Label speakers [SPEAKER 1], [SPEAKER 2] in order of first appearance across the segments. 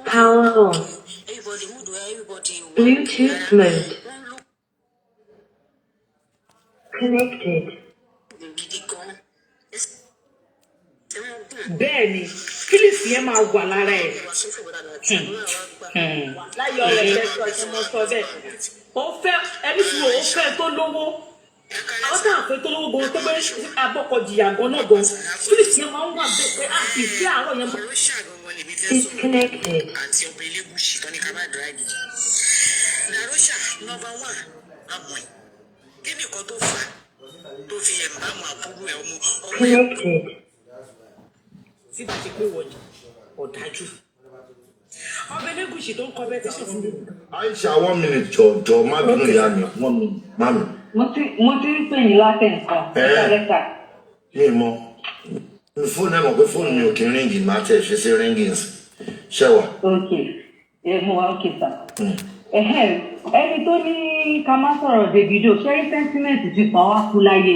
[SPEAKER 1] Power on. Bluetooth mode. Connected.
[SPEAKER 2] Bẹ́ẹ̀ni, kílìsì yẹn máa wà lára ẹ̀. Láyọ̀ rẹ̀ lẹ́sọ̀ ṣe mo sọ bẹ́ẹ̀. Ó fẹ́ ẹni tí ó fẹ́ tó lówó. Àwọn tá à fẹ́ tó lówó gan tó gbé abọ́kọ̀ jìyà gan náà gan. Kílìsì yẹn máa ń wà bẹ́ẹ̀ pé ìfẹ́ àárọ̀ yẹn máa.
[SPEAKER 1] Disconnected.
[SPEAKER 3] Àti ọ̀pẹ Elégùṣì kan ní kábà dráìgì. Darosha number 1 àmọ́ ẹ̀. Kí ni nǹkan tó fà tó fi ẹ̀ bá àwọn àbúrò ẹ̀ ọmọ
[SPEAKER 1] Connected.
[SPEAKER 2] Tí bá ti pé wọ̀nyí, ọ̀dájú. Ọ̀pẹ Elégùṣì tó ń kọ́ bẹ́ẹ̀ tẹ̀sán fún mi.
[SPEAKER 4] Aisha 1 minute jọ má bínú ìyá mi 1 minute mami.
[SPEAKER 5] Mo ti ń pè yín láti nǹkan. Lẹ́tà.
[SPEAKER 4] Mi mọ̀. Fóònù ẹ̀ mọ̀ pé fóònù mi ò kí ń ríngì máa tẹ̀ ṣe sí ríngìns. Ṣẹ́wà.
[SPEAKER 5] Ok. Mo wá ok sir. Ẹni tó ní ká má sọ̀rọ̀ Davido, ṣẹ́rí sentiment ti pa wá kú láyé.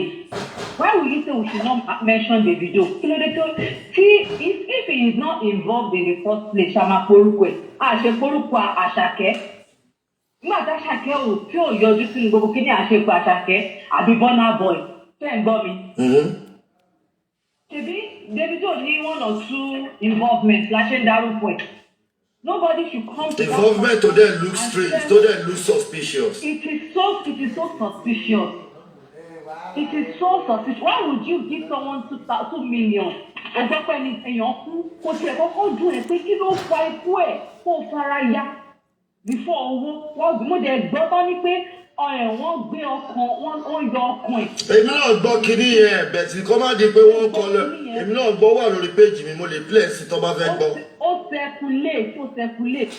[SPEAKER 5] Why will you say we should not mention Davido? Kí ló dé tó? If he is not involved in the first place, ṣá máa porúkọ ẹ̀. Àṣẹ porúkọ Àṣàkẹ́. Nígbà tí Àṣàkẹ́ ò tí ò yọjú sínú gbogbo kí ni àṣepọ̀ Àṣàkẹ́ àbí Burna Boy. Ṣé ẹ̀ ń gbọ́ mi? Ṣebí Davido ní 1 or 2 involvement la ṣe ń darúgbó ẹ̀. Nobody should come to
[SPEAKER 4] involvement to them look strange, to them look suspicious.
[SPEAKER 5] It is so suspicious. It is so suspicious. Why would you give someone 2 million? Ọ̀pọ̀pọ̀ ẹni èèyàn kú kò tiẹ̀ kọ́kọ́ dùn ẹ̀ pé kí ló fa ikú ẹ̀ kó fara ya before owó wọ́n gbé mọ́dẹ̀ gbọ́ tán ní pé wọ́n gbé ọkàn wọ́n yọ ọkàn ẹ̀.
[SPEAKER 4] Èmi náà gbọ́ kiri yẹn bẹ̀tì kọ́ má di pé wọ́n kọ́ lọ. Èmi náà gbọ́ wà lórí péjì mi mo lè play sí tó bá fẹ́ gbọ́.
[SPEAKER 5] Ó circulate.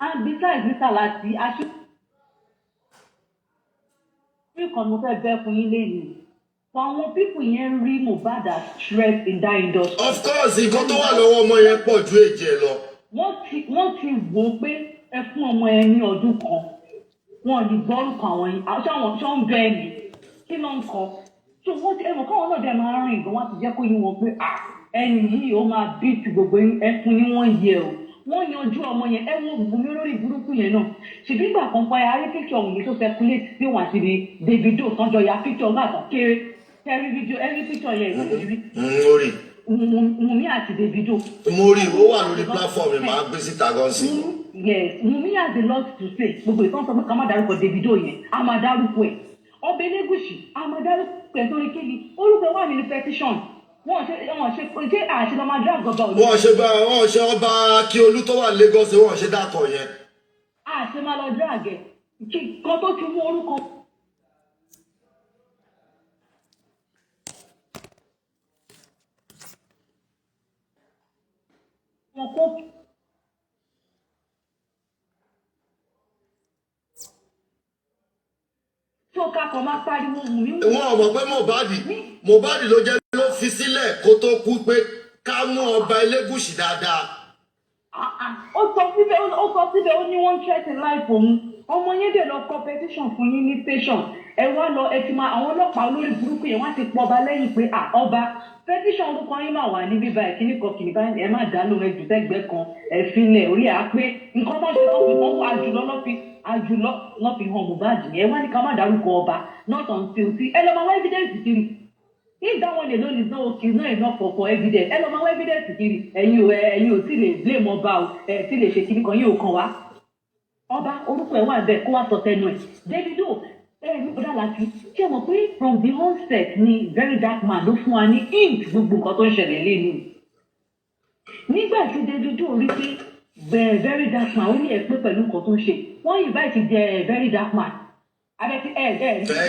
[SPEAKER 5] And besides Mr. Lati, kan mo fẹ́ bẹ́ fún yín lẹ́yìn. Àwọn people yẹn rí Mohbad as stress in that industry.
[SPEAKER 4] Of course, nǹkan tó wà lọ́wọ́ ọmọ yẹn pọ̀ ju èjì ẹ̀ lọ.
[SPEAKER 5] Wọ́n ti wò pé ẹ fún ọmọ yẹn ní ọdún kan. Wọ́n lè gbọ́rùkọ àwọn yìí. Àwọn tó ń bẹ ẹ̀mí kí ló ń kọ. So wọ́n ti ẹ̀mọ̀ káwọn náà dẹ̀ máa rìn gan wọ́n ti jẹ́ kó yín wọn pé ẹni yìí ó máa bí ti gbogbo ẹkùn ní wọ́n yẹ o. Wọ́n yanjú ọmọ yẹn ẹ wo Bùnmi lórí burúkú yẹn náà. Ṣèbí ìgbà kan pa ayé píkṣọ̀ òun yìí tó circulate sí wọn àti Davido sanjọ ya píkṣọ̀ ńgbà kan kéré. Ẹrí fídíò ẹrí píkṣọ̀ yẹn ìrírí.
[SPEAKER 4] Orí.
[SPEAKER 5] Wùnmí àti Davido.
[SPEAKER 4] Mo rí ó wà lórí platform mi máa gbé síta gan sí.
[SPEAKER 5] Yes, Wùnmí has a lot to say. Gbogbo ìtàn sọ pé ká má dárúkọ Davido yẹn, a máa dárúkọ ẹ̀. Ọba Elégùṣì, a máa dárúkọ ẹ̀ sórí kéde. Orúkọ wà nínú petition. Wọ́n ṣe àṣẹ lọ́ọ́ máa dá àgọ́bà òní.
[SPEAKER 4] Wọ́n ṣe ọba Akíolú tó wà Lagos wọ́n ṣe dákọ̀ yẹn.
[SPEAKER 5] Àṣẹ máa lọ dá àgẹ̀. Kan tó ti mú orúkọ. Wọ́n kó. Tó kakọ̀ máa pariwo Wùnmí.
[SPEAKER 4] Wọ́n mọ̀ pé Mohbad ló jẹ́ ló fi sílẹ̀ kó tó kú pé ká mú ọba Elégùṣì dáadáa.
[SPEAKER 5] Ó sọ síbẹ̀ ó ní wọ́n threaten life òun. Ọmọ yẹn dẹ̀ lọ competition fún yín ní station. Ẹ wá lọ ẹ ti máa àwọn ọlọ́pàá olórí burúkú yẹn wọ́n ti pọ̀ ọba lẹ́yìn pé ọba petition orúkọ yín máa wà ní bíbá ẹ̀ kíní kan kìnìún báyìí ẹ má dánú ẹ jù sẹ́gbẹ́ kan ẹ filẹ̀ orí à pé nǹkan tó ṣe lọ́fi wọ́n àjùlọ lọ́ fi hàn Mohbad yẹn wá ní ká má dárúkọ ọba not until tí ẹ lọ máa wá evidence kiri. If that one alone is not enough for evidence, ẹ lọ máa wá evidence kiri. Ẹ̀yin ò tí lè blame ọba o, tí lè ṣe kíní kan yóò kan wá. Ọba orúkọ ẹ̀ wà bẹ́ẹ̀ kó wá sọ tẹnu ẹ̀. Davido nígbà láti ṣé mo pé from the onset ni very dark man ló fún wa ní hint gbogbo nǹkan tó ń ṣẹlẹ̀ lẹ́nu. Nígbà tí Davido rí pé very dark man ó ní ẹ̀ pé pẹ̀lú nǹkan tó ń ṣe wọ́n invite the very dark man.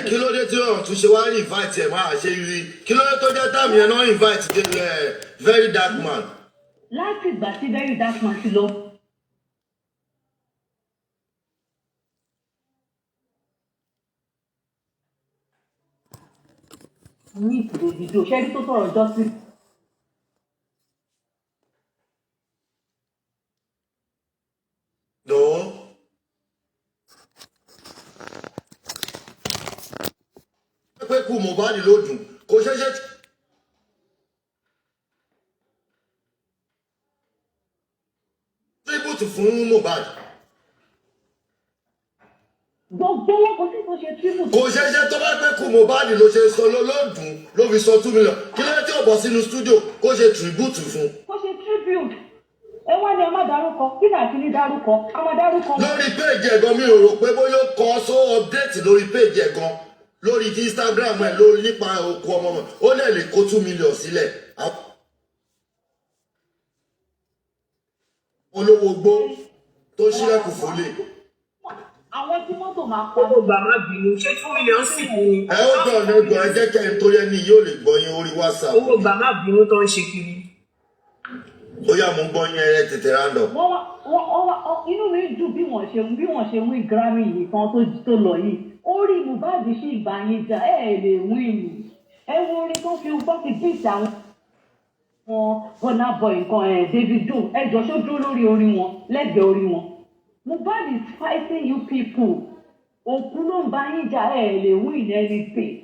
[SPEAKER 4] Kí ló dé tí ọ̀rọ̀ tún ṣe wá ní invite ẹ̀ máa ṣe rí kí ló dé tó jẹ́ táàmì ẹ̀ náà invite the very dark man.
[SPEAKER 5] Láti ìgbà tí very dark man ti lọ. Ní ìpìlẹ̀ Davido ṣẹ́rí tó sọ̀rọ̀ justice.
[SPEAKER 4] Pé kú Mohbad ló dùn kò ṣeéṣe tribute fún Mohbad.
[SPEAKER 5] Gbogbo wọn kò sí tó ṣe tribute.
[SPEAKER 4] Kò ṣeéṣe tó bá pé kú Mohbad ló ṣe sọ lọ́dún ló fi sọ 2 million. Kí ló dé tí ò bọ̀ sínú studio kó ṣe tribute fún?
[SPEAKER 5] Kó ṣe tribute. Ẹ wá ní ẹ má dárúkọ, kí ni àti ní dárúkọ, a máa dárúkọ.
[SPEAKER 4] Lórí péèjì ẹ̀gan mi ò rò pé bóyá ó kọ so update lórí péèjì ẹ̀gan lórí Instagram ẹ̀ lórí nípa òkú ọmọ mọ̀ ó lè kó 2 million sílẹ̀. Olówó gbó tó ṣílẹ̀kùn fólè.
[SPEAKER 5] Àwọn tí mọ́tò máa pa.
[SPEAKER 2] Owó gbà má bínú, ṣé 2 million sì kú ni?
[SPEAKER 4] Ẹ ó gbọ́ ọ̀nà ẹgbọ̀n ẹ jẹ́ kẹ́rin tó yẹ ní yóò lè gbọ́ yín orí WhatsApp.
[SPEAKER 2] Owó gbà má bínú tó ń ṣe kiri.
[SPEAKER 4] Ó yá mo gbọ́ yín ẹ tètè rándọ̀.
[SPEAKER 5] Inú mi dùn bí wọ́n ṣe wí Grammy yìí kan tó lọ yìí. Orí Mohbad sì bá yín jà lè wí ni. Ẹ wo orin tó fi gbọ́ fi bíìtì àwọn Burna Boy nǹkan Davido ẹjọ́ ṣó dúró lórí orin wọn lẹ́gbẹ̀ẹ́ orin wọn. Mohbad is fighting you people. Òkú ló ń bá yín jà lè win anything.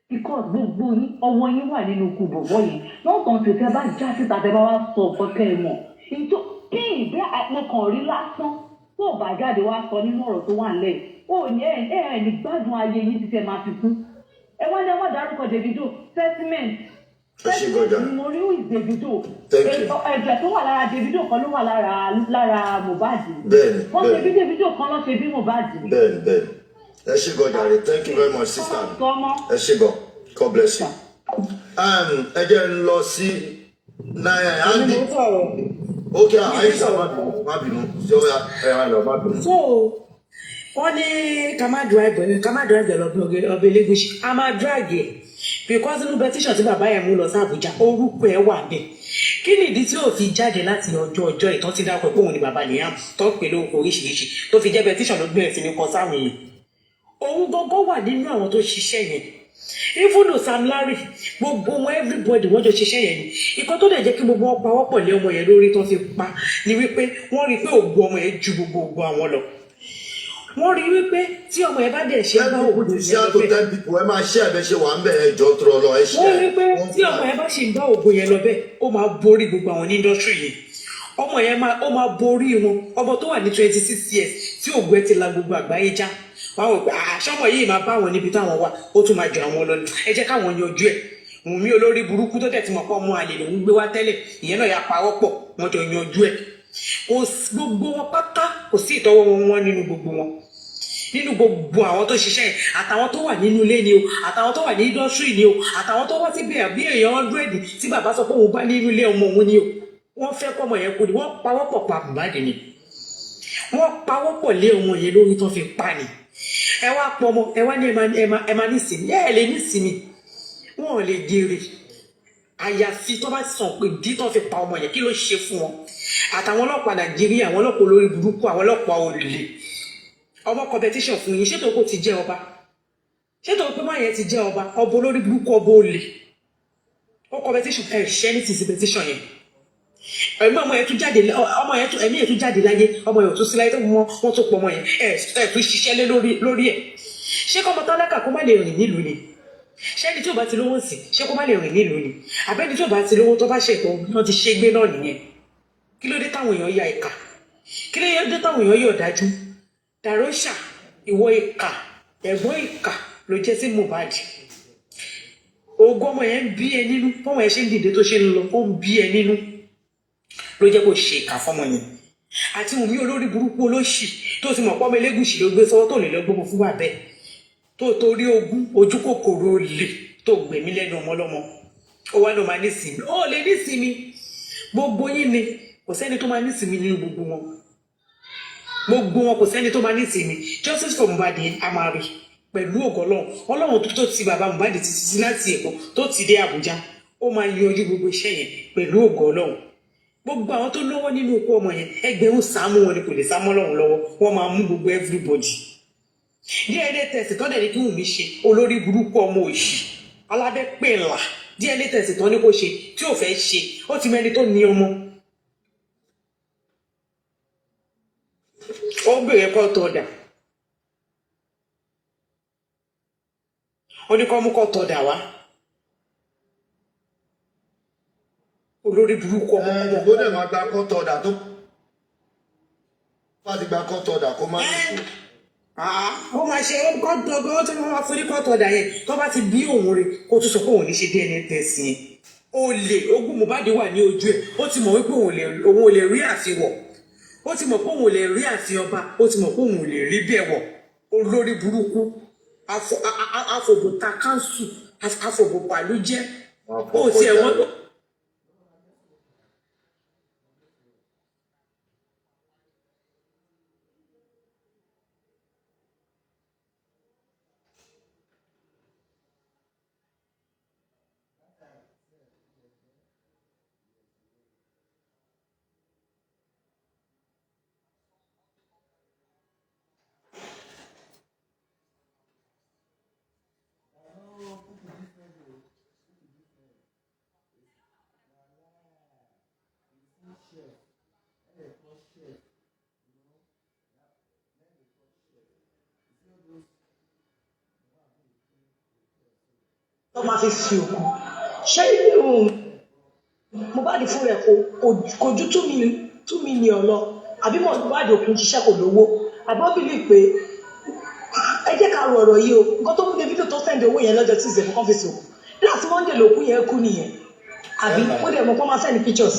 [SPEAKER 5] Because gbogbo yín ọwọ́ yín wà nínú ikú bọ̀bọ̀ yìí. Lọ́tàn tí tẹ bá já síta tẹ bá wá sọ ọ̀pọ̀kẹ́ ẹ̀ mọ̀. Ìjọ kí ìgbé àpọ̀kàn rí lásán tó bá jáde wá sọ nínú ọ̀rọ̀ tó wà nílẹ̀. Ó ní ẹ̀ ní gbádùn ayé yín ti tẹ máa fi kú. Ẹ wá ní ẹ wá dárúkọ Davido sentiment. Sentiment ni mo rí with Davido. Ẹ̀jẹ̀ tó wà lára Davido kan ló wà lára Mohbad.
[SPEAKER 4] Bẹ́ẹ̀ni.
[SPEAKER 5] Wọ́n ṣe bí Davido kan lọ́ ṣe bí Mohbad.
[SPEAKER 4] Bẹ́ẹ̀ni. Ẹ ṣé gan jàre, thank you very much sister. Ẹ ṣé gan, God bless you. Ẹ jẹ́ ń lọ sí Andy. Okay, Aisha má bínú ṣé ó yá ẹ lọ má bínú.
[SPEAKER 2] So wọ́n ní ká má drive ọbẹ̀ Elegushi a máa drag ẹ̀ because inú petition tí bàbá yẹn mú lọ sí Àbújá orúkọ ẹ̀ wà bẹ́ẹ̀. Kí ni ìdí tí ò fi jáde láti ọjọ́ ìtàn tí dákọ̀ pé òun ni bàbá Liam tó pè lórúkọ oríṣiríṣi tó fi jẹ́ petition ló gbé ẹ̀ sí ní kan sáwọn èèyàn. Òun gbogbo wà nínú àwọn tó ṣiṣẹ́ yẹn. Even though Sam Larry gbogbo wọn everybody wọ́n jọ ṣiṣẹ́ yẹn ni ìkan tó dẹ̀ jẹ́ kí gbogbo wọn pawọ́pọ̀ lé ọmọ yẹn lórí tó fi pa ni wípé wọ́n rí i pé ògo ọmọ yẹn ju gbogbo àwọn lọ. Wọ́n rí i wípé tí ọmọ yẹn bá dẹ̀ ṣe bá ògo yẹn lọ bẹ́ẹ̀.
[SPEAKER 4] Ẹ máa ṣe ẹ̀bẹ̀ ṣe wà ń bẹ̀ ẹjọ́ tó lọ ẹ ṣe.
[SPEAKER 2] Wọ́n rí i pé tí ọmọ yẹn bá ṣe bá ògo yẹn lọ bẹ́ẹ̀ ó máa borí gbogbo àwọn ní industry yìí. Ọmọ yẹn ó máa borí wọn ọmọ tó wà ní 26 years tí ògo ẹ ti la gbogbo àgbáyé já. Wọ́n wò pé àṣọmọ yìí máa bá wọn níbi táwọn wà ó tún máa jọ àwọn lọ ní ẹ jẹ́ káwọn yanjú ẹ̀. Wùnmí olórí burúkú tó tẹ̀sí mọ̀ pọ̀ ọmọ àlè lòún gbé wá tẹ́lẹ̀ ìyẹn náà ya pawọ́ pọ̀ wọ́n jọ yanjú ẹ̀. Gbogbo wọn pátá kò sí ìtọ́wọ́ wọn nínú gbogbo wọn. Nínú gbogbo àwọn tó ṣiṣẹ́ yẹn àtàwọn tó wà nínú ilé ni o àtàwọn tó wà ní industry ni o àtàwọn tó wá sí bẹ́ẹ̀ bí èèyàn 100 tí bàbá sọ pé òun bá nínú ilé ọmọ òun ni o. Wọ́n fẹ́ kọ́ ọmọ yẹn kú ni wọ́n pawọ́ pọ̀ pa Mohbad ni. Wọ́n pawọ́ pọ̀ lé ọmọ yẹn lórí tó fi pa ni. Ẹ wá pọ̀ ọmọ ẹ wá ní ẹ máa ní ìsinmi ẹ lè ní ìsinmi wọn ò lè jèrè àyàfi tó bá sàn pé ìdí tó fi pa ọmọ yẹn kí ló ṣe fún wọn àtàwọn ọlọ́pàá Nàìjíríà àwọn ọlọ́pàá olórí burúkú àwọn ọlọ́pàá olè ọmọ competition fún yín ṣètò kó ti jẹ́ ọba ṣètò pé máa yẹn ti jẹ́ ọba olórí burúkú ọba olè ó competition ẹ ṣẹ́ ní tìsí petition yẹn ẹ̀mí ọmọ yẹn tún jáde ọmọ yẹn tún ẹ̀mí yẹn tún jáde láyé ọmọ yẹn ò tún sí láyé tó wọ́n tún pọ̀ ọmọ yẹn ẹ̀ tún ṣiṣẹ́ lé lórí ẹ̀ ṣé kọ́mọ tálákà kó má lè rìn nílùú ni ṣé ẹni tí ò bá ti lówó sí ṣé kó má lè rìn nílùú ni àbẹ́ni tí ò bá ti lówó tó bá ṣètò wọn ti ṣe gbé náà nìyẹn kí ló dé táwọn èèyàn ya ìkà kí ló dé táwọn èèyàn yọ̀ dájú Darosha ìwọ ìkà ẹ̀gbọ́n ìkà ló jẹ́ sí Mohbad ogún ọmọ yẹn ń bí ẹ nínú fọmọ yẹn ṣe ń dìde tó ṣe ń lọ ó ń bí ẹ nínú ló jẹ́ kó ṣe ìkà fọmọ yẹn àti Wùnmí olórí burúkú olóṣì tó ti mọ̀ pọ́mọ Elégùṣì ló gbé sọ́wọ́ tó lè lọ gbọ́mọ fún bàbẹ́ tó torí ogún ojú kòkòrò olè tó gbẹ̀mí lẹ́nu ọmọ ọlọ́mọ ó wá ló máa ní sinmi ó lè ní sinmi gbogbo yín ni kò sẹ́ni tó máa ní sinmi nínú gbogbo wọn kò sẹ́ni tó máa ní sinmi justice for Mohbad a máa rí pẹ̀lú ògo Ọlọ́run tó ti bàbá Mohbad ti sí láti Èkó tó ti dé Àbújá ó máa yanjú gbogbo iṣẹ́ yẹn pẹ̀lú ògo Ọlọ́run gbogbo àwọn tó lọ́wọ́ nínú ikú ọmọ yẹn ẹgbẹ̀rún sáàmù wọn ni kò lè sáàmù Ọlọ́run lọ́wọ́ wọ́n máa mú gbogbo everybody DNA test tó dẹ̀ ní kí Wùnmí ṣe olórí burúkú ọmọ òṣì alábẹ́pẹ̀ ńlá DNA test tó ní kó ṣe tí ò fẹ́ ṣe ó ti mẹ́ni tó ní ọmọ ó bèrè kọ́tọ̀ ọ̀dà ó ní kọ́ mú kọ́tọ̀ ọ̀dà wá olórí burúkú ọmọ
[SPEAKER 4] ó dẹ̀ máa gba kọ́tọ̀ ọ̀dà tó. Wọ́n ti gba court order kó má ní.
[SPEAKER 3] Ó máa ṣe kọ́ dọ́gbọ́n tó máa fún ní court order yẹn tó bá ti bí òun rẹ̀ kó tún sọ pé òun ní ṣe DNA test yẹn. Olè ogún Mohbad wà ní ojú ẹ̀ ó ti mọ̀ wípé òun ò lè rí àfiwọ̀ ó ti mọ̀ pé òun ò lè rí àfi ọba ó ti mọ̀ pé òun ò lè rí bẹ́ẹ̀ wọ̀ olórí burúkú afọ̀bùta káńsù afọ̀bùpàlú jẹ́ ó ti ẹ̀wọ̀n. Tó máa fi fi òkú ṣé Mohbad fún rẹ̀ kò ju 2 million lọ àbí Mohbad òkú ṣiṣẹ́ kò lówó àbọ̀ bílí pé ẹ jẹ́ ká rò ọ̀rọ̀ yìí o nǹkan tó mú Davido tó sẹ́ndì owó yẹn lọ́jọ́ tí ìṣẹ̀fún kan fi sòkù láti Monday lòkú yẹn kú nìyẹn àbí ó dẹ̀ mọ̀ pé wọ́n máa sẹ́ndì pictures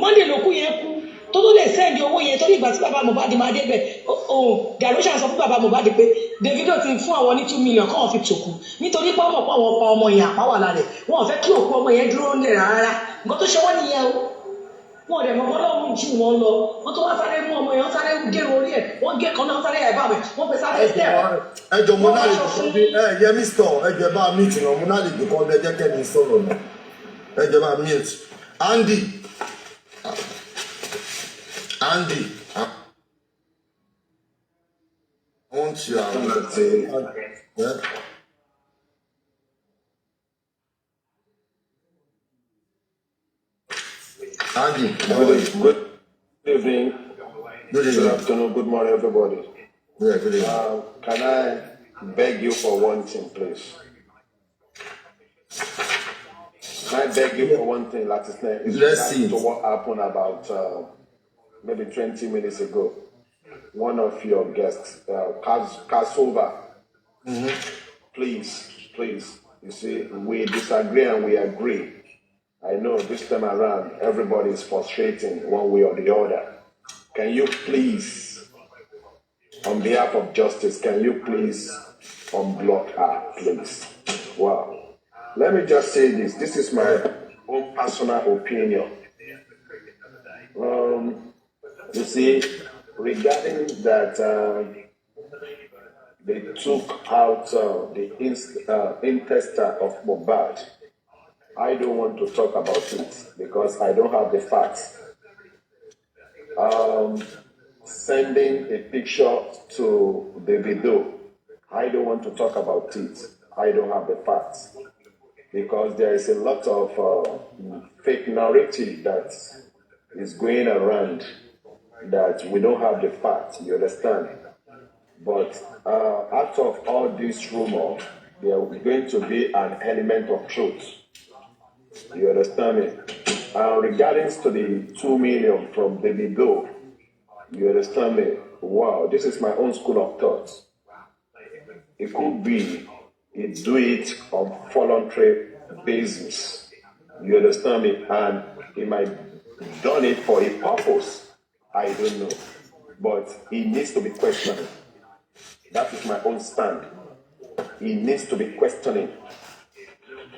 [SPEAKER 3] Monday lòkú yẹn kú tó lè sẹ́ndì owó yẹn torí ìgbà tí bàbá Mohbad máa débẹ̀ DAROSHA sọ fún bàbá Mohbad pé Davido ti fún àwọn ní 2 million káwọn fi ṣòkú nítorí pé ọmọ pa àwọn ọkọ ọmọ yẹn àpá wà lára ẹ̀ wọn ò fẹ́ kí òkú ọmọ yẹn dúró lẹ̀ rárá nǹkan tó ṣe wọ́n nìyẹn o wọn ò dẹ̀ mọ̀ ọlọ́run jù wọn lọ wọn tó wá sáré mú ọmọ yẹn wọn sáré gé orí ẹ̀ wọn gé kan náà sáré ẹ̀bá rẹ̀ wọn fẹ́ sáré step.
[SPEAKER 4] ẹjọ múnálì yẹmí stọ ẹjọ bá meet náà múnálì gbé kọ́ ẹjẹ kẹ́mi sọ̀rọ̀ náà ẹjọ bá meet Andy. I want you yeah. Andy,
[SPEAKER 6] good evening. Good afternoon. Good morning, everybody.
[SPEAKER 4] Yeah, good evening.
[SPEAKER 6] Can I beg you for one thing, please? Can I beg you for one thing? Like
[SPEAKER 4] Let's see.
[SPEAKER 6] To what happened about maybe 20 minutes ago. One of your guests, Kasova. Please. You see, we disagree and we agree. I know this time around, everybody is frustrating one way or the other. Can you please, on behalf of justice, can you please unblock her, please? Wow. Let me just say this. This is my own personal opinion. You see, regarding that, they took out the intestine of Mohbad. I don't want to talk about it because I don't have the facts. Sending a picture to DAVIDO, I don't want to talk about it. I don't have the facts because there is a lot of fake narrative that is going around that we don't have the facts. You understand? But out of all this rumor, there is going to be an element of truth. You understand me? Regarding to the 2 million from DAVIDO, you understand me? Wow, this is my own school of thought. It could be he do it on voluntary basis. You understand me? And he might done it for a purpose. I don't know. But he needs to be questioned. That is my own stand. He needs to be questioning.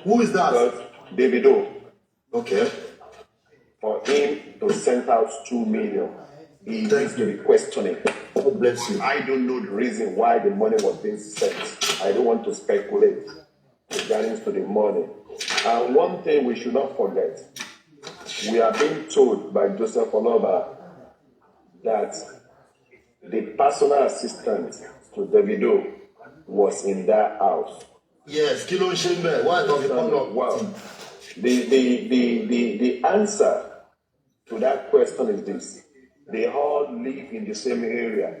[SPEAKER 4] Who is that?
[SPEAKER 6] DAVIDO.
[SPEAKER 4] Okay.
[SPEAKER 6] For him to send out 2 million, he needs to be questioning.
[SPEAKER 4] God bless you.
[SPEAKER 6] I don't know the reason why the money was being sent. I don't want to speculate regarding to the money. And one thing we should not forget, we are being told by Joseph Oloba that the personal assistant to DAVIDO was in that house.
[SPEAKER 4] Yes, Kilo Shimbe. Why don't you come up?
[SPEAKER 6] Wow. The answer to that question is this. They all live in the same area.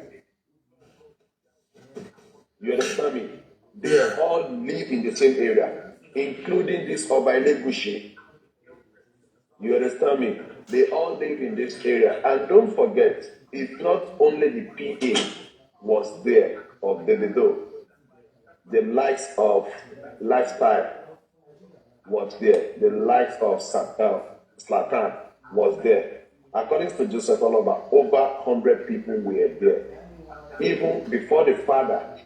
[SPEAKER 6] You understand me? They all live in the same area, including this ELEGUSHI. You understand me? They all live in this area. And don't forget, it's not only the PA was there of DAVIDO, the likes of Lifestyle was there, the likes of Slatan was there. According to Joseph Oloba, over 100 people were there. Even before the father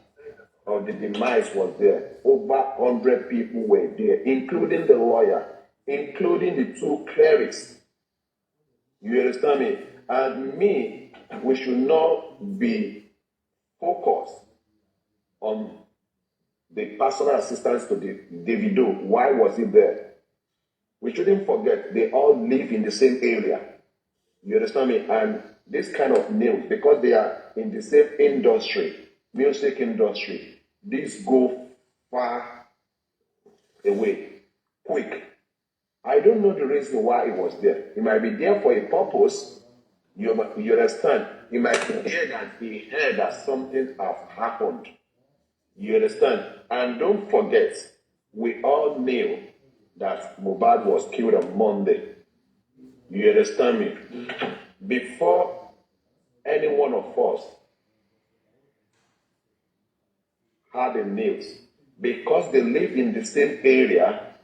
[SPEAKER 6] of the demise was there, over 100 people were there, including the lawyer, including the two clerics. You understand me? And me, we should not be focused on the personal assistance to the DAVIDO. Why was he there? We shouldn't forget they all live in the same area. You understand me? And this kind of news, because they are in the same industry, music industry, these go far away, quick. I don't know the reason why it was there. It might be there for a purpose. You understand? It might be there that he heard that something has happened. You understand? And don't forget, we all knew that Mohbad was killed on Monday. You understand me? Before any one of us had the news, because they live in the same area,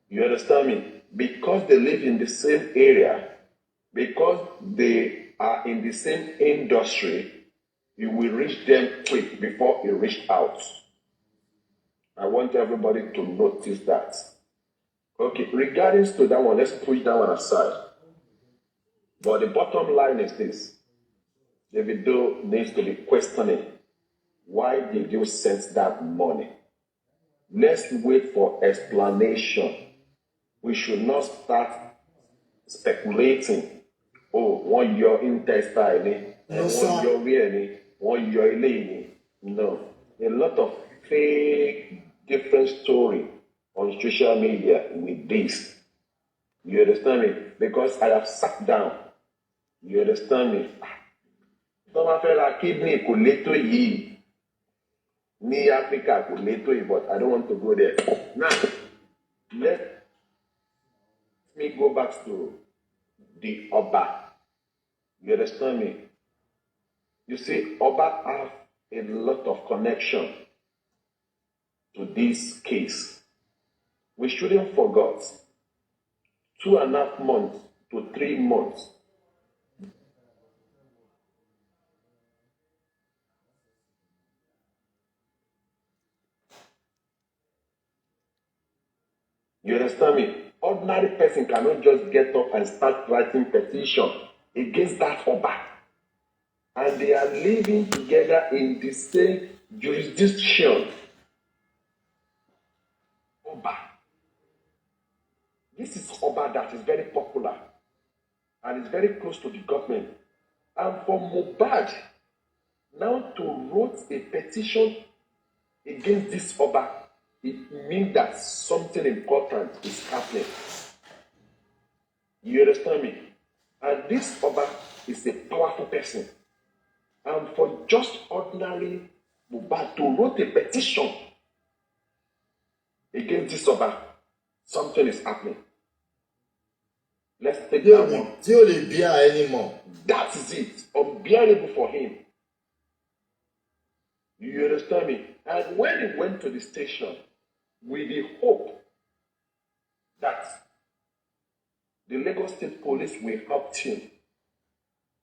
[SPEAKER 6] you understand me? Because they live in the same area, because they are in the same industry, you will reach them quick before it reached out. I want everybody to notice that. Okay, regarding to that one, let's push that one aside. But the bottom line is this. DAVIDO needs to be questioning, why did you send that money? Let's wait for explanation. We should not start speculating. Oh, 1 year intestine,
[SPEAKER 4] No,
[SPEAKER 6] 1 year really, 1 year lady. No. A lot of fake different story on social media with this. You understand me? Because I have sat down. You understand me? Some feel like kidney could later ye. Ni Africa could later, but I don't want to go there. Now, let me go back to the Oba. You understand me? You see, Oba have a lot of connection to this case. We shouldn't forget 2.5 months to 3 months. You understand me? Ordinary person cannot just get up and start writing petition against that Oba. And they are living together in the same jurisdiction. Oba. This is Oba that is very popular and is very close to the government. And for Mohbad now to write a petition against this Oba, it means that something important is happening. You understand me? And this Oba is a powerful person. And for just ordinary Mohbad to write a petition against this Oba, something is happening. Let's take that one.
[SPEAKER 4] Don't bear anymore.
[SPEAKER 6] That is it. Unbearable for him. You understand me? And when he went to the station with the hope that the Lagos State Police will help him,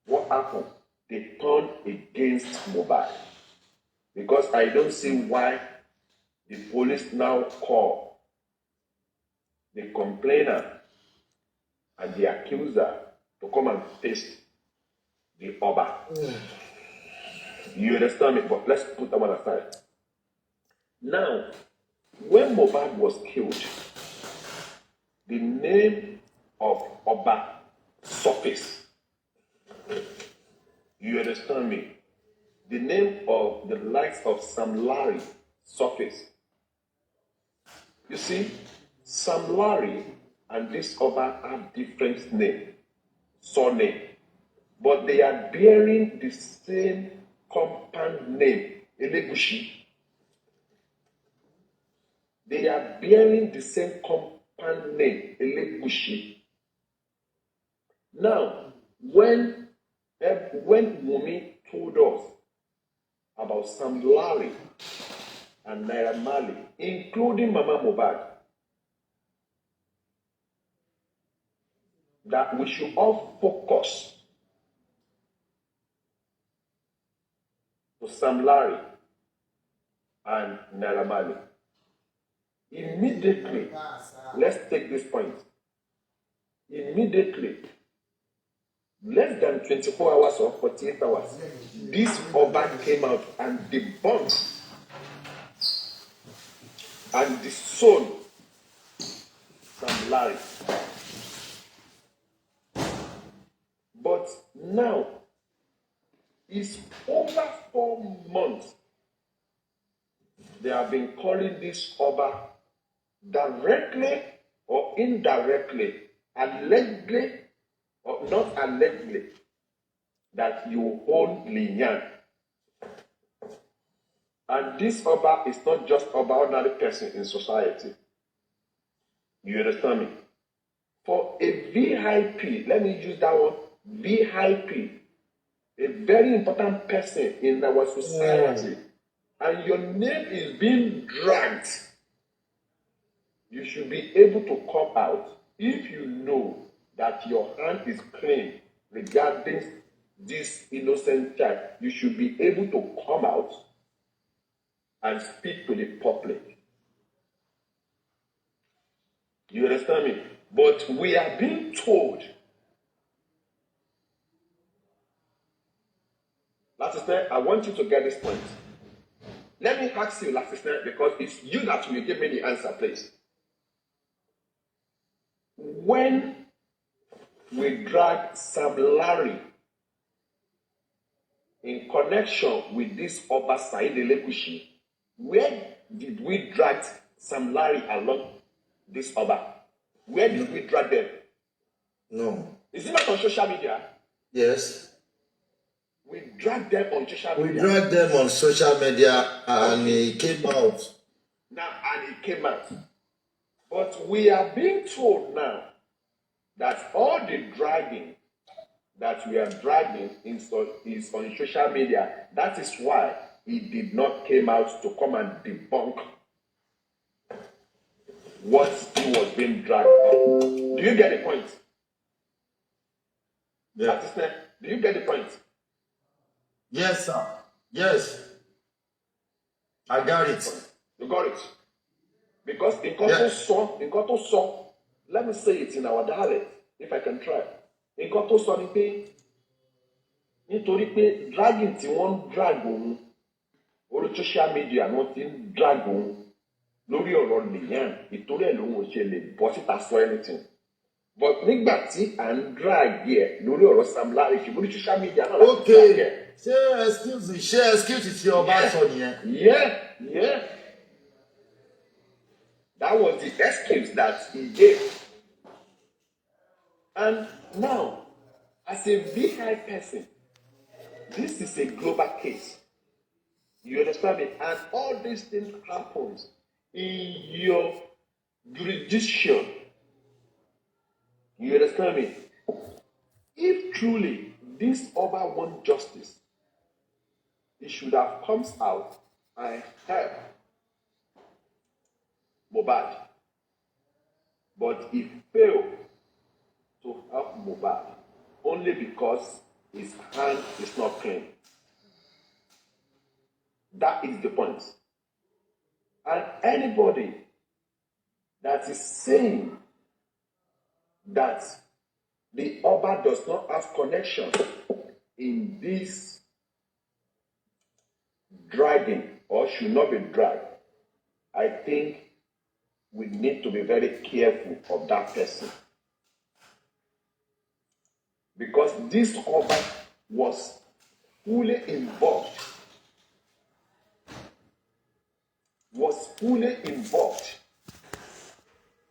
[SPEAKER 6] what happened? They turned against Mohbad. Because I don't see why the police now call the complainer and the accuser to come and face the Oba. You understand me? But let's put that one aside. Now, when Mohbad was killed, the name of Oba surfaced. You understand me? The name of the likes of Sam Larry surfaced. You see, Sam Larry and this Oba have different name, surname, but they are bearing the same compound name, ELEGUSHI. They are bearing the same compound name, ELEGUSHI. Now, when When Wumi told us about Sam Larry and Naira Marley, including Mama Mohbad, that we should all focus to Sam Larry and Naira Marley. Immediately, let's take this point. Immediately, less than 24 hours or 48 hours, this Oba came out and debunked and disowned Sam Larry. But now, it's over 4 months. They have been calling this Oba directly or indirectly, allegedly or not allegedly, that you own Linyan. And this Oba is not just Oba, ordinary person in society. You understand me? For a VIP, let me use that word, VIP, a very important person in our society, and your name is being dragged, you should be able to come out if you know that your hand is clean regarding this innocent child. You should be able to come out and speak to the public. You understand me? But we are being told, Latisner, I want you to get this point. Let me ask you, Latisner, because it's you that will give me the answer, please. When we drag Sam Larry in connection with this Oba Said ELEGUSHI, where did we drag Sam Larry along this Oba? Where did we drag them?
[SPEAKER 4] No.
[SPEAKER 6] Is it not on social media?
[SPEAKER 4] Yes.
[SPEAKER 6] We dragged them on social media.
[SPEAKER 4] We dragged them on social media and he came out.
[SPEAKER 6] Now, and it came out. But we are being told now that all the dragging that we are dragging is on social media. That is why he did not come out to come and debunk what he was being dragged on. Do you get the point?
[SPEAKER 4] Yeah.
[SPEAKER 6] Do you get the point?
[SPEAKER 4] Yes, sir. Yes. I got it.
[SPEAKER 6] You got it. Because in Koto song, let me say it in our dialect, if I can try. In Koto song, nítorí pé dragging tí wọ́n drag òun orí social media wọ́n ti ń drag òun lórí ọ̀rọ̀ nìyẹn ìtorí ẹ̀ lòun ò ṣe lè bọ́ síta sọ anything. But nígbà tí à ń drag yẹ lórí ọ̀rọ̀ Sam Larry ṣùgbọ́n ní social media náà láti drag yẹ.
[SPEAKER 4] Ṣé excuse ti ọba sọ nìyẹn?
[SPEAKER 6] Yeah. That was the excuse that he gave. And now, as a VI person, this is a global case. You understand me? And all these things happen in your jurisdiction. You understand me? If truly this Oba wants justice, he should have come out and helped Mohbad. But he failed to help Mohbad only because his hand is not clean. That is the point. And anybody that is saying that the Oba does not have connection in this dragging or should not be dragged, I think we need to be very careful of that person. Because this Oba was fully involved.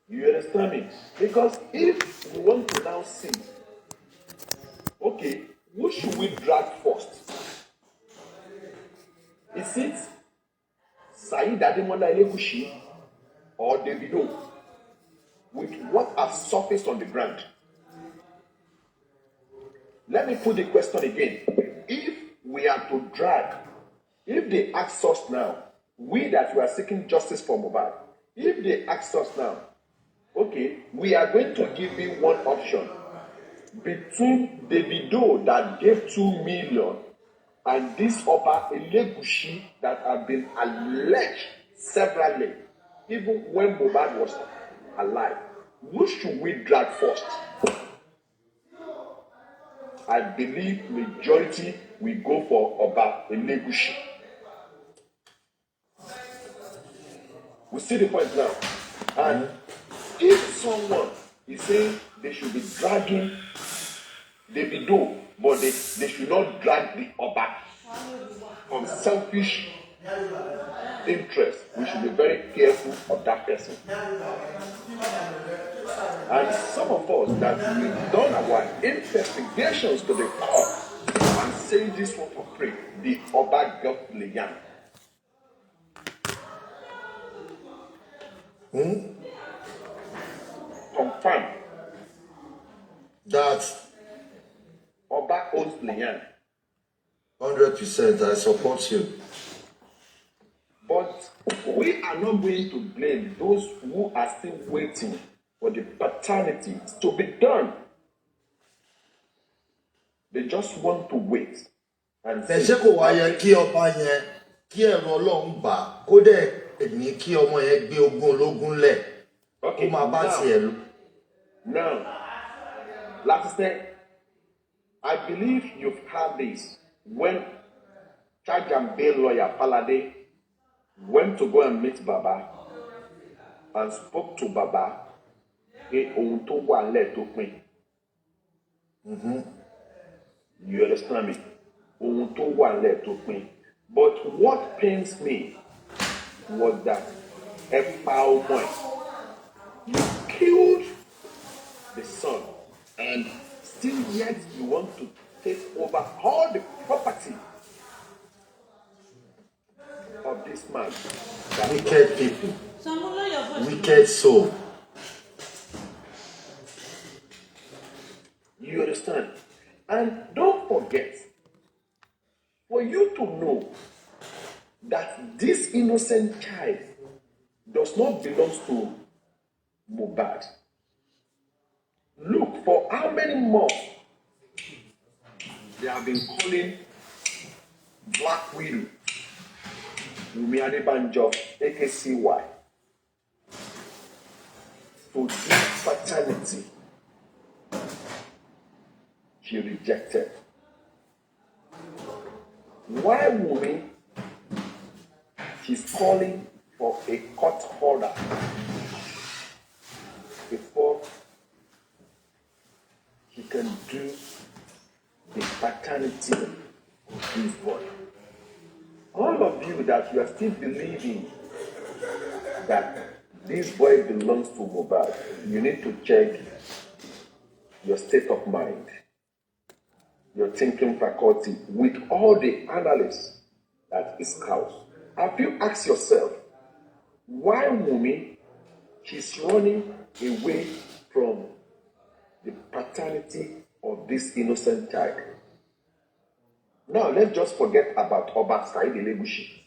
[SPEAKER 6] You understand me? Because if we want to now see, okay, who should we drag first? Is it Saheed Ademola ELEGUSHI or DAVIDO with what has surfaced on the ground? Let me put the question again. If we are to drag, if they ask us now, we that we are seeking justice for Mohbad, if they ask us now, okay, we are going to give you one option between DAVIDO that gave 2 million and this Oba ELEGUSHI that have been alleged severally, even when Mohbad was alive. Who should we drag first? I believe majority will go for Oba ELEGUSHI. We see the point now. And if someone is saying they should be dragging DAVIDO, but they should not drag the Oba from selfish interest, we should be very careful of that person. And some of us that we've done our investigations to the core and saying this one for free, the Oba got Liam. Confirm
[SPEAKER 4] That
[SPEAKER 6] Oba owns Liam.
[SPEAKER 4] 100%, I support you.
[SPEAKER 6] But we are not going to blame those who are still waiting for the paternity to be done. They just want to wait and
[SPEAKER 4] Ẹ ṣé kò wá yẹ kí ọba yẹn kí ẹ̀rọ Ọlọ́run bà kó dẹ̀ ní kí ọmọ yẹn gbé ogún ológun lẹ̀ kó máa bá tiẹ̀ lọ.
[SPEAKER 6] Now, like I said, I believe you've heard this when charge and bail lawyer Palade went to go and meet Baba and spoke to Baba. You understand me? But what pains me was that Kpai Of Imole, you killed the son, and still yet you want to take over all the property of this man.
[SPEAKER 4] Wicked people. Wicked soul.
[SPEAKER 6] You understand? And don't forget, for you to know that this innocent child does not belong to Mohbad. Look, for how many months they have been calling Black Widow, Wunmi Adebanjo, AKCY, to do paternity. She rejected. Why Wunmi? She's calling for a court order before she can do the paternity of this boy. All of you that you are still believing that this boy belongs to Mohbad, you need to check your state of mind, your thinking faculty with all the analysts that is house. Have you asked yourself why Wunmi she's running away from the paternity of this innocent child? Now let's just forget about Oba ELEGUSHI.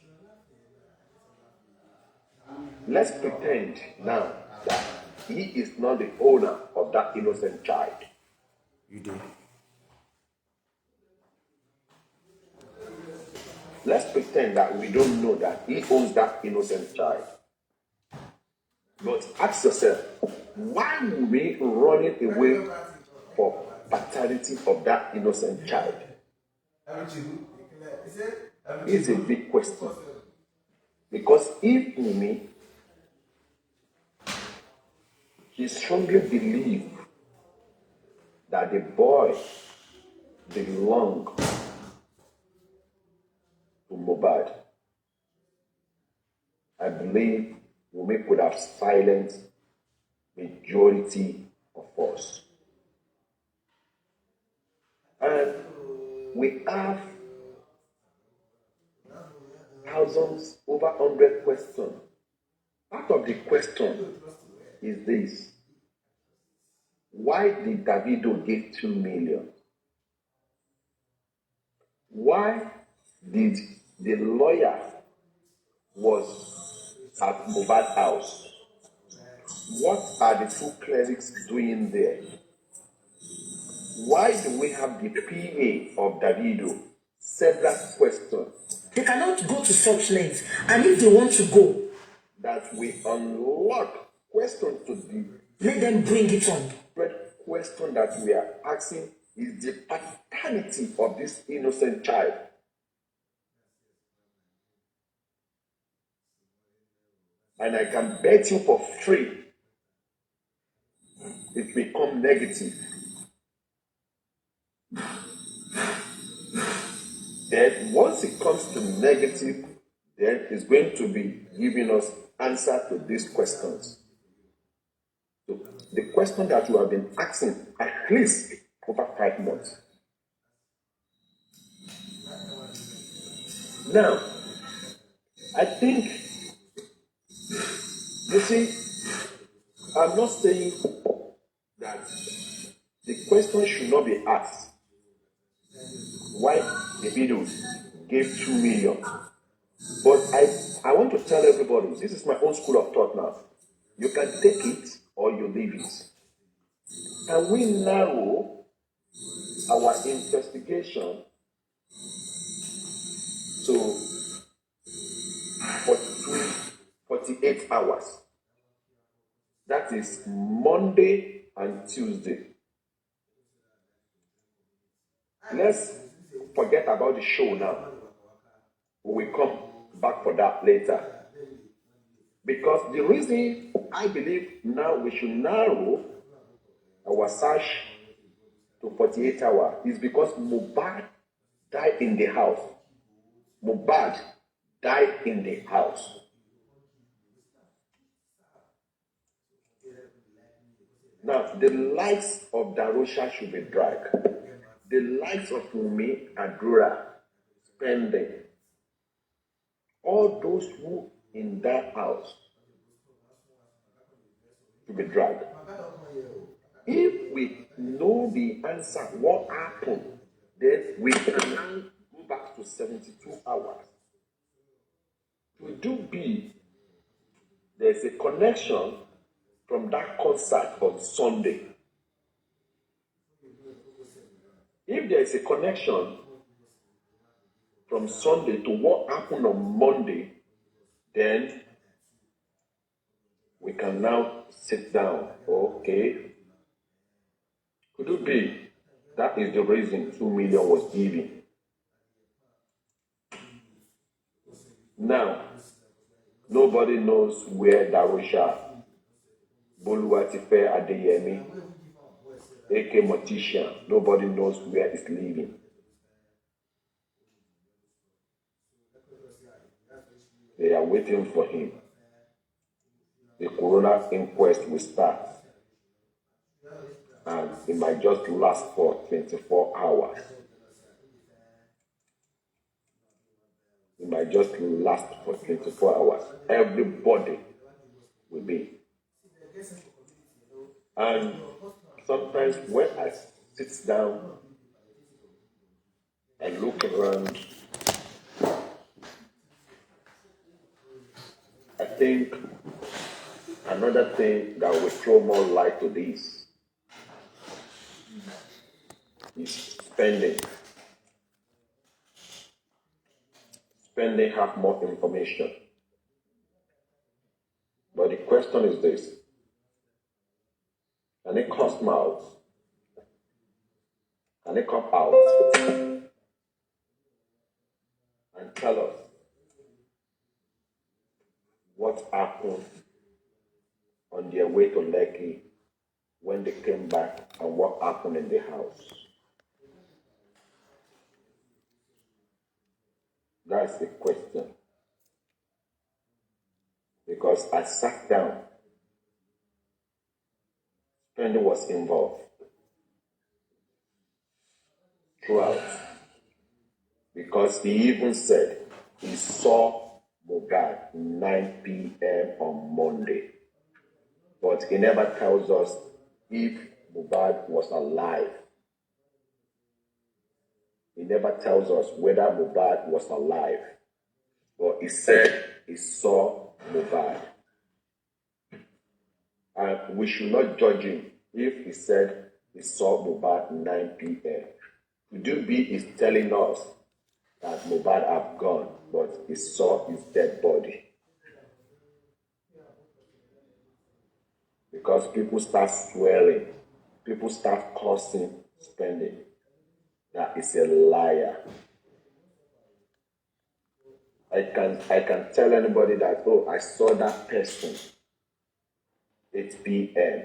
[SPEAKER 6] Let's pretend now that he is not the owner of that innocent child.
[SPEAKER 4] You do.
[SPEAKER 6] Let's pretend that we don't know that he owns that innocent child. But ask yourself, why would we running away for paternity of that innocent child? It's a big question. Because if Wunmi, he strongly believes that the boy belongs to Mohbad, I believe Wunmi could have silenced majority of us. And we have thousands, over 100 questions. Part of the question is this: why did Davido give 2 million why did the lawyer was at Mohbad's house? What are the two clerics doing there? Why do we have the PA of Davido? Several questions.
[SPEAKER 3] They cannot go to such lengths. And if they want to go,
[SPEAKER 6] that we unlock questions to the
[SPEAKER 3] let them bring it on.
[SPEAKER 6] Question that we are asking is the paternity of this innocent child. And I can bet you for free it will come negative. Then once it comes to negative, then it's going to be giving us answer to these questions. So the question that you have been asking at least over 5 months. Now, I think, you see, I'm not saying that the question should not be asked. Why the videos gave 2 million? But I want to tell everybody, this is my own school of thought now. You can take it or you leave it. And we narrow our investigation to 48 hours. That is Monday and Tuesday. Let's forget about the show now. We will come back for that later. Because the reason I believe now we should narrow our search to 48 hours is because Mohbad died in the house. Mohbad died in the house. Now, the lights of DAROSHA should be dragged. The lights of Wunmi, ADURA, spending. All those who in that house to be dragged. If we know the answer, what happened, then we can now go back to 72 hours. To do B, there's a connection from that concert on Sunday. If there is a connection from Sunday to what happened on Monday, then we can now sit down. Okay. Could it be that is the reason 2 million was given? Now, nobody knows where DAROSHA, Boluwatife Adeyemi, AK Mortician, nobody knows where it's living. They are waiting for him. The coroner inquest will start. And it might just last for 24 hours. It might just last for 24 hours. Everybody will be. And sometimes when I sit down and look around, I think another thing that will throw more light to this is spending. Spending have more information. But the question is this: can it come out? Can it come out and tell us what happened on their way to Lekki when they came back and what happened in the house? That's the question. Because I sat down, Spending was involved throughout. Because he even said he saw Mohbad 9 p.m. on Monday. But he never tells us if Mohbad was alive. he never tells us whether Mohbad was alive, but he said he saw Mohbad. And we should not judge him if he said he saw Mohbad 9 p.m. Could be is telling us that Mohbad have gone, but he saw his dead body. Because people start swearing, people start cursing, spending. That is a liar. I can tell anybody that, oh, I saw that person 8 p.m.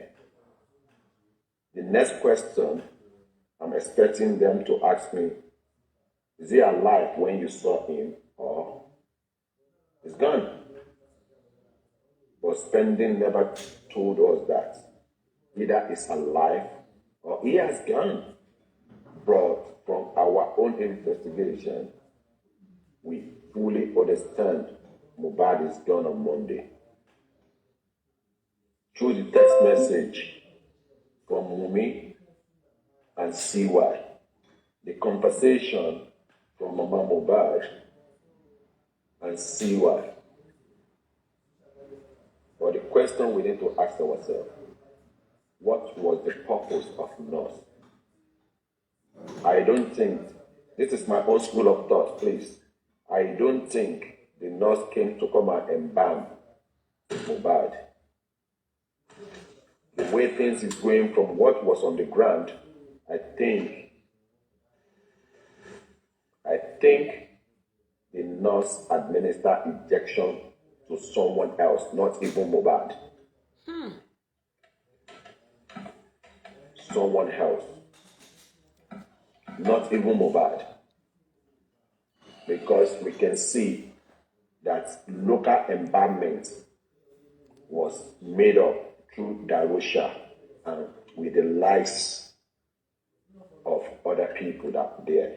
[SPEAKER 6] The next question, I'm expecting them to ask me, is he alive when you saw him, or he's gone? But spending never told us that. Either he's alive or he has gone. But from our own investigation, we fully understand Mohbad is gone on Monday. Through the text message from Mumi and CY, the conversation from Mama Mohbad and CY. But the question we need to ask ourselves, what was the purpose of nurse? I don't think, this is my own school of thought, please. I don't think the nurse came to come and embalm Mohbad. The way things is going from what was on the ground, I think the nurse administered injection to someone else, not even Mohbad. Someone else, not even Mohbad. Because we can see that local embalmment was made up through DAROSHA and with the lives of other people that were there.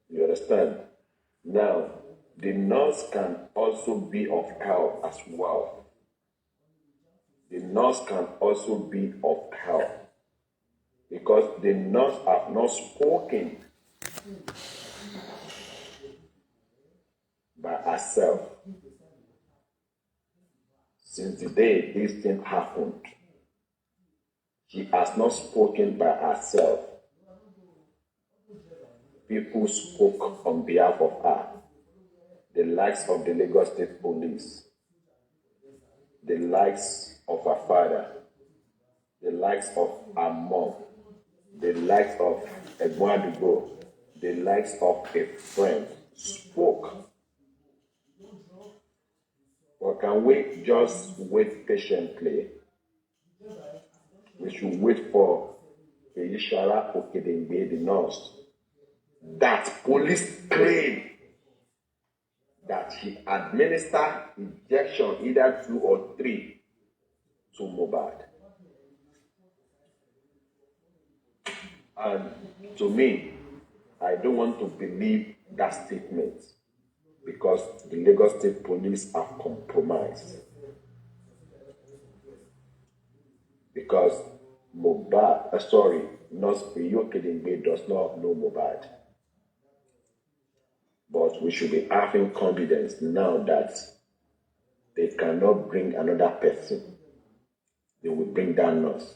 [SPEAKER 6] You understand? Now, the nurse can also be of help as well. The nurse can also be of help because the nurse have not spoken by herself since the day this thing happened. She has not spoken by herself. People spoke on behalf of her. The likes of the Lagos State Police, the likes of her father, the likes of her mom, the likes of Eduardo, the likes of a friend spoke. Or can we just wait patiently? We should wait for Feyi Expööõs, the nurse, that police claim that he administered injection either 2 or 3 to Mohbad. And to me, I don't want to believe that statement because the Lagos State Police are compromised. Because Nurse Feyi Expööõs does not know Mohbad. But we should be having confidence now that they cannot bring another person. They will bring that nurse.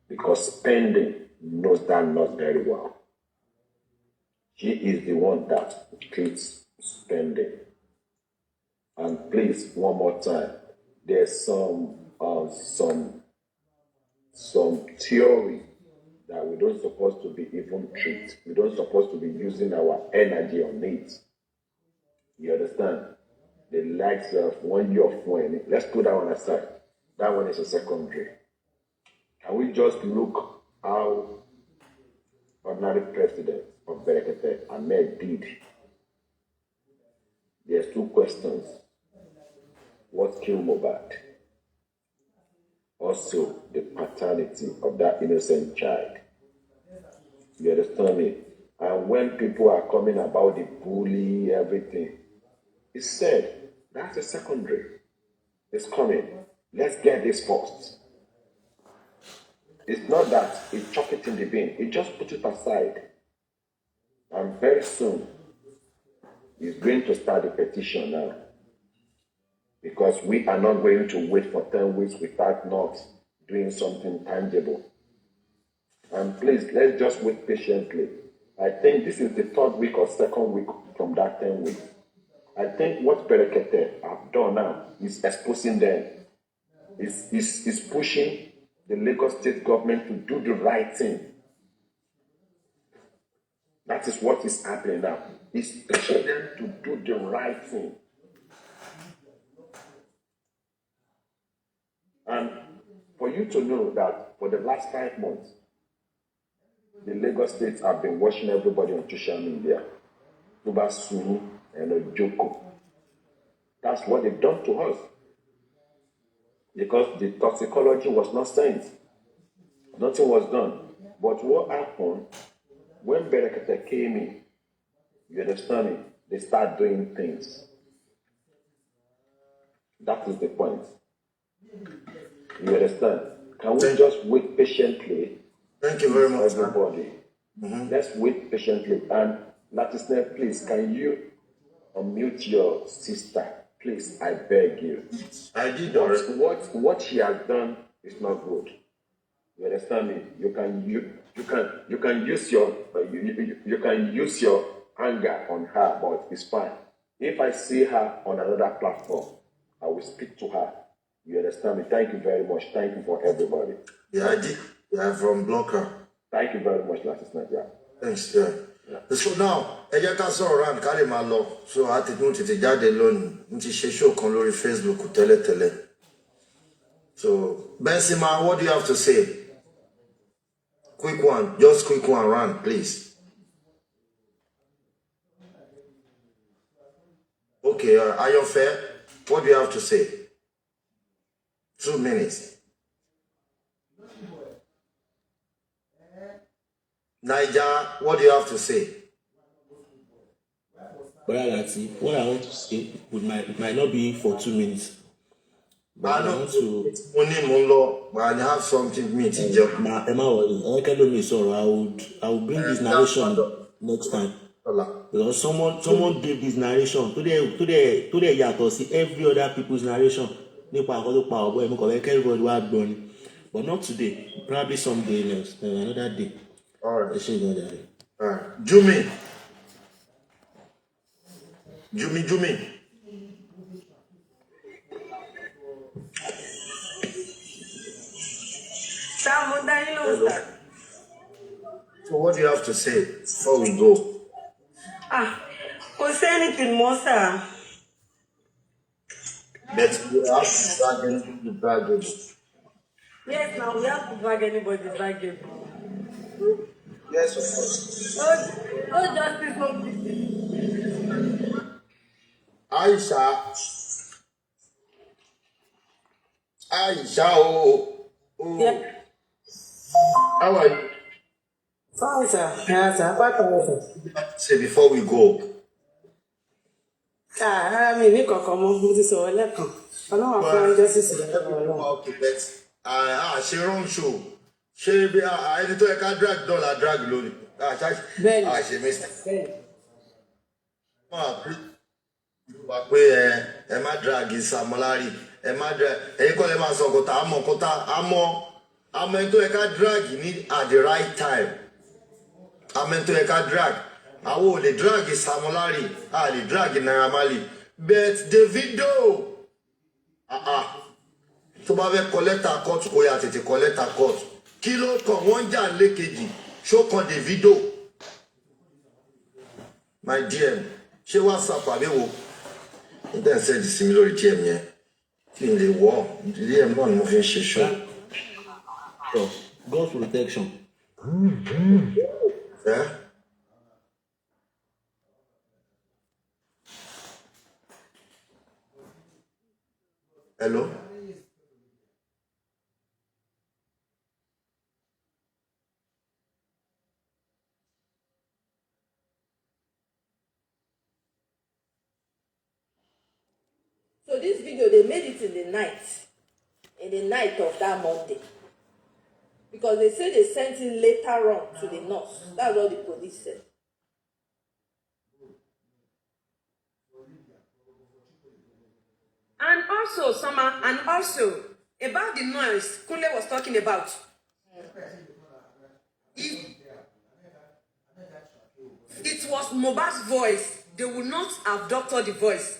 [SPEAKER 6] Because Spending knows that nurse very well. She is the one that treats Spending. And please, one more time, there's some theory that we don't supposed to be even treat. We don't supposed to be using our energy on it. You understand? The likes of when you're flying. Let's put that one aside. That one is a secondary. Can we just look how ordinary president of Berekete Ahmed did? There's 2 questions. What killed Mohbad? Also, the paternity of that innocent child. You understand me? And when people are coming about the bully, everything, he said, that's a secondary. It's coming. Let's get this first. it's not that he chuck it in the bin. He just put it aside. And very soon, he's going to start the petition now. Because we are not going to wait for 10 weeks without not doing something tangible. And please, let's just wait patiently. I think this is the 3rd week or 2nd week from that 10 weeks. I think what Berekete have done now is exposing them. Is pushing the Lagos state government to do the right thing. That is what is happening now. It's pushing them to do the right thing. And for you to know that for the last 5 months, the Lagos states have been watching everybody on social media. Tuba Suni and Joko. That's what they've done to us. Because the toxicology was not sent. Nothing was done. But what happened when Berekete came in, you understand me? They start doing things. That is the point. You understand? Can we just wait patiently?
[SPEAKER 4] Thank you very much,
[SPEAKER 6] everybody. Let's wait patiently. And Latisne, please, can you unmute your sister? Please, I beg you.
[SPEAKER 4] I did
[SPEAKER 6] what she has done is not good. You understand me? You can use your anger on her, but it's fine. If I see her on another platform, I will speak to her. You understand me? Thank you very much. Thank you for everybody.
[SPEAKER 4] Yeah, I did. Yeah, from Blocker.
[SPEAKER 6] Thank you very much, Latisne. Yeah.
[SPEAKER 4] Thanks, yeah. So now, ẹ jẹ́ ká sọ̀rọ̀ round ká lè máa lọ. So a ti tún tètè jáde lónìí. N ti ṣe show kan lórí Facebook tẹ́lẹ̀tẹ́lẹ̀. So, Benzema, what do you have to say? Quick one, just quick one round, please. Okay, Ayofe, what do you have to say? 2 minutes. Niger, what do you have to say?
[SPEAKER 7] Brother Lati, what I want to say it might not be for 2 minutes. But I want to.
[SPEAKER 4] But I have something me to jump.
[SPEAKER 7] Emma, I will bring this narration next time. Because someone gave this narration today you see every other people's narration. But not today. Probably someday else, another day.
[SPEAKER 4] All right. Jumi. Hello. So what do you have to say before we go?
[SPEAKER 3] Was there anything more, sir?
[SPEAKER 4] But we have to drag the drag.
[SPEAKER 3] Yes, now we have to drag anybody drag.
[SPEAKER 4] Yes, of course.
[SPEAKER 3] No justice, no peace.
[SPEAKER 4] Aisha,
[SPEAKER 3] Yeah.
[SPEAKER 4] How are you?
[SPEAKER 3] Fine, sir. Yeah, sir. What
[SPEAKER 4] Say before we go.
[SPEAKER 3] I mean, come this all that come. I know I'm justice.
[SPEAKER 4] She wrong show. She be I need to drag dollar drag load. She missed it. Pé ẹ má drag Samolari, ẹ má drag ẹ̀yin kọ́ lẹ máa sọ kọ́ta àmọ́ ẹni tó yẹ ká drag ní at the right time. Àmọ́ ẹni tó yẹ ká drag. Àwọn ò lè drag Samolari, a lè drag Naira Marley. But Davido, tó bá fẹ́ kọ́lẹ́tà court kó yá tètè kọ́lẹ́tà court. Kí ló kàn wọ́n jà lékejì ṣó kan Davido. My dear, ṣé WhatsApp àbẹ̀wò? Then said the similarity here. In the war, the man moving show.
[SPEAKER 7] So, God's protection.
[SPEAKER 4] Yeah? Hello?
[SPEAKER 8] So this video, they made it in the night of that Monday. Because they say they sent it later on to the nurse. That's what the police said.
[SPEAKER 2] And also, Summer, and also about the noise Kunle was talking about. If it was Mohbad's voice, they would not have doctored the voice.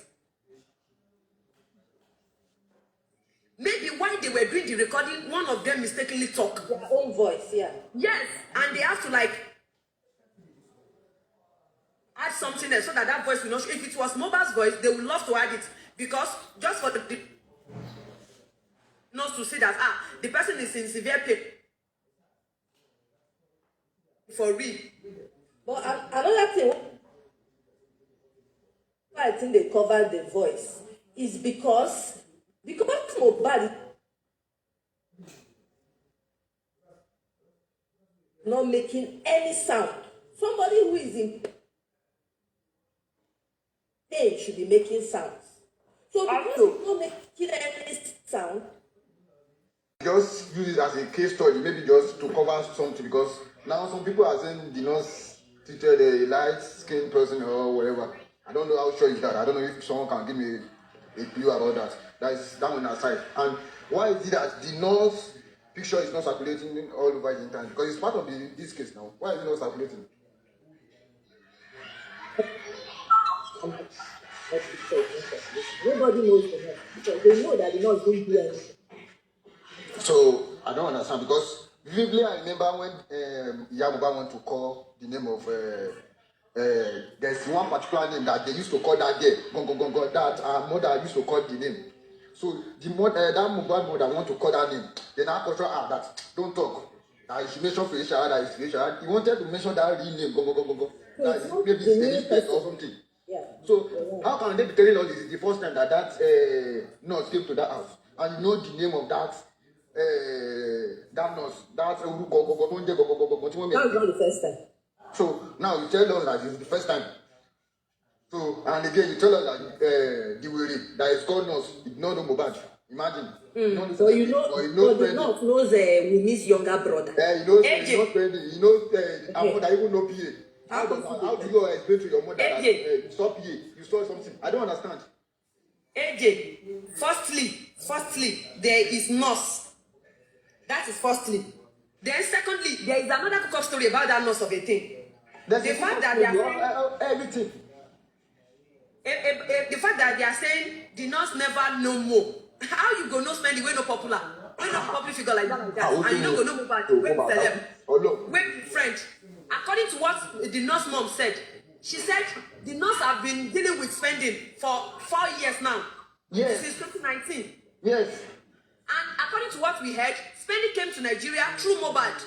[SPEAKER 2] Maybe while they were doing the recording, one of them mistakenly talked.
[SPEAKER 8] Their own voice, yeah.
[SPEAKER 2] Yes, and they have to like add something else so that that voice will not. If it was Mohbad's voice, they would love to add it because just for the not to see that the person is in severe pain for real.
[SPEAKER 8] But another thing, I think they covered the voice is because Mohbad not making any sound. Somebody who is in pain should be making sounds. So because he's not making any sound,
[SPEAKER 9] just use it as a case study, maybe just to cover something, because now some people are saying the nurse treated a light-skinned person or whatever. I don't know how sure is that. I don't know if someone can give me a clue about that. That is that one aside. And why is it that the nurse picture is not circulating all over the internet? Because it's part of this case now. Why is it not circulating?
[SPEAKER 8] nobody knows the nurse because they know that the nurse don't do anything.
[SPEAKER 9] So I don't understand, because vividly I remember when Yamuba went to call the name of there's one particular name that they used to call that girl, that mother used to call the name. So the mother, that mother want to call that name. Then I control that don't talk. That she mentioned Feyi Expööõs, that is Feyi Expööõs. He wanted to mention that real name, that is maybe Feyi or something.
[SPEAKER 8] Yeah.
[SPEAKER 9] So how can they be telling us this is the first time that nurse came to that house and you know the name of that nurse,
[SPEAKER 8] That's not the first time.
[SPEAKER 9] So now you tell us that it's the first time. So and again you tell us that the way that is called nurse did not know Mohbad. Imagine.
[SPEAKER 8] So you know, the nurse knows Wumi's younger brother.
[SPEAKER 9] He knows friendly. He knows our mother even know PA. How do you explain to your mother that you saw PA, you saw something? I don't understand.
[SPEAKER 2] AJ, firstly, there is nurse. That is firstly. Then secondly, there is another cook story about that nurse of a thing. The fact that they are saying
[SPEAKER 9] everything.
[SPEAKER 2] The fact that they are saying the nurse never know more. How you go no spend the way no popular? When no public figure like that, and you don't go no Mohbad, wait celeb, wait French. According to what the nurse mom said, she said the nurse have been dealing with spending for 4 years now.
[SPEAKER 9] Yes.
[SPEAKER 2] Since 2019.
[SPEAKER 9] Yes.
[SPEAKER 2] And according to what we heard, spending came to Nigeria through Mohbad.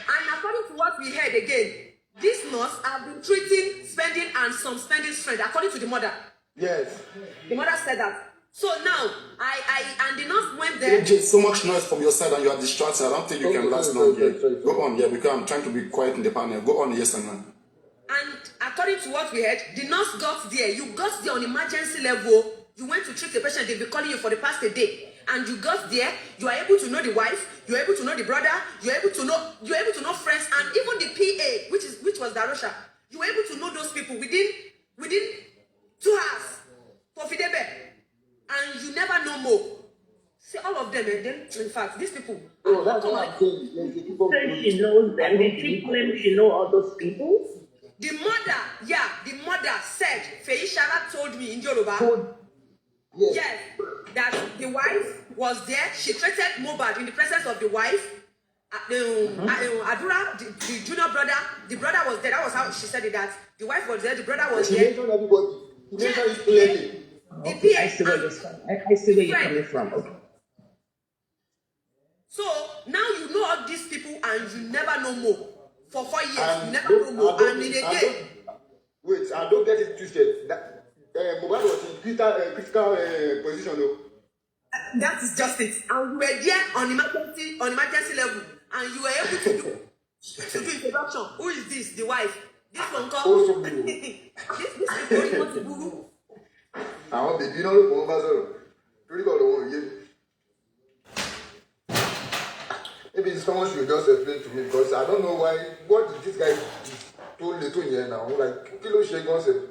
[SPEAKER 2] And according to what we heard again, this nurse have been treating spending and some spending friend, according to the mother.
[SPEAKER 9] Yes.
[SPEAKER 2] The mother said that. So now, and the nurse went there.
[SPEAKER 10] AJ, so much noise from your side and you are distracted. I don't think you can last long here. Go on, yeah, because I'm trying to be quiet in the panel. Go on, yes and no.
[SPEAKER 2] And according to what we heard, the nurse got there. You got there on emergency level. You went to treat the patient. They've been calling you for the past a day. And you got there. You are able to know the wife. You are able to know the brother. You are able to know friends. And even the PA, which was DAROSHA. You were able to know those people within 2 hours. For Fidebe. And you never know more. See, all of them, and then, in fact, these people.
[SPEAKER 9] Oh, that's what I'm saying.
[SPEAKER 5] Say she knows them. Did she claim she know all those people?
[SPEAKER 2] The mother said, Feyi Expööõs told me in Yoruba. Yes, that the wife was there. She treated Mohbad in the presence of the wife. ADURA, the junior brother, the brother was there. That was how she said it. That the wife was there, the brother was
[SPEAKER 9] she
[SPEAKER 2] there.
[SPEAKER 9] mentioned everybody. She mentioned it clearly.
[SPEAKER 5] Okay, I see where you're coming from. Okay.
[SPEAKER 2] So now you know all these people and you never know more. For 4 years, you never know more. And in a day.
[SPEAKER 9] Wait, I don't get it twisted. Mohbad was in critical position though.
[SPEAKER 2] That is just it. And you were there on emergency level. And you were able to do introduction. Who is this? The wife. This one called. This people want to boo.
[SPEAKER 9] Àwọn bèbí náà ló fọwọ́ bá sọ̀rọ̀ torí kọ́ lọ́wọ́ yé mi. maybe someone should just explain to me because I don't know why. What did this guy told little here now? Like, kilo shagon said,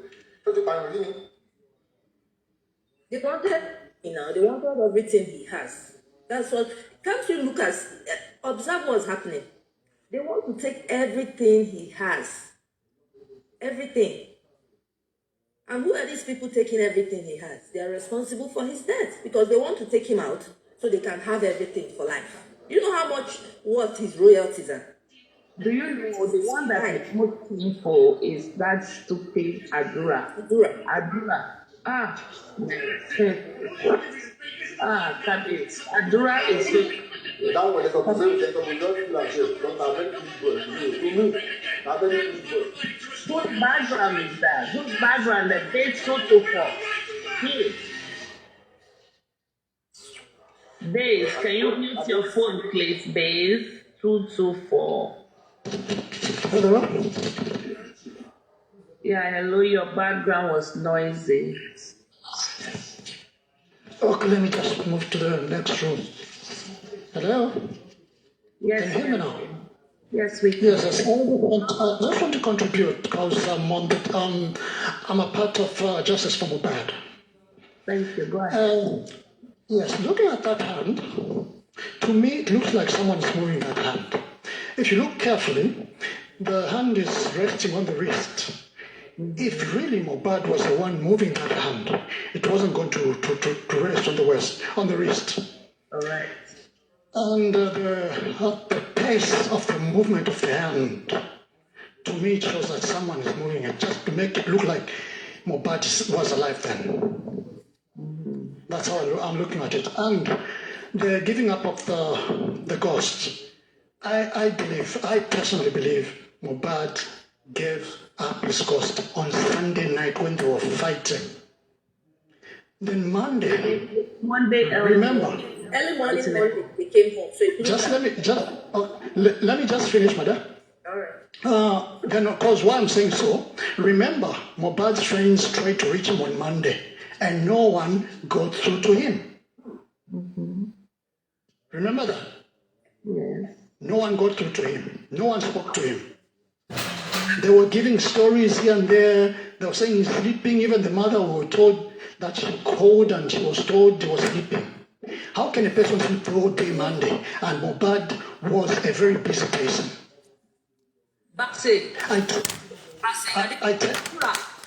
[SPEAKER 9] what you can really?
[SPEAKER 8] They wanted, they wanted everything he has. That's what. Can't you look at, observe what's happening? They want to take everything he has. Everything. And who are these people taking everything he has? They are responsible for his death because they want to take him out so they can have everything for life. You know how much worth his royalties are?
[SPEAKER 5] Do you know the one that is most painful is that stupid ADURA? ADURA. Cabbage. ADURA is fake.
[SPEAKER 9] That one is a person who just like this. Don't have any people.
[SPEAKER 5] Whose background is that? Whose background that they so to for? Here. Babe, can you mute your phone, please, babe? 224.
[SPEAKER 11] Hello?
[SPEAKER 5] Yeah, hello, your background was noisy.
[SPEAKER 11] Okay, let me just move to the next room. Hello?
[SPEAKER 5] Yes.
[SPEAKER 11] Can you hear me now?
[SPEAKER 5] Yes, we can.
[SPEAKER 11] Yes, I just want to contribute because I'm a part of Justice for Mohbad.
[SPEAKER 5] Thank you, go ahead.
[SPEAKER 11] Yes, looking at that hand, to me it looks like someone is moving that hand. If you look carefully, the hand is resting on the wrist. If really Mohbad was the one moving that hand, it wasn't going to rest on the wrist.
[SPEAKER 5] All right.
[SPEAKER 11] And the pace of the movement of the hand, to me it shows that someone is moving it, just to make it look like Mohbad was alive then. That's how I'm looking at it. And the giving up of the ghost, I personally believe Mohbad gave up his ghost on Sunday night when they were fighting. Then Monday, remember,
[SPEAKER 8] early morning, they came home. So
[SPEAKER 11] let me just finish, madam.
[SPEAKER 8] All right.
[SPEAKER 11] Then, of course, why I'm saying so, remember, Mohbad's friends tried to reach him on Monday, and no one got through to him.
[SPEAKER 5] Mm-hmm.
[SPEAKER 11] Remember that?
[SPEAKER 5] Yes.
[SPEAKER 11] No one got through to him. No one spoke to him. They were giving stories here and there. They were saying he's sleeping. Even the mother was told that she called and she was told he was sleeping. How can a person sleep the whole day Monday? And Mohbad was a very busy person.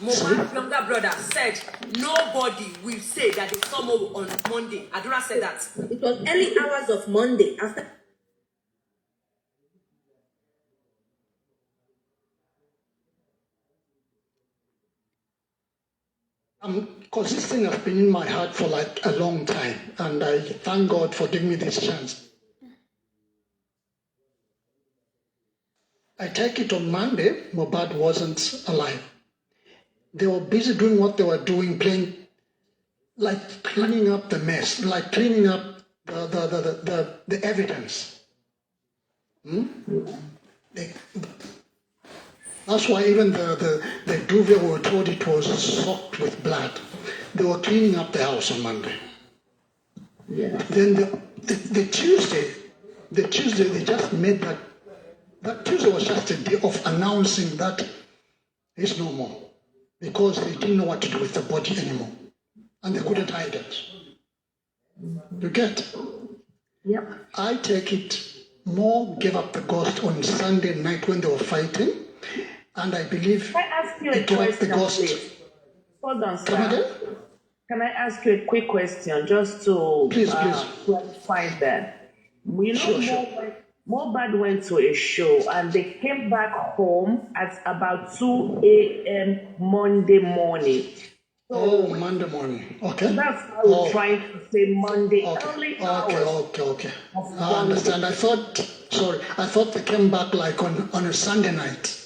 [SPEAKER 8] Mohbad's younger brother said nobody will say that they saw Mo on Monday. Adura said that. It was early hours of Monday after.
[SPEAKER 11] Because this thing has been in my heart for like a long time, and I thank God for giving me this chance. I take it on Monday, Mohbad wasn't alive. They were busy doing what they were doing, playing, like cleaning up the mess, like cleaning up the evidence. That's why even the duvet were told it was soaked with blood. They were cleaning up the house on Monday.
[SPEAKER 5] Yeah.
[SPEAKER 11] Then the Tuesday they just made that Tuesday was just a day of announcing that it's no more, because they didn't know what to do with the body anymore, and they couldn't hide it. You get?
[SPEAKER 5] Yep.
[SPEAKER 11] I take it more gave up the ghost on Sunday night when they were fighting, and I believe
[SPEAKER 5] Can I ask you a
[SPEAKER 11] gave up the
[SPEAKER 5] question,
[SPEAKER 11] ghost.
[SPEAKER 5] please? Hold on, sir.
[SPEAKER 11] Come again?
[SPEAKER 5] Can I ask you a quick question just to
[SPEAKER 11] Please.
[SPEAKER 5] clarify that? You know,
[SPEAKER 11] Sure.
[SPEAKER 5] Mohbad went to a show and they came back home at about 2 a.m. Monday morning. So
[SPEAKER 11] Monday morning. Okay.
[SPEAKER 5] that's how we're trying to say Monday early hours.
[SPEAKER 11] Okay. I understand. I thought they came back like on a Sunday night.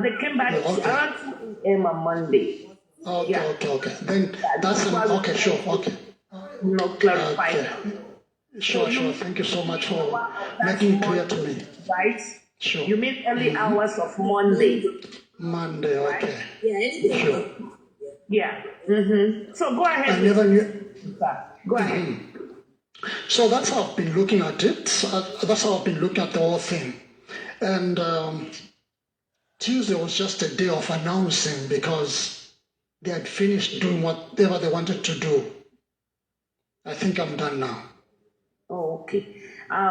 [SPEAKER 5] They came back around 2 a.m. on Monday.
[SPEAKER 11] Okay. Then that's okay. Sure. Okay.
[SPEAKER 5] No, clarify.
[SPEAKER 11] Okay. Sure. Thank you so much for making it clear to me.
[SPEAKER 5] Right?
[SPEAKER 11] Sure.
[SPEAKER 5] You mean early hours of Monday.
[SPEAKER 11] Monday. Okay.
[SPEAKER 8] Yeah, anything.
[SPEAKER 11] Sure.
[SPEAKER 5] Yeah. Mm-hmm. So go ahead.
[SPEAKER 11] I never knew.
[SPEAKER 5] Go ahead.
[SPEAKER 11] So that's how I've been looking at it. That's how I've been looking at the whole thing. And Tuesday was just a day of announcing because they had finished doing whatever they wanted to do. I think I'm done now.
[SPEAKER 2] Oh, okay.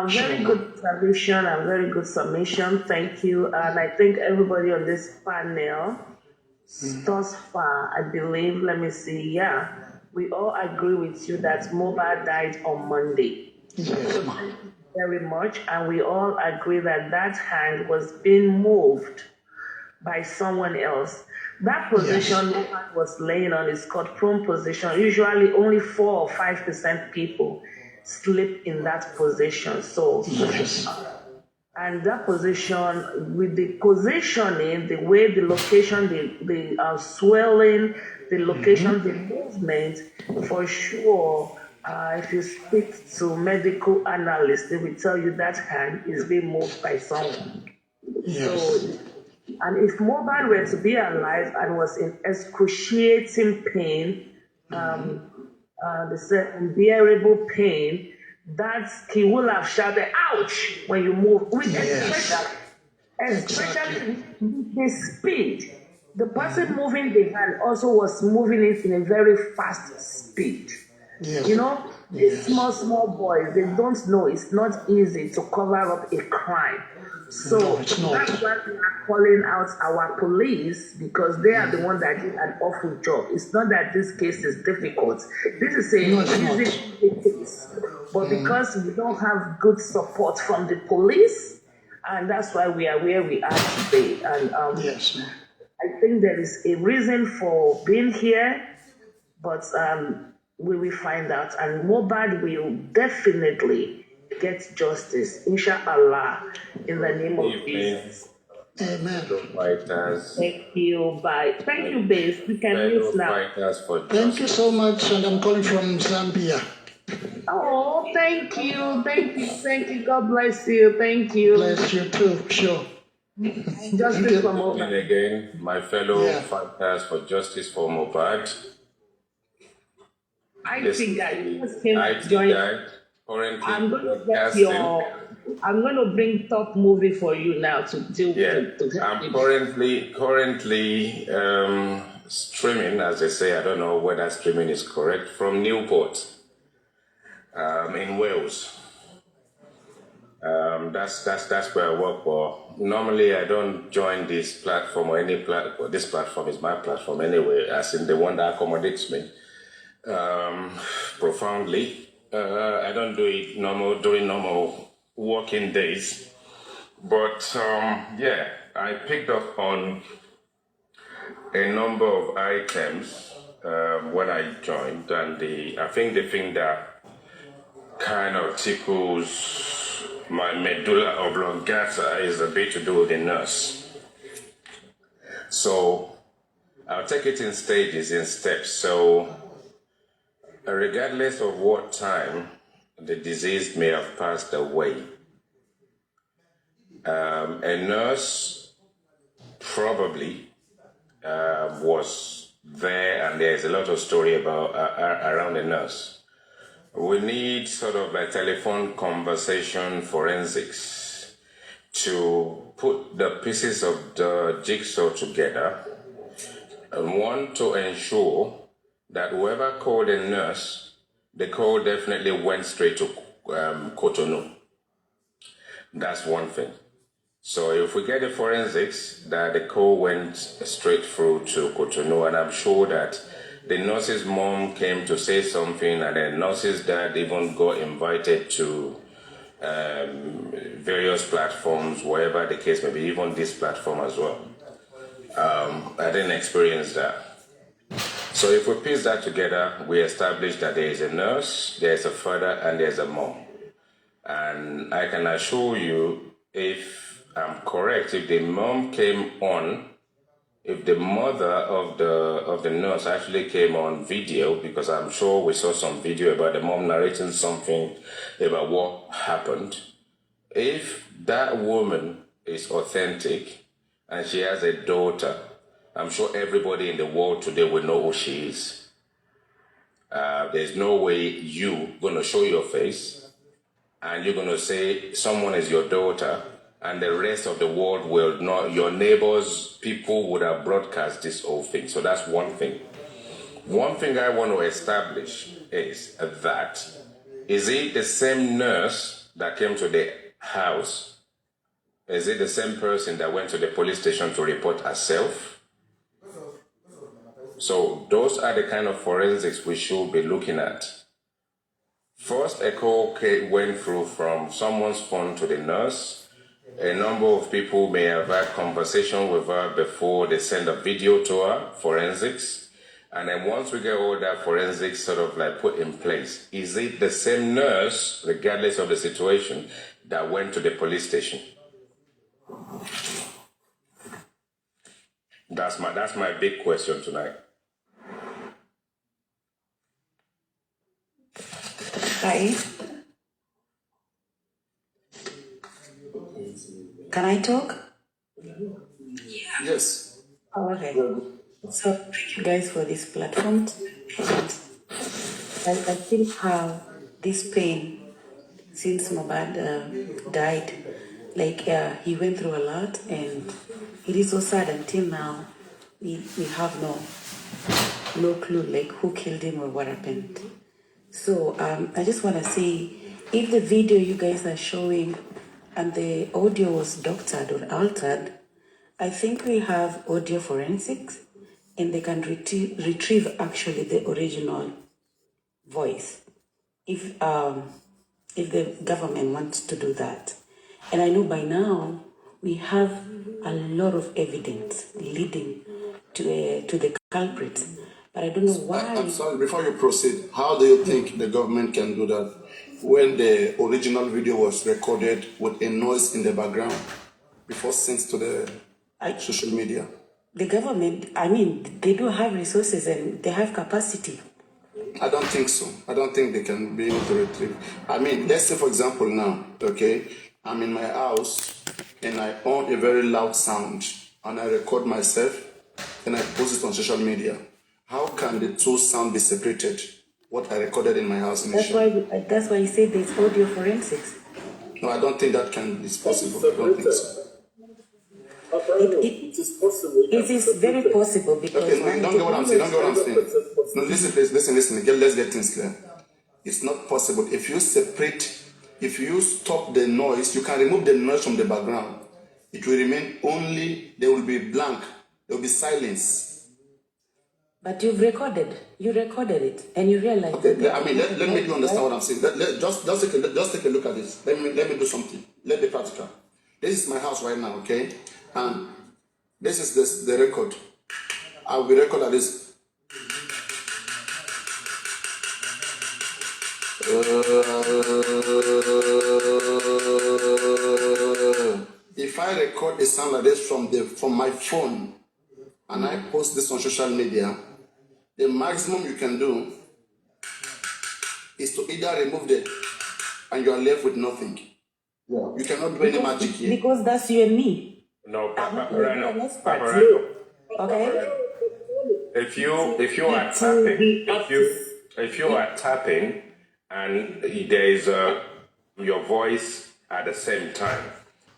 [SPEAKER 2] Very good observation and very good submission. Thank you. And I think everybody on this panel, thus far, I believe, let me see, yeah, we all agree with you that Mohbad died on Monday.
[SPEAKER 11] Yes,
[SPEAKER 2] so thank you very much. And we all agree that that hand was being moved by someone else. That position Mohbad was laying on is called prone position. Usually only 4 or 5% people sleep in that position. So, and that position, with the positioning, the way the location, the swelling, the location, the movement, for sure, if you speak to medical analysts, they will tell you that hand is being moved by someone.
[SPEAKER 11] Yes.
[SPEAKER 2] So, and if Mohbad were to be alive and was in excruciating pain, they say unbearable pain, that he will have shouted, ouch, when you move. Especially the speed. The person moving the hand also was moving it in a very fast speed.
[SPEAKER 11] Yes.
[SPEAKER 2] You know, these small boys, they don't know it's not easy to cover up a crime. So that's why we are calling out our police, because they are the ones that did an awful job. It's not that this case is difficult. This is a easy case. But because we don't have good support from the police, and that's why we are where we are today. And I think there is a reason for being here, but we will find out. And Mohbad will definitely get justice, inshallah, in the name of Jesus.
[SPEAKER 11] Amen.
[SPEAKER 2] Thank you. Bye. Thank you, Base. We can use now.
[SPEAKER 11] Thank you so much, and I'm calling from Zambia.
[SPEAKER 2] Oh, thank you. Thank you. God bless you. Thank you.
[SPEAKER 11] Bless you too, sure.
[SPEAKER 2] Justice for Mohbad.
[SPEAKER 12] Again, my fellow fighters for justice for Mohbad.
[SPEAKER 2] I think that you just came to join. I'm going to bring top movie for you now to deal with.
[SPEAKER 12] I'm currently streaming, as they say. I don't know whether streaming is correct, from Newport in Wales. That's where I work for. Normally, I don't join this platform or any platform. This platform is my platform anyway, as in the one that accommodates me profoundly. I don't do it during normal working days, but I picked up on a number of items when I joined, and I think the thing that kind of tickles my medulla oblongata is a bit to do with the nurse. So I'll take it in stages, in steps. So regardless of what time the disease may have passed away, a nurse probably was there, and there's a lot of story about around the nurse. We need sort of a telephone conversation forensics to put the pieces of the jigsaw together, and one, to ensure that whoever called a nurse, the call definitely went straight to Cotonou. That's one thing. So if we get the forensics, that the call went straight through to Cotonou, and I'm sure that the nurse's mom came to say something, and the nurse's dad even got invited to various platforms, wherever the case may be, even this platform as well. I didn't experience that. So if we piece that together, we establish that there is a nurse, there's a father, and there's a mom. And I can assure you, if I'm correct, if the mom came on, if the mother of the nurse actually came on video, because I'm sure we saw some video about the mom narrating something about what happened, if that woman is authentic and she has a daughter, I'm sure everybody in the world today will know who she is. There's no way you gonna show your face and you're gonna say someone is your daughter and the rest of the world will not, your neighbors, people would have broadcast this whole thing. So that's one thing. One thing I want to establish is that, is it the same nurse that came to the house? Is it the same person that went to the police station to report herself? So those are the kind of forensics we should be looking at. First, a call went through from someone's phone to the nurse. A number of people may have had conversation with her before they send a video to her, forensics. And then once we get all that forensics sort of like put in place, is it the same nurse, regardless of the situation, that went to the police station? That's my big question tonight.
[SPEAKER 13] Hi. Can I talk?
[SPEAKER 10] Yes.
[SPEAKER 13] Oh, okay. So thank you guys for this platform. And I still have this pain since Mohbad died. Like he went through a lot, and it is so sad until now. We have no clue like who killed him or what happened. So I just want to say, if the video you guys are showing and the audio was doctored or altered, I think we have audio forensics, and they can retrieve actually the original voice if the government wants to do that. And I know by now we have a lot of evidence leading to the culprit, but I don't know why.
[SPEAKER 10] I'm sorry, before you proceed, how do you think the government can do that when the original video was recorded with a noise in the background before sent to the social media?
[SPEAKER 13] The government, I mean, they do have resources and they have capacity.
[SPEAKER 10] I don't think so. I don't think they can be able to retrieve. I mean, let's say, for example, now, okay, I'm in my house and I own a very loud sound and I record myself and I post it on social media. How can the two sound be separated? What I recorded in my house initially.
[SPEAKER 13] That's why you say there's audio forensics.
[SPEAKER 10] No, I don't think that is possible. I don't think so.
[SPEAKER 13] It is very possible because...
[SPEAKER 10] Okay, no, you don't get what I'm saying. Don't get what I'm saying. No, listen, please, listen. Let's get things clear. It's not possible. If you separate, if you stop the noise, you can remove the noise from the background. It will remain only, there will be blank. There will be silence.
[SPEAKER 13] But you recorded it, and you realize...
[SPEAKER 10] Okay, I mean, let me understand what I'm saying. Just take a look at this. Let me do something. Let me be practical. This is my house right now, okay? And this is the record. I will record at this. If I record a sound like this from my phone and I post this on social media, the maximum you can do is to either remove it and you are left with nothing. Yeah. You cannot do any magic here.
[SPEAKER 13] Because that's you and me.
[SPEAKER 12] No, Papa,
[SPEAKER 13] okay.
[SPEAKER 12] If you are tapping and there is your voice at the same time,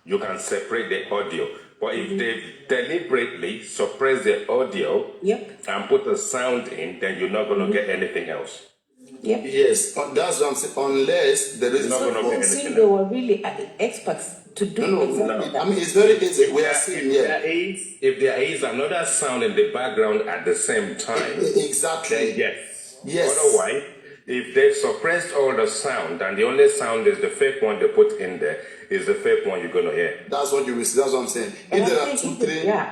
[SPEAKER 12] you can separate the audio. But if they deliberately suppress the audio and put a sound in, then you're not going to get anything else.
[SPEAKER 13] Yep.
[SPEAKER 10] Yes, that's what I'm saying. Unless there is
[SPEAKER 12] not going to be anything.
[SPEAKER 13] They were really experts to do exactly that.
[SPEAKER 10] I mean, it's very easy. We are seeing
[SPEAKER 12] if there is another sound in the background at the same time,
[SPEAKER 10] exactly.
[SPEAKER 12] Then yes. Otherwise, if they've suppressed all the sound and the only sound is the fake one they put in there, is the fake one you're going to hear.
[SPEAKER 10] That's what you will see. That's what I'm saying. If there are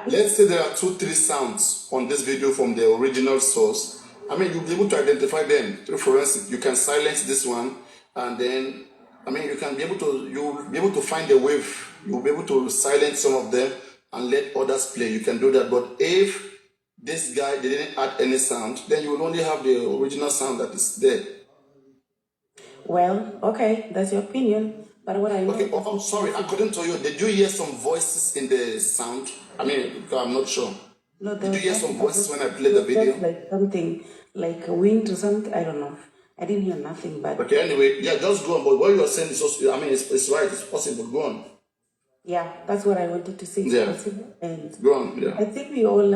[SPEAKER 10] let's say there are 2-3 sounds on this video from the original source, I mean, you'll be able to identify them through forensic. You can silence this one, and then, I mean, you'll be able to find a wave. You'll be able to silence some of them and let others play. You can do that. But if this guy didn't add any sound, then you will only have the original sound that is there.
[SPEAKER 13] Well, okay, that's your opinion. But what I know...
[SPEAKER 10] Okay, I'm sorry. According to you, did you hear some voices in the sound? I mean, I'm not sure.
[SPEAKER 13] No,
[SPEAKER 10] Did you hear some voices when I played the video?
[SPEAKER 13] Like something, like a wind or something. I don't know. I didn't hear nothing, but...
[SPEAKER 10] Okay, anyway, yeah, just go on. But what you are saying is also, I mean, it's right. It's possible. Go on.
[SPEAKER 13] Yeah, that's what I wanted to say. It's possible. And
[SPEAKER 10] go on, yeah.
[SPEAKER 13] I think we all,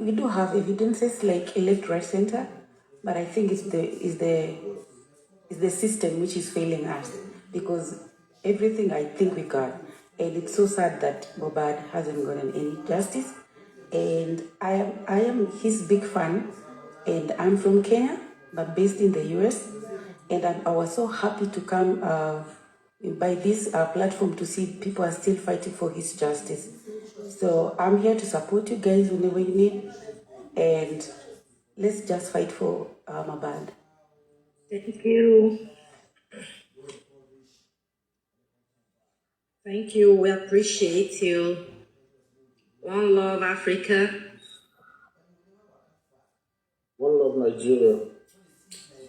[SPEAKER 13] we do have evidences like elect right center, but I think it's the system which is failing us, because everything I think we got, and it's so sad that Mohbad hasn't gotten any justice. And I am his big fan, and I'm from Kenya, but based in the US, and I was so happy to come by this platform to see people are still fighting for his justice. So I'm here to support you guys whenever you need, and let's just fight for Mohbad.
[SPEAKER 2] Thank you. Thank you. We appreciate you. One love, Africa.
[SPEAKER 11] One love, Nigeria.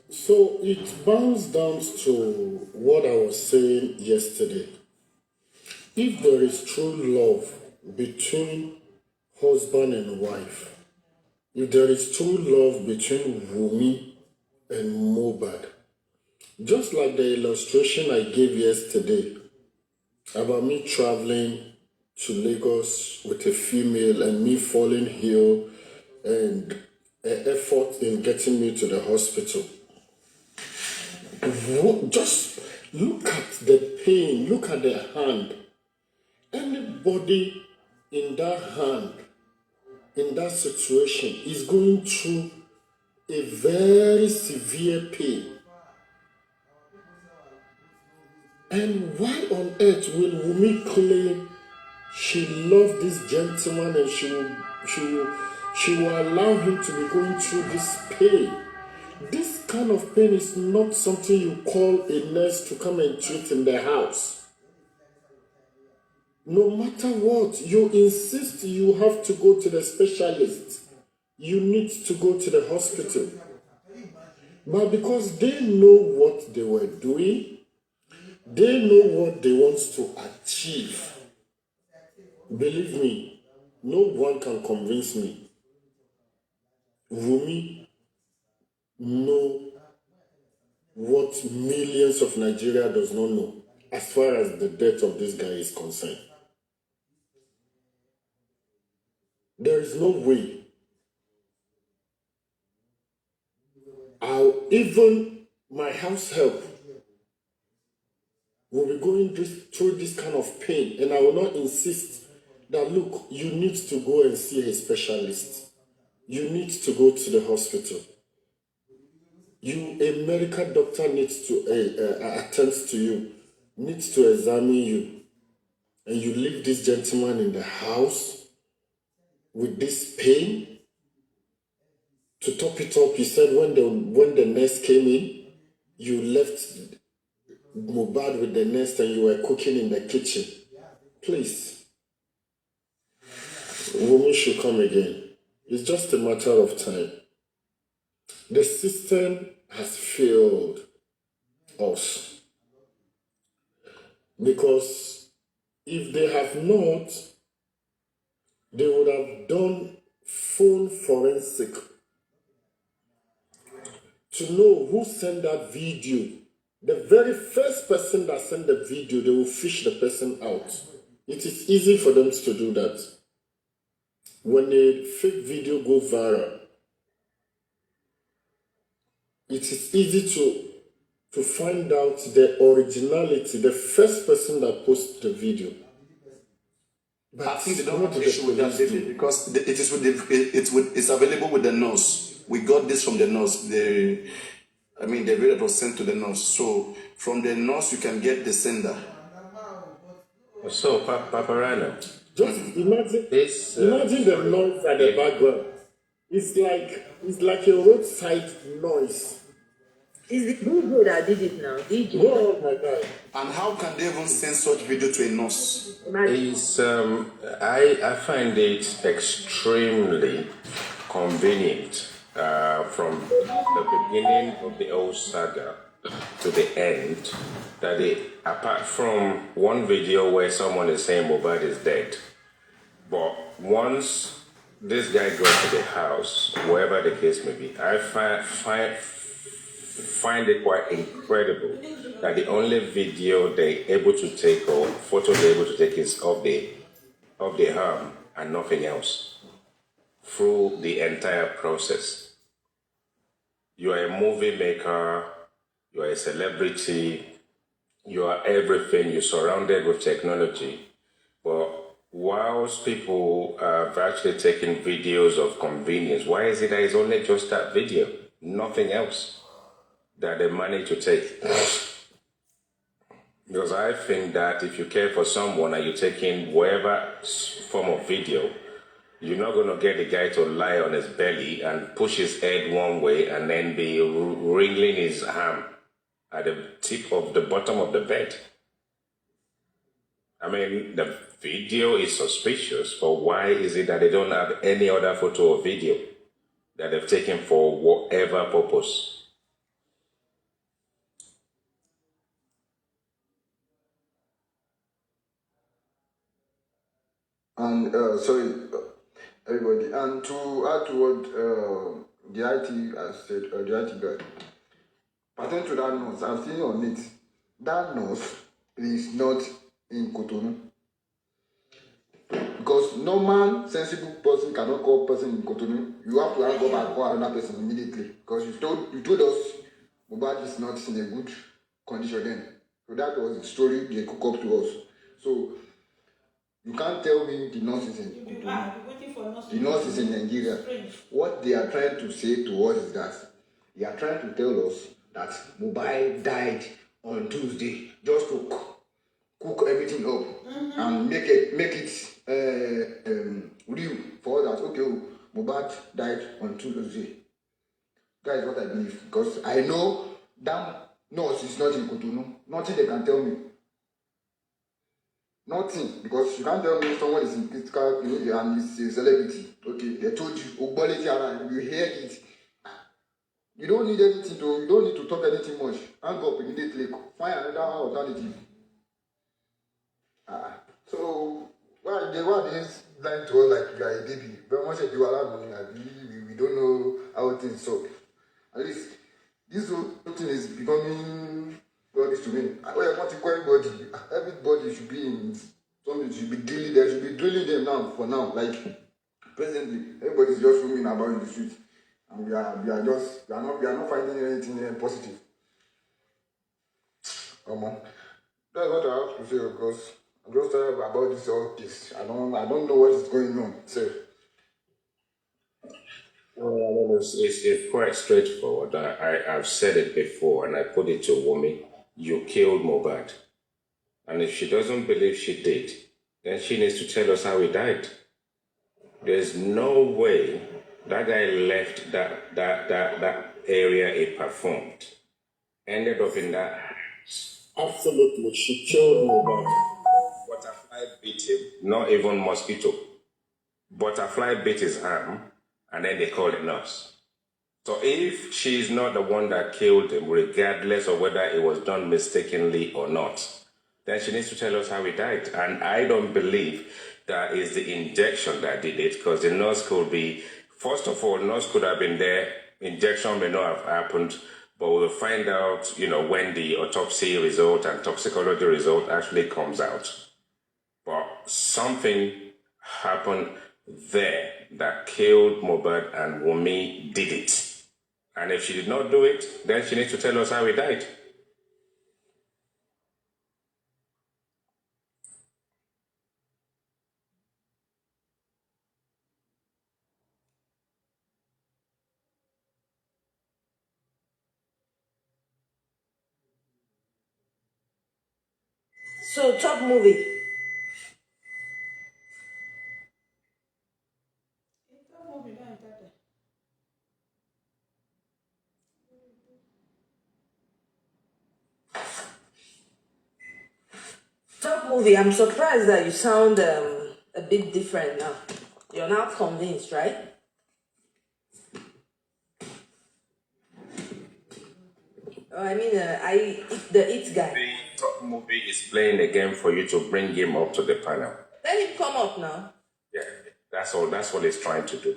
[SPEAKER 11] So it bounds down to what I was saying yesterday. If there is true love between husband and wife, if there is true love between Wunmi and Mohbad, just like the illustration I gave yesterday about me traveling to Lagos with a female and me falling ill and an effort in getting me to the hospital. Just look at the pain, look at the hand. Anybody in that hand, in that situation, is going through a very severe pain. And why on earth will Wunmi claim she loved this gentleman and she will allow him to be going through this pain? This kind of pain is not something you call a nurse to come and treat in the house. No matter what, you insist you have to go to the specialist. You need to go to the hospital. But because they know what they were doing, they know what they want to achieve. Believe me, no one can convince me. Wunmi know what millions of Nigeria does not know as far as the death of this guy is concerned. There is no way. Even my house help will be going through this kind of pain, and I will not insist that, look, you need to go and see a specialist. You need to go to the hospital. A medical doctor needs to attend to you, needs to examine you, and you leave this gentleman in the house with this pain. To top it up, he said when the nurse came in, you left Mohbad with the nurse and you were cooking in the kitchen. Please, Wunmi should come again. It's just a matter of time. The system has failed us. Because if they have not, they would have done phone forensic to know who sent that video. The very first person that sent the video, they will fish the person out. It is easy for them to do that. When a fake video goes viral, it is easy to find out the originality, the first person that posted the video.
[SPEAKER 10] But I think they don't have an issue with that video because it's available with the nurse. We got this from the nurse. The video that was sent to the nurse. So from the nurse, you can get the sender.
[SPEAKER 12] So, Paparano,
[SPEAKER 11] just imagine the noise at the background. It's like a roadside noise.
[SPEAKER 8] It's the DJ that did it now. DJ.
[SPEAKER 11] Oh my God.
[SPEAKER 10] And how can they even send such video to a nurse?
[SPEAKER 12] I find it extremely convenient from the beginning of the whole saga to the end that apart from one video where someone is saying Mohbad is dead, but once this guy goes to the house, wherever the case may be, I find it quite incredible that the only video they're able to take or photo they're able to take is of the harm and nothing else through the entire process. You are a movie maker, you are a celebrity, you are everything, you're surrounded with technology, but whilst people have actually taken videos of convenience, why is it that it's only just that video, nothing else that they manage to take? Because I think that if you care for someone and you're taking whatever form of video, you're not going to get the guy to lie on his belly and push his head one way and then be wriggling his arm at the tip of the bottom of the bed. I mean, the video is suspicious, but why is it that they don't have any other photo or video that they've taken for whatever purpose?
[SPEAKER 9] And sorry, everybody. And to add to what the IT has said, the IT guy, pertaining to that nose, I'm still on it. That nose is not in Cotonou. Because no man, sensible person cannot call person in Cotonou. You have to go back and call another person immediately. Because you told us Mohbad is not in a good condition then. So that was the story they cook up to us. So you can't tell me the nurse is in Cotonou. The nurse is in Nigeria. What they are trying to say to us is that they are trying to tell us that Mohbad died on Tuesday just to cook everything up and make it real for that. Okay, Mohbad died on Tuesday. That is what I believe, because I know that nurse is not in Cotonou. Nothing they can tell me. Nothing, because you can't tell me someone is in critical and is a celebrity. Okay, they told you, you heard it. You don't need anything you don't need to talk anything much. Hang up immediately, find another alternative. So why they lying to us like you are a baby? Very much you are we don't know how things so. At least this whole thing is becoming rubbish to me. I want to call everybody should be in something, should be drilling. There should be drilling them now for now. Like presently, everybody's just roaming about in the street. And we are not finding anything positive. Man. That's what I have to say, because I'm just tired about this whole case. I don't know what is going on. So
[SPEAKER 12] well, it's quite straightforward. I've said it before, and I put it to Wumi. You killed Mohbad. And if she doesn't believe she did, then she needs to tell us how he died. There's no way that guy left that area he performed, ended up in that. Absolutely, she killed Mohbad. Butterfly bit him, not even mosquito. Butterfly bit his arm, and then they called a nurse. So if she's not the one that killed him, regardless of whether it was done mistakenly or not, then she needs to tell us how he died. And I don't believe that is the injection that did it, because the nurse could be, first of all, nurse could have been there, injection may not have happened, but we'll find out, when the autopsy result and toxicology result actually comes out. But something happened there that killed Mohbad, and Wumi did it. And if she did not do it, then she needs to tell us how he died.
[SPEAKER 8] So, top movie. Top movie. I'm surprised that you sound a bit different now. You're not convinced, right? I mean, the It guy.
[SPEAKER 12] The top movie is playing a game for you to bring him up to the panel.
[SPEAKER 8] Let him come up now.
[SPEAKER 12] Yeah. That's all. That's what he's trying to do.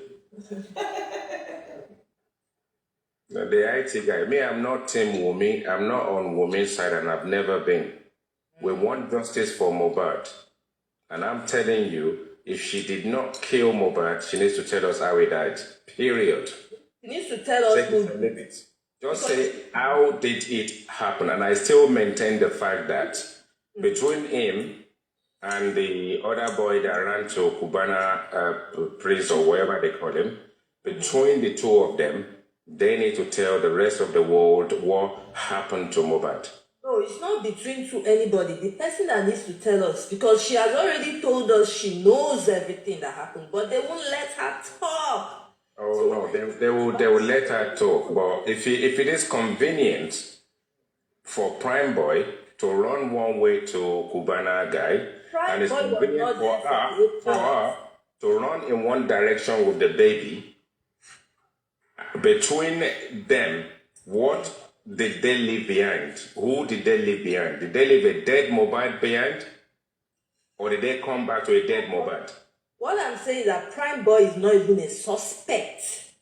[SPEAKER 12] The IT guy, me, I'm not Team Wumi. I'm not on Wumi's side, and I've never been. We want justice for Mohbad. And I'm telling you, if she did not kill Mohbad, she needs to tell us how he died. Period.
[SPEAKER 8] She needs to tell us who.
[SPEAKER 12] Just say, how did it happen? And I still maintain the fact that between him and the other boy that ran to Cubana prison or whatever they call him, between the two of them, they need to tell the rest of the world what happened to Mohbad.
[SPEAKER 8] No, it's not between anybody. The person that needs to tell us, because she has already told us she knows everything that happened, but they won't let her talk.
[SPEAKER 12] Oh no, they will let her talk. But if it is convenient for Prime Boy to run one way to Cubana guy, and it's convenient for her to run in one direction with the baby, between them, what did they leave behind? Who did they leave behind? Did they leave a dead Mohbad behind? Or did they come back to a dead Mohbad?
[SPEAKER 8] What I'm saying is that Prime Boy is not even a suspect.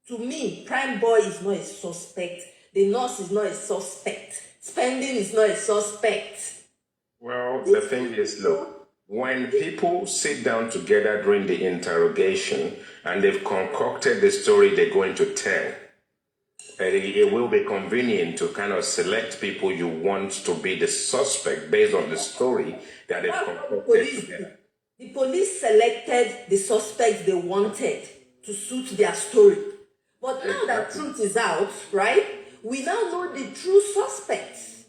[SPEAKER 8] To me, Prime Boy is not a suspect. The nurse is not a suspect. Spending is not a suspect.
[SPEAKER 12] Well, the thing is, look, when people sit down together during the interrogation and they've concocted the story they're going to tell, it will be convenient to kind of select people you want to be the suspect based on the story that they've concocted together.
[SPEAKER 8] The police selected the suspects they wanted to suit their story. But now that truth is out, right, we now know the true suspects.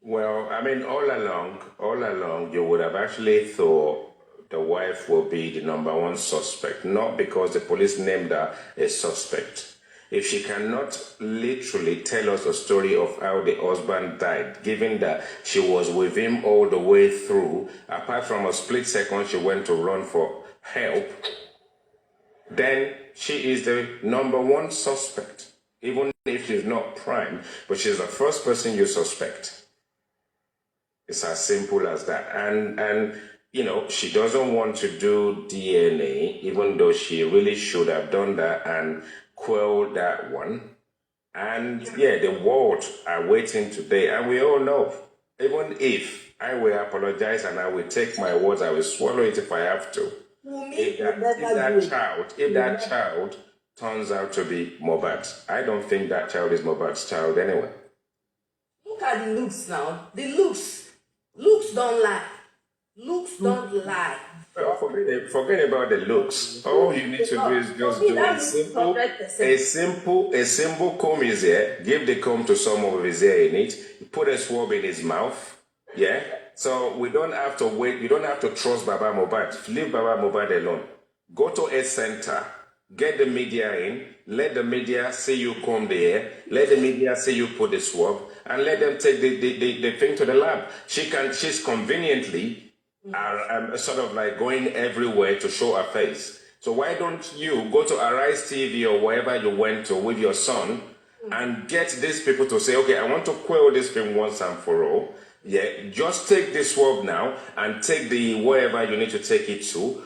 [SPEAKER 12] Well, I mean, all along, you would have actually thought the wife will be the number one suspect, not because the police named her a suspect. If she cannot literally tell us a story of how the husband died, given that she was with him all the way through, apart from a split second she went to run for help, then she is the number one suspect, even if she's not prime, but she's the first person you suspect. It's as simple as that. And you know, she doesn't want to do DNA, even though she really should have done that and quelled that one. And yeah, the world are waiting today. And we all know, even if I will apologize and I will take my words, I will swallow it if I have to. If that child turns out to be Mohbad, I don't think that child is Mohbad's child anyway.
[SPEAKER 8] Look at the looks now. The looks don't lie. Looks don't lie.
[SPEAKER 12] Well, forget about the looks. All you need to do is just do a simple comb his hair, give the comb to someone with his hair in it, put a swab in his mouth. Yeah? So we don't have to wait, you don't have to trust Baba Mohbad. Leave Baba Mohbad alone. Go to a center, get the media in, let the media say you comb the hair, let the media say you put the swab, and let them take the thing to the lab. She's conveniently sort of like going everywhere to show her face. So why don't you go to Arise TV or wherever you went to with your son and get these people to say, okay, I want to quell this thing once and for all. Yeah, just take this swab now and take the wherever you need to take it to.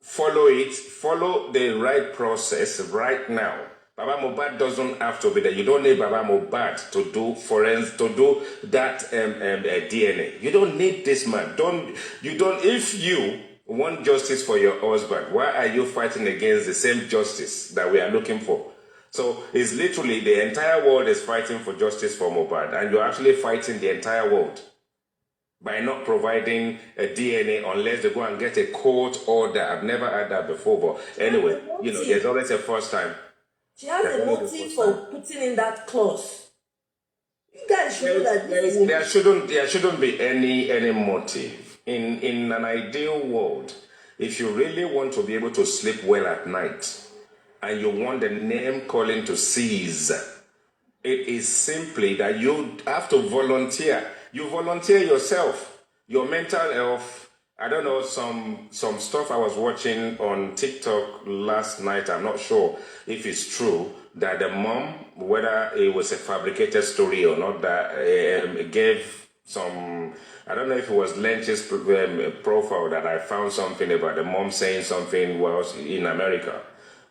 [SPEAKER 12] Follow the right process right now. Baba Mohbad doesn't have to be there. You don't need Baba Mohbad to do that DNA. You don't need this man. If you want justice for your husband, why are you fighting against the same justice that we are looking for? So it's literally the entire world is fighting for justice for Mohbad, and you're actually fighting the entire world by not providing a DNA unless they go and get a court order. I've never had that before, but anyway, there's always a first time.
[SPEAKER 8] She has a motive for putting in that clause. You guys should know that
[SPEAKER 12] there shouldn't be any motive. In an ideal world, if you really want to be able to sleep well at night and you want the name calling to cease, it is simply that you have to volunteer. You volunteer yourself. Your mental health. I don't know, some stuff I was watching on TikTok last night, I'm not sure if it's true, that the mom, whether it was a fabricated story or not, that gave I don't know if it was Lynch's profile that I found something about the mom saying something was in America,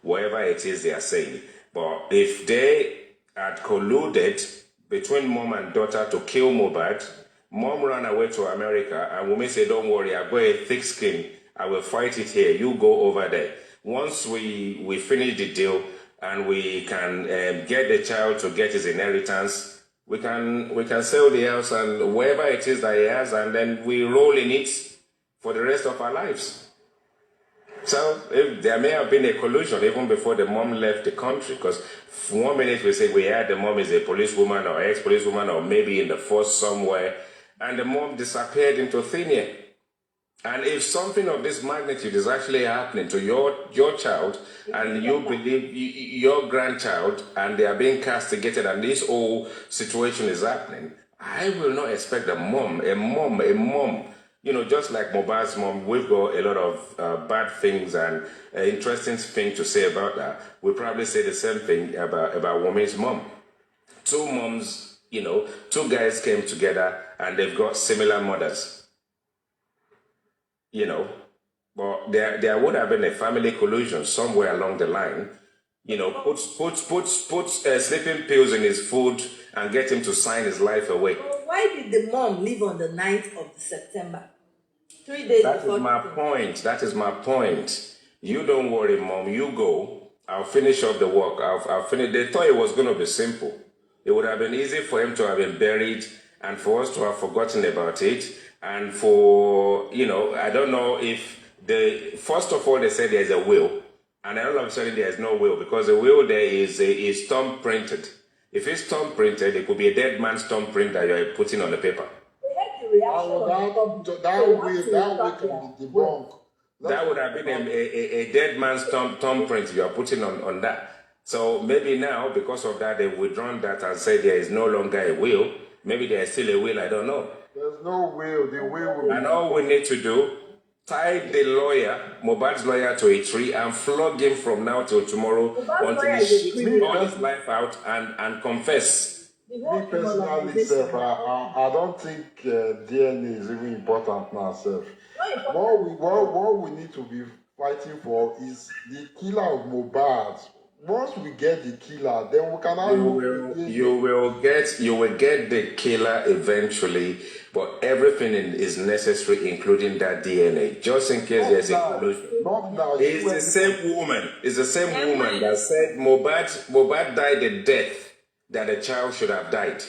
[SPEAKER 12] wherever it is they are saying. But if they had colluded between mom and daughter to kill Mohbad, mom ran away to America, and Wunmi said, don't worry, I've got a thick skin, I will fight it here, you go over there. Once we finish the deal and we can get the child to get his inheritance, we can sell the house and wherever it is that he has, and then we roll in it for the rest of our lives. So if there may have been a collusion even before the mom left the country, because 1 minute we say we had the mom is a policewoman or ex-policewoman or maybe in the force somewhere, and the mom disappeared into thin air. And if something of this magnitude is actually happening to your child, and you believe your grandchild, and they are being castigated, and this whole situation is happening, I will not expect a mom, just like Mohbad's mom, we've got a lot of bad things and interesting things to say about that. We'll probably say the same thing about Wunmi's mom. Two moms, two guys came together, and they've got similar mothers. But there would have been a family collusion somewhere along the line. Put sleeping pills in his food and get him to sign his life away.
[SPEAKER 8] So why did the mom leave on the 9th of September? 3 days before.
[SPEAKER 12] That is my point. You don't worry, mom. You go. I'll finish up the work. I'll finish. They thought it was going to be simple. It would have been easy for him to have been buried and for us to have forgotten about it. And for, I don't know if first of all, they said there's a will. And all of a sudden there's no will, because the will there is thumb printed. If it's thumb printed, it could be a dead man's thumb print that you're putting on the paper.
[SPEAKER 9] That will can be debunked.
[SPEAKER 12] That would have been a dead man's thumb print you are putting on that. So maybe now, because of that, they've withdrawn that and said there is no longer a will. Maybe there is still a will, I don't know.
[SPEAKER 9] There's no will. The will will.
[SPEAKER 12] And all we need to do, tie the lawyer, Mohbad's lawyer, to a tree and flog him from now till tomorrow until he shits all his life out and confess.
[SPEAKER 9] Me personally, sir, I don't think DNA is even important now, sir. What we need to be fighting for is the killer of Mohbad. Once we get the killer, then we can have
[SPEAKER 12] you will get the killer eventually, but everything is necessary, including that DNA, just in case there's a collusion. It's the same woman. It's the same woman that said Mohbad died a death that the child should have died.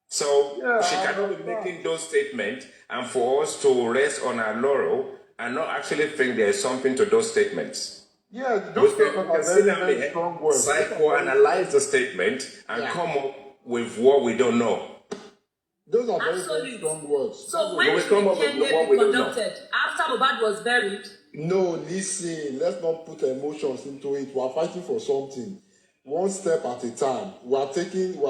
[SPEAKER 12] So she cannot be making those statements, and for us to rest on our laurel and not actually think there's something to those statements.
[SPEAKER 9] Yeah, those statements are very, very strong words.
[SPEAKER 12] Psychoanalyze the statement and come up with what we don't know.
[SPEAKER 9] Those are very, very strong words.
[SPEAKER 2] So when did the DNA be conducted? After Mohbad was buried?
[SPEAKER 9] No, listen, let's not put emotions into it. We are fighting for something. One step at a time. We are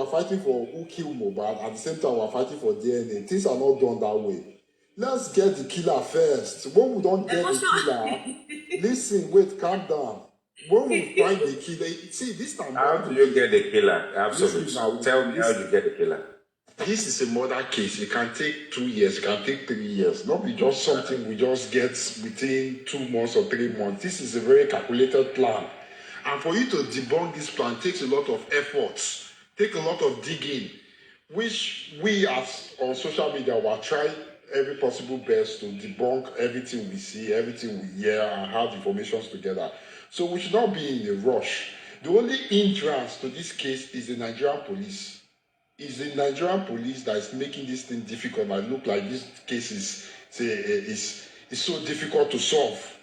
[SPEAKER 9] fighting for who killed Mohbad. At the same time, we are fighting for DNA. Things are not done that way. Let's get the killer first. When we don't get the killer, listen, wait, calm down. When we find the killer, see, this time.
[SPEAKER 12] How do you get the killer? Absolutely. Tell me how you get the killer.
[SPEAKER 9] This is a murder case. It can take 2 years, it can take 3 years. Not be just something we just get within 2 months or 3 months. This is a very calculated plan. And for you to debunk this plan takes a lot of efforts, take a lot of digging, which we as on social media will try every possible best to debunk everything we see, everything we hear, and have information together. So we should not be in a rush. The only hindrance to this case is the Nigerian police. It's the Nigerian police that is making this thing difficult. And look like this case is so difficult to solve.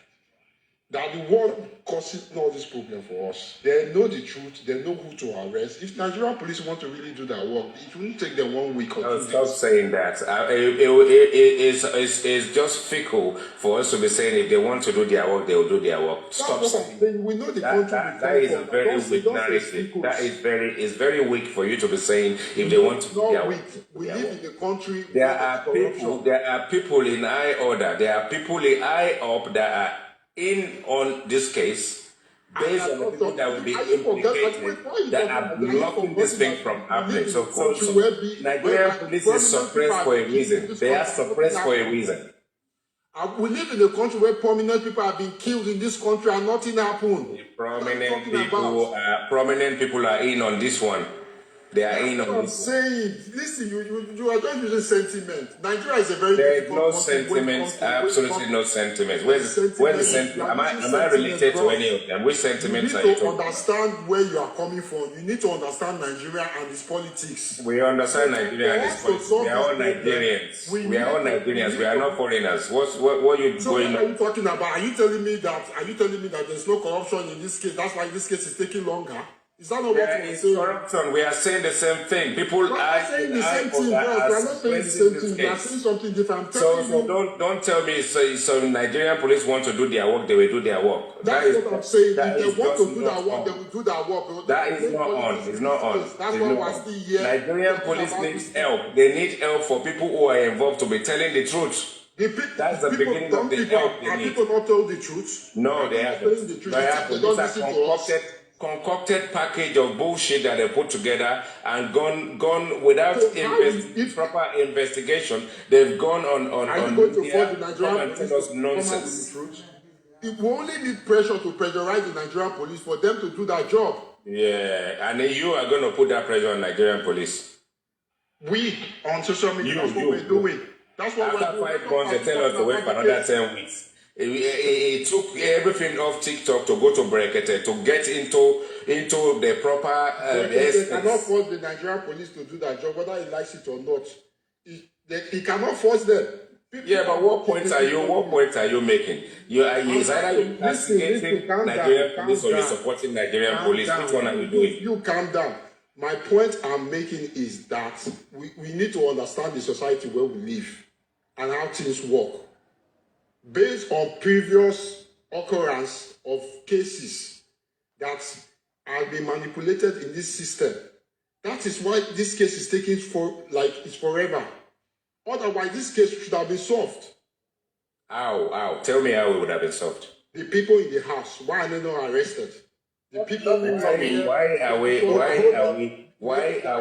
[SPEAKER 9] That the world causes all this problem for us. They know the truth. They know who to arrest. If Nigerian police want to really do that work, it won't take them 1 week or 2 days.
[SPEAKER 12] Stop saying that. It's just fickle for us to be saying if they want to do their work, they will do their work. Stop saying that.
[SPEAKER 9] We know the country.
[SPEAKER 12] That is a very weak narrative. That is very weak for you to be saying if they want to do their work.
[SPEAKER 9] We live in a country.
[SPEAKER 12] There are people in high order. There are people in high up that are in on this case, based on the people that will be implicated, that are blocking this thing from happening. So Nigerian police is suppressed for a reason. They are suppressed for a reason.
[SPEAKER 14] We live in a country where prominent people have been killed in this country and nothing happened.
[SPEAKER 12] Prominent people are in on this one. They are in on this.
[SPEAKER 14] I'm saying, listen, you are just using sentiment. Nigeria is a very
[SPEAKER 12] there is no sentiment, absolutely no sentiment. Where's the sentiment? Am I related to any of them? Which sentiments are you talking about?
[SPEAKER 14] You need to understand where you are coming from. You need to understand Nigeria and its politics.
[SPEAKER 12] We understand Nigeria and its politics. We are all Nigerians. We are all Nigerians. We are not foreigners. What are you going on?
[SPEAKER 14] What are you talking about? Are you telling me that there's no corruption in this case? That's why this case is taking longer? Is that not what you're saying?
[SPEAKER 12] Corruption. We are saying the same thing. People are
[SPEAKER 14] saying the same thing. We are not saying the same thing. We are saying something different.
[SPEAKER 12] So don't tell me. So Nigerian police want to do their work. They will do their work.
[SPEAKER 14] That's what I'm saying. If they want to do their work, they will do their work.
[SPEAKER 12] That is not on. It's not on.
[SPEAKER 14] That's why we're still here.
[SPEAKER 12] Nigerian police needs help. They need help for people who are involved to be telling the truth. That's the beginning of the help they need.
[SPEAKER 14] People not told the truth?
[SPEAKER 12] No, they haven't. They have concocted package of bullshit that they put together and gone without proper investigation. They've gone on media and tell us nonsense.
[SPEAKER 14] It will only need pressure to pressurize the Nigerian police for them to do that job.
[SPEAKER 12] Yeah, and you are going to put that pressure on Nigerian police.
[SPEAKER 14] We on social media, that's what we're doing. That's what
[SPEAKER 12] after 5 months, they tell us to wait for another 10 weeks. It took everything off TikTok to go to Brekete to get into the proper.
[SPEAKER 14] They cannot force the Nigerian police to do that job, whether he likes it or not. He cannot force them.
[SPEAKER 12] Yeah, but what points are you making? Is either you castigating Nigerian police or you're supporting Nigerian police? Which one are you doing?
[SPEAKER 14] You calm down. My point I'm making is that we need to understand the society where we live and how things work. Based on previous occurrence of cases that have been manipulated in this system, that is why this case is taking it's forever. Otherwise, this case should have been solved.
[SPEAKER 12] How? Tell me how it would have been solved.
[SPEAKER 14] The people in the house, why are they not arrested? The people who
[SPEAKER 12] why are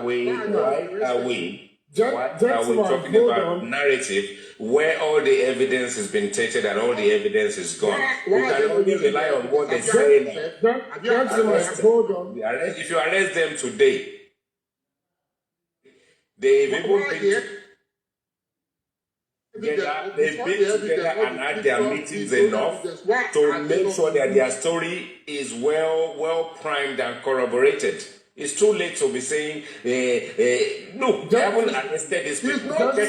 [SPEAKER 12] we talking about narrative where all the evidence has been taken and all the evidence is gone? We can only rely on what they say now. If you arrest them today, they've been together and had their meetings enough to make sure that their story is well primed and corroborated. It's too late to be saying, no, they haven't arrested these people.
[SPEAKER 14] Hold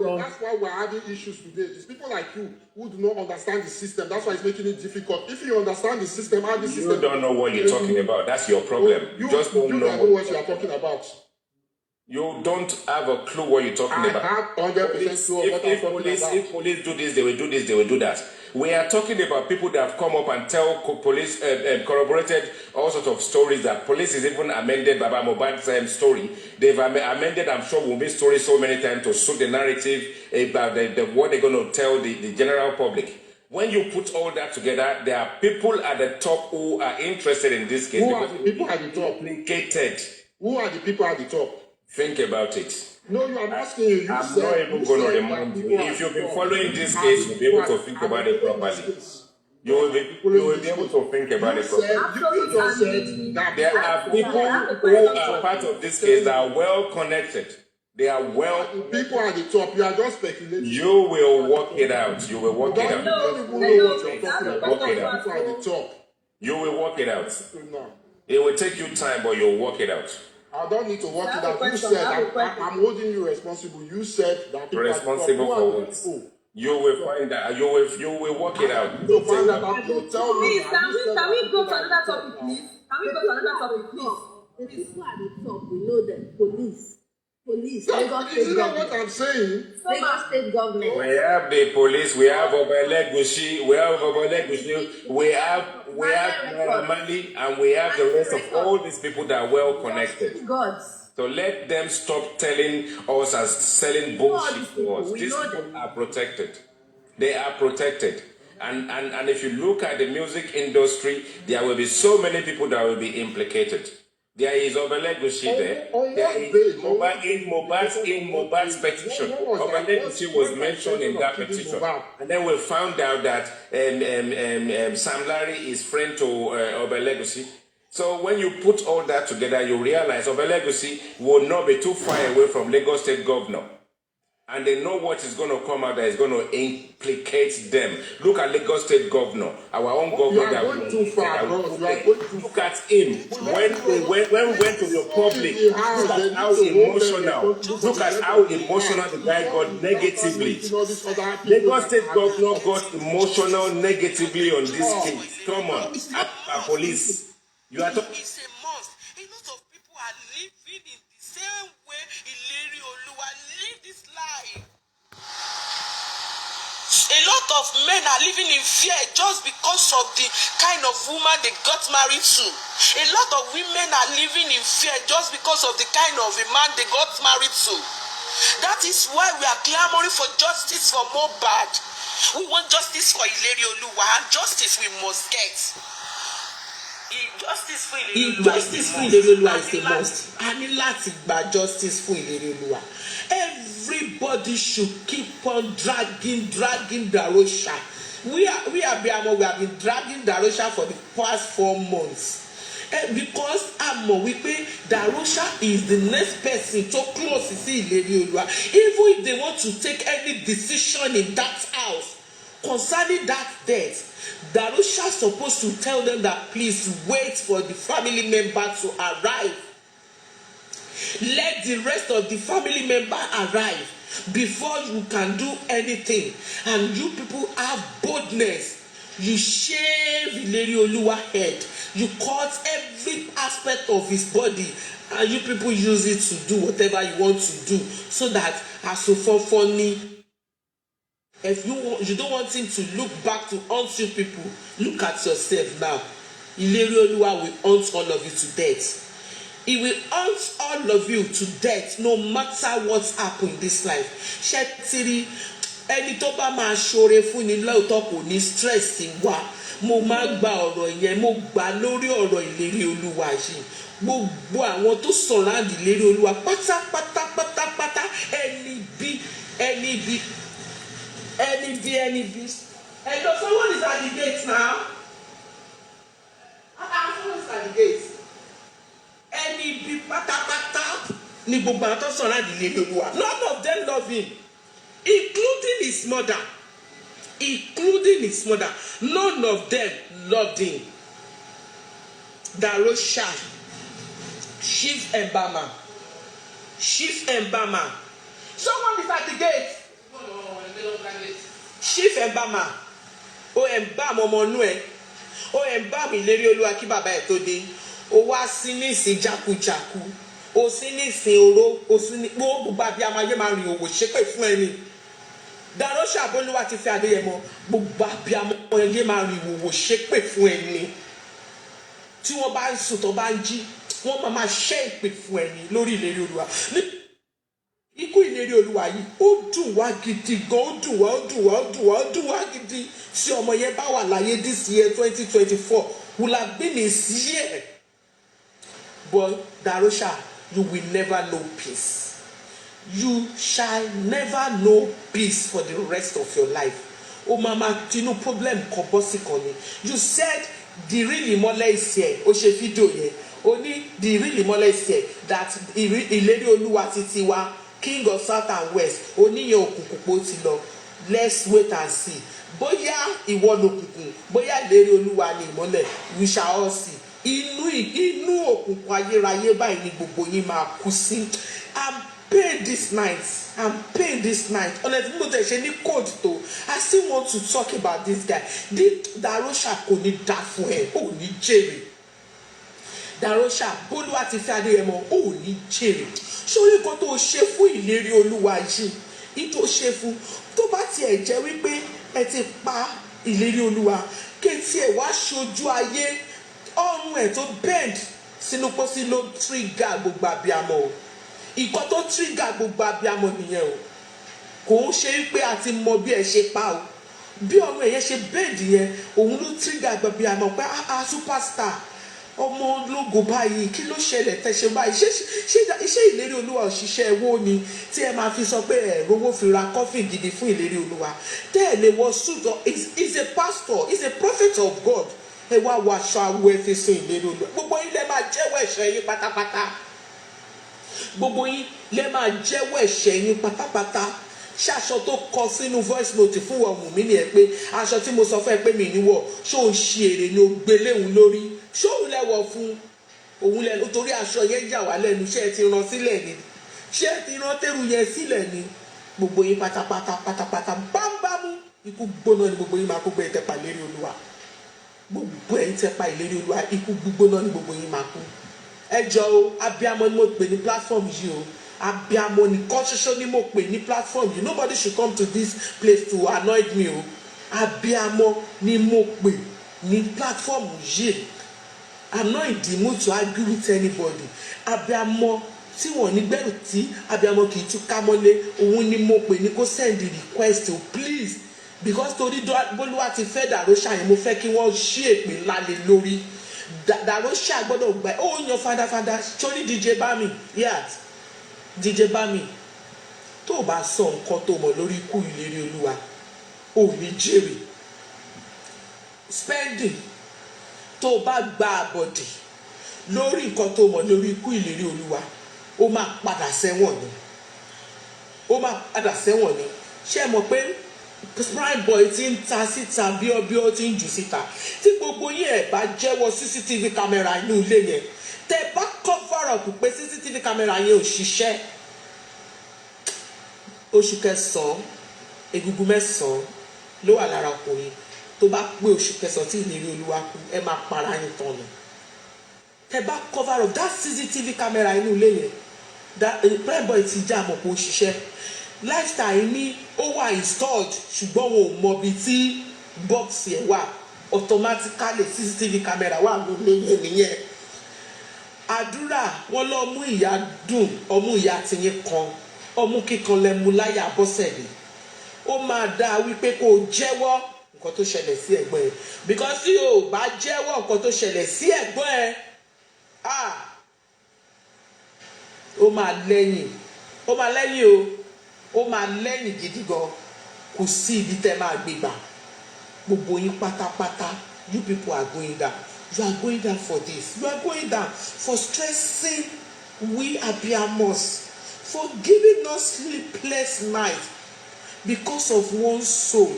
[SPEAKER 14] on. That's why we're having issues today. It's people like you who do not understand the system. That's why it's making it difficult. If you understand the system, how the system...
[SPEAKER 12] You don't know what you're talking about. That's your problem. You just don't know
[SPEAKER 14] what you are talking about.
[SPEAKER 12] You don't have a clue what you're talking about.
[SPEAKER 14] I have 100% clue what I'm talking about.
[SPEAKER 12] If police do this, they will do this, they will do that. We are talking about people that have come up and tell police, corroborated all sorts of stories that police is even amended Baba Mohbad's story. They've amended, I'm sure, Wumi's story so many times to suit the narrative about what they're going to tell the general public. When you put all that together, there are people at the top who are interested in this case.
[SPEAKER 14] Who are the people at the top?
[SPEAKER 12] Implicated.
[SPEAKER 14] Who are the people at the top?
[SPEAKER 12] Think about it.
[SPEAKER 14] No, you are asking you.
[SPEAKER 12] I'm not even going to remind you. If you've been following this case, you'll be able to think about it properly. You will be able to think about it properly. There are people who are part of this case that are well connected. They are well.
[SPEAKER 14] People at the top, you are just speculating.
[SPEAKER 12] You will work it out. You will work it out.
[SPEAKER 14] You don't even know what you're talking about. People at the top.
[SPEAKER 12] You will work it out. It will take you time, but you'll work it out.
[SPEAKER 14] I don't need to work it out. You said I'm holding you responsible. You said that people
[SPEAKER 12] responsible for what? You will find that. You will work it out.
[SPEAKER 14] You find that out. You tell me.
[SPEAKER 8] Can we go to another topic, please? Can we go to another topic, please? The people at the top, we know them. Police, Lagos State
[SPEAKER 14] Isn't that what I'm saying?
[SPEAKER 8] Lagos State government.
[SPEAKER 12] We have the police. We have ELEGUSHI. We have Mali, and we have the rest of all these people that are well connected. So let them stop telling us and selling bullshit to us. These people are protected. They are protected. And if you look at the music industry, there will be so many people that will be implicated. There is ELEGUSHI there. There is in Mohbad's petition. ELEGUSHI was mentioned in that petition. And then we found out that Sam Larry is friend to ELEGUSHI. So when you put all that together, you realize ELEGUSHI will not be too far away from Lagos State Governor. And they know what is going to come out that is going to implicate them. Look at Lagos State Governor, our own governor. That going too far, look at him. When we went to the public, look at how emotional. Look at how emotional the guy got negatively. Lagos State Governor got emotional negatively on this case. Come on, at police. You are talking.
[SPEAKER 15] It's a must. A lot of people are living in the same way Ileri Oluwa live this life. A lot of men are living in fear just because of the kind of woman they got married to. A lot of women are living in fear just because of the kind of a man they got married to. That is why we are clamoring for justice for Mohbad. We want justice for Ileri Oluwa, and justice we must get. Justice for Ileri Oluwa is a must.
[SPEAKER 2] A ní láti gba justice fún Ileri Oluwa. Everybody should keep on dragging Darosha. We have been dragging Darosha for the past 4 months. Because Darosha is the next person to close to see Ileri Oluwa. Even if they want to take any decision in that house concerning that death, Darosha is supposed to tell them that please wait for the family member to arrive. Let the rest of the family member arrive before you can do anything. And you people have boldness. You shave Ileri Oluwa head. You cut every aspect of his body, and you people use it to do whatever you want to do, so that as so funny. If you don't want him to look back to haunt you people, look at yourself now. Ileri Oluwa will haunt all of you to death. He will haunt all of you to death, no matter what's happened in this life. Shetiri, ẹni tó bá máa ṣoore fún ni lóòótọ́ kò ní stress wá. Mo máa gba ọ̀rọ̀ yẹn, mo gbà lórí ọ̀rọ̀ Ileri Oluwa yìí. Gbogbo àwọn tó surround Ileri Oluwa pátápátá ẹni bí. And someone is at the gate now. Someone is at the gate. Any bí pátápátá ni gbogbo àwọn tó surround Ileri Oluwa. None of them love him, including his mother. None of them loved him. Darosha, Chief Mbama. Someone is at the gate. Chief Mbama. O Mbama ọmọ nú ẹ. O Mbama Ileri Oluwa kí bàbá ẹ̀ tó dé. O wá sí nísìn jákujàku. O sí nísìn oró. O sí ní gbogbo bàbí amáyé máa rìn òwò ṣépè fún ẹni. Darosha Bolúwa ti fi Adéyẹmọ. Gbogbo bàbí amáyé máa rìn òwò ṣépè fún ẹni. Tí wọ́n bá ń sùn tó bá ń jí, wọ́n máa ṣẹ́ ìpè fún ẹni lórí Ileri Oluwa. Ikú Ileri Oluwa yìí ó dùn wá gidi gan, ó dùn wá gidi. Tí ọmọ yẹn bá wà láyé this year 2024 will have been his year. But Darosha, you will never know peace. You shall never know peace for the rest of your life. Oh mama, no problem kobosikomi. You said the real Imole is here. O ṣe video yẹn. Only the real Imole is here. That Ileri Oluwa titiwa, King of South and West. Oni ye okunkun ti lọ. Let's wait and see. Bóyá ìwọ lòkùnkùn, bóyá Ileri Oluwa ni ìmọ́lẹ̀, we shall all see. Inú òkùnkùn ayérayé báyìí ni gbogbo yín máa kú sí. I'm pain this night. Honestly, mo tẹ̀ ṣe ní code tó. I still want to talk about this guy. Darosha kò ní dá fún ẹ, ò ní jèrè. Darosha, Bolúwa ti fi Adéyẹmọ, ò ní jèrè. Sórí nǹkan tó ṣe fún Ileri Oluwa yìí, ìtò ṣe fún tó bá tiẹ̀ jẹ́ wípé ẹ ti pa Ileri Oluwa, kétí ẹ̀ wá ṣojú ayé ọrùn ẹ̀ tó bend sínú pósí ló trigger gbogbo abiyamọ o. Ìkọ́ tó trigger gbogbo abiyamọ nìyẹn o. Kò ń ṣe wípé a ti mọ bí ẹ ṣe pa o.
[SPEAKER 16] bí ọmọ ẹ̀yẹ ṣe bẹ́ẹ̀dì yẹn òun ló trigger gbẹ̀bí àmọ́ pé superstar ọmọ ológo báyìí kí ló ṣẹlẹ̀ tẹ̀sẹ̀ báyìí ṣé ìlérí olúwa òṣìṣẹ́ ẹ̀wọ́ ni tí ẹ máa fi sọ pé ẹ̀ rówó fi ra kọ́fì gidi fún ìlérí olúwa tẹ́ ẹ̀ lè wọ suit is a pastor is a prophet of God ẹ wá wọ aṣọ awọ ẹ fi sun ìlérí olúwa gbogbo yín lẹ máa jẹ́wọ́ ẹ̀ṣẹ̀ yín pátápátá gbogbo yín lẹ máa jẹ́wọ́ ẹ̀ṣẹ̀ yín pátápátá ṣaṣọ tó kọ sínú voice note fún ọmọ mi ni ẹ pé aṣọ tí mo sọ fún ẹ pé mi níwọ̀ ṣó ń ṣe èrè ni ó gbélé òun lórí ṣó òun lẹ́wọ̀ fún òun lẹ́nu torí aṣọ yẹn jà wá lẹ́nu ṣé ẹ ti rán sílẹ̀ ni ṣé ẹ ti rán tẹ́rù yẹn sílẹ̀ ni gbogbo yín pátápátá bámbámú ikú gbóná ni gbogbo yín máa kó gbé ìtẹ̀pà ìlérí olúwa gbogbo ẹ̀ ń tẹ̀pà ìlérí olúwa ikú gbígbóná ni gbogbo yín máa kú ẹ jọ o abiyamọ ni mo pè ní platform yìí o abiyamọ nìkan ṣoṣo ni mo pè ní platform yìí nobody should come to this place to annoy me o abiyamọ ni mo pè ní platform yìí I'm not in the mood to argue with anybody abiyamọ tí wọn ní gbẹrù tí abiyamọ kì í tún ká mọ́lé òun ni mo pè ní kó send the request o please because torí bólúwa ti fẹ́ dàróṣà yẹn mo fẹ́ kí wọ́n ṣí èpè ńlá lé lórí dàróṣà gbọ́dọ̀ gbà ó yan fadafada sórí DJ Bami yàt DJ Bami tó o bá sọ nǹkan tó mọ̀ lórí ikú ìlérí olúwa ò ní jèrè spending tó o bá gba àbọ̀dì lórí nǹkan tó mọ̀ lórí ikú ìlérí olúwa ó máa padà sẹ́wọ̀n ni ṣé ẹ mọ̀ pé prime boy ti ń ta síta bí ó ti ń jù síta tí gbogbo yín ẹ̀ bá jẹ́wọ́ CCTV camera inú ilé yẹn tẹ́ bá cover up pé CCTV camera yẹn ò ṣiṣẹ́ oṣù kẹsàn-án egungun mẹ́sàn-án ló wà lára ọkùnrin tó bá pé oṣù kẹsàn-án tí ìlérí olúwa kú ẹ máa para yín tán ni tẹ́ bá cover up that CCTV camera inú ilé yẹn prime boy ti já àmọ̀ pé ó ṣiṣẹ́ lifestyle ní ó wà installed ṣùgbọ́n wọn ò mọ ibi tí bọ́ọ̀sì ẹ̀ wà automatically CCTV camera wà lórí ẹ̀ nìyẹn àdúrà wọn lọ mú ìyá dùn ọmú ìyá tiyín kan ọmú kíkan lẹ́mu láyà bọ́sẹ̀lẹ̀ ó máa dá wípé kó o jẹ́wọ́ nǹkan tó ṣẹlẹ̀ sí ẹ̀gbọ́n ẹ̀ because tí o bá jẹ́wọ́ nǹkan tó ṣẹlẹ̀ sí ẹ̀gbọ́n ẹ̀ ó máa lẹ́yìn ó máa lẹ́yìn gidi gan kò sí ibi tẹ́ máa gbé gbà gbogbo yín pátápátá you people are going down you are going down for this you are going down for stressing we abiyamos for giving us sleepless night because of one soul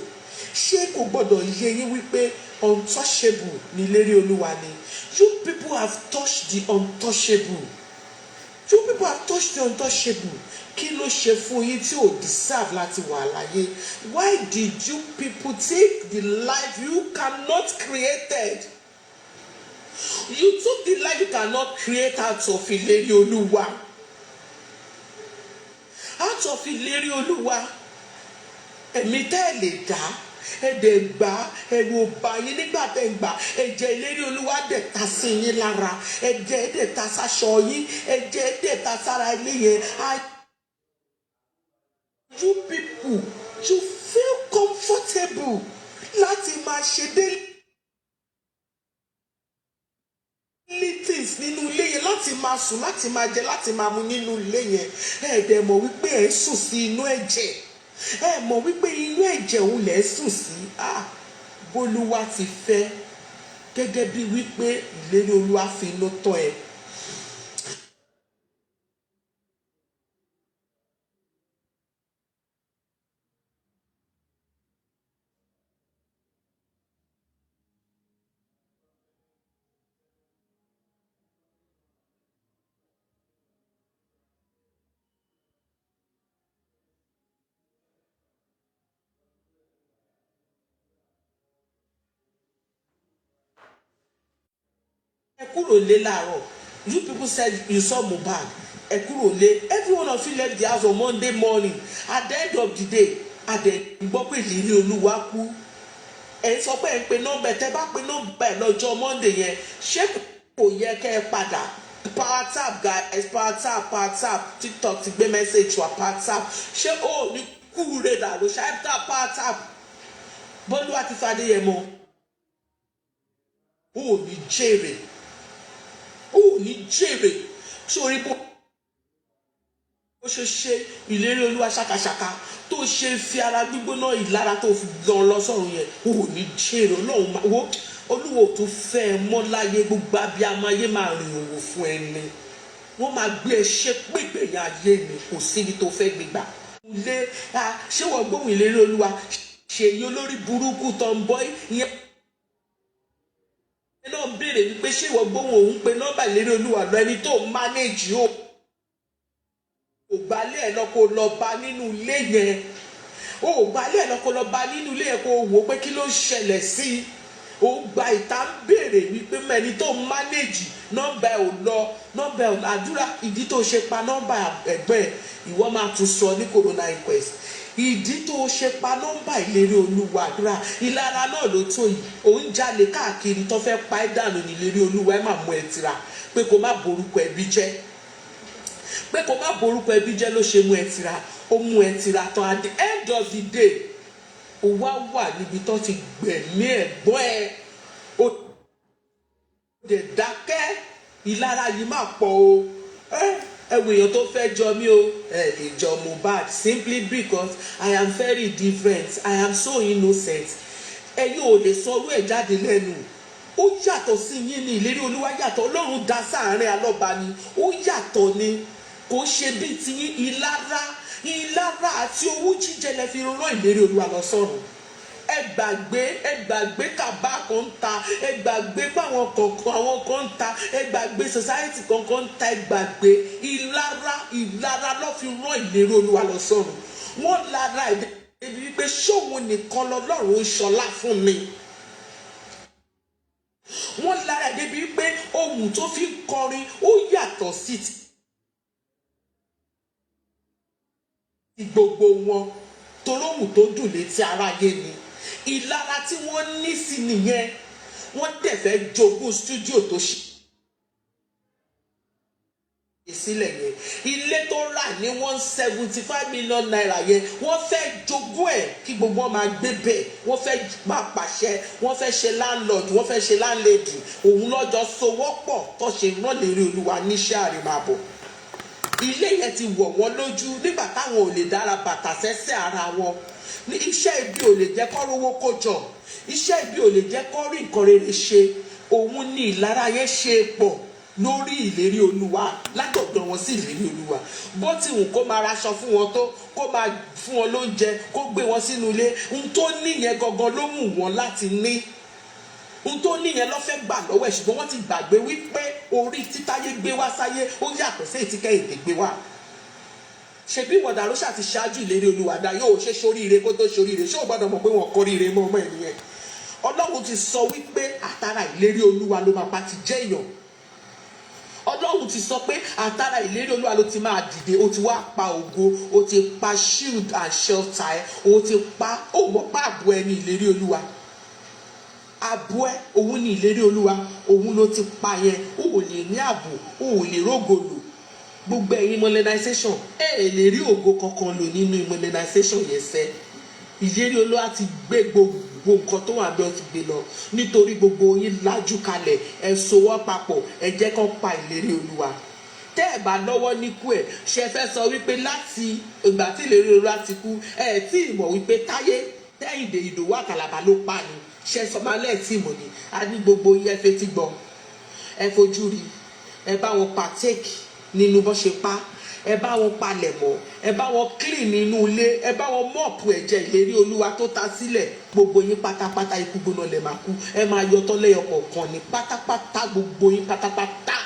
[SPEAKER 16] ṣé kò gbọdọ̀ yé yín wípé untouchable ni ìlérí olúwa ni you people have touched the untouchable you people have touched the untouchable kí ló ṣe fún yín tí ò deserve láti wà láyé why did you people take the life you cannot created you took the life you cannot create out of ìlérí olúwa ẹ̀mí tẹ́ ẹ̀ lè dá ẹ̀dẹ̀ gbà ẹ̀rù ọba yín nígbà tẹ̀ ń gbà ẹ̀jẹ̀ ìlérí olúwa dẹ̀ ta sí yín lára ẹ̀jẹ̀ ẹ̀dẹ̀ ta sáṣọ yín ẹ̀jẹ̀ ẹ̀dẹ̀ ta sára ilé yẹn. You people you feel comfortable láti máa ṣe daily things nínú ilé yẹn láti máa sùn láti máa jẹ láti máa mu nínú ilé yẹn ẹ̀ẹ́dẹ̀ mọ̀ wípé ẹ̀ ń sùn sí inú ẹ̀jẹ̀ ẹ̀ mọ̀ wípé inú ẹ̀jẹ̀ òun lẹ̀ ń sùn sí bólúwa ti fẹ́ gẹ́gẹ́ bí wípé ìlérí olúwa fi inú tọ́ ẹ. Ekurole láàárọ̀ you people said you saw Mohbad Ekurole every one of you left the house on Monday morning at the end of the day gbọ́ pé ìlérí olúwa kú ẹ̀ sọ pé ẹ̀ ń pe nọ́mbà ẹ̀ tẹ́ bá pe nọ́mbà ẹ̀ lọ́jọ́ Monday yẹn ṣé kò yẹ kẹ́ ẹ padà power tap guys power tap TikTok ti gbé message wa power tap ṣé ó ní kúrè dàrú ṣáà tap power tap Bọ́lúwa ti Fadéyẹmọ ó ní jèrè sórí bó ṣe ṣe ìlérí Olúwa ṣàkàṣàkà tó ṣe fi ara gbígbóná ìlara tó fi gan lọ sọ́run yẹn ó ní jèrè Ọlọ́run máa wo Olúwa ò tún fẹ́ ẹ mọ́ láyé gbogbo abiyamọ ayé máa rìn òwò fún ẹni wọ́n máa gbé ẹ ṣe pípẹ̀yìn ayé ni kò síbi tó fẹ́ gbégbà ilé ṣé wọ́n gbóhùn ìlérí Olúwa ṣèyí olórí burúkú tó ń bọ́ ìyẹn náà béèrè wípé ṣé ìwọ gbóhùn òun pé nọ́mbà ìlérí Olúwa lọ ẹni tó ń mánéèjì ó ò gbálẹ̀ ẹ̀ lọ kó lọ bá nínú ilé yẹn ó ò gbálẹ̀ ẹ̀ lọ kó lọ bá nínú ilé yẹn kó wò ó pé kí ló ń ṣẹlẹ̀ sí i ó gba ìta ń béèrè wípé mẹ́ni tó ń mánéèjì nọ́mbà ẹ̀ ò lọ nọ́mbà ẹ̀ ò àdúrà ìdí tó ṣe pa nọ́mbà ẹ̀gbẹ́ ẹ̀ ìwọ máa tún sọ ní corona inquest ìdí tó ṣe pa nọ́mbà ìlérí Olúwa àdúrà ìlara náà ló tó yìí òun jalè káàkiri tó fẹ́ pa ẹ́ dànù ní ìlérí Olúwa ẹ̀ máa mú ẹ tira pé kó má borúkọ ẹbí jẹ́ ló ṣe mú ẹ tira ó mú ẹ tira tán at the end of the day ó wá wà níbi tó ti gbẹ̀mí ẹ̀gbọ́n ẹ ó dẹ̀ dákẹ́ ìlara yìí máa pọ̀ o ẹwọ èèyàn tó fẹ́ jọ mí o ẹ lè jọ Mohbad simply because I am very different I am so innocent ẹ̀yin ò lè sọ orú ẹ̀ jáde lẹ́nu ó yàtọ̀ sí yín ní ìlérí Olúwa yàtọ̀ Ọlọ́run dá sáàárín alọ́ba ni ó yàtọ̀ ni kò ṣe bí ti yín ìlara àti owó jíjẹ lẹ fi rán ìlérí Olúwa lọ sọ́run ẹ gbàgbé kàbá kan ń ta ẹ gbàgbé páwọn kọ̀ọ̀kan àwọn kan ń ta ẹ gbàgbé society kankan ń ta ẹ gbàgbé ìlara ló fi rán ìlérí Olúwa lọ sọ́run wọ́n lára ẹ̀ débi wípé ṣóun nìkan lọ́lọ́run ṣọlá fún mi wọ́n lára ẹ̀ débi wípé ohun tó fi kọrin ó yàtọ̀ sí ti gbogbo wọn toróhùn tó dùn létí aráyé ni ìlara tí wọ́n ní sí nìyẹn wọ́n dẹ̀ fẹ́ jogún stúdíò tó ṣe sílẹ̀ yẹn ilé tó rà ní 175 million naira yẹn wọ́n fẹ́ jogún ẹ̀ kí gbogbo wọn máa gbé bẹ́ẹ̀ wọ́n fẹ́ máa pàṣẹ wọ́n fẹ́ ṣe landlord wọ́n fẹ́ ṣe landlady òun lọ́jọ́ sowọ́pọ̀ tó ṣe rán ìlérí Olúwa níṣẹ́ àrèmábọ̀ ilé yẹn ti wọ̀ wọ́n lójú nígbà táwọn ò lè dára bàtà sẹ́sẹ́ ara wọn ní iṣẹ́ ibi ò lè jẹ́ kó rówó kó jọ iṣẹ́ ibi ò lè jẹ́ kó rí nǹkan rere ṣe òun ni ìlara yẹn ṣe pọ̀ lórí ìlérí Olúwa látọ̀dọ̀ wọn sí ìlérí Olúwa bó ti wù kó máa raṣọ fún wọn tó kó máa fún wọn lóúnjẹ kó gbé wọn sínú ilé ohun tó níyẹn gangan ló mú wọn láti ní ohun tó níyẹn ló fẹ́ gbà lọ́wọ́ ẹ̀ ṣùgbọ́n wọ́n ti gbàgbé wípé orí títáyé gbé wá sáyé ó yàtọ̀ sí ètí kẹ́hìndé gbé wá ṣebí ìwọ DAROSHA ti ṣáájú ìlérí Olúwa dá yóò ṣe ṣoríire kó tó ṣoríire ṣé ò gbọ́dọ̀ mọ̀ pé wọ́n kóríire mọ́ ọmọ ẹ̀ nìyẹn Ọlọ́run ti sọ wípé àtàrà ìlérí Olúwa ló máa pa ti jẹ́ èèyàn Ọlọ́run ti sọ pé àtàrà ìlérí Olúwa ló ti máa dìde ó ti wá pa ògo ó ti pa shield and shelter ẹ ó ti pa ó mọ̀ pa àbò ẹni ìlérí Olúwa àbò ẹ òun ni ìlérí Olúwa òun ló ti pa yẹn ó ò lè ní àbò ó ò lè rógòlò gbogbo ẹ̀yin modernization ẹ lè rí ògo kankan lò nínú modernization yẹn sẹ́ ìlérí Olúwa ti gbé gbogbo nǹkan tó wà bẹ́ẹ̀ ti gbé lọ nítorí gbogbo yín lájú kalẹ̀ ẹ sowọ́ papọ̀ ẹ jẹ́ kó pa ìlérí Olúwa tẹ́ ẹ bá lọ́wọ́ níkú ẹ̀ ṣe fẹ́ sọ wípé láti ìgbà tí ìlérí Olúwa ti kú ẹ tí ì mọ̀ wípé Táyé Kẹ́hìndé Ìdòwú Àkàlàbà ló pa ni ṣe sọmalẹ̀ tí mọ̀ ni a ní gbogbo yín ẹ fetí gbọ́ ẹ fojú rí ẹ bá wọn partake nínú bó ṣe pa ẹ bá wọn palẹ̀ mọ́ ẹ bá wọn clean nínú ilé ẹ bá wọn mọ́ọ̀pù ẹ̀jẹ̀ ìlérí Olúwa tó ta sílẹ̀ gbogbo yín pátápátá ikú gbóná lẹ̀ máa kú ẹ máa yọ tọ́lẹ́yọ kọ̀ọ̀kan ní pátápátá gbogbo yín pátápátá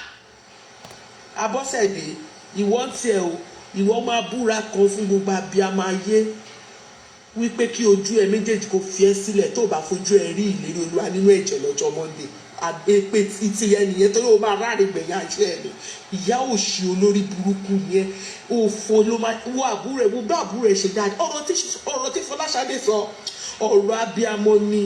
[SPEAKER 16] Abọ́sẹ̀dé ìwọ ń tiẹ̀ o ìwọ máa búra kan fún gbogbo abiyamọ ayé wípé kí ojú ẹ méjèèjì kò fi ẹ́ sílẹ̀ tó bá fojú ẹ rí ìlérí Olúwa nínú ẹ̀jẹ̀ lọ́jọ́ Monday àgbẹ̀pẹ títí ẹnìyẹn tó ló máa ráre gbẹ̀yìn àṣẹ ẹ̀ ni ìyá òṣì olórí burúkú yẹn òfò ló máa wo àbúrò ẹ̀ wo bá àbúrò ẹ̀ ṣe dáadáa ọ̀rọ̀ tí Fọláṣadé sọ ọ̀rọ̀ abiyamọ ni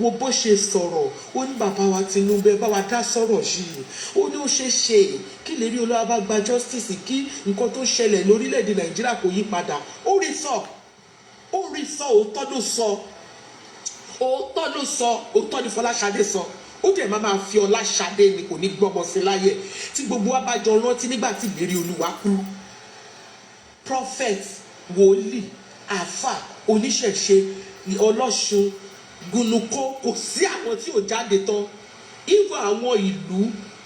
[SPEAKER 16] wo bó ṣe sọ̀rọ̀ ó ní bàbá wa Tinubu ẹ bá wa dá sọ̀rọ̀ yìí ó ní ó ṣe ṣe kí ìlérí Olúwa bá gba justice kí nǹkan tó ṣẹlẹ̀ lórílẹ̀‐èdè Nàìjíríà kò yí padà ó rí sọ òótọ́ ló sọ òótọ́ ló sọ, òótọ́ ni Fọláṣadé sọ. Ó dẹ̀ máa fi Ọláṣadé ni kò ní gbọ́mọ sí láyé tí gbogbo wa bá jọ rántí nígbà tí ìlérí Olúwa kú. Prophet, wòlíì, àfà, oníṣẹ̀ṣe, ọlọ́ṣun, gùnùkọ́, kò sí àwọn tí ò jáde tán. Even àwọn ìlú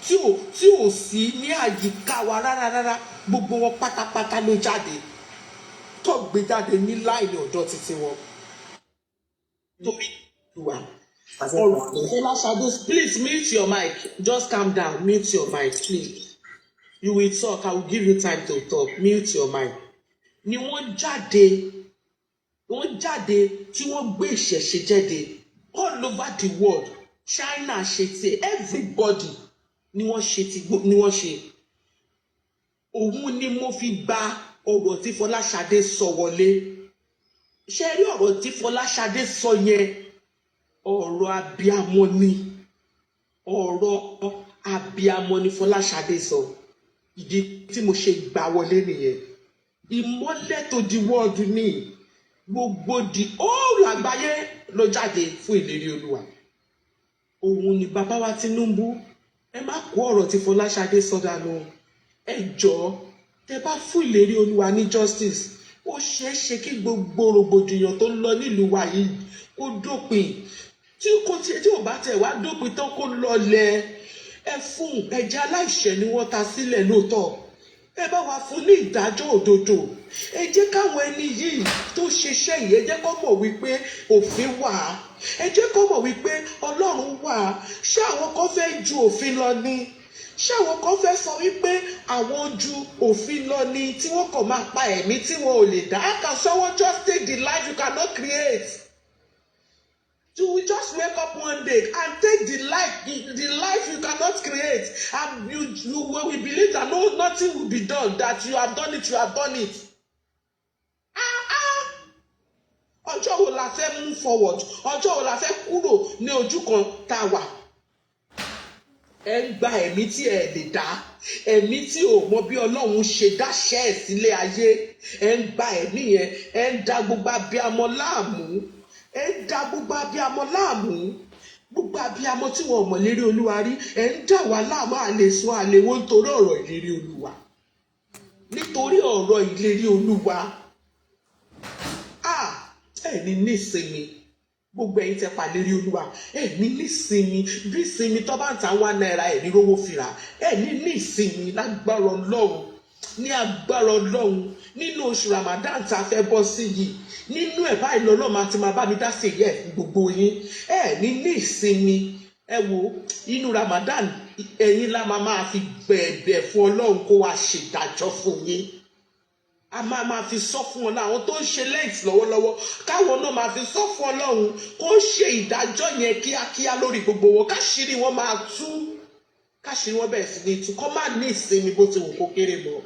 [SPEAKER 16] tí ò sí ní àyíká wa rárá gbogbo wọn pátápátá ló jáde tó gbé jáde ní láìní ọ̀dọ̀ títí wọn. Torí ìwà ọ̀rọ̀ Fọláṣadé, please mute your mic, just calm down, mute your mic please. You will talk, I will give you time to talk, mute your mic. Ni wọ́n jáde tí wọ́n gbé ìṣẹ̀ṣe jáde all over the world. China ṣe ti everybody ni wọ́n ṣe. Òun ni mo fi gba ọ̀rọ̀ tí Fọláṣadé sọ wọlé. Ṣé rí ọ̀rọ̀ tí Fọláṣadé sọ yẹn? Ọ̀rọ̀ abiyamọ ni. Ọ̀rọ̀ abiyamọ ni Fọláṣadé sọ. Ìdí tí mo ṣe gbà wọlé nìyẹn. Ìmọ́lẹ̀ tó di world ni. Gbogbo di all àgbáyé ló jáde fún ìlérí Olúwa. Òun ni bàbá wa Tinubu. Ẹ má kó ọ̀rọ̀ tí Fọláṣadé sọ dànù. Ẹ jọ̀ọ́, tẹ́ bá fún ìlérí Olúwa ní justice, ó ṣeé ṣe kí gbogbo rògbòdìyàn tó ń lọ nílùú wa yìí kó dópin. Tí ò bá tẹ̀ wá dópin tán kó lọlẹ̀. Ẹ fún ẹ̀jẹ̀ aláìṣẹ̀ ni wọ́n ta sílẹ̀ lóòótọ́. Ẹ bá wa fún ní ìdájọ́ òdodo. Ẹ jẹ́ káwọn ẹni yìí tó ṣiṣẹ́ yìí, ẹ jẹ́ kó mọ̀ wípé òfin wà. Ẹ jẹ́ kó mọ̀ wípé Ọlọ́run wà. Ṣé àwọn kan fẹ́ ju òfin lọ ni? Ṣé àwọn kan fẹ́ sọ wípé àwọn ju òfin lọ ni tí wọ́n kàn máa pa ẹ̀mí tí wọn ò lè dá? How can someone just take the life you cannot create? You will just wake up one day and take the life you cannot create, and you will believe that nothing will be done, that you have done it. Ọjọ́ wo la fẹ́ move forward? Ọjọ́ wo la fẹ́ kúrò ní ojú kan tá a wà? Ẹ ń gba ẹ̀mí tí ẹ lè dá, ẹ̀mí tí ò mọ bí Ọlọ́run ṣe dáṣẹ́ ẹ̀ sílé ayé. Ẹ ń gba ẹ̀mí yẹn, ẹ ń da gbogbo abiyamọ láàmú. Ẹ ń da gbogbo abiyamọ láàmú. Gbogbo abiyamọ tí wọn ò mọ̀ lérí Olúwa rí, ẹ ń dà wá láàmú àlèsùn àlèwọ́ nítorí ọ̀rọ̀ ìlérí Olúwa. Nítorí ọ̀rọ̀ ìlérí Olúwa. Ẹ ní nísinmi. Gbogbo ẹ̀yin tẹ́ pa lérí Olúwa, ẹ ní nísinmi. Bí ìsinmi tó bá ń ta £1 ẹ ní rówó fìrà. Ẹ ní nísinmi lágbára Ọlọ́run. Ní agbára Ọlọ́run, nínú oṣù Ramadan tá a fẹ́ bọ́ sí yìí, nínú ẹ̀ báyìí lọ́lọ́run àti máa bá mi dá sí ẹ̀yẹ gbogbo yín. Ẹ ní ìsinmi. Ẹ wo inú Ramadan ẹ̀yin la máa fi bẹ̀bẹ̀ fún Ọlọ́run kó wá ṣèdájọ́ fún yín. A máa fi sọ fún Ọlọ́run àwọn tó ń ṣe lẹ́ǹtì lọ́wọ́lọ́wọ́, káwọn náà máa fi sọ fún Ọlọ́run kó ṣe ìdájọ́ yẹn kíákíá lórí gbogbo wọn. Káṣírí wọn máa tú, káṣírí wọn bẹ̀rẹ̀ sí ní tú, kọ́ máa ní ìsinmi bó ti wù kó kéré mọ́.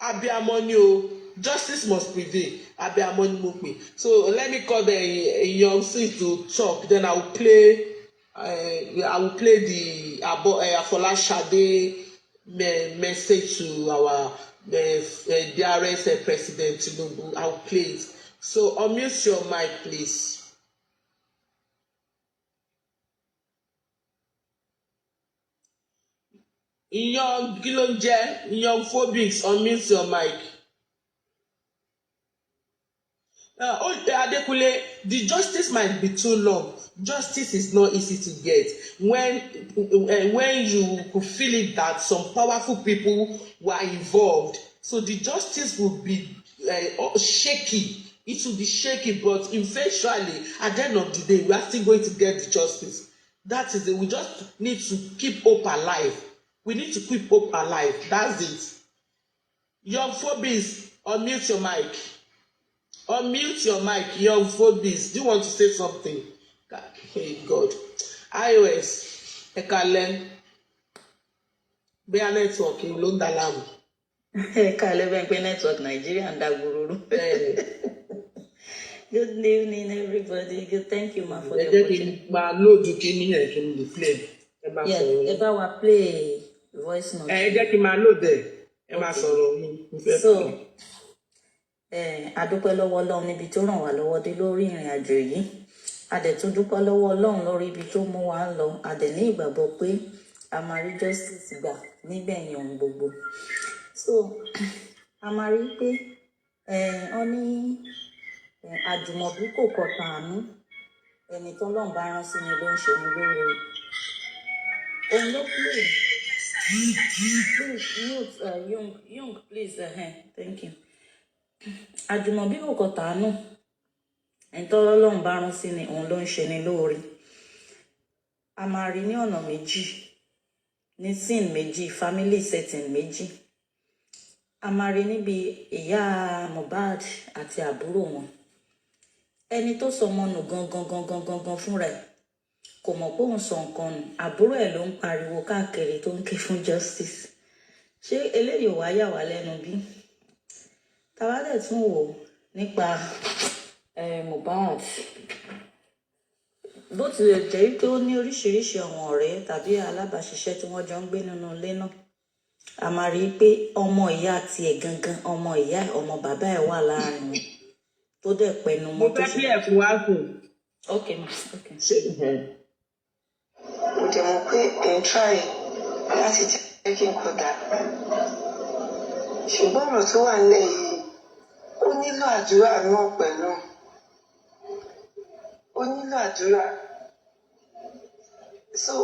[SPEAKER 16] Abiyamọ ni o, justice must prevail. Abiyamọ ni mo pè. So let me call the young sis to talk, then I will play the Fọláṣadé message to our DRS President Tinubu. I will play it. So unmute your mic, please. Young phobics, unmute your mic. Adekunle, the justice might be too long. Justice is not easy to get. When you could feel it that some powerful people were involved, so the justice will be shaky. It will be shaky, but eventually, at the end of the day, we are still going to get the justice. That is it. We just need to keep hope alive. We need to keep hope alive. That's it. Young phobics, unmute your mic. Unmute your mic, young phobics. Do you want to say something? Hey God. iOS, Ekalen. Bea network in Londalam.
[SPEAKER 17] Ekalen Bea network Nigeria and Dagururu. Good evening, everybody. Good, thank you, ma, for the opportunity. Yes, if I will play voice note. So, adúpẹ́ lọ́wọ́ Ọlọ́run níbi tó ràn wá lọ́wọ́ dé lórí ìrìn àjò yìí. a dẹ̀ tún dúpẹ́ lọ́wọ́ Ọlọ́run lórí ibi tó mú wa lọ a dẹ̀ ní ìgbàgbọ́ pé a máa rí justice gbà nígbẹ̀yìn ohun gbogbo so a máa rí pé wọ́n ní àjùmọ̀bí kò kọ̀tà àánú ẹni tó lọ́n bá rán sí ni ló ń ṣe ní lóore òun ló play please mute young please thank you àjùmọ̀bí kò kọ̀tà àánú ẹni tó lọ́n bá rán sí ni òun ló ń ṣe ní lóore a máa rí ní ọ̀nà méjì ní scene méjì family setting méjì a máa rí níbi ìyá Mohbad àti àbúrò wọn ẹni tó sọ ọmọ nù gangan fúnra ẹ̀ kò mọ̀ pé òun sọ nǹkan nù àbúrò ẹ̀ ló ń pariwo káàkiri tó ń ké fún justice ṣé eléyìí ò wá yà wá lẹ́nu bí táwa dẹ̀ tún wò nípa Mohbad bó tilẹ̀ jẹ́ pé ó ní oríṣiríṣi àwọn ọ̀rẹ́ tàbí alábàáṣiṣẹ́ tí wọ́n jọ ń gbé nínú ilé náà a máa rí i pé ọmọ ìyá tiẹ̀ gangan ọmọ ìyá ẹ̀ ọmọ bàbá ẹ̀ wà láàrin wọn tó dẹ̀ pẹnu mọ́ tó ṣe.
[SPEAKER 2] mo fẹ́ bí ẹ̀fún wá kù.
[SPEAKER 17] ok ma ok.
[SPEAKER 18] mo dẹ̀ mọ̀ pé ẹ̀ ń try láti jẹ́ kí n kò dá ṣùgbọ́n ọ̀rọ̀ tó wà nílẹ̀ yìí ó nílò àdúrà náà pẹ̀lú ó nílò àdúrà so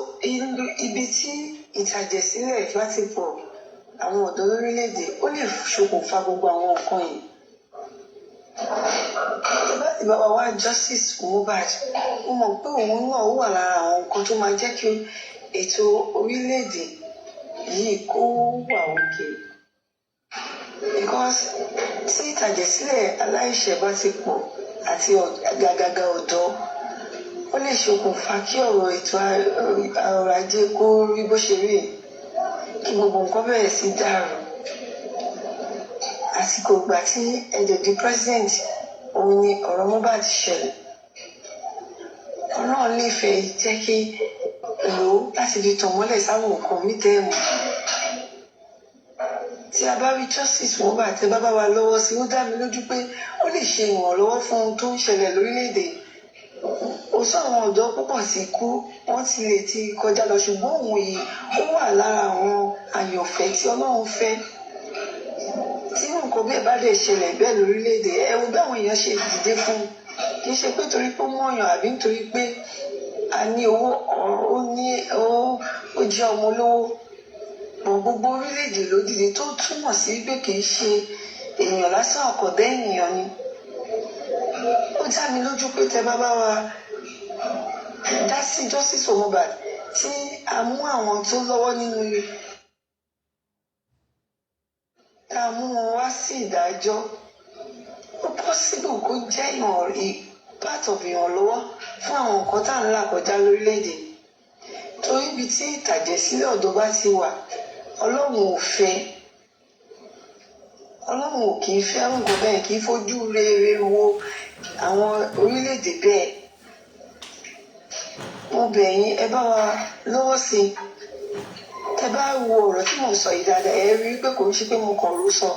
[SPEAKER 18] ibi tí ìtàjẹ̀sílẹ̀ bá ti pọ̀ àwọn ọ̀dọ́ lórílẹ̀‐èdè ó lè ṣokùnfà gbogbo àwọn nǹkan yìí láti bá wa wá justice fún Mohbad ó mọ̀ pé òun náà wà lára àwọn nǹkan tó máa jẹ́ kí ètò orílẹ̀‐èdè yìí kó wà òkè because tí ìtàjẹ̀sílẹ̀ aláìṣẹ̀ bá ti pọ̀ àti àgàgà ọ̀dọ́ ó lè ṣokùnfà kí ọ̀rọ̀ ètò ọrọ̀ ajé kó rí bó ṣe rí kí gbogbo nǹkan bẹ̀rẹ̀ sí dàrú àsìkò ìgbà tí ẹ̀jẹ̀ di president òun ni ọ̀rọ̀ Mohbad ṣẹlẹ̀ ọlọ́run nífẹ̀ẹ́ jẹ́ kí lò ó láti fi tàn mọ́lẹ̀ sáwọn nǹkan mí tẹ́ẹ̀mù tí a bá rí justice Mohbad tẹ́ bá wa lọ́wọ́ sí ó dá mi lójú pé ó lè ṣe ìrànlọ́wọ́ fún ohun tó ń ṣẹlẹ̀ lórílẹ̀‐èdè ó sọ àwọn ọ̀dọ́ púpọ̀ sí kú wọ́n ti lè ti kọjá lọ ṣùgbọ́n òun yìí ó wà lára àwọn àyànfẹ́ tí Ọlọ́run fẹ́ tí nǹkan bẹ́ẹ̀ bá dẹ̀ ṣẹlẹ̀ bẹ́ẹ̀ lórílẹ̀‐èdè ẹ wo bí àwọn èèyàn ṣe dìde fún kì í ṣe pé torí pé ó mọ̀yàn àbí nítorí pé a ní owó ó jẹ́ ọmọ olówó gbogbo orílẹ̀‐èdè ló dìde tó túmọ̀ sí pé kì í ṣe èèyàn lásán ọ̀kọ̀dá ènìyàn ni ó dá mi lójú pé tẹ́ bá wa dá sí justice Mohbad tí a mú àwọn tó lọ́wọ́ nínú ilé tá a mú wọn wá sí ìdájọ́ ó possible kó jẹ́ part of ìrànlọ́wọ́ fún àwọn nǹkan tá à ń là kọjá lórílẹ̀‐èdè torí ibi tí ìtàjẹ̀sílẹ̀ ọ̀dọ́ bá ti wà Ọlọ́run ò fẹ́ Ọlọ́run ò kì í fẹ́ nǹkan bẹ́ẹ̀ kì í fojú rere wo àwọn orílẹ̀‐èdè bẹ́ẹ̀ mo bẹ̀ yín ẹ bá wa lọ́wọ́ sí i ẹ bá wo ọ̀rọ̀ tí mo sọ yìí dáadáa ẹ rí i pé kò ń ṣe pé mo kàn ló sọ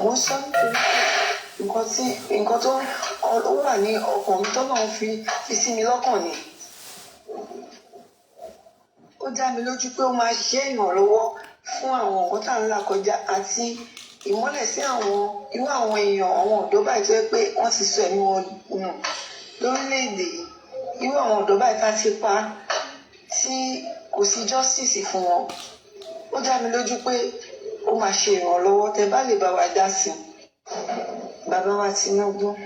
[SPEAKER 18] mo sọ nítorí nǹkan tó wà ní ọkàn mi tó náà fi sí mi lọ́kàn ni ó dá mi lójú pé ó máa ṣe ìrànlọ́wọ́ fún àwọn nǹkan tá à ń là kọjá àti ìmọ́lẹ̀ sí irú àwọn èèyàn àwọn ọ̀dọ́ báyìí tó yẹ pé wọ́n ti sọ ẹ̀mí wọn nù lórílẹ̀‐èdè irú àwọn ọ̀dọ́ báyìí tá ti pa tí kò sí justice fún wọn ó dá mi lójú pé ó máa ṣe ìrànlọ́wọ́ tẹ́ bá lè bá wa dá sí bàbá wa Tinubu mo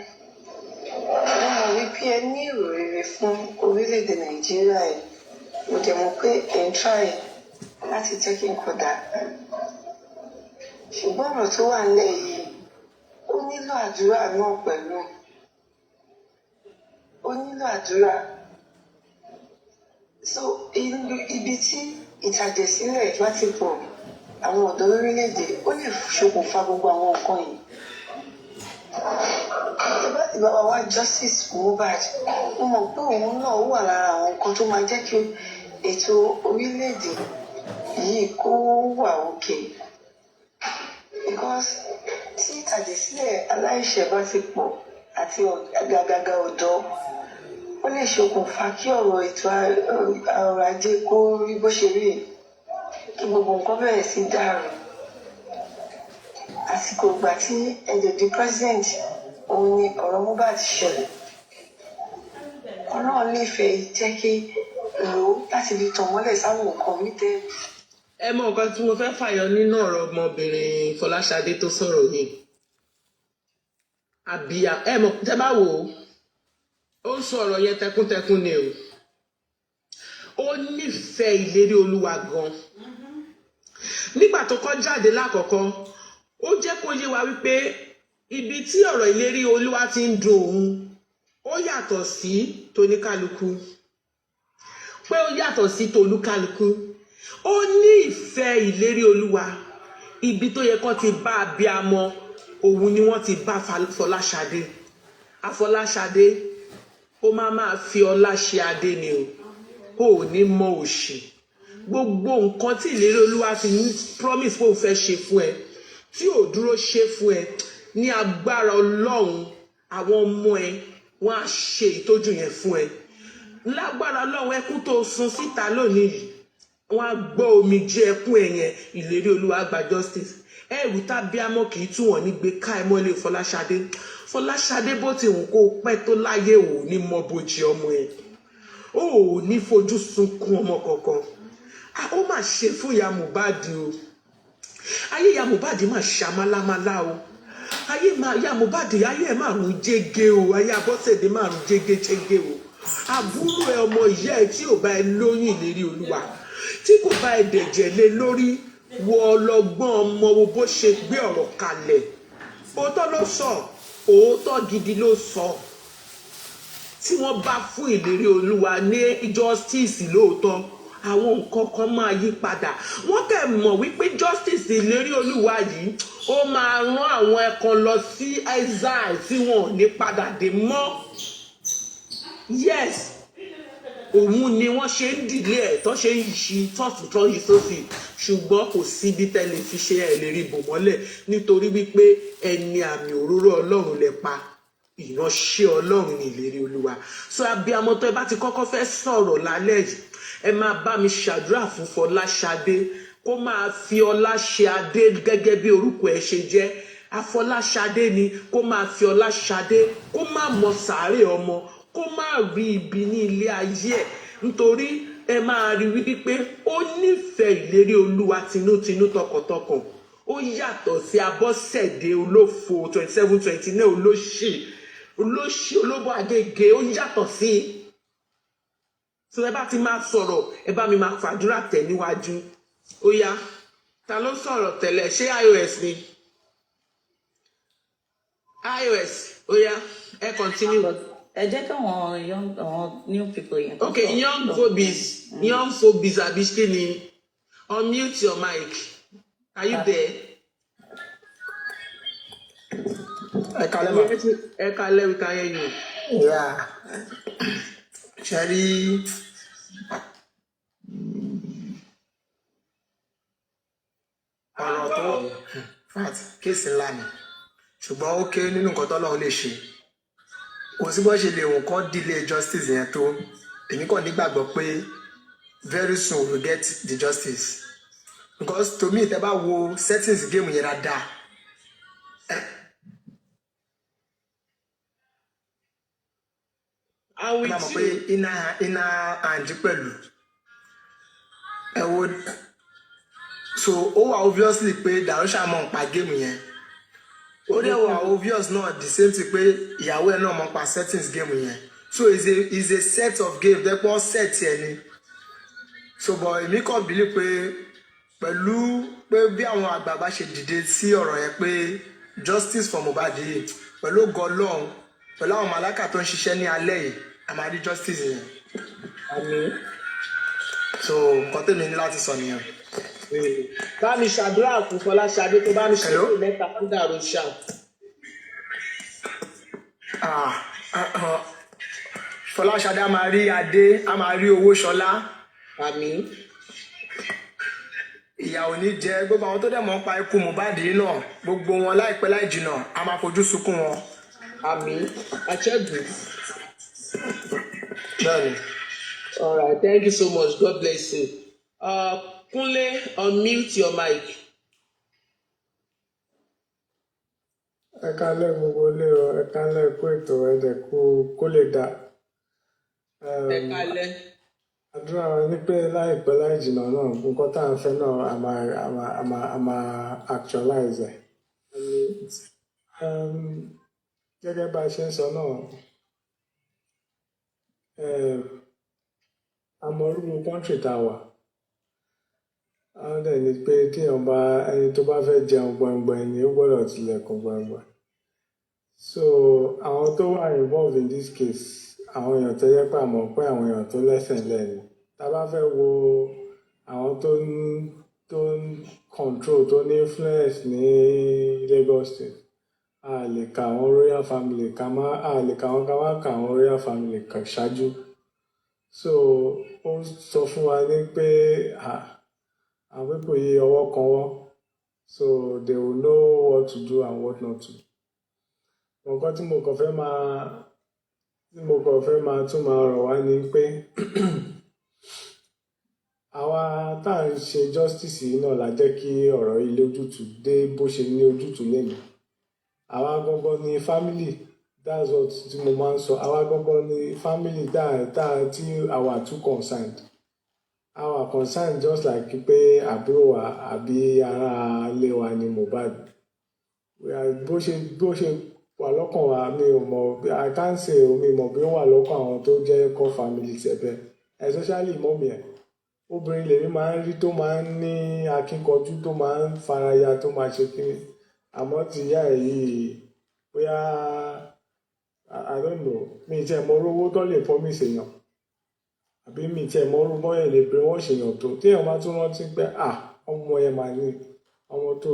[SPEAKER 18] mọ̀ wípé ẹ ní èrò rere fún orílẹ̀‐èdè Nàìjíríà ẹ̀ mo dẹ̀ mọ̀ pé ẹ̀ ń try láti jẹ́ kí n kò dá ṣùgbọ́n ọ̀rọ̀ tó wà nílẹ̀ yìí ó nílò àdúrà náà pẹ̀lú ó nílò àdúrà so ibi tí ìtàjẹ̀sílẹ̀ bá ti pọ̀ àwọn ọ̀dọ́ lórílẹ̀‐èdè ó lè ṣokùnfà gbogbo àwọn nǹkan yìí láti bá wa wá justice fún Mohbad mo mọ̀ pé òun náà wà lára àwọn nǹkan tó máa jẹ́ kí ètò orílẹ̀‐èdè yìí kó wà òkè because tí ìtàjẹ̀sílẹ̀ aláìṣẹ̀ bá ti pọ̀ àti àgàgà ọ̀dọ́ ó lè ṣokùnfà kí ọ̀rọ̀ ètò ọrọ̀ ajé kó rí bó ṣe rí kí gbogbo nǹkan bẹ̀rẹ̀ sí dàrú. Àsìkò ìgbà tí ẹ̀jẹ̀ di president òun ni ọ̀rọ̀ Mohbad ṣẹlẹ̀. Ọlọ́run nífẹ̀ẹ́ jẹ́ kí lò ó láti fi tàn mọ́lẹ̀ sáwọn nǹkan mi tẹ́.
[SPEAKER 16] Ẹ mọ nǹkan tí mo fẹ́ fàyọ nínú ọ̀rọ̀ ọmọbìnrin Fọláṣadé tó sọ̀rọ̀ yìí. Àbíyá ẹ mọ̀ tẹ́ bá wò ó ń sọ̀rọ̀ yẹn tẹkúntẹkún ni o. Ó nífẹ̀ẹ́ ìlérí Olúwa gan. Nígbà tó kọ́ jáde lákọ̀ọ́kọ́ ó jẹ́ kó yé wa wípé ibi tí ọ̀rọ̀ ìlérí Olúwa ti ń dùn òun ó yàtọ̀ sí toníkálukú. Pé ó yàtọ̀ sí tolúkálukú. Ó ní ìfẹ́ ìlérí Olúwa. Ibi tó yẹ kó ti bá abiyamọ òun ni wọ́n ti bá Fọláṣadé. Afọláṣadé ó máa fi ọlá ṣe adé ni o. Ó ní mọ òṣì. Gbogbo nǹkan tí ìlérí Olúwa ti ní promise pé ó fẹ́ ṣe fún ẹ tí ò dúró ṣe fún ẹ ní agbára Ọlọ́run àwọn ọmọ ẹ wọ́n á ṣe ìtọ́jú yẹn fún ẹ. Lágbára Ọlọ́run ẹkún tó sun síta lónìí yìí wọ́n á gbọ́ omijé ẹkún ẹ yẹn ìlérí Olúwa gba justice. Ẹrù tábíámọ́ kì í tún wọ́n ní gbé ká ẹ mọ́lẹ̀ Fọláṣadé. Fọláṣadé bó ti hùn kó pẹ́ tó láyé ò ní mọ bójì ọmọ ẹ. Ó ò ní fojú sunkún ọmọ kankan. Ó mà ṣe fún ìyá Mohbad o. Ayé ìyá Mohbad mà ṣàmálámálá o. Ayé ìyá Mohbad ayé ẹ̀ máa rún jẹ́gẹ́ o. Ayé Abọ́sẹ̀dé máa rún jẹ́gẹ́ o. Àbúrò ẹ ọmọ ìyá ẹ tí ò bá ẹ lóyún ìlérí Olúwa tí kò bá ẹ dẹ̀jẹ̀ lé lórí wo ọlọ́gbọ́n ọmọ wo bó ṣe gbé ọ̀rọ̀ kalẹ̀. Òótọ́ ló sọ, òótọ́ gidi ló sọ. Tí wọ́n bá fún ìlérí Olúwa ní justice lóòótọ́ àwọn nǹkan kan máa yí padà. Wọ́n kẹ̀ mọ̀ wípé justice ìlérí Olúwa yìí ó máa rán àwọn ẹ̀kan lọ sí exile tí wọn ò ní padà dé mọ́. Yes, òun ni wọ́n ṣe ń dìlé ẹ̀ tó ṣe ń ṣi tọ́sí tó yí sósì ṣùgbọ́n kò síbi tẹ́lẹ̀ fi ṣe ẹ̀ lè rí bò mọ́lẹ̀ nítorí wípé ẹni àmì òróró Ọlọ́run lẹ pa ìránṣẹ́ Ọlọ́run ní ìlérí Olúwa. So abiyamọ tó ẹ bá ti kọ́kọ́ fẹ́ sọ̀rọ̀ lálẹ́ yìí ẹ máa bá mi ṣàdúrà fún Fọláṣadé kó máa fi ọlá ṣe adé gẹ́gẹ́ bí orúkọ ẹ ṣe jẹ́. Afọláṣadé ni kó máa fi ọlá ṣadé kó má mọ sàárè ọmọ kó má rí ibi ní ilé ayé ẹ̀ nítorí ẹ máa rí wípé ó nífẹ̀ẹ́ ìlérí Olúwa tinútinú tọkàntọkàn. Ó yàtọ̀ sí Abọ́sẹ̀dé olófo 27-29 olóṣì olóbó Agége ó yàtọ̀ sí i. So ẹ bá ti máa sọ̀rọ̀ ẹ bá mi máa fàdúrà tẹ̀ níwájú. Ó yá ta ló sọ̀rọ̀ tẹ́lẹ̀ ṣé iOS ni? iOS ó yá ẹ continue.
[SPEAKER 17] Ẹ jẹ́ kí àwọn new people yẹn.
[SPEAKER 16] Okay, young fobies àbí ṣé ni? Unmute your mic. Are you there?
[SPEAKER 19] Ẹ kálẹ́ ma.
[SPEAKER 16] Ẹ kálẹ́ we can hear you.
[SPEAKER 19] Yeah. Ṣé rí ọ̀rọ̀ tó fat kéèsì ńlá ni ṣùgbọ́n ó kéré nínú nǹkan tọ́lọ́run lè ṣe. Kò sí bó ṣe lè wọ́n kọ́ delay justice yẹn tó èmi kàn nígbàgbọ́ pé very soon we will get the justice because to me tẹ́ bá wo settings game yẹn dáadáa ẹ máa mọ̀ pé iná àǹjí pẹ̀lú ẹ wo so ó wà obviously pé Darosha mọ̀ nípa game yẹn ó dẹ̀ wà obvious náà the same thing pé ìyàwó ẹ̀ náà mọ̀ nípa settings game yẹn so it's a set of game dẹ́pọ̀ set yẹn ni so but èmi kàn believe pé pẹ̀lú pé bí àwọn àgbààgbà ṣe dìde sí ọ̀rọ̀ yẹn pé justice for Mohbad yìí pẹ̀lú ògo Ọlọ́run pẹ̀lú àwọn màláìkà tó ń ṣiṣẹ́ ní alẹ́ yìí a máa rí justice yẹn.
[SPEAKER 16] Àmín.
[SPEAKER 19] So nǹkan tèmi ní láti sọ nìyẹn.
[SPEAKER 16] Bá mi ṣàdúrà fún Fọláṣadé tó bá mi ṣètò mẹ́ta fún Darosha.
[SPEAKER 19] Fọláṣadé a máa rí adé a máa rí owó ṣọlá.
[SPEAKER 16] Àmín.
[SPEAKER 19] Ìyà ò ní jẹ gbogbo àwọn tó dẹ̀ mọ̀ ń pa ikú Mohbad yìí náà gbogbo wọn láìpẹ́ láì jìnnà a máa fojú sunkún wọn.
[SPEAKER 16] Ami, Achebu.
[SPEAKER 19] Bẹ́ẹ̀ni.
[SPEAKER 16] All right, thank you so much. God bless you. Kunle, unmute your mic.
[SPEAKER 20] Ẹ kálẹ́ gbogbo ilé o, ẹ kálẹ́ kó ètò ẹ̀dẹ̀ kó lè dà.
[SPEAKER 16] Ẹ kálẹ́.
[SPEAKER 20] Àdúrà wa ní pé láìpẹ́ láì jìnnà náà nǹkan tá à ń fẹ́ náà a máa actualize ẹ̀. Gẹ́gẹ́ bá a ṣe ń sọ náà, àmọ́rúurú country tá a wà. Àwọn dẹ̀ ni pé téèyàn bá ẹni tó bá fẹ́ jẹun gbọ̀ngbọ̀n ni ó gbọ́dọ̀ tilẹ̀kùn gbọ̀ngbọ̀n. So àwọn tó wà involved in this case, àwọn èèyàn tó yẹ pé àmọ́ pé àwọn èèyàn tó lẹ́sẹ̀ lẹ́nu. Tá a bá fẹ́ wo àwọn tó ń control tó ní influence ní Lagos State, a lè ka àwọn royal family a lè ka àwọn royal family kan ṣáájú. So ó sọ fún wa ní pé àwọn pípò yìí ọwọ́ kan wọ́, so they will know what to do and what not to. Nǹkan tí mo kàn fẹ́ máa tún máa rọ̀ wá ni pé àwa tá à ń ṣe justice yìí náà la jẹ́ kí ọ̀rọ̀ yìí lójútùú dé bó ṣe ní ojútùú lẹ́nu. Àwa gangan ni family, that's what tí mo máa ń sọ. Àwa gangan ni family tí our two concerned. Our concern just like pé àbúrò wa àbí ará ilé wa ni Mohbad. Bó ṣe wà lọ́kàn wa mi ò mọ̀, I can't say mi mọ̀ bí ó wà lọ́kàn àwọn tó jẹ́ core family tẹ̀bẹ̀, especially mọ́mì ẹ̀. Obìnrin lèmi máa ń rí tó máa ń ní akíkanjú, tó máa ń faraya, tó máa ṣe kíni. Àmọ́ ti ìyá ẹ̀ yìí bóyá I don't know, mi ì tiẹ̀ mọ owó tó lè promise èèyàn. Àbí mi tiẹ̀ mọ orú bọ́yẹ̀ lè bẹ̀rẹ̀ wọ́n ṣèyàn tó téèyàn bá tún rántí pé ọmọ ẹ̀ mà ní ọmọ tó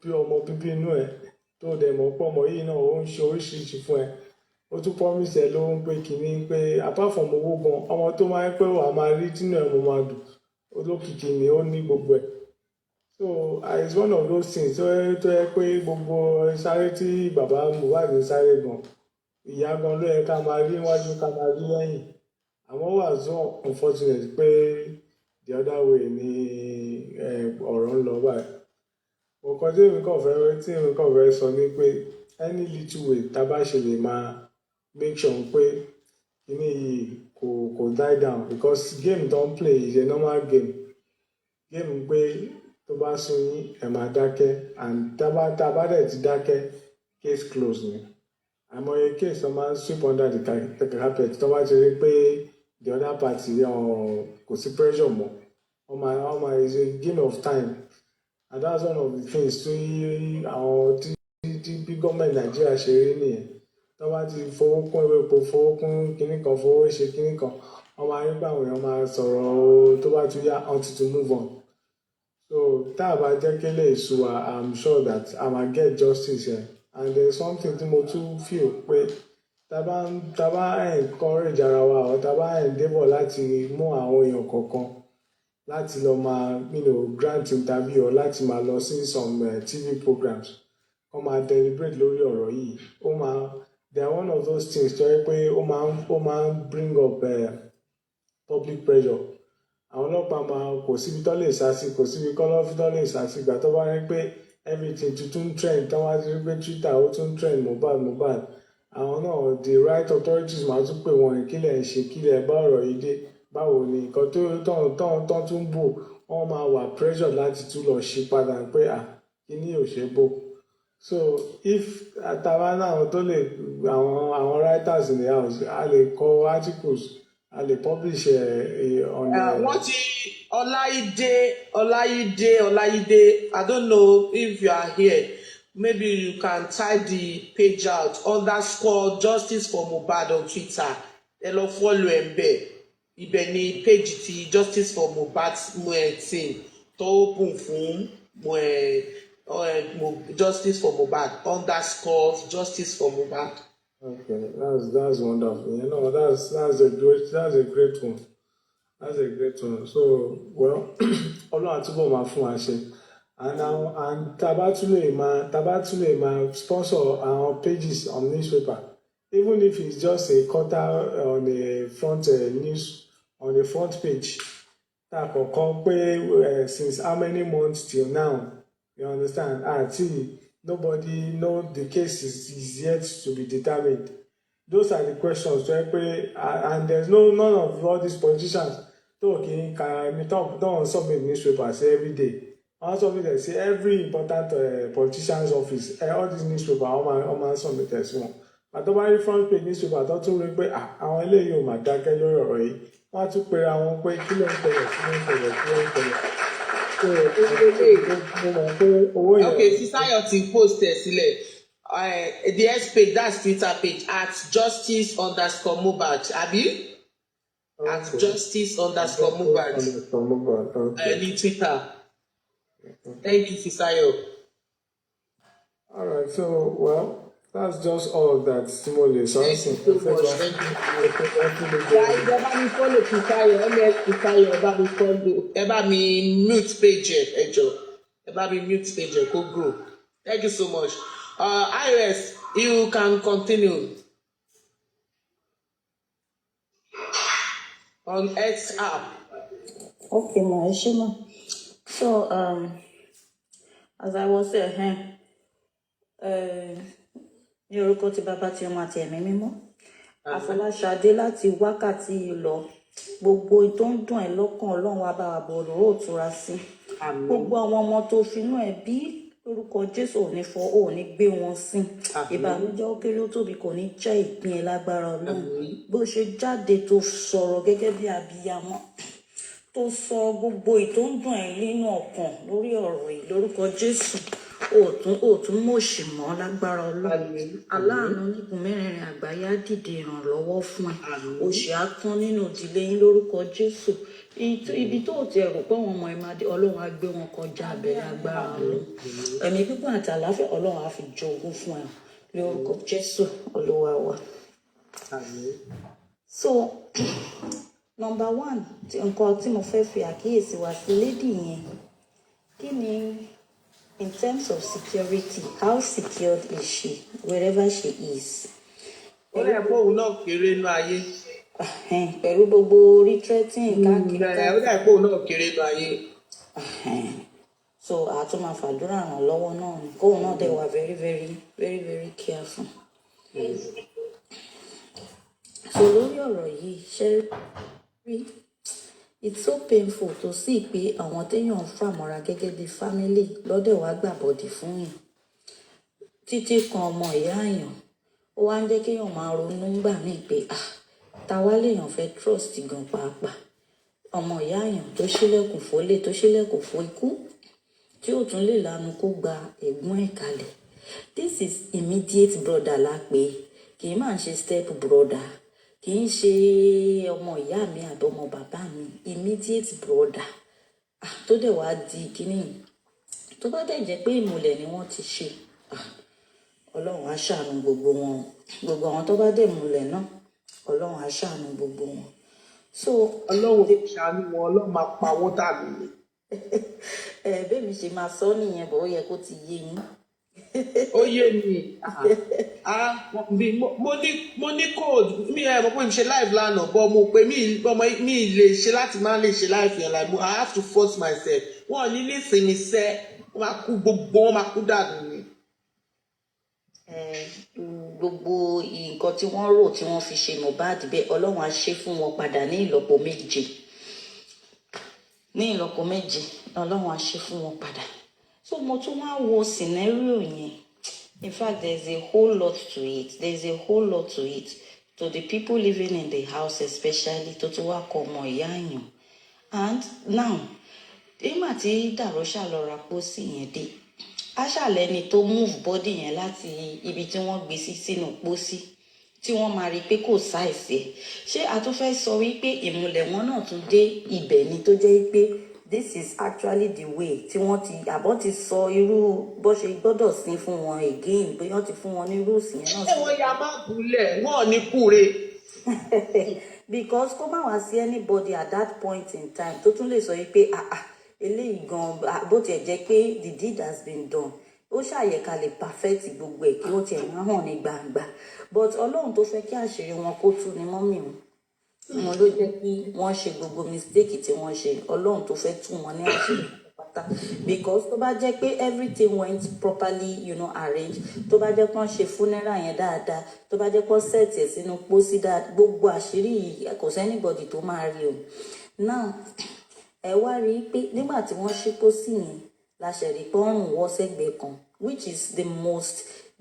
[SPEAKER 20] bí ọmọ bíbí inú ẹ̀ tó dẹ̀ mọ̀ pé ọmọ yìí náà ó ń ṣe oríṣiríṣi fún ẹ. Ó tún promise ẹ ló ń pé kínní pé apart from owó gan, ọmọ tó máa ń pẹ́ wà máa rí tínú ẹ̀ mo máa dùn, olókìkí ni ó ní gbogbo ẹ̀. So it's one of those things tó yẹ pé gbogbo sáré tí bàbá Mohbad ń sáré gan, ìyá gan ló yẹ ká máa rí níwájú ká máa rí lẹ́yìn. Àmọ́ wà so unfortunate pé the other way ni ọ̀rọ̀ ń lọ báyìí. Nǹkan tí èmi kàn fẹ́ sọ ni pé any little way tá a bá ṣe lè máa make sure pé kíní yìí kò die down, because game don play is a normal game. Game pé tó bá sún yín ẹ̀ máa dákẹ́, and tá a bá dẹ̀ ti dákẹ́ case close ni. Àìmọye case tó máa ń sweep under the carpet tó bá ti rí pé the other party kò sí pressure mọ́. Is a game of time, and that's one of the things tí àwọn tí bí gọ́ọ̀mẹ̀ntì Nàìjíríà ṣe rí nìyẹn. Tó bá ti fowó kún ewé epo, fowó kún kinní kan, fowó ṣe kinní kan, wọ́n máa rí pé àwọn èèyàn máa sọ̀rọ̀ tó bá tún yá until to move on. So tá a bá jẹ́ kí lè sú wa, I'm sure that I might get justice here. And there's something tí mo tún feel pé tá bá encourage ara wa or tá bá endeavour láti mú àwọn èèyàn kọ̀ọ̀kan láti lọ máa grant interview or láti máa lọ sí some TV programs, wọ́n máa deliberate lórí ọ̀rọ̀ yìí. They are one of those things tó yẹ pé ó máa ń bring up public pressure. Àwọn ọlọ́pàá kò síbi tó lè sá sí, kò síbi kọ́lọ́fí tó lè sá sí. Ìgbà tó bá rí pé everything tuntun trend, tó wá ti rí pé Twitter ó tún trend Mohbad. Àwọn náà the right authorities máa tún pè wọ́n kílẹ̀ ṣe kílẹ̀ bá ọ̀rọ̀ yìí dé. Báwo ni nǹkan tó tún bò, wọ́n máa wà pressure láti tún lọ ṣí padà pé kíní ò ṣe bò. So if àtàwọn náà tó lè àwọn writers in the house, a lè kọ articles, a lè publish ọ̀nà.
[SPEAKER 16] Wọ́n ti Ọláyídé, I don't know if you are here. Maybe you can type the page out _justice for Mohbad on Twitter. Ẹ lọ follow ẹ̀ bẹ́ẹ̀. Ibẹ̀ ni page ti justice for Mohbad thing tó open fún justice for Mohbad _justice for Mohbad.
[SPEAKER 20] Okay, that's wonderful. That's a great one. That's a great one. So well, Ọlọ́run àtúbọ̀ máa fún wa ṣe. and tabatule ma sponsor our pages on newspaper, even if it's just a quarter on the front news on the front page. Since how many months till now? You understand? Nobody know the case is yet to be determined. Those are the questions. And there's none of all these politicians talking. Don't submit newspapers every day. Also, they say every important politician's office, all these newspapers, all submit as well. But the front page newspaper, don't tell me, àwọn eléyìí ò mà dákẹ́ lórí ọ̀rọ̀ yìí. Wọ́n á tún pera wọn pé kí ló ń tẹ̀lé.
[SPEAKER 16] Okay, Fisayo ti post ẹ̀ sílẹ̀. The X page, that's Twitter page at justice_Mohbad. Abi? At justice_Mohbad. Ní Twitter. Thank you, Fisayo.
[SPEAKER 20] All right, so that's just all that Imole. So
[SPEAKER 16] thank you so much. Thank you. Guys, ẹ bá mi follow Fisayo, MS Fisayo, ẹ bá mi follow, ẹ bá mi mute page ẹ jọ̀ọ́. Ẹ bá mi mute page ẹ kó grow. Thank you so much. Iris, you can continue on X app.
[SPEAKER 17] Okay, ma, so as I was saying, ní orúkọ tí bàbá tí ọmọ àti ẹ̀mí mímọ́, Afọláṣadé láti wákàtí lọ, gbogbo tó ń dùn ẹ́ lọ́kàn Ọlọ́run wa bá wa bọ̀ lọ́rọ̀ òtura sí. Gbogbo àwọn ọmọ tó finú ẹ̀ bí lórúkọ Jésù ò ní fọ ò ní gbé wọn sí. Ìbànújẹ́ ó kéré ó tóbi kò ní jẹ́ ìpín ẹ lágbára Ọlọ́run. Bó ṣe jáde tó sọ̀rọ̀ gẹ́gẹ́ bí abiyamọ, tó sọ gbogbo ìtó ń dùn ẹ́ nínú ọkàn lórí ọ̀rọ̀ yìí lórúkọ Jésù. Òtún mọ̀ọ́ṣì mọ́ lágbára Ọlọ́run. Aláàánú nígun mẹ́rẹ̀ẹ̀rin àgbáyé á dìde ìrànlọ́wọ́ fún ẹ. Òṣì á tán nínú ìdílé yín lórúkọ Jésù. Ibi tó ti ẹ̀rù pé àwọn ọmọ ẹ máa dé, Ọlọ́run á gbé wọn kọjá abẹ́rẹ́ agbára Ọlọ́run. Ẹ̀mí pípọ̀ àti àlàáfíà Ọlọ́run á fi jogún fún ẹ lórúkọ Jésù Olúwa wa. So number one, nǹkan tí mo fẹ́ fi àkíyèsí wa sí lady yẹn, kí ni in terms of security, how secured is she wherever she is?
[SPEAKER 16] Ó lè pọ̀ òun náà kéré inú ayé.
[SPEAKER 17] Pẹ̀lú gbogbo retreating káàkiri.
[SPEAKER 16] Ó lè pọ̀ òun náà kéré inú ayé.
[SPEAKER 17] So àtún máa fàdúrà ràn lọ́wọ́ náà ni kóun náà dẹ̀ wà very very very very careful. So lórí ọ̀rọ̀ yìí ṣe rí, it's so painful to see pé àwọn téèyàn ń fàmọ́ra gẹ́gẹ́ bí family lọ́dẹ̀ wá gbàbọ̀dì fún yín títí kan ọmọ ìyá àyàn. Ó wá ń jẹ́ kéèyàn máa ronú gbà míì pé táwa lèèyàn fẹ́ trust gan pàápàá. Ọmọ ìyá àyàn tó ṣílẹ̀kùn fólè tó ṣílẹ̀kùn fún ikú tí ó tún lè lanu kó gba ẹ̀gbọ́n ẹ̀ kalẹ̀. This is immediate brother la pé kì í máa ń ṣe step brother, kì í ṣe ọmọ ìyá mi àbí ọmọ bàbá mi, immediate brother. Tó dẹ̀ wá di kíní tó bá dẹ̀ jẹ́ pé ìmùlẹ̀ ni wọ́n ti ṣe, Ọlọ́run á ṣàánú gbogbo wọn. Gbogbo àwọn tó bá dẹ̀ múlẹ̀ náà, Ọlọ́run á ṣàánú gbogbo wọn. So
[SPEAKER 16] Ọlọ́run lè ṣàánú wọn, Ọlọ́run máa pa wọ́n dànù ni.
[SPEAKER 17] Bẹ́ẹ̀ mi ṣe máa sọ nìyẹn, bọ̀ ó yẹ kó ti yé yín.
[SPEAKER 16] Ó yé mi. Mo ní code mi ẹ mọ̀ pé mi ṣe live lánàá bọ́ mo pé mi lè ṣe láti máa lè ṣe live yẹn like I have to force myself. Wọ́n ní nísìnyí sẹ́ wọ́n máa kú gbogbo wọn máa kú dànù ni.
[SPEAKER 17] Gbogbo nǹkan tí wọ́n rò tí wọ́n fi ṣe Mohbad bẹ́ẹ̀ Ọlọ́run á ṣe fún wọn padà ní ìlọ́po méje. Ní ìlọ́po méje Ọlọ́run á ṣe fún wọn padà. So mo tún wá wo scenario yẹn. In fact, there's a whole lot to it. There's a whole lot to it. To the people living in the house especially, tó tún wá kọ ọmọ ìyá àyàn. And now, nígbà tí Darosha lọ ra pósí yẹn dé, aṣàlẹ́ni tó move body yẹn láti ibi tí wọ́n gbé sí sínú pósí tí wọ́n máa rí pé kò ṣàìsí ẹ̀. Ṣé a tún fẹ́ sọ wípé ìmùlẹ̀ wọn náà tún dé ibẹ̀ ni tó jẹ́ pé this is actually the way tí wọ́n ti àbọ̀ ti sọ irú bó ṣe gbọ́dọ̀ sin fún wọn again bóyá wọ́n ti fún wọn ní rules yẹn náà.
[SPEAKER 16] Wọ́n ya máa gúnlẹ̀ wọ́n ní kúre.
[SPEAKER 17] Because kó má wá sí anybody at that point in time tó tún lè sọ yìí pé eléyìí gan bó tiẹ̀ jẹ́ pé the deed has been done ó ṣàyẹ̀ká lè perfect gbogbo ẹ̀ kí ó tiẹ̀ máa hàn ní gbangba but ọlọ́run tó fẹ́ kí àṣírí wọn kó tú ni mọ́mì wọn ló jẹ́ kí wọ́n ṣe gbogbo mistake tí wọ́n ṣe ọlọ́run tó fẹ́ tú wọn ní àṣírí pátá because tó bá jẹ́ pé everything went properly arranged tó bá jẹ́ pé wọ́n ṣe funeral yẹn dáadáa tó bá jẹ́ pé wọ́n set ẹ̀ sínú pósí dáadáa gbogbo àṣírí yìí kò sẹ́nìbọ̀dì tó máa rí o now ẹ wá rí i pé nígbà tí wọ́n ṣí pósí yẹn la ṣẹ̀rí pé ọrùn wọ́ sẹ́gbẹ̀ẹ́ kan which is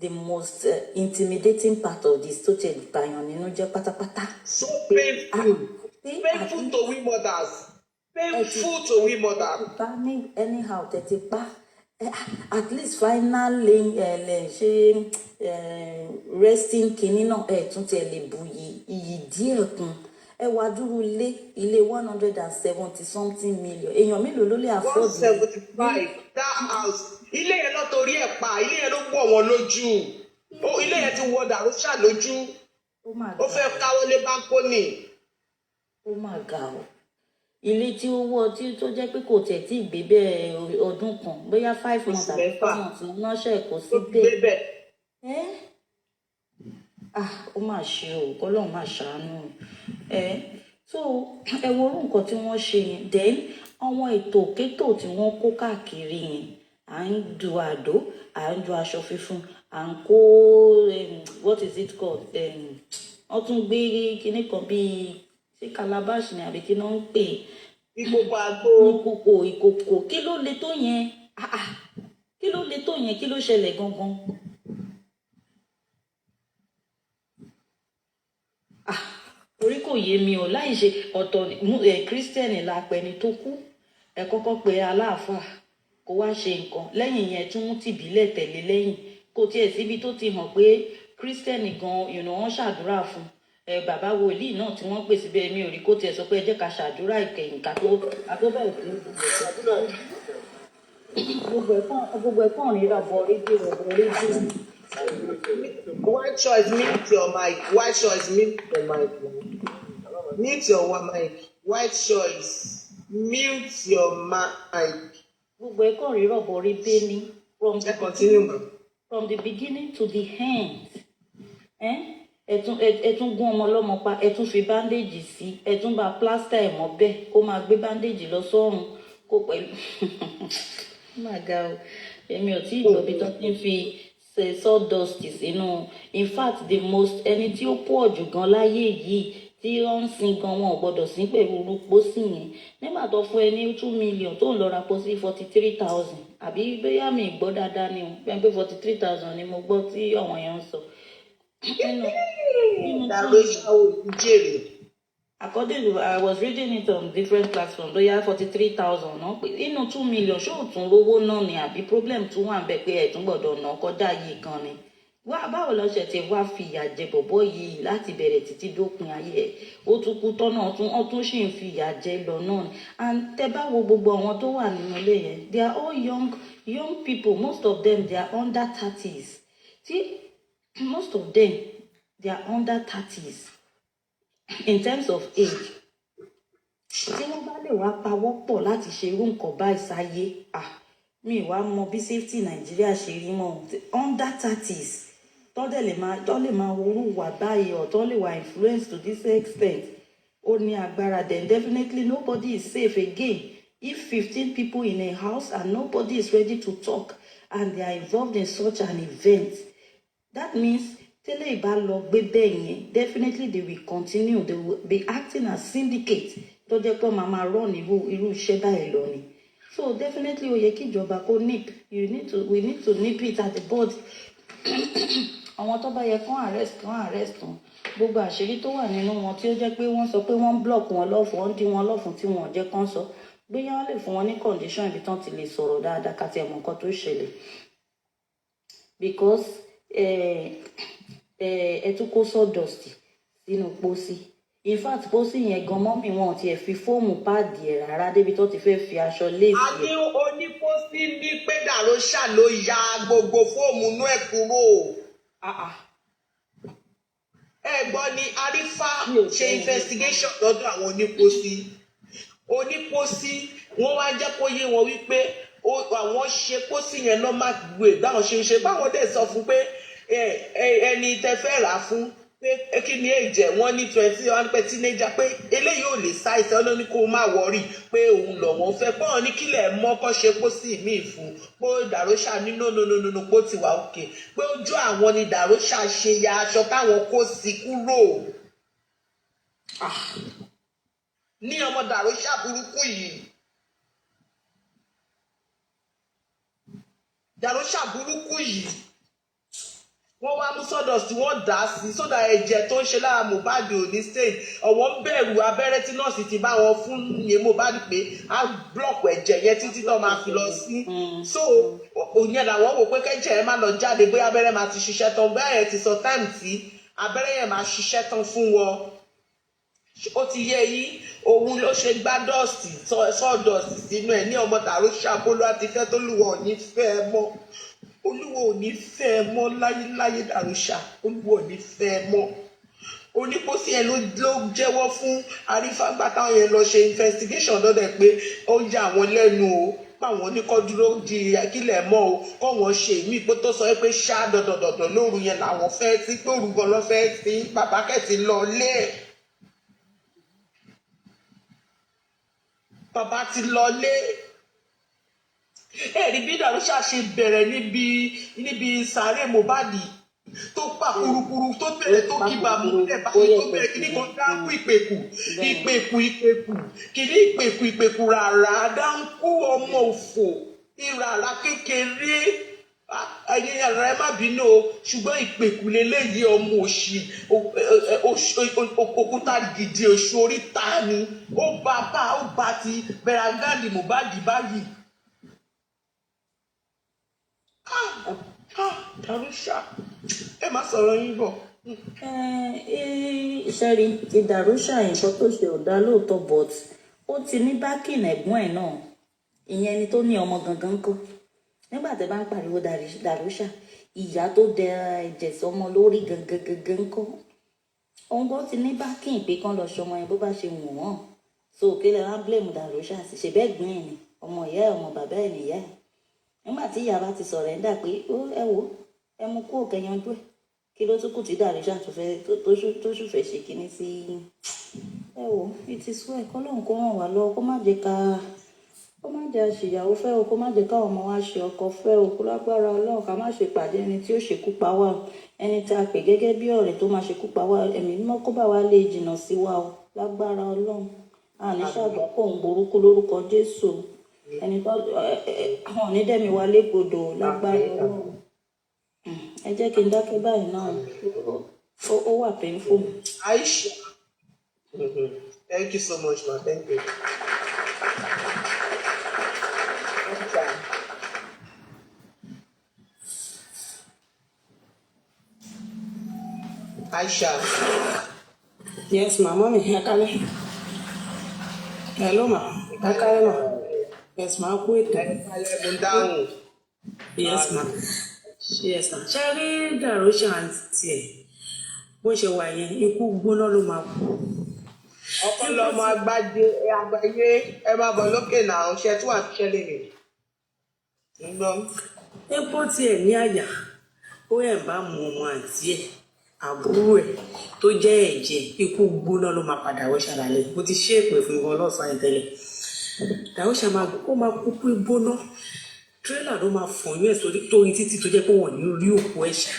[SPEAKER 17] the most intimidating part of this tó tiẹ̀ bàyàn nínú jẹ́ pátápátá.
[SPEAKER 16] So painful to we mothers. Painful to we mothers.
[SPEAKER 17] Anyhow tètè pa at least finally ṣe resting kìíní náà tún tiẹ̀ lè bu iyì díẹ̀ kún ẹ wá dúró ilé 170 something million èèyàn mélòó ló lè afford
[SPEAKER 16] 175 that house ilé yẹn lọ torí ẹ̀ pa ilé yẹn ló wọ̀ wọ́n lójú ilé yẹn ti wọ dàrúṣà lójú ó fẹ́ káwọ́ lé báńkónì.
[SPEAKER 17] ó mà ga ọ ilé tí ó wọ tó jẹ́ pé kò tẹ̀ tí gbé bẹ́ẹ̀ ọdún kan bóyá 5 months àti 4 months lọ́sẹ̀ kò sí bẹ́ẹ̀ ó mà ṣe o kọ́lọ́run má ṣàánú so ẹ wo orú nǹkan tí wọ́n ṣe yẹn then àwọn ètò kétò tí wọ́n kó káàkiri yẹn à ń du àdó à ń du aṣọ fífún à ń kó what is it called wọ́n tún gbé kinní kan bíi ṣé calabash ni àbí kí ló ń pè
[SPEAKER 16] ìkòkò àgbo
[SPEAKER 17] ìkòkò kí ló le tó yẹn kí ló le tó yẹn kí ló ṣẹlẹ̀ gangan. Orí kò yé mi ò láì ṣe ọ̀tọ̀ kírísítẹ́nì la pẹni tó kú ẹ kọ́kọ́ pe aláàfáà kó wá ṣe nǹkan lẹ́yìn yẹn tún mú tìbílẹ̀ tẹ̀lé lẹ́yìn kò tiẹ̀ síbi tó ti hàn pé kírísítẹ́nì gan wọ́n ṣàdúrà fún bàbá wòlíì náà tí wọ́n pè síbẹ̀ mi ò rí kó tiẹ̀ sọ pé ẹ jẹ́ ká ṣàdúrà ìkẹyìn ká tó bẹ̀rẹ̀ sí gbogbo ẹ̀fọn rírà bọ̀ rédíò.
[SPEAKER 16] White choice, mute your mic. White choice, mute your mic. Mute your mic. White choice, mute your mic.
[SPEAKER 17] Gbogbo ẹ̀kọ́ rírọ̀ bọ̀ rí dé ní from the beginning to the end. Ẹ̀tún gún ọmọ ọlọ́mọ pa, ẹ̀tún fi bandage sí, ẹ̀tún bá plaster ẹ̀ mọ́ bẹ́ẹ̀, kó máa gbé bandage lọ sọ́run kó pẹ̀lú. Má ga o, èmi ò tí ì gbọ́ bí tó ti ń fi sawdust sínú in fact the most ẹni tí ó pọ̀ jù gan láyé yìí tí wọ́n ń sin gan wọn ò gbọ́dọ̀ sí pẹ̀lú orúkọ sí yẹn nígbà tó fún ẹ ní 2 million tó ń lọ ra pósí 43,000 àbí bóyá mi gbọ́ dáadáa ni o pé 43,000 ni mo gbọ́ tí àwọn èèyàn ń sọ. According to I was reading it on different platforms bóyá 43,000 náà pé inú 2 million ṣó tún lówó náà ni àbí problem tún wà bẹ́ẹ̀ pé ẹ̀tún gbọ́dọ̀ ná kọjá yìí kan ni wá báwo lọ ṣe ti wá fìyà jẹ bọ̀bọ̀ yìí láti bẹ̀rẹ̀ títí dópin ayé ẹ̀ ó tún kú tọ́nà ọtún sì ń fìyà jẹ lọ náà ni and tẹ bá wo gbogbo àwọn tó wà nínú ilé yẹn they are all young people most of them they are under 30s see most of them they are under 30s. In terms of age tí wọ́n bá lè wá pawọ́ pọ̀ láti ṣe irú nǹkan báyìí sáyé mi wá mọ bí safety Nàìjíríà ṣe rí mọ́ under 30s tó lè máa wúrú wà báyìí or tó lè wà influence to this extent ó ní agbára then definitely nobody is safe again if 15 people in a house and nobody is ready to talk and they are involved in such an event that means tẹ́lẹ̀ ìbá lọ gbé bẹ́ẹ̀ yẹn definitely they will continue they will be acting as syndicate tó jẹ́ pé màá máa run irú iṣẹ́ báyìí lọ ni so definitely ó yẹ kí ìjọba kó nip we need to nip it at the board àwọn tó bá yẹ kán arrest wọn gbogbo àṣírí tó wà nínú wọn tí ó jẹ́ pé wọ́n sọ pé wọ́n block wọn lọ́fun wọ́n dí wọn lọ́fun tí wọn ò jẹ́ kán sọ bóyá wọ́n lè fún wọn ní condition ibi tán ti lè sọ̀rọ̀ dáadáa kàti ẹ̀mọ̀ nǹkan tó ṣẹlẹ̀ because ẹ tún kó sawdust sínú pósí in fact pósí yẹn gan mọ́mì wọn ti ẹ̀ fi fóòmù páàdì ẹ̀ rárá débi tó ti fẹ́ fi aṣọ léèsì.
[SPEAKER 16] a ní onípósí ní pé dàróṣà ló ya gbogbo fóòmù inú ẹ̀ kúrò. ẹ gbọ́ ni arífà ṣe investigation lọ́dọ̀ àwọn onípósí wọ́n wá jẹ́ kó yé wọn wípé àwọn ṣe pósí yẹn náà má gbé báwọn ṣe báwọn dẹ̀ sọ fún pé ẹni tẹ́ fẹ́ rà fún pé kí ni èjẹ wọ́n ní 20 wọ́n pẹ́ teenager pé eléyìí ò lè ṣàìsàn ọ̀nà ní kó má wọrí pé òun lọ́wọ́ fẹ́ pọ́n ní kílẹ̀ mọ́ kọ́ ṣe pósí míì fún pé Dàróṣà ní no pó ti wà òkè pé ojú àwọn ni Dàróṣà ṣe ya aṣọ táwọn kó sí kúrò ní ọmọ Dàróṣà burúkú yìí Dàróṣà burúkú yìí wọ́n wá mú sawdust wọ́n dà á sí sódà ẹ̀jẹ̀ tó ń ṣe lára Mohbad ò ní stain ọ̀wọ́n ń bẹ̀rù abẹ́rẹ́ tí nọ́ọ̀sì ti bá wọn fún yẹn Mohbad pé á blọọkù ẹ̀jẹ̀ yẹn títí tó máa fi lọ sí so òyìn làwọn wò pé kẹ́jẹ̀ ẹ̀ má lọ jáde bóyá abẹ́rẹ́ máa ti ṣiṣẹ́ tán bóyá ẹ̀ ti sọ táìmù tí abẹ́rẹ́ yẹn máa ṣiṣẹ́ tán fún wọn ó ti yẹ yìí òun ló ṣe gbá dọ́ọ̀sì sawdust sínú ẹ̀ ní ọmọ Dàróṣà bólú àti fẹ́ tó lùwọ̀ ò ní fẹ́ ẹ mọ́ Olúwo ò ní fẹ́ ẹ mọ́ láyéláyé Dàróṣà Olúwo ò ní fẹ́ ẹ mọ́ onípòsí ẹ ló jẹ́wọ́ fún arífàgbà táwọn yẹn lọ ṣe investigation lọ́dẹ̀ pé ó yà wọ́n lẹ́nu o páwọn oníkọ́ dúró di kílẹ̀ mọ́ o kọ́ wọ́n ṣe ìmí pé tó sọ pé ṣá dọ̀dọ̀dọ̀dọ̀ lóru yẹn làwọn fẹ́ sí pé òru gan lọ fẹ́ sí bàbá kẹ́tì lọ lé bàbá ti lọ lé ẹ̀rí bí Dàróṣà ṣe bẹ̀rẹ̀ níbi sàárè Mohbad tó pa kurukuru tó bẹ̀rẹ̀ tó kí bàmú ẹ̀ bá tó bẹ̀rẹ̀ kí ní kan dáńkú ìpèkù kí ní ìpèkù rárá dáńkú ọmọ òfò ìràrá kékeré ẹ̀yin ẹ̀rọ ẹ má bínú o ṣùgbọ́n ìpèkù lélẹ́yìí ọmọ òṣì òkúta gidi oṣù oríta ni ó bá ti bẹ̀rẹ̀ gáàdì Mohbad báyìí. Dàróṣà ẹ má sọ̀rọ̀ yín bọ̀.
[SPEAKER 17] Ṣẹ́rí ti Dàróṣà nǹkan tó ṣe ò dá lóòótọ́ but ó ti ní bákìn ẹ̀gbọ́n ẹ̀ náà ìyẹn ni tó ní ọmọ gangan kó nígbà tẹ́ bá ń pariwo Dàróṣà ìyá tó dẹ ẹ̀jẹ̀ sọmọ lórí gangan kó òun kò ti ní bákìn pé kán lọ ṣọmọ yẹn bó bá ṣe wù wọ́n so òkèlè wá blame Dàróṣà sì ṣe bẹ́ẹ̀ gbìn ẹ̀ ni ọmọ ìyá ẹ̀ ọmọ bàbá ẹ̀ nìyá ẹ̀ nígbà tí ìyá bá ti sọ̀rọ̀ ẹ̀ ń dà pé ẹ wò ẹ mú kó òkè yanjú ẹ̀ kí ló tún kù tí Dàróṣà tó ṣùfẹ́ ṣe kínní sí ẹ wò it is well kọ́ lóun kó ràn wá lọ́wọ́ kó má jẹ́ àṣìyàwó fẹ́ o kó má jẹ́ káwọn ọmọ wa ṣe ọkọ fẹ́ o kó lágbára Ọlọ́run ká má ṣe pàdé ẹni tí ó ṣekú pa wá o ẹni tá a pè gẹ́gẹ́ bí ọ̀rẹ́ tó máa ṣekú pa wá ẹ̀mí mímọ́ kó bá wa lè jìnnà sí wa o lágbára Ọlọ́run àní ṣàgbọ́pọ̀ ń borúkú lórúkọ Jésù ẹni tó àwọn onídẹ̀mí wa légbodò lágbára Ọlọ́run ẹ jẹ́ kí n dákẹ́ báyìí náà ó wà painful.
[SPEAKER 16] Aisha thank you so much ma thank you. Aisha.
[SPEAKER 21] Yes, ma. Mommy, Akale. Hello, ma. Akale, ma. Yes, ma. Wait. Yes, ma. Yes, ma. Ṣé rí Dàróṣà àǹtí ẹ̀ bó ṣe wà yẹn ikú gbóná ló máa kú.
[SPEAKER 16] Ọpọlọmọ àgbáyé ẹ máa bọ̀ lókè náà ṣe tí wàá fi ṣẹlẹ̀ nìyí.
[SPEAKER 21] Epo tiẹ̀ ní àyà ó ẹ̀ bá mú ọmọ àǹtí ẹ̀ àbúrò ẹ̀ tó jẹ́ ẹ̀jẹ̀ ikú gbóná ló máa padà wọ́ ṣàlàyé mo ti ṣe èpè fún wọn lọ́sàn-án tẹ́lẹ̀ Dàróṣà ó máa kúkú gbóná tírélà ló máa fọyín ẹ̀ torí títí tó jẹ́ pé wọ́n ní rí òkú ẹ̀ṣà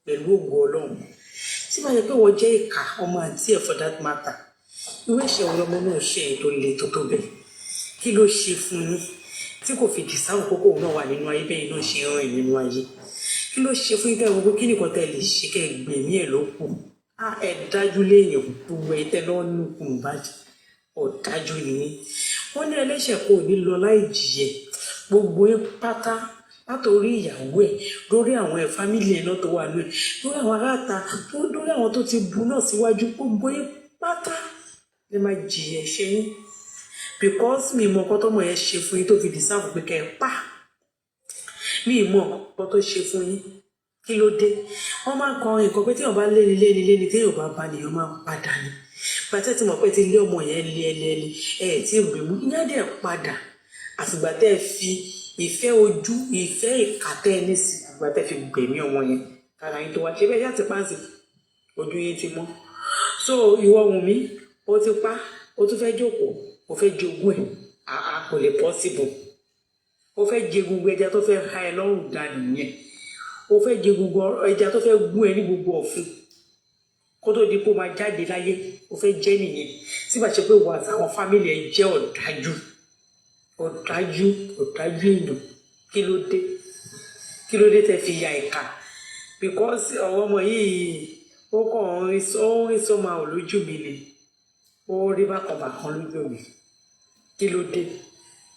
[SPEAKER 21] pẹ̀lú ògo Ọlọ́run tí máa yẹ pé wọ́n jẹ́ ìkà ọmọ àǹtí ẹ̀ for that matter ìwé ìṣẹ̀ ọlọ́mọ náà ṣe èyí tó le tó bẹ́ẹ̀ kí ló ṣe fún yín tí kò fi dìsáwò kókó náà wà nínú ayé bẹ́ẹ̀ náà ṣe rán ẹ̀ nínú ayé kí ló ṣe fún ìtẹ́ ìwọ́n kí nìkan tẹ́ lè ṣe kẹ́ gbẹ̀mí ẹ̀ ló kù ẹ dájú léèyàn gbogbo ẹ̀ tẹ́ lọ́wọ́ nínú kùn bàjẹ́ ọ̀dájú nìyí wọ́n ní ẹlẹ́ṣẹ̀ kò ní lọ láì jìyẹ gbogbo ẹ̀ pátá látòrí ìyàwó ẹ̀ lórí àwọn ẹ̀ fámìlì ẹ̀ náà tó wà lórí lórí àwọn aráàta lórí àwọn tó ti bu náà síwájú gbogbo ẹ̀ pátá lè máa jìyẹ ṣe yín because mi mọ ọkọ tọmọ yẹn ṣe fún yín tó fi dìsáàbù pé kẹ́ ẹ pa mi mọ ọkọ tó ṣe fún yín kí ló dé wọn máa ń kọ nǹkan pé téèyàn bá léni téèyàn bá bá nìyẹn máa ń padà ní pàtẹ́ tí mo pẹ́ ti lé ọmọ yẹn lé tí ò gbé mú ìyá dẹ̀ padà àfìgbà tẹ́ ẹ fi ìfẹ́ ojú ìfẹ́ ìkàtẹ́ ẹni sí àfìgbà tẹ́ ẹ fi gbẹ̀mí ọmọ yẹn kára yín tó wá ṣe bẹ́ẹ̀ yàtì páǹsì ojú yín ti mọ́ so ìwọ Wùnmí ó ti pa ó tún fẹ́ jókòó ó fẹ́ jogún ẹ̀ kò lè possible ó fẹ́ jẹ gbogbo ẹja tó fẹ́ ha ẹ lọ́rùn dànù yẹn ó fẹ́ jẹ gbogbo ẹja tó fẹ́ gún ẹ ní gbogbo ọ̀fun kó tó di kó máa jáde láyé ó fẹ́ jẹ́ nìyẹn síbà ṣe pé wà táwọn fámìlì ẹ jẹ́ ọ̀dájú èèyàn kí ló dé tẹ́ fi ya ìka because ọwọ́ ọmọ yìí ó kàn ń rí sọ́mà ò lójú mi ni ó rí bákan lójú mi kí ló dé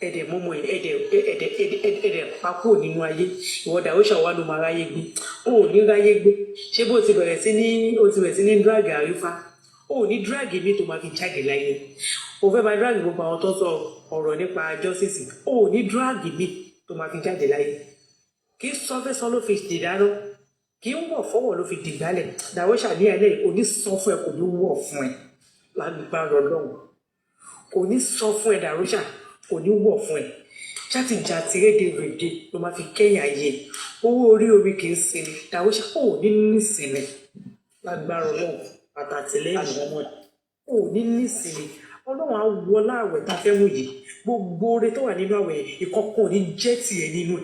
[SPEAKER 21] ẹ̀dẹ̀ mọ́mọ́ ẹ̀dẹ̀ pákó nínú ayé ìwọ Darosha wà ló máa ráyé gbé ó ní ráyé gbé ṣé bó ti bẹ̀rẹ̀ sí ní drag àrífà ó ní drag mi tó máa fi jáde láyé ó fẹ́ máa drag gbogbo àwọn tó sọ ọ̀rọ̀ nípa justice ó ní drag mi tó máa fi jáde láyé kì í sọ fẹ́ sọ ló fi dìdáná kì í wọ̀ fọwọ́ ló fi dìgbálẹ̀ Darosha ní alẹ́ kò ní sọ fún ẹ kò ní wọ̀ fún ẹ lágbára Ọlọ́run kò ní sọ fún ẹ Darosha kò ní wọ̀ fún ẹ játijàti rédèrèdè ló máa fi kẹ́yìn ayé owó orí kì í sinmi Darosha kò ní nísinmi lágbára Ọlọ́run àtàtìlẹ́yìn ọmọ kò ní nísinmi Ọlọ́run á wọ láàwẹ̀ tá a fẹ́ mú yìí gbogbo oore tó wà nínú àwẹ̀ ìkọ̀kọ̀ ò ní jẹ́ tiẹ̀ nínú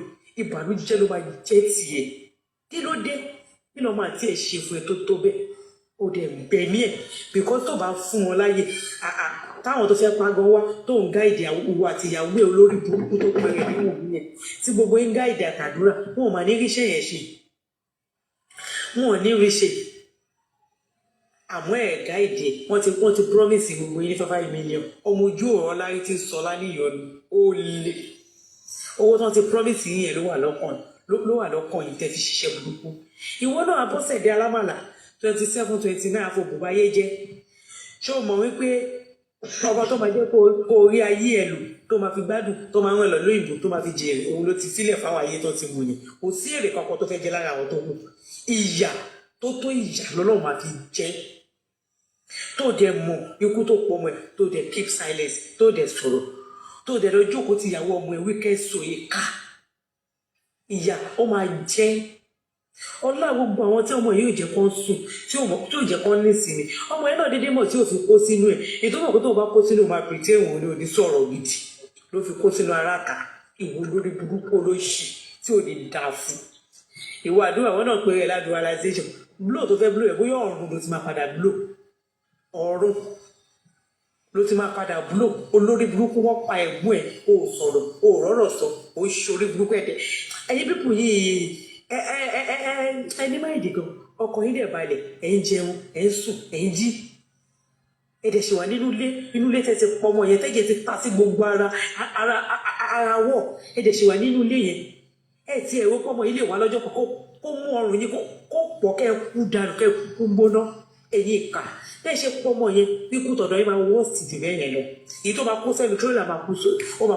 [SPEAKER 21] ìbànújẹ́ ló máa jẹ́ tiẹ̀ kí ló dé kí ló máa tiẹ̀ ṣe fún ẹ tó tó bẹ́ẹ̀ ó dẹ̀ gbẹ̀mí ẹ̀ because tó bá fún wọn láyè táwọn tó fẹ́ pagọ́ wá tó ń gáìdì àwòwò àti ìyàwó ẹ̀ olórí burúkú tó pẹ̀rẹ̀ níwọ̀n mí yẹn tí gbogbo ń gáìdì àtàdúrà wọn ò mà ní ríṣẹ́ yẹn ṣe wọn ò ní ríṣẹ́ àmọ́ ẹ̀ gáìdì wọ́n ti promise gbogbo yín ní 5 million ọmọ ojú ọ̀rọ̀ láyé ti sọ láníyọnu ó lè owó tó ti promise yín yẹn ló wà lọ́kàn yìí tẹ́ fi ṣiṣẹ́ burúkú ìwọ náà Abọ́sẹ̀dé Alámàlà 27 29 àfọ̀bùbáyé jẹ́ ṣé o mọ̀ wípé ọba tó máa jẹ́ kó rí ayé ẹ̀ lò tó máa fi gbádùn tó máa ń rìn lọ lóyìnbó tó máa fi jèrè òun ló ti sílẹ̀ fáwọn ayé tó ti mú ni kò sí èrè kankan tó fẹ́ jẹ lára àwọn tó kù ìyà tó ìyà lọ́lọ́run máa fi jẹ́ tó dẹ̀ mọ̀ ikú tó pọ̀ mọ́ ẹ̀ tó dẹ̀ keep silence tó dẹ̀ sọ̀rọ̀ tó dẹ̀ lọ jókòó ti ìyàwó ọmọ ẹ̀ wíkẹ́ sòye ká ìyà ó máa jẹ́ ọlá gbogbo àwọn tí ọmọ yìí ò jẹ́ kán sùn tí ò jẹ́ kán nísìnyí ọmọ yẹn náà dédé mọ̀ tí ò fi kó sínú ẹ̀ ètò mọ̀ pé tó bá kó sínú máa pètè ìwọ̀n ní òní sọ̀rọ̀ gidi ló fi kó sínú aráàta ìwọ lórí burúkú olóṣì tí ò ní dáa fún ìwọ àdúrà wọn náà pé ẹ ládùúralization blow tó fẹ́ blow ẹ̀ bóyá ọ̀run ló ti máa padà blow ọ̀run ló ti máa padà blow olórí burúkú wọ́n pa ẹ̀gbọ́n ẹ̀ ó sọ̀rọ̀ ó rọ̀rọ̀ sọ ó ṣorí burúkú ẹ̀dẹ̀ ẹ̀yin pípù yìí ẹni máa dìgàn ọkàn yín dẹ̀ balẹ̀ ẹ̀ ń jẹun ẹ̀ ń sùn ẹ̀ ń jí ẹ̀ dẹ̀ ṣe wà nínú ilé tẹ̀sí pọmọ yẹn tẹ́jẹ̀ ti ta sí gbogbo ara wọ̀ ẹ̀ dẹ̀ ṣe wà nínú ilé yẹn ẹ̀ tí ẹ̀rọ pọmọ yìí lè wá lọ́jọ́ kan kó mú ọrùn yín kó pọ̀ kẹ́ ẹ kú dànù kẹ́ ẹ kú gbóná ẹ̀yìn ìka bẹ́ẹ̀ ṣe pọmọ yẹn ikú tọ̀dọ̀ yín máa wọ́ọ̀sì tì bẹ́ẹ̀ yẹn lọ èyí tó máa kó sẹ́nu tírélà máa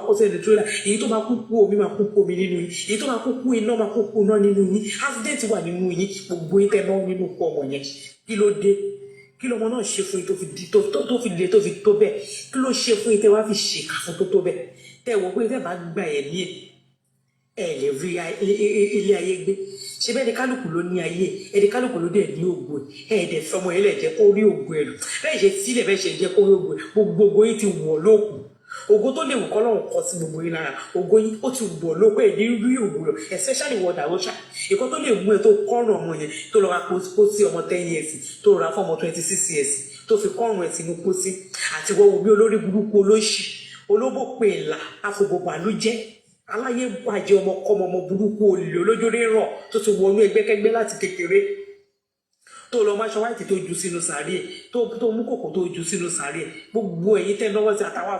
[SPEAKER 21] kó sẹ́nu tírélà èyí tó máa kú omi máa kú omi nínú yín èyí tó máa kú iná máa kú iná nínú yín accident wà nínú yín gbogbo yín tẹ́ náà nínú pọmọ yẹn kí ló dé kí lọmọ náà ṣe fún yín tó fi le tó fi tó bẹ́ẹ̀ kí ló ṣe fún yín tẹ́ wá fi ṣèkà fún tó bẹ́ẹ̀ tẹ́ wọ pé tẹ́ bá gba ẹ̀mí ẹ̀ lè rí ilé ayé gbé ṣe bẹ́ẹ̀ ni kálukú ló ní ayé ẹni kálukú ló dẹ̀ ní ògo ẹ̀ ẹ̀dẹ̀ fọmọ ẹ̀ lẹ̀ jẹ́ kó rí ògo ẹ̀ lò bẹ́ẹ̀ ṣe sílẹ̀ bẹ́ẹ̀ ṣe jẹ́ kó rí ògo ẹ̀ gbogbo yín ti wọ̀ lókun ògo tó lè wù kọ́ lọ́run kọ́ sí gbogbo yín lára ògo yín ó ti wọ̀ lókun ẹ̀ ní rí ògo lọ especially wọ Darosha ìkọ́ tó lè mú ẹ tó kọ́rùn ọmọ yẹn tó lọ́ra pósí ọmọ 10 years tó rọra fún ọmọ 26 years tó fi kọ́rùn ẹ̀ sínú pósí àti wọ́n wò bí olórí burúkú olóṣì olóbò pè ńlá àfọ̀gbọ̀bàlújẹ́ aláyé bàjẹ́ ọmọ burúkú olè olójóré ràn tó ti wọnú ẹgbẹ́kẹ́gbẹ́ láti kékeré tó lọ máṣọ wáìtì tó ju sínú sàárè tó mú kòkò tó ju sínú sàárè gbogbo ẹ̀yin tẹ́ lọ́wọ́ sí àtàwọn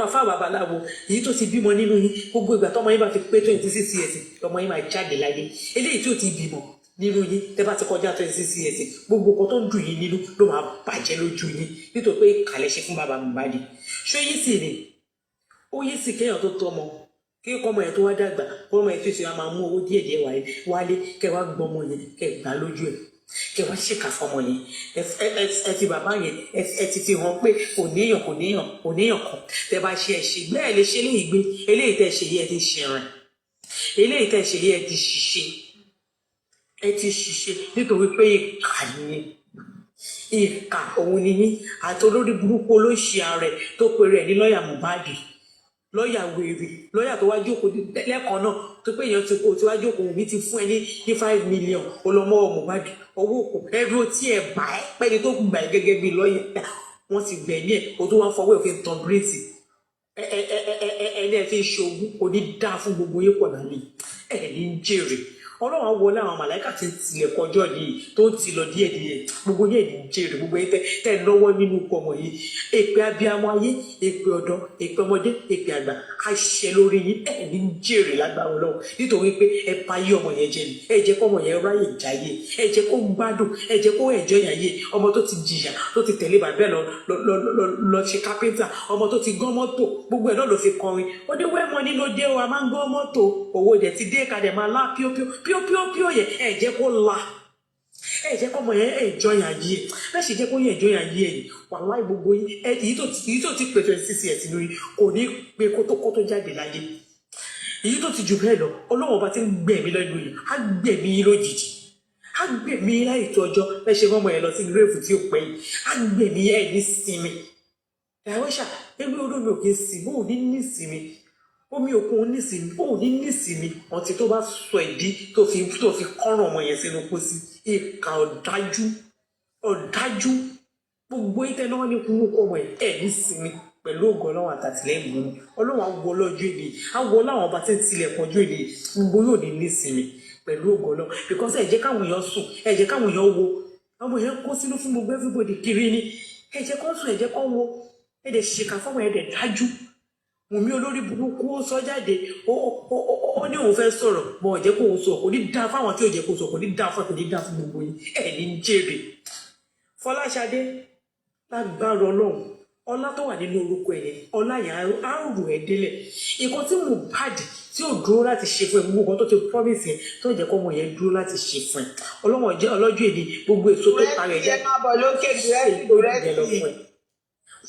[SPEAKER 21] àfáà babaláwo èyí tó ti bímọ nínú yín gbogbo ìgbà tọ́mọ yín bá ti pé 26 years ọmọ yín máa jáde láyé eléyìí tí ò ti bímọ nínú yín tẹ́ bá ti kọjá 26 years gbogbo nǹkan tó ń dùn yín nínú ló máa bàjẹ́ lójú yín nítorí pé ìkàlẹ̀ ṣe fún bàbá Mohbad ṣó yín sì ni ó yí sí kéèyàn tó tọmọ kí ọmọ yẹn tó wá dàgbà ọmọ yẹn tó ṣe máa mú owó díẹ̀díẹ̀ wálé kẹ wá gbọmọ yẹn kẹ gbà lójú ẹ kẹ wá ṣèkà fọmọ yẹn ẹ fi bàbá yẹn ẹ ti fi hàn pé kò níyàn kan tẹ bá ṣe ẹ ṣe bẹ́ẹ̀ lè ṣe eléyìí gbé eléyìí tẹ ṣe yẹ ẹ ti ṣẹ̀rìn eléyìí tẹ ṣe yẹ ẹ ti ṣiṣẹ́ nítorí pé ìkà ni ìkà òun ni yín àti olórí burúkú olóṣì ààrẹ tó pe rẹ̀ ní lọ́ọ̀yà Mohbad lọ́ọ̀yà wèrè lọ́ọ̀yà tó wá jókòó lẹ́ẹ̀kan náà tó pé èèyàn ti kó tí wá jókòó òbí ti fún ẹ ní 5 million olọmọ Mohbad owó òkú ẹrú tí ẹ bá ẹ pẹ́ni tó gbà ẹ gẹ́gẹ́ bí lọ́ọ̀yà wọ́n ti gbẹ̀mí ẹ̀ o tó wá fọwọ́ òfin tán bírètì ẹni ẹ fi ń ṣòwò kò ní dáa fún gbogbo yín pọ̀ náà ni ẹ̀ ní jèrè ọlọ́run á wọlé àwọn màláìkà tí ń tilẹ̀ kọjọ́ yìí tó ń ti lọ díẹ̀díẹ̀ gbogbo yẹn ní jèrè gbogbo yẹn tẹ́ lọ́wọ́ nínú ikú ọmọ yìí èpè abiyamọ ayé èpè ọ̀dọ́ èpè ọmọdé èpè àgbà àṣẹ lórí yín ẹ̀ ní jèrè lágbára ọlọ́run nítorí pé ẹ bá yé ọmọ yẹn jẹ ni ẹ jẹ́ kó ọmọ yẹn ráyè jáyé ẹ jẹ́ kó gbádùn ẹ jẹ́ kó ẹ̀jọ́ yàyé ọmọ tó ti jìyà tó ti tẹ̀lé bàbá lọ ṣe kápẹ́ntà ọmọ tó ti gán mọ́tò gbogbo ẹ̀ náà ló fi kọrin ó dé wẹ́mọ nínú dé o a máa ń gán mọ́tò owó dẹ̀ ti dé kadẹ̀ máa lá píópíó yẹ ẹ jẹ́ kó la ẹ jẹ́ kó ọmọ yẹn ẹjọ́ yàn yí ẹ bẹ́ẹ̀ sì jẹ́ kó yẹn ẹjọ́ yàn yí ẹ yìí wàláì gbogbo yín èyí tó ti pè 26 years lórí kò ní pé kótó jáde láyé èyí tó ti jù bẹ́ẹ̀ lọ Ọlọ́run ọba ti ń gbẹ̀mí lẹ́nu yìí á gbẹ̀mí yín lójijì á gbẹ̀mí yín láì tó ọjọ́ bẹ́ẹ̀ ṣe ọmọ yẹn lọ sí gírèfù tí ó pẹ́ yìí á gbẹ̀mí ẹ̀ ní sinmi Darosha ewé olómi òkè sí bó ò ní ní sinmi omi òkun nísìmí ó ní nísìmí ọtí tó bá sọ ìdí tó fi kọ́ràn ọmọ yẹn sínú pósí ìkà ọ̀dájú gbogbo ìtẹ́ náà ní kúrú kọ́ ọmọ yẹn ẹ̀ nísìmí pẹ̀lú ògo Ọlọ́run àtàtìlẹ́yìn mú Ọlọ́run àwọ ọlọ́jọ́ èdè àwọ láwọn ọba tí ń tilẹ̀ kọjú èdè gbogbo yóò ní nísìmí pẹ̀lú ògo Ọlọ́run because ẹ jẹ́ káwọn èèyàn sùn ẹ jẹ́ káwọn èèyàn wo àwọn èèyàn kó sínú fún gbogbo everybody kiri ni ẹ jẹ́ kó sùn ẹ jẹ́ kó wo ẹ dẹ̀ ṣèkà fọmọ ẹ dẹ̀ dájú Wùmí olórí burúkú ó sọ jáde ó ní òun fẹ́ sọ̀rọ̀ mọ ọ̀jẹ́ kó òun sọ kò ní dáa fáwọn tí ò jẹ́ kó sọ kò ní dáa fún ẹ kò ní dáa fún gbogbo yín ẹ̀ ní jèrè Fọláṣadé lágbára Ọlọ́run ọlá tó wà nínú orúkọ ẹ̀ yẹn ọlá yẹn á rù ẹ́ délẹ̀ nǹkan tí Mohbad tí ò dúró láti ṣe fún ẹ gbogbo nǹkan tó ti promise yẹn tó jẹ́ kó ọmọ yẹn dúró láti ṣe fún ẹ Ọlọ́run ọjọ́ ọlọ́jọ́ èdè gbogbo èso tó parẹ́ jẹ́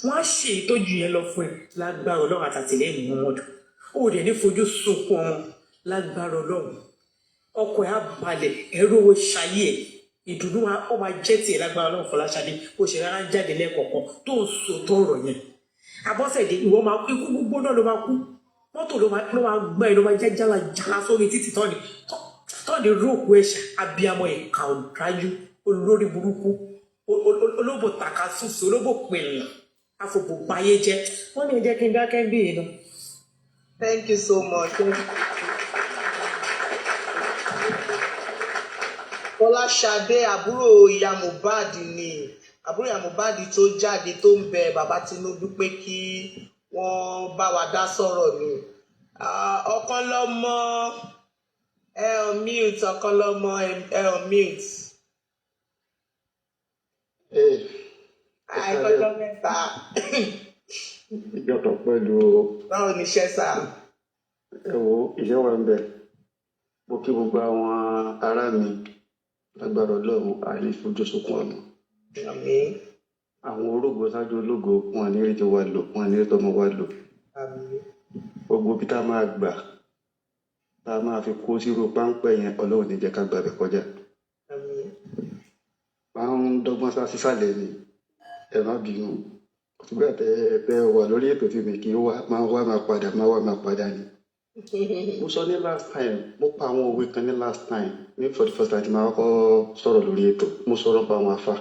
[SPEAKER 21] wọ́n á ṣe ìtọ́jú yẹn lọ fún ẹ lágbára Ọlọ́run àtàtìlẹ́yìn Muhammadu ó dẹ̀ ní fojú sunkún ọmọ lágbára Ọlọ́run ọkọ ẹ̀ á balẹ̀ ẹ̀rọ owó ṣayé ẹ̀ ìdùnnú ó máa jẹ́ tiẹ̀ lágbára Ọlọ́run Fọláṣadé bó ṣe rárá ń jáde lẹ́ẹ̀kọ̀ọ̀kan tó ń sọ tó ọ̀rọ̀ yẹn Abọ́sẹ̀dé ìwọ máa kú ikú gbogbo náà ló máa kú mọ́tò ló máa gbọ́ ẹ ló máa jẹ́ jálá sórí títì tọ́ni róòkù ẹ̀ṣà abiyamọ ẹ̀ka ọ̀dájú olórí burúkú olóbò tàkasúsù olóbò pìnlẹ̀ afọ̀bò báyé jẹ́ wọ́n ní jẹ́ kí n dákẹ́ bí yìí lọ.
[SPEAKER 19] Thank you so much. Fọláṣadé àbúrò ìyá Mohbad ni àbúrò ìyá Mohbad tó jáde tó ń bẹ bàbá Tinubu pé kí wọ́n bá wa dá sọ̀rọ̀ ni ọ̀kan lọ́mọ ẹ on mute ọ̀kan lọ́mọ ẹ on mute. àìkọjọ mẹ́ta.
[SPEAKER 1] ìjọba pẹ̀lú.
[SPEAKER 19] báwo ni iṣẹ́ sá.
[SPEAKER 1] ẹ wo iṣẹ́ wa ń bẹ mo kí gbogbo àwọn ará mi lágbára Ọlọ́run àìlè fojú sunkún ọmọ.
[SPEAKER 19] àmín.
[SPEAKER 1] àwọn orógbó ṣáájú ológo wọn ní rí ti wá lò wọn ní rí tọmọ wá lò.
[SPEAKER 19] àmín.
[SPEAKER 1] gbogbo bí tá a máa gbà tá a máa fi kó sírò páńpẹ́ yẹn Ọlọ́run ní jẹ́ ká gbà bẹ̀ kọjá.
[SPEAKER 19] àmín.
[SPEAKER 1] máa ń dọ́gbọ́n sá sísàlẹ̀ ni ẹ má bínú ṣùgbọ́n ẹ wà lórí ètò tí mi kì í wá máa wá máa padà ni. mo sọ ní last time mo pa àwọn òwe kan ní last time ní for the first time tí máa kọ́ sọ̀rọ̀ lórí ètò mo sọ̀rọ̀ pa àwọn afa.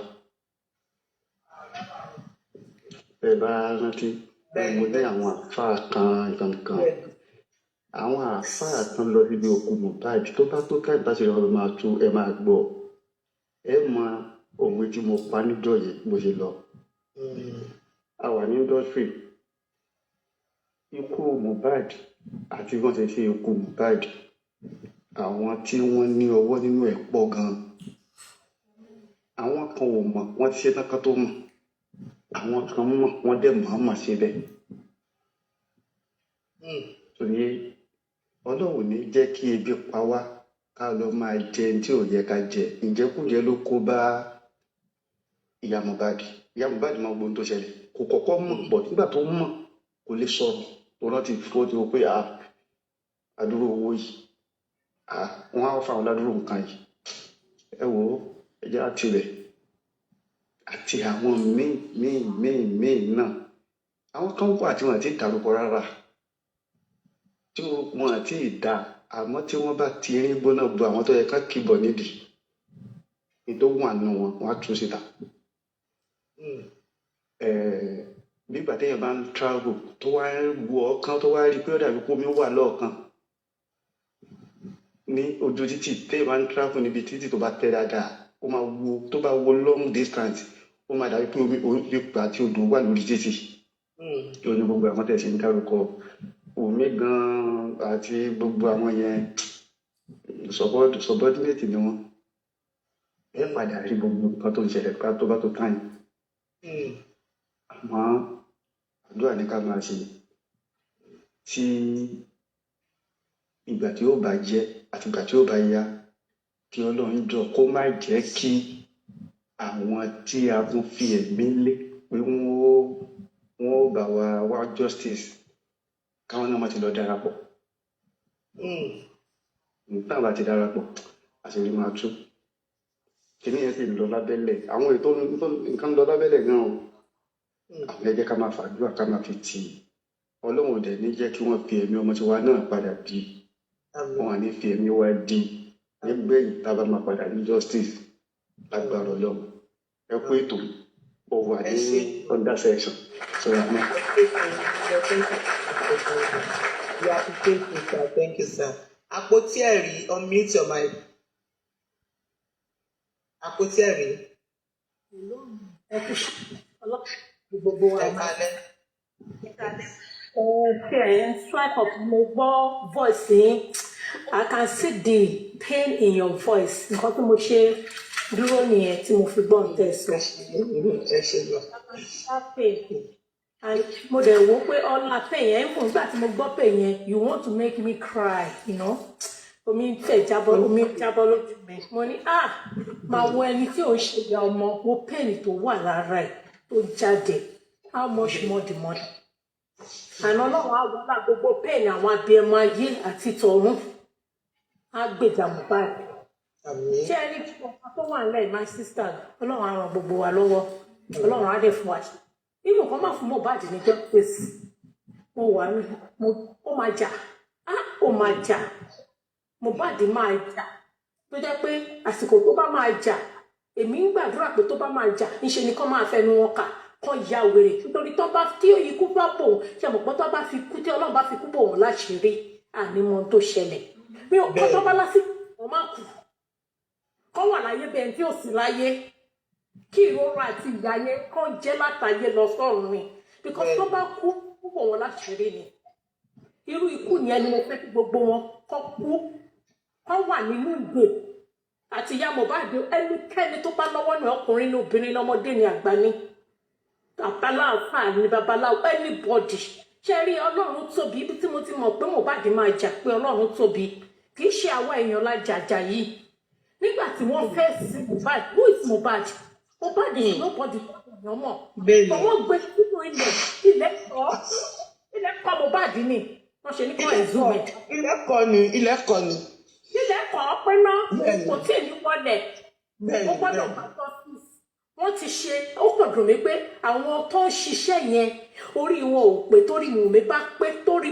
[SPEAKER 1] ẹ bá rántí mo ní àwọn afa kan kankan àwọn afa kan lọ síbi òkú Mohbad tó bá tó ká ìbáṣe rẹ máa tú ẹ máa gbọ́ ẹ mọ òwe tí mo pa níjọ́ yìí bó ṣe lọ. a wà ní industry ikú Mohbad àti wọ́n ti ṣe ikú Mohbad àwọn tí wọ́n ní ọwọ́ nínú ẹ̀ pọ̀ gan-an àwọn kan ò mọ̀ wọ́n ti ṣe tán kan tó mọ̀ àwọn kan mọ̀ wọ́n dẹ̀ mọ̀ ṣe bẹ́ẹ̀. torí Ọlọ́run ní jẹ́ kí ebi pa wá ká ká lọ máa jẹ tí ò yẹ ká jẹ ìjẹkújẹ ló kó bá ìyá Mohbad máa gbóhun tó ṣẹlẹ̀ kò kọ́kọ́ mọ̀ pọ̀ nígbà tó mọ̀ kò lè sọ̀rọ̀ tó rántí tó ti rò pé àdúró owó yìí wọ́n á fa àwọn ládùúrò nǹkan yìí ẹ wò ó ẹjẹ́ àti rẹ̀ àti àwọn míì náà àwọn kan wà tí wọ́n ti dárúkọ rárá tí wọ́n ti dá àmọ́ tí wọ́n bá ti rí gbóná bu àwọn tó yẹ ká kíbọ̀ nídìí ìdógún àánú wọn á tún síta nígbà téèyàn bá ń travel tó wá wo ọkàn tó wá rí pé ó dàbí pé omi wà lọ́ọ̀kan ní ojú títì téèyàn bá ń travel níbi títì tó bá tẹ́ dáadáa ó máa wo tó bá wo long distance ó máa dàbí pé omi àti odò wà lórí títì ó ní gbogbo àwọn tẹ̀sí ń dárúkọ omi gan àti gbogbo àwọn yẹn subordinate ni wọn ẹ padà rí gbogbo nǹkan tó ń ṣẹlẹ̀ tó bá tó tán yìí àmọ́ àdúrà ní ká máa ṣe tí ìgbà tí ó bá jẹ́ àti ìgbà tí ó bá yá kí Ọlọ́run jọ kó má jẹ́ kí àwọn tí a tún fi ẹ̀mí lé pé wọ́n ó bá wa wá justice káwọn náà má ti lọ darapọ̀ nígbà bá ti darapọ̀ àṣírí máa tú kìíní yẹn sì lọ lábẹ́lẹ̀ àwọn ètò nǹkan lọ lábẹ́lẹ̀ gan o àwọn ẹjẹ́ ká máa fàdúrà ká máa fi tì í Ọlọ́run ò dẹ̀ ní jẹ́ kí wọ́n fi ẹ̀mí ọmọ tiwa náà padà di wọn à ní fi ẹ̀mí wa di nígbẹ̀yìn tá a bá máa padà ní justice lágbára Ọlọ́run ẹ kú ètò ó wà ní under section sọ̀rọ̀ náà.
[SPEAKER 16] Thank you, sir. Àpótí ẹ̀rí, unmute your mic. Àpótí ẹ̀rí.
[SPEAKER 2] Gbogbo wa strike up mo gbọ́ voice yín I can see the pain in your voice nǹkan tí mo ṣe dúró nìyẹn tí mo fi gbọ́ ń tẹ̀sán. Mo dẹ̀ wò pé ọlá pain yẹn fún ìgbà tí mo gbọ́ pain yẹn you want to make me cry omi fẹ́ jábọ́ lójú mi mo ní máa wo ẹni tí ò ń ṣe ìyá ọmọ wo pain tó wà lára ẹ̀ tó jáde how much more the money àná Ọlọ́run á wọlá gbogbo pain àwọn abiyamọ ayé àti tọ̀run á gbèjà Mohbad ṣé ẹni tí ọkọ tó wà nílẹ̀ my sister Ọlọ́run á ràn gbogbo wa lọ́wọ́ Ọlọ́run á dẹ̀ fún wa ṣe nínú kan máa fún Mohbad ní justice mo wà ní ó máa jà Mohbad máa jà tó jẹ́ pé àsìkò tó bá máa jà èmi ń gbàdúrà pé tó bá máa jà níṣe ni kán máa fẹnu wọn kà kán ya wèrè nítorí tó bá tí ikú bá bò wọn ṣe mọ̀ pé tó bá fi kú tí Ọlọ́run bá fi kú bò wọn láṣìírí ànímọ̀ tó ṣẹlẹ̀ mi ò kọ́ tó bá lásìkò wọn máa kú kán wà láyé bẹ́ẹ̀ tí ò sí láyé kí ìrora àti ìyà yẹn kán jẹ́ látàyè lọ sọ́run ni because tó bá kú bò wọn láṣìírí ni irú ikú yẹn ni mo fẹ́ kí gbogbo wọn kọ́ kú kán wà nínú ìgbè àti ìyá Mohbad ẹnikẹ́ni tó bá lọ́wọ́ ní ọkùnrin ní obìnrin lọ́mọdé ní àgbà ní babaláwo ní babaláwo anybody ṣe rí Ọlọ́run tóbi ibi tí mo ti mọ̀ pé Mohbad máa jà pé Ọlọ́run tóbi kì í ṣe àwa èèyàn la jàjà yìí nígbà tí wọ́n fẹ́ sí Mohbad who is Mohbad is nobody èèyàn mọ̀ wọ́n gbé sínú ilẹ̀ kọ́ Mohbad ni wọ́n ṣe ní kọ́ ẹ̀zúmẹ̀
[SPEAKER 16] ilẹ̀ kọ́ ni
[SPEAKER 2] nílẹ̀ kọ́ pé náà kò tí ì ní wọlé ó gbọ́dọ̀ bá tọ́ sí wọ́n ti ṣe ó pọ̀ dùn mí pé àwọn tó ń ṣiṣẹ́ yẹn orí wọn ò pé torí Wùnmí bá pé torí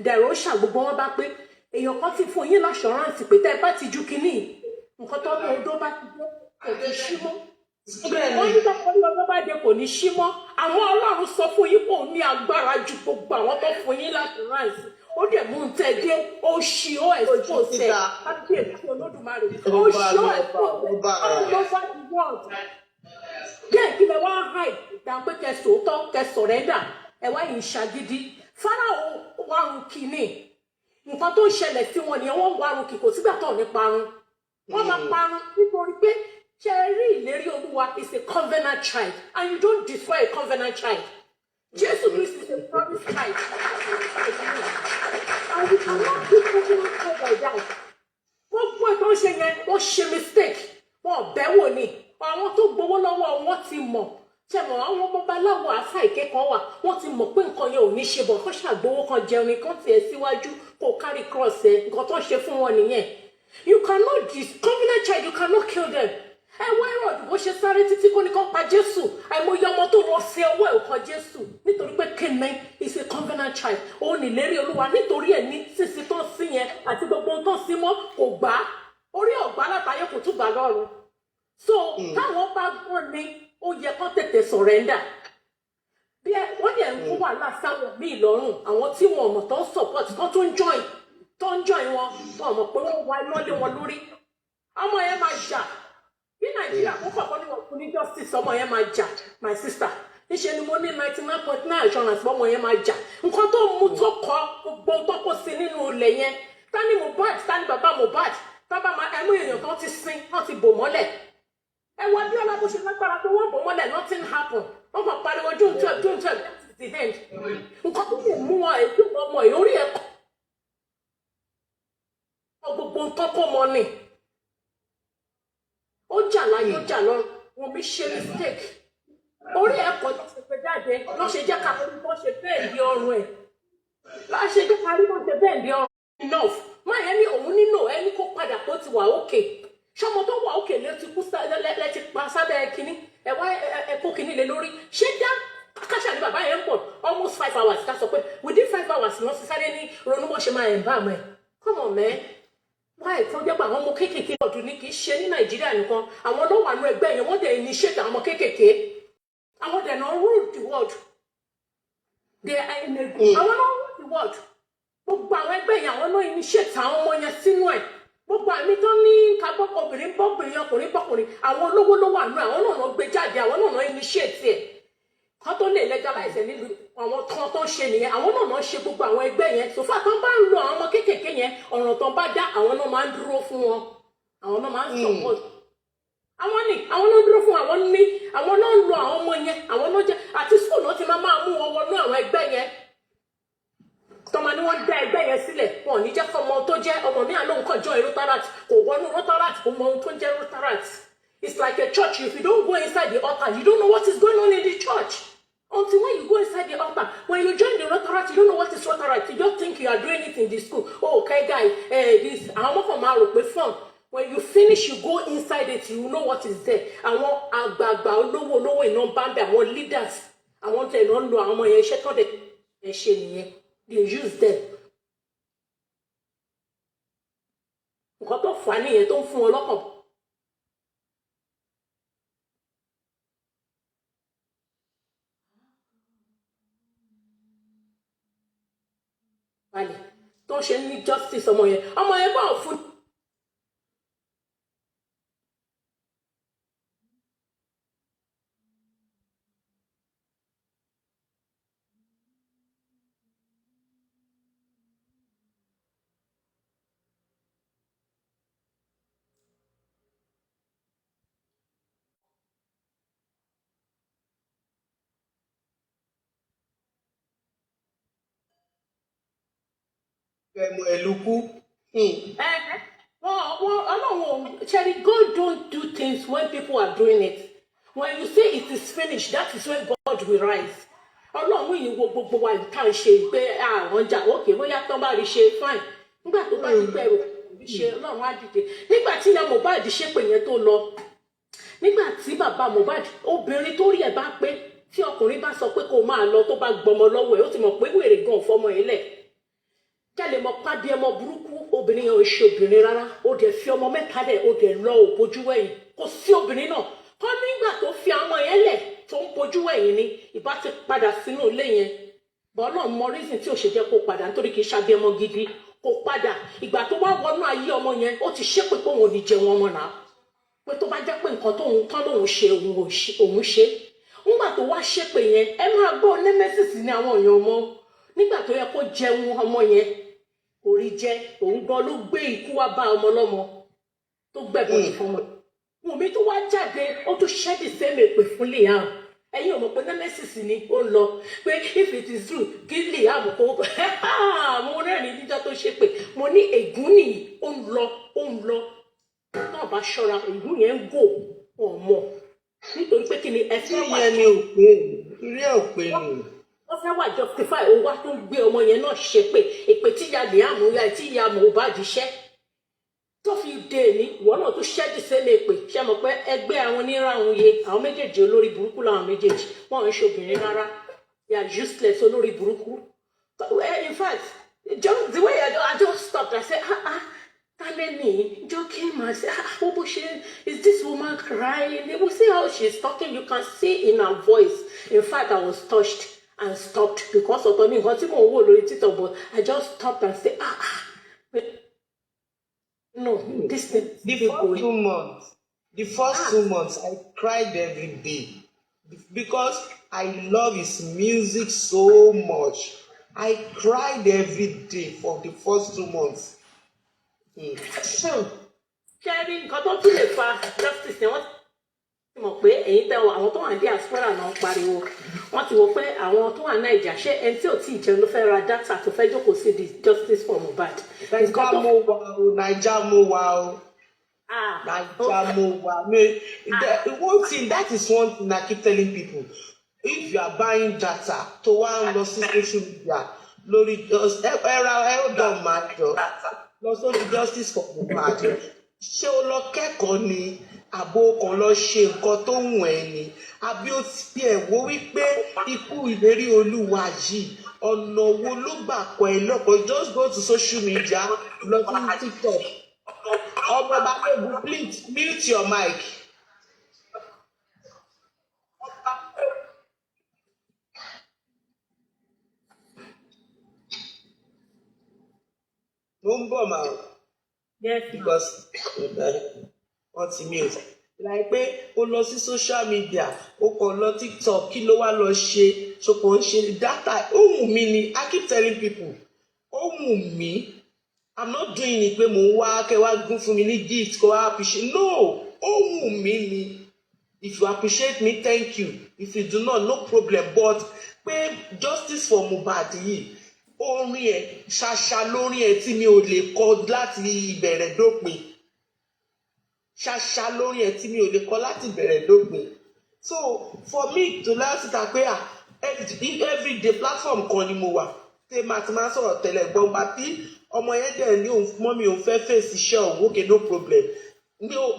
[SPEAKER 2] DAROSHA gbogbo wọn bá pé èèyàn kan ti fún yín láṣọrántì pé tẹ́ ẹ bá ti ju kínní nǹkan tó ní odó bá ti dé kò ní ṣí mọ́ wọ́n ní tọ́kọ ní ọjọ́ bá dé kò ní ṣí mọ́ àwọn Ọlọ́run sọ fún yín kò ní agbára ju gbogbo àwọn tó fún yín láṣọrántì ó dẹ̀ mú un tẹ̀ dé ó ṣí ó ẹ̀fọ́ tẹ̀ láti ètò Olódùmarè ó ṣí ó ẹ̀fọ́ tẹ̀ all over the world. Bẹ́ẹ̀ kí lẹ wá háì dáa pé kẹsòótọ́ kẹsọ̀rẹ́dà ẹ wá yìí ṣàgídí Fáráò wárun kìíní nǹkan tó ń ṣẹlẹ̀ sí wọn nìyẹn wọ́n wárun kì kò sígbà tó ní parun wọ́n máa parun nítorí pé ṣe rí ìlérí Olúwa is a covenant child and you don't destroy a covenant child. Jesus Christ is a promise child. And you cannot keep covenant child like that. Wọ́n ṣe yẹn wọ́n ṣe mistake wọ́n bẹ̀wò ni àwọn tó gbowó lọ́wọ́ wọn ti mọ̀ ṣe mọ̀ àwọn babaláwo àṣà ìkẹ́kọ̀ọ́ wà wọ́n ti mọ̀ pé nǹkan yẹn ò ní ṣe bọ̀ kó ṣàgbowó kan jẹun nìkan tiẹ̀ síwájú kó carry cross ẹ̀ nǹkan tó ṣe fún wọn nìyẹn you cannot covenant child you cannot kill them ẹ wá Herod bó ṣe sáré títí kó ní kó pa Jésù àìmọye ọmọ tó lọ sí ọwọ́ ẹ̀ kan Jésù nítorí pé kéne is a covenant child òun ìlérí Olúwa nítorí ẹ̀ ní sísí tó ń sí yẹn àti gbogbo ohun tó ń sí mọ́ kò gbà á orí ọ̀gbá látàyè kò tún gbà lọ́run so táwọn bá gbọ́n ni ó yẹ kó tètè surrender bí wọ́n yẹ ń kó wàhálà sáwọn míì lọ́rùn àwọn tí wọn mọ̀ tó ń support tó ń join wọn mọ̀ pé wọ́n wá iná lé wọn lórí ọmọ yẹn máa jà ní Nàìjíríà kó kọ̀ọ̀kan ní wọn fún ní justice ọmọ yẹn máa jà my sister níṣẹ́ ni mo ní 99.9 assurance ọmọ yẹn máa jà nǹkan tó mú tó kọ gbogbo tó kó sí nínú ilẹ̀ yẹn tani Mohbad tani bàbá Mohbad tábà máa ẹmú èèyàn kan ti sin wọn ti bò mọ́lẹ̀ ẹ wọ bí ọlá bó ṣe lágbára pé wọ́n bò mọ́lẹ̀ nothing happen wọ́n kàn pariwo June 12 that is the end nǹkan tó lè mú wọn èyí ọmọ ìórí ẹ̀kọ́ gbogbo nǹkan kó mọ ni ó jà láyé ó jà lọ wọn bí ṣe mistake orí ẹ̀kọ́ tó ṣe pé jáde lọ́ ṣe jẹ́ káàkiri bó ṣe bẹ́ẹ̀ di ọrùn ẹ̀ lọ́ ṣe jẹ́ káàkiri bó ṣe bẹ́ẹ̀ di ọrùn enough máa yẹn ní òun nínú ẹni kó padà kó ti wà òkè ṣọmọ tó wà òkè lè ti kú lẹ ti pa sábẹ́ kínní ẹ wá ẹkọ kínní lé lórí ṣé dá káṣà ní bàbá yẹn ń pọ̀ almost 5 hours ká sọ pé within 5 hours lọ sí sáré ní ronú bó ṣe máa ẹ̀ ń bá àmọ́ ẹ̀ come on man wáyé tó jẹ́ pé àwọn ọmọ kéékèèké ọdún ní kì í ṣe ní Nàìjíríà nìkan àwọn ló wà nínú ẹgbẹ́ yẹn wọ́n dẹ̀ initiate àwọn ọmọ kéékèèké àwọn dẹ̀ náà rule the world they are in a group àwọn náà rule the world gbogbo àwọn ẹgbẹ́ yẹn àwọn náà initiate àwọn ọmọ yẹn sínú ẹ̀ gbogbo àmì tó ní kábọ́ obìnrin bọ́bìnrin ọkùnrin bọ́kùnrin àwọn olówó ló wà nínú àwọn náà gbé jáde àwọn náà initiate ẹ̀ kọ́ tó lè legalize ẹ̀ nílùú àwọn tó ń ṣe nìyẹn àwọn náà ṣe gbogbo àwọn ẹgbẹ́ yẹn sòfà tó ń bá ń lo àwọn ọmọ kéékèèké yẹn ọ̀ràn tó ń bá dá àwọn náà máa ń dúró fún wọn àwọn náà máa ń support àwọn náà dúró fún àwọn náà ń lo àwọn ọmọ yẹn àwọn náà jẹ àti school náà ti máa mú wọn wọnú àwọn ẹgbẹ́ yẹn tọmọ ni wọ́n dá ẹgbẹ́ yẹn sílẹ̀ wọn ò ní jẹ́ kọ́ ọmọ tó jẹ́ ọmọ mi àná nǹkan join Rotaract kò wọnú Rotaract kò mọ ohun tó ń jẹ́ Rotaract it's like a church if you don't go inside the altar you don't know what is going on in the church until when you go inside the altar when you join the Rotaract you don't know what is Rotaract you just think you are doing it in the school oh okay guy this àwọn ọmọ kan máa rò pé fun when you finish you go inside it you know what is there àwọn àgbààgbà olówó iná bá ń bẹ àwọn leaders àwọn tẹ̀ lọ́ ń lo àwọn ọmọ yẹn iṣẹ́ tó dẹ̀ ṣe nìyẹn they use them. nǹkan tó fà á nìyẹn tó ń fún wọn lọ́kàn. balẹ̀ tó ń ṣe ní justice ọmọ yẹn bá ò fún. Cherry, God don't do things when people are doing it. When you say it is finished, that is when God will rise. Ọlọ́run yìí wo gbogbo wa ìta ṣe pé àwọn jà òkè bóyá tán bá rí ṣe fine. Nígbà tó bá ti bẹ̀rù ṣe Ọlọ́run á dìde. Nígbà tí ìyá Mohbad ṣépè yẹn tó lọ. Nígbà tí bàbá Mohbad obìnrin tó rí ẹ̀ bá pé tí ọkùnrin bá sọ pé kó máa lọ tó bá gbọmọ lọ́wọ́ ẹ̀ ó ti mọ̀ pé wèrè gan fọmọ ẹ̀ lẹ̀. Kẹ́lẹ̀ mọ pàdé ọmọ burúkú obìnrin yẹn ò ṣe obìnrin rárá ó dẹ̀ fi ọmọ mẹ́ta dẹ̀ ó dẹ̀ lọ ò bójú wẹ̀yìn kò sí obìnrin náà kọ́ nígbà tó fi ọmọ yẹn lẹ̀ tó ń bójú wẹ̀yìn ni ìbá ti padà sínú ilé yẹn bọ́ náà mọ reason tí ò ṣe jẹ́ kó padà nítorí kì í ṣàbí ọmọ gidi kó padà ìgbà tó wá wọnú ayé ọmọ yẹn ó ti ṣépè pé òun ò ní jẹun ọmọ náà pé tó bá jẹ́ pé nǹkan tóun tán lòun ṣe òun ṣe nígbà tó wá ṣépè yẹn ẹ máa gbọ́ nemesis ní àwọn èèyàn ọmọ nígbà tó yẹ kó jẹun ọmọ yẹn orí jẹ òun gan ló gbé ikú wá bá ọmọ lọ́mọ tó gbẹ̀bọ̀n ìfọmọ Wùnmí tó wá jáde ó tún ṣẹ́dì sẹ́mi èpè fún Liam ẹ̀yin ò mọ̀ pé nemesis ni ó ń lọ pé if it is true kí Liam kó mo rẹ́rìn níjọ́ tó ṣe pé mo ní ègún nìyí ó ń lọ tó bá ṣọ́ra ìlú yẹn ń gò ọmọ nítorí pé kí ni ẹ fẹ́ wà
[SPEAKER 16] ní òpè rí òpè ni
[SPEAKER 2] wọ́n fẹ́ wà justify owó tó ń gbé ọmọ yẹn náà ṣe pé èpè tí ìyá Liam ya tí ìyá Mohbad ṣẹ́ tó fi dé ní ìwọ náà tó ṣẹ́dí sẹ́lẹ̀ èpè ṣe mọ̀ pé ẹgbẹ́ àwọn oníràhùn yẹ àwọn méjèèjì olórí burúkú làwọn méjèèjì wọn ò ń ṣobìnrin rárá they are useless olórí burúkú in fact just the way I just stopped I said Taleni Joe came and said is this woman crying? You will see how she's talking. You can see in her voice. In fact, I was touched and stopped because of me. But I just stopped and said, no, this thing.
[SPEAKER 16] The first 2 months, I cried every day because I love his music so much. I cried every day for the first 2 months.
[SPEAKER 2] Kẹ́rin nǹkan tó tún lè fa justice ni wọ́n ti mọ̀ pé èyí tẹ́ àwọn tó wà ní diaspora náà pariwo wọ́n ti wò pé àwọn tó wà ní Naija ṣé ẹni tí ò tí ì jẹun ló fẹ́ ra data tó fẹ́ jókòó sí the justice for Mohbad.
[SPEAKER 16] Naija mo wà o Naija mo wà. One thing that is one thing I keep telling people, if you are buying data to one lọ sí social media lórí ẹ̀rọ máa jọ lọ sórí justice for Mohbad ṣé o lọ kẹ́kọ̀ọ́ ni àbò kan lọ ṣe nǹkan tó ń wọ̀n ni àbí ó ti ẹ̀ wò wípé ikú ìlérí olúwa yìí ọ̀nà wo ló gbà kọ́ ẹ lọ́kọ̀ just go to social media lọ sí TikTok ọmọ Balógun please mute your mic. Yes, because what's the news? Like pé ó lọ sí social media, ó kàn lọ TikTok, kí ló wá lọ ṣe, so kò ń ṣe data. Ó wù mí ni, I keep telling people, ó wù mí. I'm not doing it pé mo ń wá kẹ́ wá gún fún mi ní gift kó wá appreciate. No, ó wù mí ni. If you appreciate me, thank you. If you do not, no problem. But pé justice for Mohbad yìí. Orin ẹ ṣàṣà lórí ẹ tí mi ò lè kọ láti ìbẹ̀rẹ̀ dópin ṣàṣà lórí ẹ tí mi ò lè kọ láti ìbẹ̀rẹ̀ dópin so for me to learn síta pé everyday platform kan ni mo wà tẹ́ máa ti máa sọ̀rọ̀ tẹ́lẹ̀ gbọ́n bá tí ọmọ yẹn dẹ̀ ní òun mọ́ mi òun fẹ́ fèsì iṣẹ́ òun okay no problem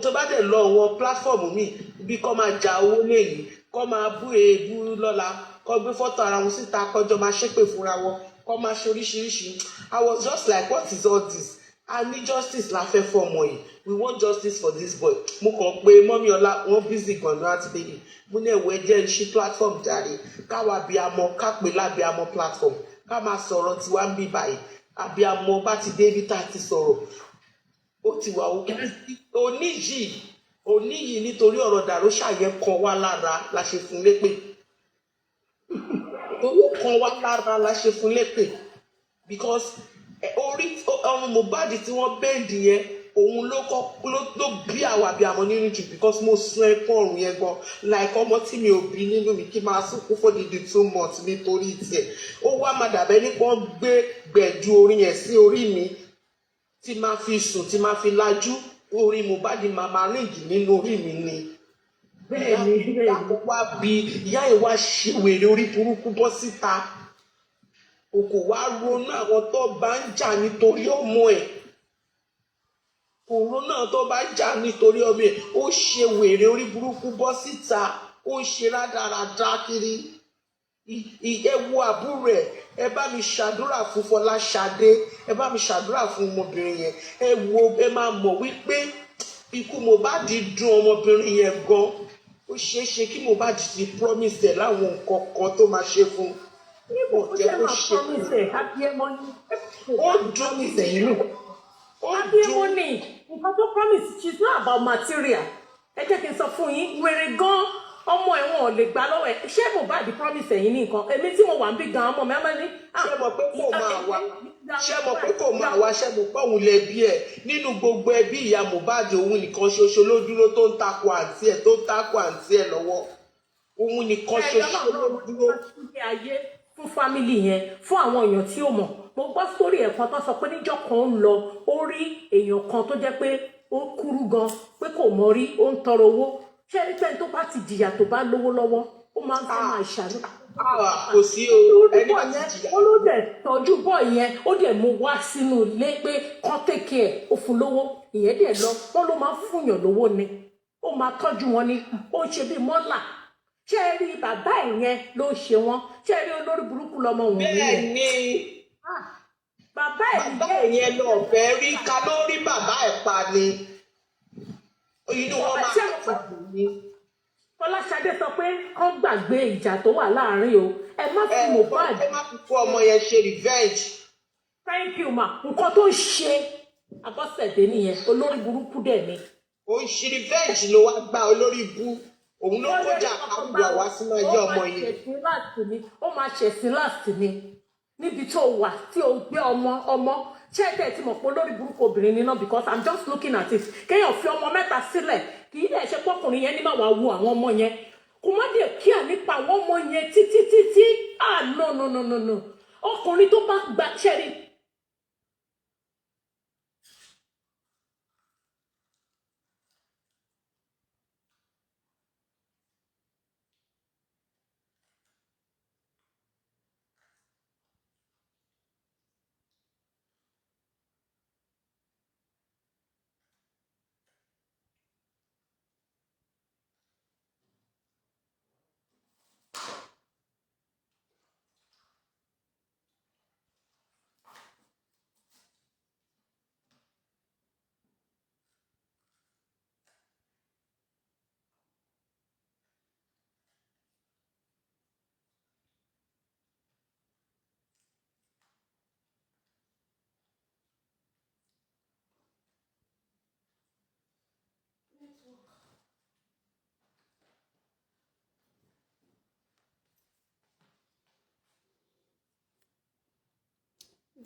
[SPEAKER 16] tó bá dẹ̀ lọ àwọn platform mi bí kò máa ja owó lẹ́yìn kò máa bú èébú lọ́la kò gbé fọ́tò ara wọn síta kọjọ́ máa ṣépè fúnra wọn. Come and I was just like, what is all this? I need justice la fẹ́ fún ọmọ yìí. We want justice for this boy. Mo kàn pé mọ́mí ọlá wọ́n busy gan láti baby. Mo ní ẹ̀wọ̀ ẹ̀jẹ̀ ń ṣí platform jáde. Káwa abiyamọ ká pè lábiyamọ platform. Ká máa sọ̀rọ̀ tiwa ń bí báyìí. Abiyamọ bá ti dé ibi tá a ti sọ̀rọ̀. Ó ti wà òkè. Òní yìí nítorí ọ̀rọ̀ Dàróṣà yẹn kan wá lára la ṣe fún lépè. Owó kan wá lára la ṣe fún lépè because orí ọrùn Mohbad tí wọ́n bẹ́ẹ̀dì yẹn òun ló bí àwa bí àmọ́ nínú jù because mo sun ẹkún ọrùn yẹn gan like ọmọ tí mi ò bí nínú mi kí máa sunkún for the 2 months nítorí tiẹ̀ ó wá máa dàbẹ́ nípa wọ́n gbé gbẹ̀du orin yẹn sí orí mi tí máa fi sùn tí máa fi lajú orin Mohbad máa ríǹgì nínú orí mi ni. Bẹ́ẹ̀ni wá bí ìyá ẹ̀ wá ṣe wèrè orí burúkú bọ́ síta kò wá ronú àwọn tó bá ń jà nítorí ọmọ ẹ̀ kò ronú àwọn tó bá ń jà nítorí ọmọ ẹ̀ ó ṣe wèrè orí burúkú bọ́ síta ó ṣe rádaràdá kiri ẹ wo àbúrò ẹ bá mi ṣàdúrà fún Fọláṣadé ẹ bá mi ṣàdúrà fún ọmọbìnrin yẹn ẹ máa mọ̀ wípé ikú Mohbad dùn ọmọbìnrin yẹn gan ó ṣeé ṣe kí Mohbad ti promise ẹ láwọn nǹkan kan tó máa ṣe fún ó jẹ́ kó ṣe ó dùn mí sẹ́yìn nù ó dùn mí.
[SPEAKER 2] nǹkan tó promise she's not about material ẹ jẹ́ kí n sọ fún yín wèrè gan ọmọ ẹ̀wọ̀n ò lè gbà lọ́wọ́ ẹ̀ ṣé Mohbad promise ẹ̀yìn ní nǹkan èmi tí mo wà ń bí gan ọmọ mi á máa ní.
[SPEAKER 16] ṣé mo pé kò máa wá ṣé mo pé òun lè bí ẹ nínú gbogbo ẹbí ìyá Mohbad òun nìkan ṣoṣo ló dúró tó ń takò àǹtí ẹ tó ń takò àǹtí ẹ lọ́wọ́ òun nìkan ṣoṣo ló dúró.
[SPEAKER 2] fún fámìlì yẹn fún àwọn èèyàn tí ó mọ̀ mo gbọ́ sórí ẹ̀kan tó sọ pé níjọ́ kan ń lọ ó rí èèyàn kan tó jẹ́ pé ó kúrú gan pé kò mọ rí ó ń tọrọ owó ṣé ẹni pé tó bá ti jìyà tó bá lówó lọ́wọ́ ó máa ń fẹ́ máa ṣàánú.
[SPEAKER 16] Kò sí o ẹni bá ti jìyà.
[SPEAKER 2] ó ló dẹ̀ tọ́jú bọ́ yẹn ó dẹ̀ mú wá sínú ilé pé kán tèké ẹ̀ ó fún lówó ìyẹn dẹ̀ lọ wọ́n ló máa ń fúnyàn lówó ni ó máa tọ́jú wọn ni ó ń ṣe bí mọ́là ṣé ẹ rí bàbá ẹ̀ yẹn ló ń ṣe wọ́n ṣé ẹ rí olórí burúkú lọmọ òun rí
[SPEAKER 16] bẹ́ẹ̀ ni
[SPEAKER 2] bàbá
[SPEAKER 16] ẹ̀ yẹn lọ fẹ́ rí ká ló rí bàbá ẹ̀ pa ni inú wọn máa ń pàdé ní.
[SPEAKER 2] Fọláṣadé sọ pé kán gbàgbé ìjà tó wà láàrin o ẹ má fi Mohbad.
[SPEAKER 16] ẹ má fi fún ọmọ yẹn ṣe revenge.
[SPEAKER 2] Thank you ma nǹkan tó ń ṣe Abọ́sẹ̀dé nìyẹn olórí burúkú dẹ̀ ni.
[SPEAKER 16] ó ń ṣe revenge ló wá gba olórí ibú òun ló kọjá àkàrúgbà wá sínú ẹjọ́ ọmọ yìí.
[SPEAKER 2] ó máa ṣẹ̀sín láti ni níbi tó wà tí o gbé ọmọ ṣẹ́ẹ̀tẹ̀ tí mo pọ̀ lórí burúkú obìnrin nínú because I'm just looking at it kéèyàn fi ọmọ mẹ́ta sílẹ̀ kì í dẹ̀ ṣe pọ́kùnrin yẹn ní máa wá wo àwọn ọmọ yẹn kò má dé kíá nípa àwọn ọmọ yẹn títí no ọkùnrin tó bá gba ṣẹ́rí.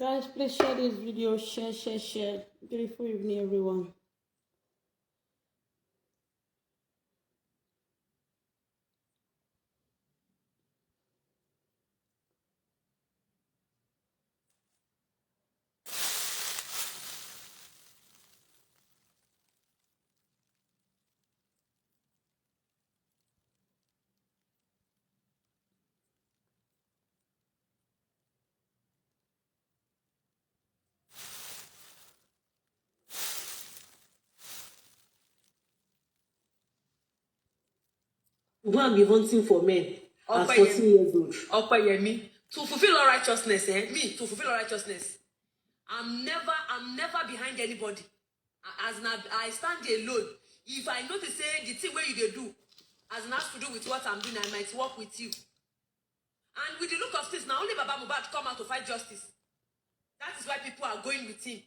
[SPEAKER 6] Guys, please share this video. Share. Beautiful evening, everyone.
[SPEAKER 21] Go and be hunting for men at 14 years old.
[SPEAKER 22] Opeyemi, to fulfill all righteousness, to fulfill all righteousness. I'm never behind anybody. As now I stand alone. If I notice the thing where you do, as an has to do with what I'm doing, I might work with you. And with the look of things, now only Baba Mohbad come out to fight justice. That is why people are going with him.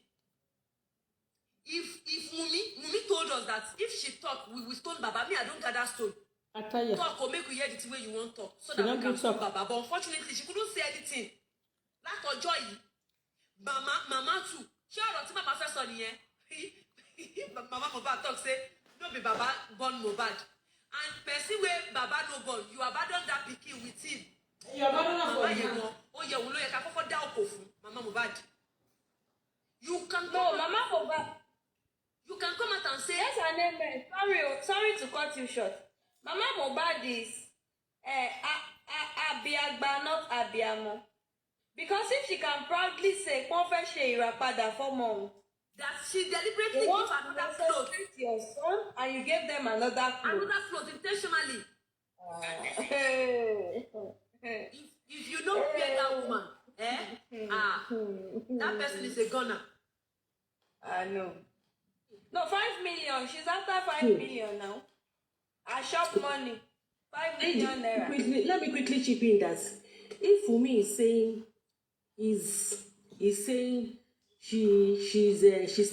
[SPEAKER 22] If Mumi told us that if she talk, we will stone Baba. Me, I don't gather stone. Talk or make we hear the way you want to talk so that we can stop Baba. But unfortunately, she couldn't say anything. Like or joy. Mama too. She already Mama first on here. Mama Mohbad talk say, no be Baba born Mohbad. And person where Baba no born, you abandon that pikin with him. You abandon her for him. Oh yeah, we know you can afford that okofu. Mama Mohbad. You can
[SPEAKER 23] no, Mama Mohbad.
[SPEAKER 22] You can come out and say
[SPEAKER 23] yes, her name is sorry to cut you short. Mama Mohbad is Abiagba, not Abiamo. Because if she can proudly say, Confession Irapada for mom,
[SPEAKER 22] that she deliberately
[SPEAKER 23] gave
[SPEAKER 22] another clothes
[SPEAKER 23] to your son and you gave them another clothes.
[SPEAKER 22] Another clothes intentionally. If you don't fear that woman, that person is a gunner.
[SPEAKER 23] I know. No, 5 million. She's after 5 million now. I shop money. 5 million naira.
[SPEAKER 21] Let me quickly chip in that if Wunmi is saying she's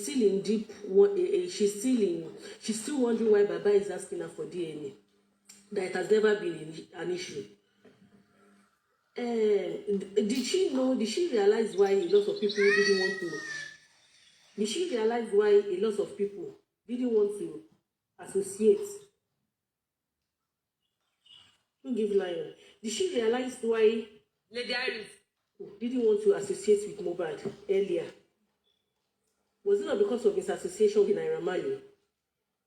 [SPEAKER 21] still in deep she's still wondering why Baba is asking her for DNA. That it has never been an issue. Did she realize why a lot of people didn't want to? Did she realize why a lot of people didn't want to associate? Don't give lion. Did she realize why
[SPEAKER 22] Lady Iris
[SPEAKER 21] didn't want to associate with Mohbad earlier?
[SPEAKER 2] Was it not because of his association with Naira Marley?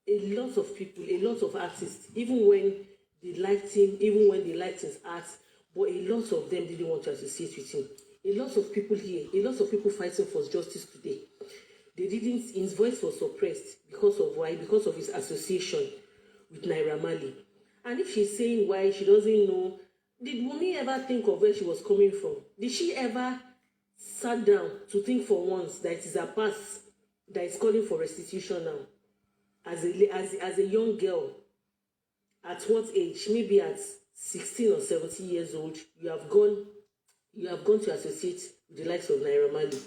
[SPEAKER 2] A lot of people, a lot of artists, even when they liked him, even when they liked his art, but a lot of them didn't want to associate with him. A lot of people here, a lot of people fighting for justice today, they didn't, his voice was suppressed because of why? Because of his association with Naira Marley. And if she's saying why, she doesn't know, did Wunmi ever think of where she was coming from? Did she ever sat down to think for once that it is her past that is calling for restitution now? As a young girl, at what age? Maybe at 16 or 17 years old, you have gone to associate with the likes of Naira Marley.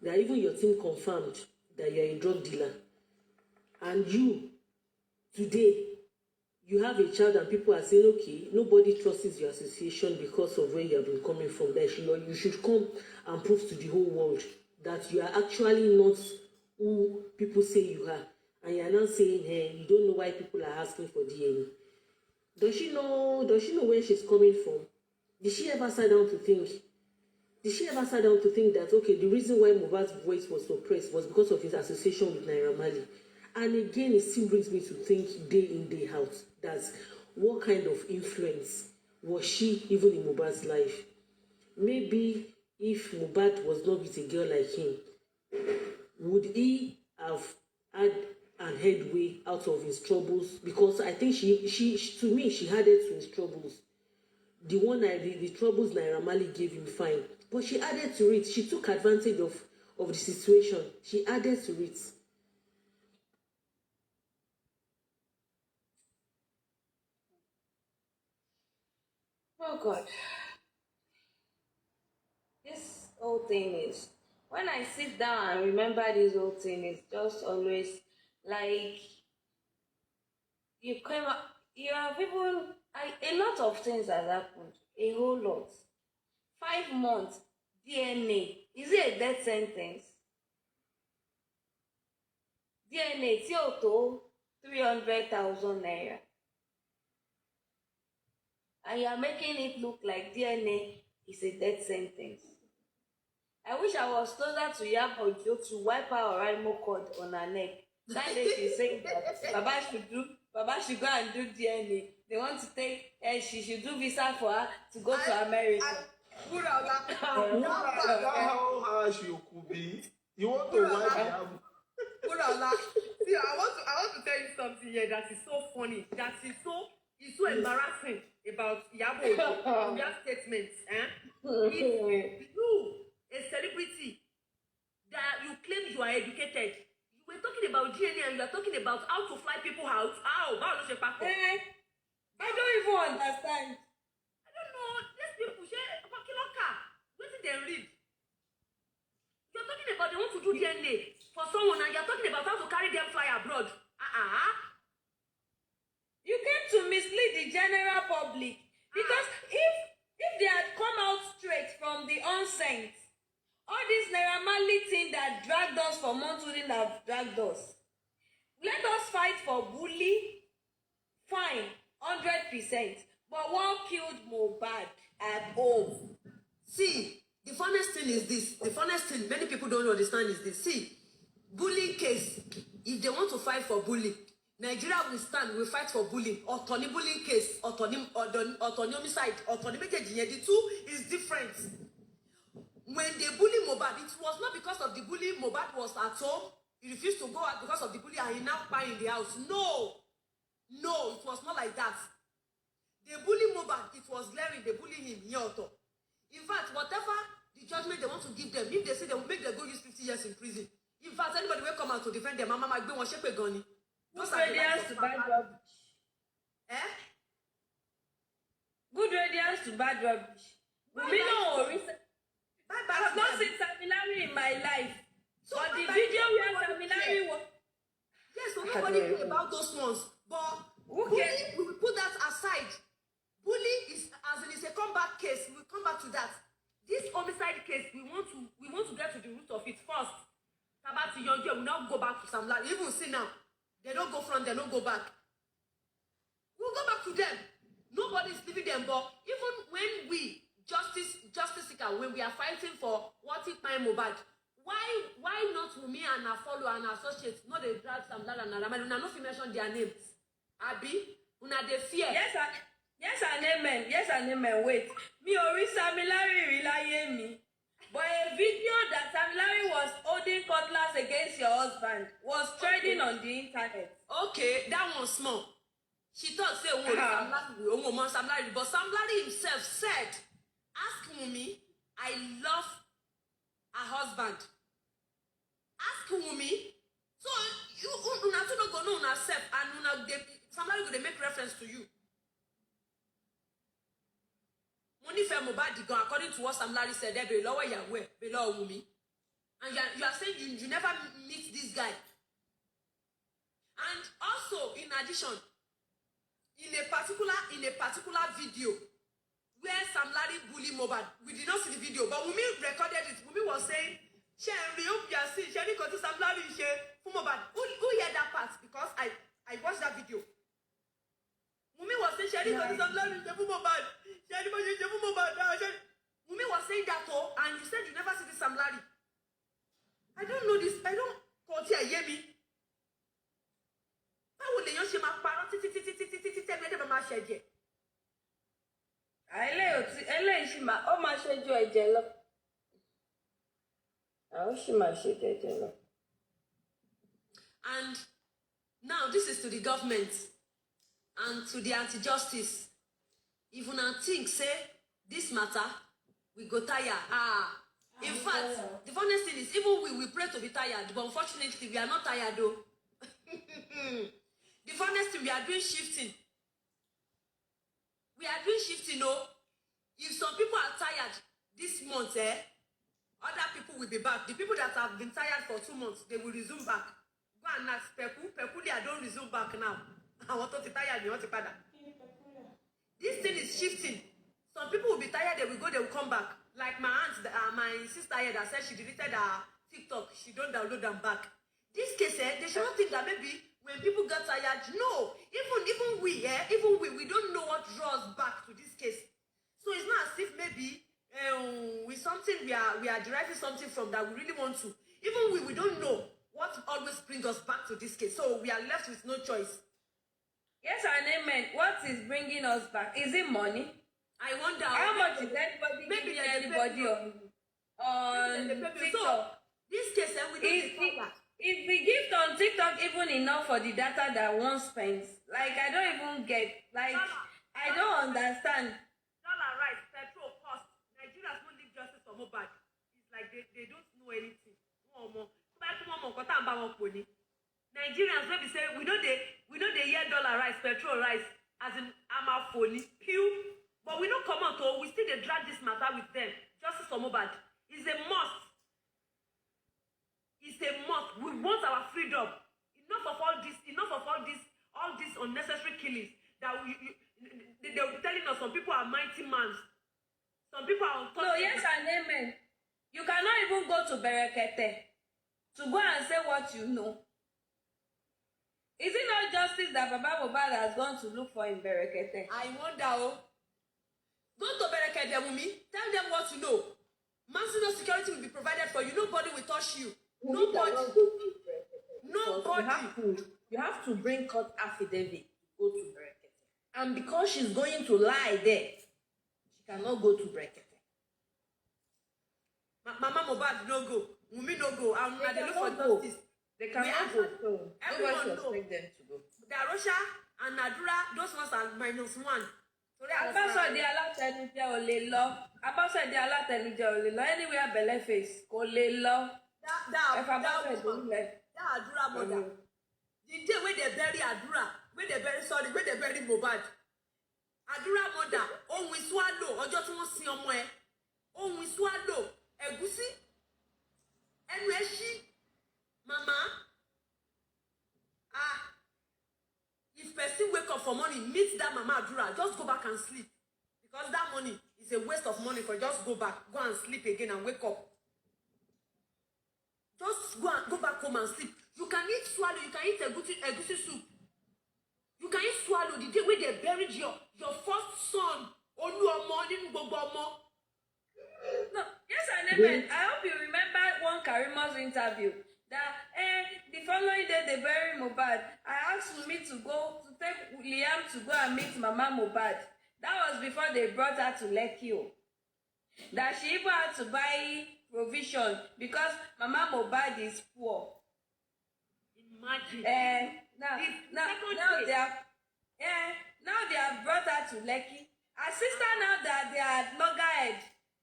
[SPEAKER 2] That even your team confirmed that you are a drug dealer. And you, today, you have a child and people are saying, okay, nobody trusts your association because of where you have been coming from. That you should come and prove to the whole world that you are actually not who people say you are. And you are now saying, hey, you don't know why people are asking for DNA. Does she know where she's coming from? Did she ever sit down to think? Did she ever sit down to think that, okay, the reason why Mohbad's voice was suppressed was because of his association with Naira Marley? And again, it still brings me to think day in, day out, that what kind of influence was she even in Mohbad's life? Maybe if Mohbad was not with a girl like him, would he have had an headway out of his troubles? Because I think to me, she added to his troubles. The troubles Naira Marley gave him, fine. But she added to it. She took advantage of the situation. She added to it.
[SPEAKER 23] Oh God. This whole thing is, when I sit down and remember this whole thing, it's just always like you have people, a lot of things has happened, a whole lot. 5 months, DNA, is it a death sentence? DNA tí ò tó 300,000 naira. And you are making it look like DNA is a death sentence. I wish I was closer to Yabo to wipe her Oraimo cord on her neck. That day she said that Baba should go and do DNA. They want to take, she should do visa for her to go to America.
[SPEAKER 16] That's how harsh you could be. You want to wipe Yabo.
[SPEAKER 2] See, I want to tell you something here that is so funny, that is so embarrassing about Yabo, your statements. If you, a celebrity, that you claim you are educated, you were talking about DNA and you are talking about how to fly people out. How? I
[SPEAKER 23] don't even understand.
[SPEAKER 2] I don't know. These people, what did they read? You're talking about they want to do DNA for someone and you're talking about how to carry them fly abroad.
[SPEAKER 23] You came to mislead the general public because if they had come out straight from the onset, all this Naira Marley thing that dragged us for months wouldn't have dragged us. Let us fight for bully, fine, 100%. But one killed Mohbad at home.
[SPEAKER 2] See, the funniest thing is this. The funniest thing many people don't understand is this. See, bullying case, if they want to fight for bullying, Nigeria will stand, will fight for bullying. Autonomy bullying case, autonomy homicide, autonomy, the two is different. When they bully Mohbad, it was not because of the bully. Mohbad was at home. He refused to go out because of the bully and he now cry in the house. No, it was not like that. They bully Mohbad, it was glaring, they bully him, In fact, whatever the judgment they want to give them, if they say they will make them go use 50 years in prison, in fact, anybody will come out to defend them, Mama might be one shape gun.
[SPEAKER 23] Good radiance to bad rubbish. Good radiance to bad rubbish. I've not seen Samilari in my life. So but the video where Samilari was...
[SPEAKER 2] Yes, so nobody knew about those ones. But bully, we will put that aside. Bully is, as in it's a comeback case. We will come back to that. This homicide case, we want to get to the root of it first. Tabati Yonje will now go back to Samilari. Even see now, they don't go front, they don't go back. We'll go back to them. Nobody's leaving them, but even when we, justice seeker, when we are fighting for what Kpai Mohbad,
[SPEAKER 22] Why not Wunmi and her follower and her associates? No, they drag Sam Larry and Naramali. Una no fit mention their names. Abi, una dey fear.
[SPEAKER 23] Yes and amen. Yes and amen. Wait. Me ori Sam Larry relaye me. But a video that Sam Larry was holding cutlass against your husband was trending on the internet.
[SPEAKER 22] Okay, that one small. She thought say Sam Larry, but Sam Larry himself said, "Ask Wunmi, I love her husband." Ask Wunmi. So you una two no go know una self and una Sam Larry go dey make reference to you. Money for Mohbad gone according to what Sam Larry said. There be lower Yahweh, below Wunmi, and you are saying you never meet this guy. And also, in addition, in a particular video where Sam Larry bully Mohbad, we did not see the video, but Wunmi recorded it. Wunmi was saying, "She hope you are seeing. She didn't go to Sam Larry. She for Mohbad." Who heard that part? Because I watched that video. Wunmi was saying, "She didn't go to Sam Larry. She for Mohbad. She didn't go to Mohbad." Wunmi was saying that too, and you said you never see the Sam Larry. I don't know this. I don't call here. Hear me. Báwo lèèyàn ṣe máa parọ́ títí tẹ́mi ẹ̀dẹ̀ máa ṣe ẹ̀jẹ̀.
[SPEAKER 23] Eléyìí ṣì máa ó máa ṣe ju ẹ̀jẹ̀ lọ. Àwọn ṣì máa ṣe ju ẹ̀jẹ̀ lọ.
[SPEAKER 22] And now this is to the government and to the anti-justice. If una think say this matter, we go tire. In fact, the funniest thing is even we pray to be tired, but unfortunately we are not tired though. The funniest thing, we are doing shifting. No. If some people are tired this month, other people will be back. The people that have been tired for 2 months, they will resume back. Go and ask Peculiar don't resume back now. I want to tired, you want to pada. This thing is shifting. Some people will be tired, they will go, they will come back. Like my aunt, my sister here that said she deleted her TikTok, she don't download them back. This case, they should not think that maybe when people get tired, no. Even we don't know what draws back to this case. So it's not as if maybe with something we are deriving something from that we really want to. Even we don't know what always brings us back to this case. So we are left with no choice.
[SPEAKER 23] Yes and amen. What is bringing us back? Is it money?
[SPEAKER 22] I wonder
[SPEAKER 23] how much is anybody giving anybody on TikTok?
[SPEAKER 22] So, this case, we don't
[SPEAKER 23] if we give on TikTok even enough for the data that one spends, like I don't even get, like I don't understand.
[SPEAKER 22] Dollar rice, petrol cost. Nigerians won't leave justice for Mohbad. It's like they don't know anything. Nigerians when we say we know they hear dollar rice, petrol rice, as in amafoni, pew. But we don't come out, we still they drag this matter with them. Justice for Mohbad is a must. It's a must. We want our freedom. Enough of all this unnecessary killings that they were telling us. Some people are mighty men. Some people are untouchable.
[SPEAKER 23] No, yes and amen. You cannot even go to Berekete to go and say what you know. Is it not justice that Baba Mohbad has gone to look for in Berekete?
[SPEAKER 22] I wonder. Go to Berekete, Wunmi. Tell them what you know. Maximum security will be provided for you. Nobody will touch you. Nobody.
[SPEAKER 8] You have to bring court affidavit to go to Berekete. And because she's going to lie there, she cannot go to Berekete.
[SPEAKER 22] Mama Mohbad no go. Wunmi no go. They look for justice.
[SPEAKER 8] They cannot go. So
[SPEAKER 22] everyone
[SPEAKER 8] knows. Expect them to go.
[SPEAKER 22] DAROSHA and ADURA, those ones are -1.
[SPEAKER 23] Abasode alátẹnujẹ ò lè lọ. Abasode alátẹnujẹ ò lè lọ. Anywhere belle face kò lè lọ.
[SPEAKER 22] That ADURA mother. The day when they bury ADURA, when they bury Mohbad. ADURA mother, ohun swallow, ọjọ́ tí wọ́n sin ọmọ ẹ̀. Ohun swallow, ẹ̀gúsí. Ẹnu ẹ̀ ṣí. Mama. If person wake up for morning, meet that Mama ADURA, just go back and sleep. Because that money is a waste of money for just go back, go and sleep again and wake up. Just go back home and sleep. You can eat swallow, you can eat egusi soup. You can eat swallow the day when they buried your first son. No,
[SPEAKER 23] yes and amen. I hope you remember one Karima's interview that the following day they bury Mohbad. I asked Wunmi to take Liam to go and meet Mama Mohbad. That was before they brought her to Lekki. That she even had to buy provision because Mama Mohbad is poor.
[SPEAKER 2] Imagine.
[SPEAKER 23] Now they have brought her to Lekki. Her sister, now that they are at loggerhead,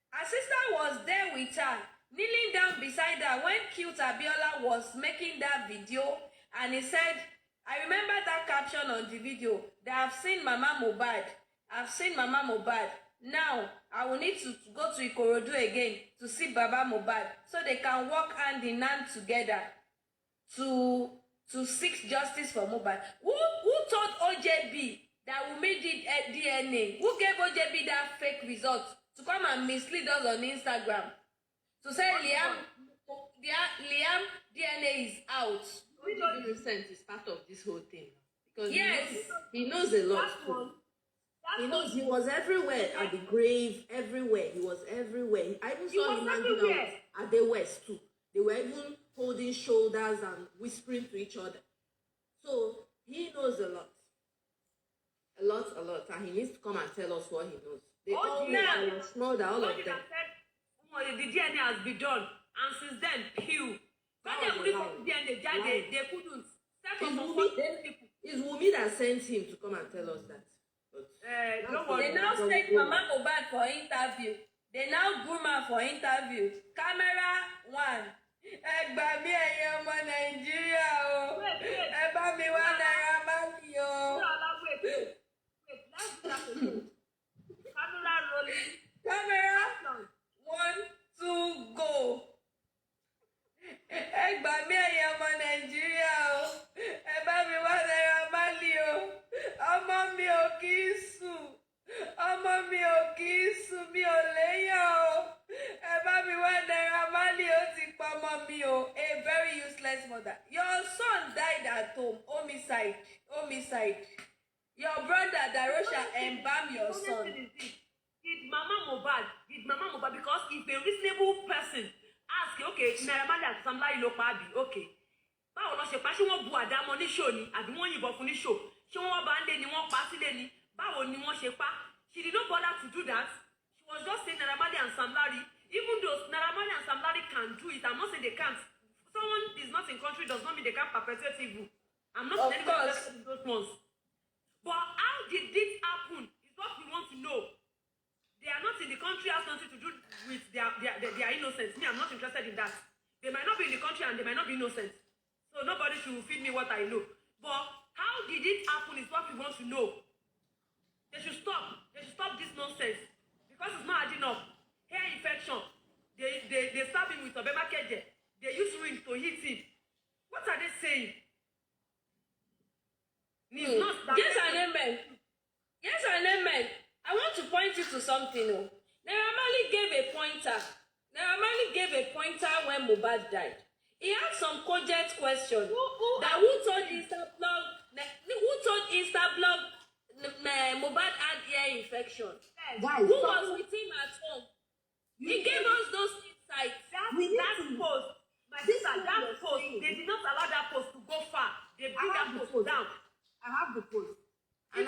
[SPEAKER 23] her sister was there with her, kneeling down beside her when Cute Abiola was making that video, and he said, I remember that caption on the video, that I've seen Mama Mohbad. I've seen Mama Mohbad. Now, I will need to go to Ikorodu again to see Baba Mohbad so they can work hand in hand together to seek justice for Mohbad. Who told OJB that Wunmi did DNA? Who gave OJB that fake result to come and mislead us on Instagram? To say Liam DNA is out.
[SPEAKER 8] OJB Innocent is part of this whole thing. Because
[SPEAKER 23] yes,
[SPEAKER 8] he knows a lot too. He knows he was everywhere at the grave, everywhere. He was everywhere. I even saw him hanging out at the West too. They were even holding shoulders and whispering to each other. So he knows a lot. A lot. And he needs to come and tell us what he knows. They all know that all of them.
[SPEAKER 2] The DNA has been done. And since then, pew. When they couldn't DNA, they couldn't.
[SPEAKER 8] It's Wunmi that sent him to come and tell us that.
[SPEAKER 23] They now take Mama Mohbad for interview. They now groom her for interview. Camera 1. Ẹ gbà mí ẹ̀yin ọmọ Nàìjíríà o. Ẹ bá mi wá Naira Marley o.
[SPEAKER 2] Camera rolling.
[SPEAKER 23] Camera 1, 2, go. Ẹ gbà mí ẹ̀yin ọmọ Nàìjíríà o. Ẹ bá mi wá Naira Marley o. Ọmọ mi ò kì í sùn. Ọmọ mi ò kì í sùn, mi ò léyàn o. Ẹ bá mi wá Naira Marley ó ti pa ọmọ mi o. A very useless mother. Your son died at home. Homicide. Your brother Darosha embalm your son.
[SPEAKER 2] Did Mama Mohbad, because if a reasonable person ask, okay, Naira Marley àti Sam Larry ló pa àbí, okay. Báwo ló ṣe pa, ṣé wọ́n bu àdámọ́ ní show ni àbí wọ́n yìnbọn fún ní show? Ṣé wọ́n bá ń lé ni wọ́n pa sílé ni? Báwo ni wọ́n ṣe pa? She did not bother to do that. She was just saying Naira Marley and Sam Larry. Even though Naira Marley and Sam Larry can do it, I'm not saying they can't. Someone is not in country does not mean they can't perpetrate evil. I'm not saying anybody those ones. But how did this happen is what we want to know. They are not in the country, has nothing to do with their innocence. Me, I'm not interested in that. They might not be in the country and they might not be innocent. So nobody should feed me what I know. But how did it happen is what we want to know. They should stop. They should stop this nonsense. Because it's not adding up. Hair infection. They stab him with a bema keje. They use ring to hit him. What are they saying?
[SPEAKER 23] Yes and amen. I want to point you to something. Naira Marley gave a pointer. When Mohbad died. He asked some cogent question. Who told Instablog Mohbad had ear infection?
[SPEAKER 8] Guys,
[SPEAKER 23] who was with him at home? He gave us those insights.
[SPEAKER 2] That post, they did not allow that post to go far. They bring that post down.
[SPEAKER 8] I have the post. And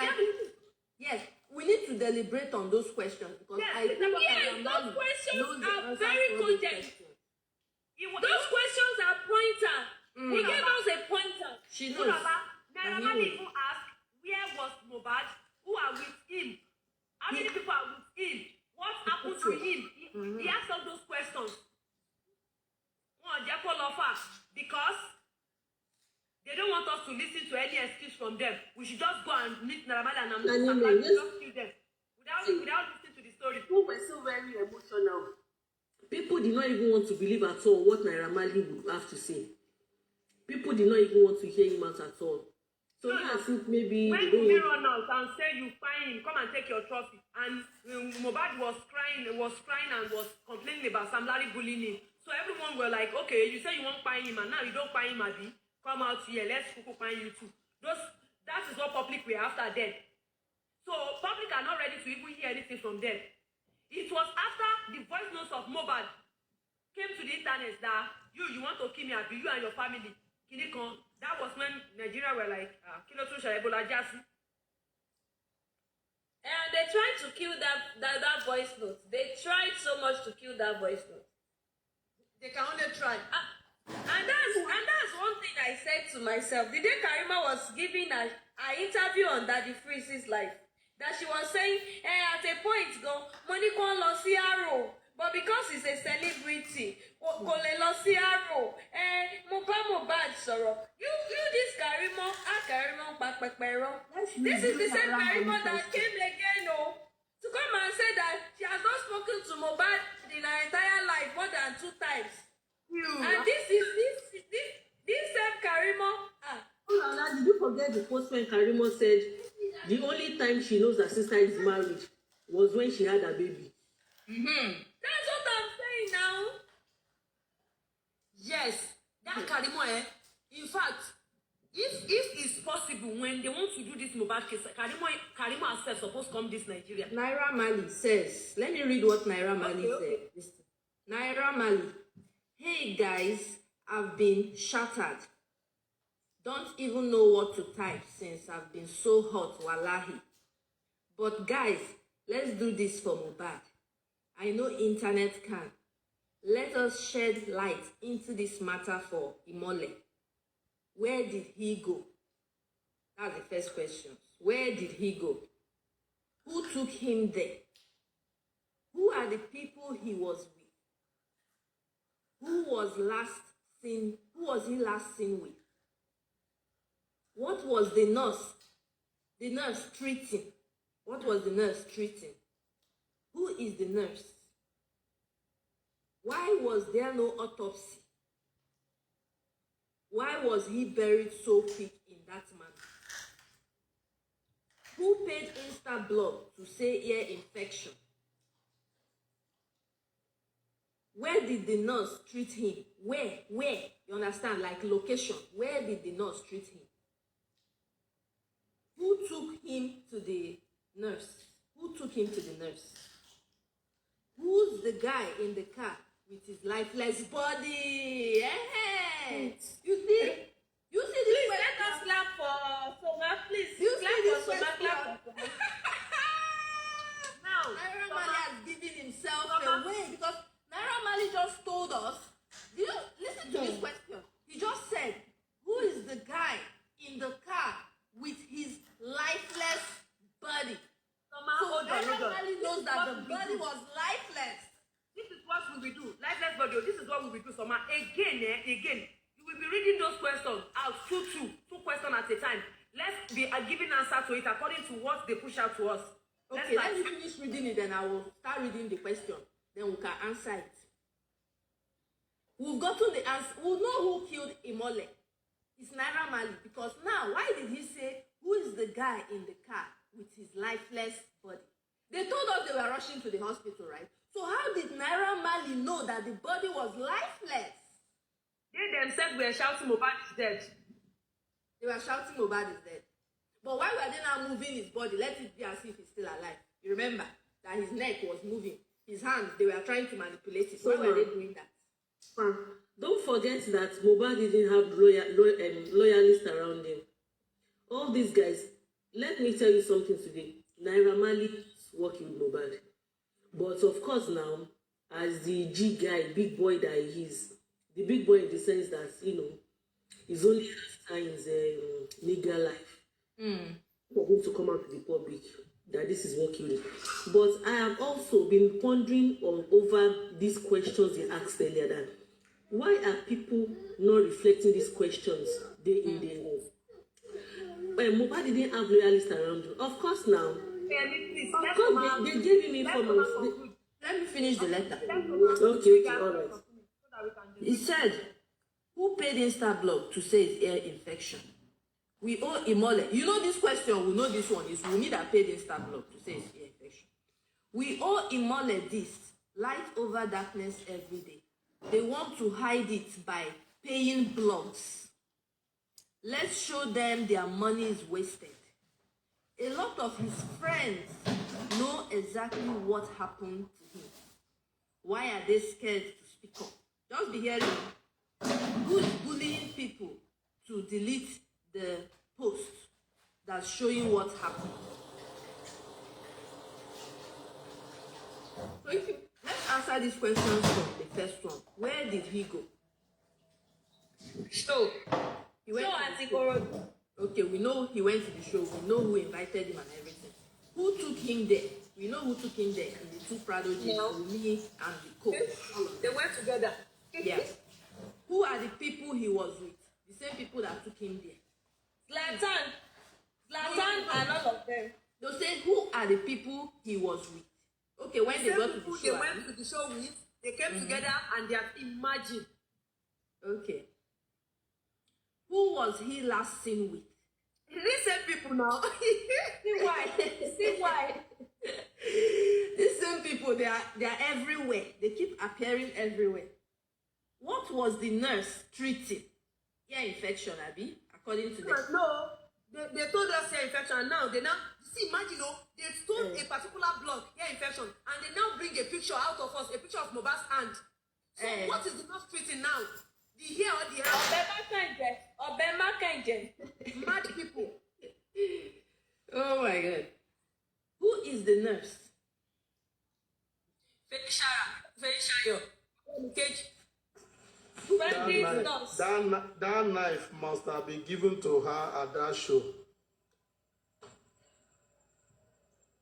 [SPEAKER 8] yes, we need to deliberate on those questions because
[SPEAKER 23] those questions are very cogent. Those questions are pointer. He gave us a pointer.
[SPEAKER 8] She knows.
[SPEAKER 2] Naira Marley even asked, where was Mohbad? Who are with him? How many people are with him? What happened to him? He asked all those questions. Because they don't want us to listen to any excuse from them. We should just go and meet Naira Marley and just kill them without listening to the story.
[SPEAKER 8] People were so very emotional. People did not even want to believe at all what Naira Marley would have to say. People did not even want to hear him out at all. So I think maybe
[SPEAKER 2] when you run out and say you find him, come and take your trophy. And Mohbad was crying and was complaining about Sam Larry bullying him. So everyone were like, okay, you say you won't find him and now you don't find him, Abi. Come out here, let's find you too. That is what public were after them. So public are not ready to even hear anything from them. It was after the voice notes of Mohbad came to the internet that
[SPEAKER 22] you want to kill me, Abi, you and your family. Kinikon. That was when Nigeria were like, Kilo Tusha Ebola Jasi.
[SPEAKER 23] And they tried to kill that voice note. They tried so much to kill that voice note.
[SPEAKER 22] They can only try.
[SPEAKER 23] And that's one thing I said to myself. The day Karima was giving an interview on Daddy Freeze's life, that she was saying, at a point, go, money can lose arrow. But because he's a celebrity, kole lose arrow. Mobad sorrow. You this Karima, this is the same Karima that came again, to come and say that she has not spoken to Mobad in her entire life more than 2 times. And this same Karima.
[SPEAKER 2] Hold on, did you forget the post when Karima said the only time she knows her sister is married was when she had a baby?
[SPEAKER 23] That's what I'm saying now.
[SPEAKER 22] Yes, that Karima, in fact, if it's possible, when they want to do this mobile case, Karima herself supposed to come this Nigeria.
[SPEAKER 8] Naira Marley says, let me read what Naira Marley said. Naira Marley, hey guys, I've been shattered. Don't even know what to type since I've been so hot, wallahi. But guys, let's do this for Mohbad. I know internet can. Let us shed light into this matter for Imole. Where did he go? That's the first question. Where did he go? Who took him there? Who are the people he was with? Who was he last seen with? What was the nurse treating? What was the nurse treating? Who is the nurse? Why was there no autopsy? Why was he buried so quick in that manner? Who paid Instablock to say ear infection? Where did the nurse treat him? Where? You understand? Like location. Where did the nurse treat him? Who took him to the nurse? Who took him to the nurse? Who's the guy in the car with his lifeless body? Hey! You see this?
[SPEAKER 23] Please let us clap for Soma. Please clap for Soma. Clap for Soma.
[SPEAKER 8] Now, Naira Marley has given himself away because Naira Marley just told us. Do you listen to this question? He just said, "Who is the guy in the car with his lifeless body?" So Naira Marley knows that the body was lifeless.
[SPEAKER 22] This is what we will do. Lifeless body. This is what we will do, Soma. Again. You will be reading those questions out two questions at a time. Let's be giving answer to it according to what they push out to us.
[SPEAKER 8] Okay, let me finish reading it, then I will start reading the question. Then we can answer it. We've gotten the answer. We'll know who killed Imole. It's Naira Marley. Because now, why did he say, who is the guy in the car with his lifeless body? They told us they were rushing to the hospital, right? So how did Naira Marley know that the body was lifeless?
[SPEAKER 22] They themselves were shouting Mohbad is dead.
[SPEAKER 8] They were shouting Mohbad is dead. But why were they now moving his body? Let it be as if he's still alive. You remember that his neck was moving. His hands, they were trying to manipulate it. Why were they doing that?
[SPEAKER 2] Don't forget that Mohbad didn't have loyalists around him. All these guys, let me tell you something today. Naira Marley is working with Mohbad. But of course now, as the G guy, big boy that he is, the big boy in the sense that, he's only after his legal life. For him to come out to the public that this is what killed him. But I have also been pondering over these questions they asked earlier, that why are people not reflecting these questions day in, day out? Mohbad didn't have loyalists around him. Of course now. Of course they gave him information.
[SPEAKER 8] Let me finish the letter.
[SPEAKER 2] Okay, all right.
[SPEAKER 8] He said, who paid Instablock to say it's ear infection? We owe Imole. You know this question, we know this one. Is we need a paid Instablock to say it's ear infection. We owe Imole this. Light over darkness every day. They want to hide it by paying blogs. Let's show them their money is wasted. A lot of his friends know exactly what happened to him. Why are they scared to speak up? Just be hearing. Who's bullying people to delete the post that's showing what happened? So if you, let's answer these questions from the first one. Where did he go?
[SPEAKER 22] Show.
[SPEAKER 8] He went
[SPEAKER 22] Show
[SPEAKER 8] to
[SPEAKER 22] at
[SPEAKER 8] the show. Okay, we know he went to the show. We know who invited him and everything. Who took him there? We know who took him there. And the two prodigies, me and the coach.
[SPEAKER 22] They went together.
[SPEAKER 8] Yes. Who are the people he was with? The same people that took him there.
[SPEAKER 22] Zlatan and all of them.
[SPEAKER 8] They'll say, who are the people he was with? Okay, when they got to the show.
[SPEAKER 22] They went to the show with, they came together and they have imagined.
[SPEAKER 8] Okay. Who was he last seen with?
[SPEAKER 22] These same people now.
[SPEAKER 8] See why? See why? These same people, they are everywhere. They keep appearing everywhere. What was the nurse treating? Ear infection, Abi, according to them.
[SPEAKER 22] No, they told us ear infection. Now they see. Imagine, they stole a particular blood, ear infection, and they now bring a picture out of us, a picture of Mohbad's hand. So what is the nurse treating now? The hair or the hand?
[SPEAKER 23] Obema Kenje.
[SPEAKER 22] Mad people.
[SPEAKER 8] Oh my God. Who is the nurse?
[SPEAKER 22] Feyi
[SPEAKER 20] That knife must have been given to her at that show.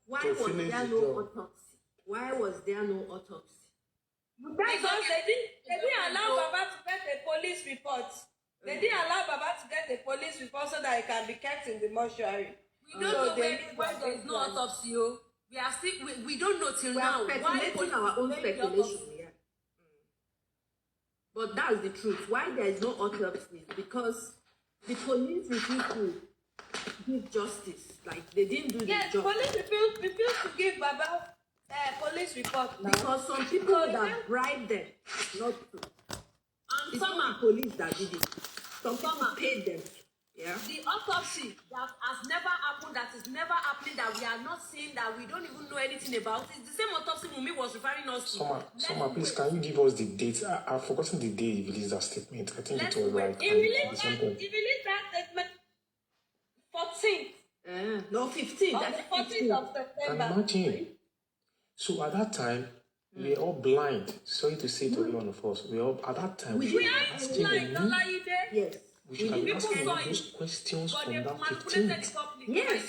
[SPEAKER 8] Why was there no autopsy? Why was there no autopsy?
[SPEAKER 23] Because they didn't allow Baba to get a police report. They didn't allow Baba to get a police report so that it can be kept in the mortuary.
[SPEAKER 22] We don't know why there is no autopsy. We are still, we don't know till now.
[SPEAKER 8] We are speculating our own speculation. Yeah. But that's the truth. Why there is no autopsy? Because the police refused to give justice. Like they didn't do the job.
[SPEAKER 23] Yes, police refused to give Baba police report now.
[SPEAKER 8] Because some people that bribed them not to.
[SPEAKER 22] And
[SPEAKER 8] it's not the police that did it. Some people paid them. Yeah.
[SPEAKER 22] The autopsy that has never happened, that is never happening, that we are not seeing, that we don't even know anything about. It's the same autopsy Mumi was referring us to.
[SPEAKER 3] Summer, please, can you give us the date? I've forgotten the day he released that statement. I think it was like...
[SPEAKER 23] He released that statement 14th.
[SPEAKER 8] No, 15th.
[SPEAKER 23] On the 14th of September.
[SPEAKER 3] And imagine. So at that time, we were all blind. Sorry to say to every one of us. We all, at that time,
[SPEAKER 23] we are blind,
[SPEAKER 8] yes.
[SPEAKER 3] We should have asked him those questions from that 15th.
[SPEAKER 8] Yes.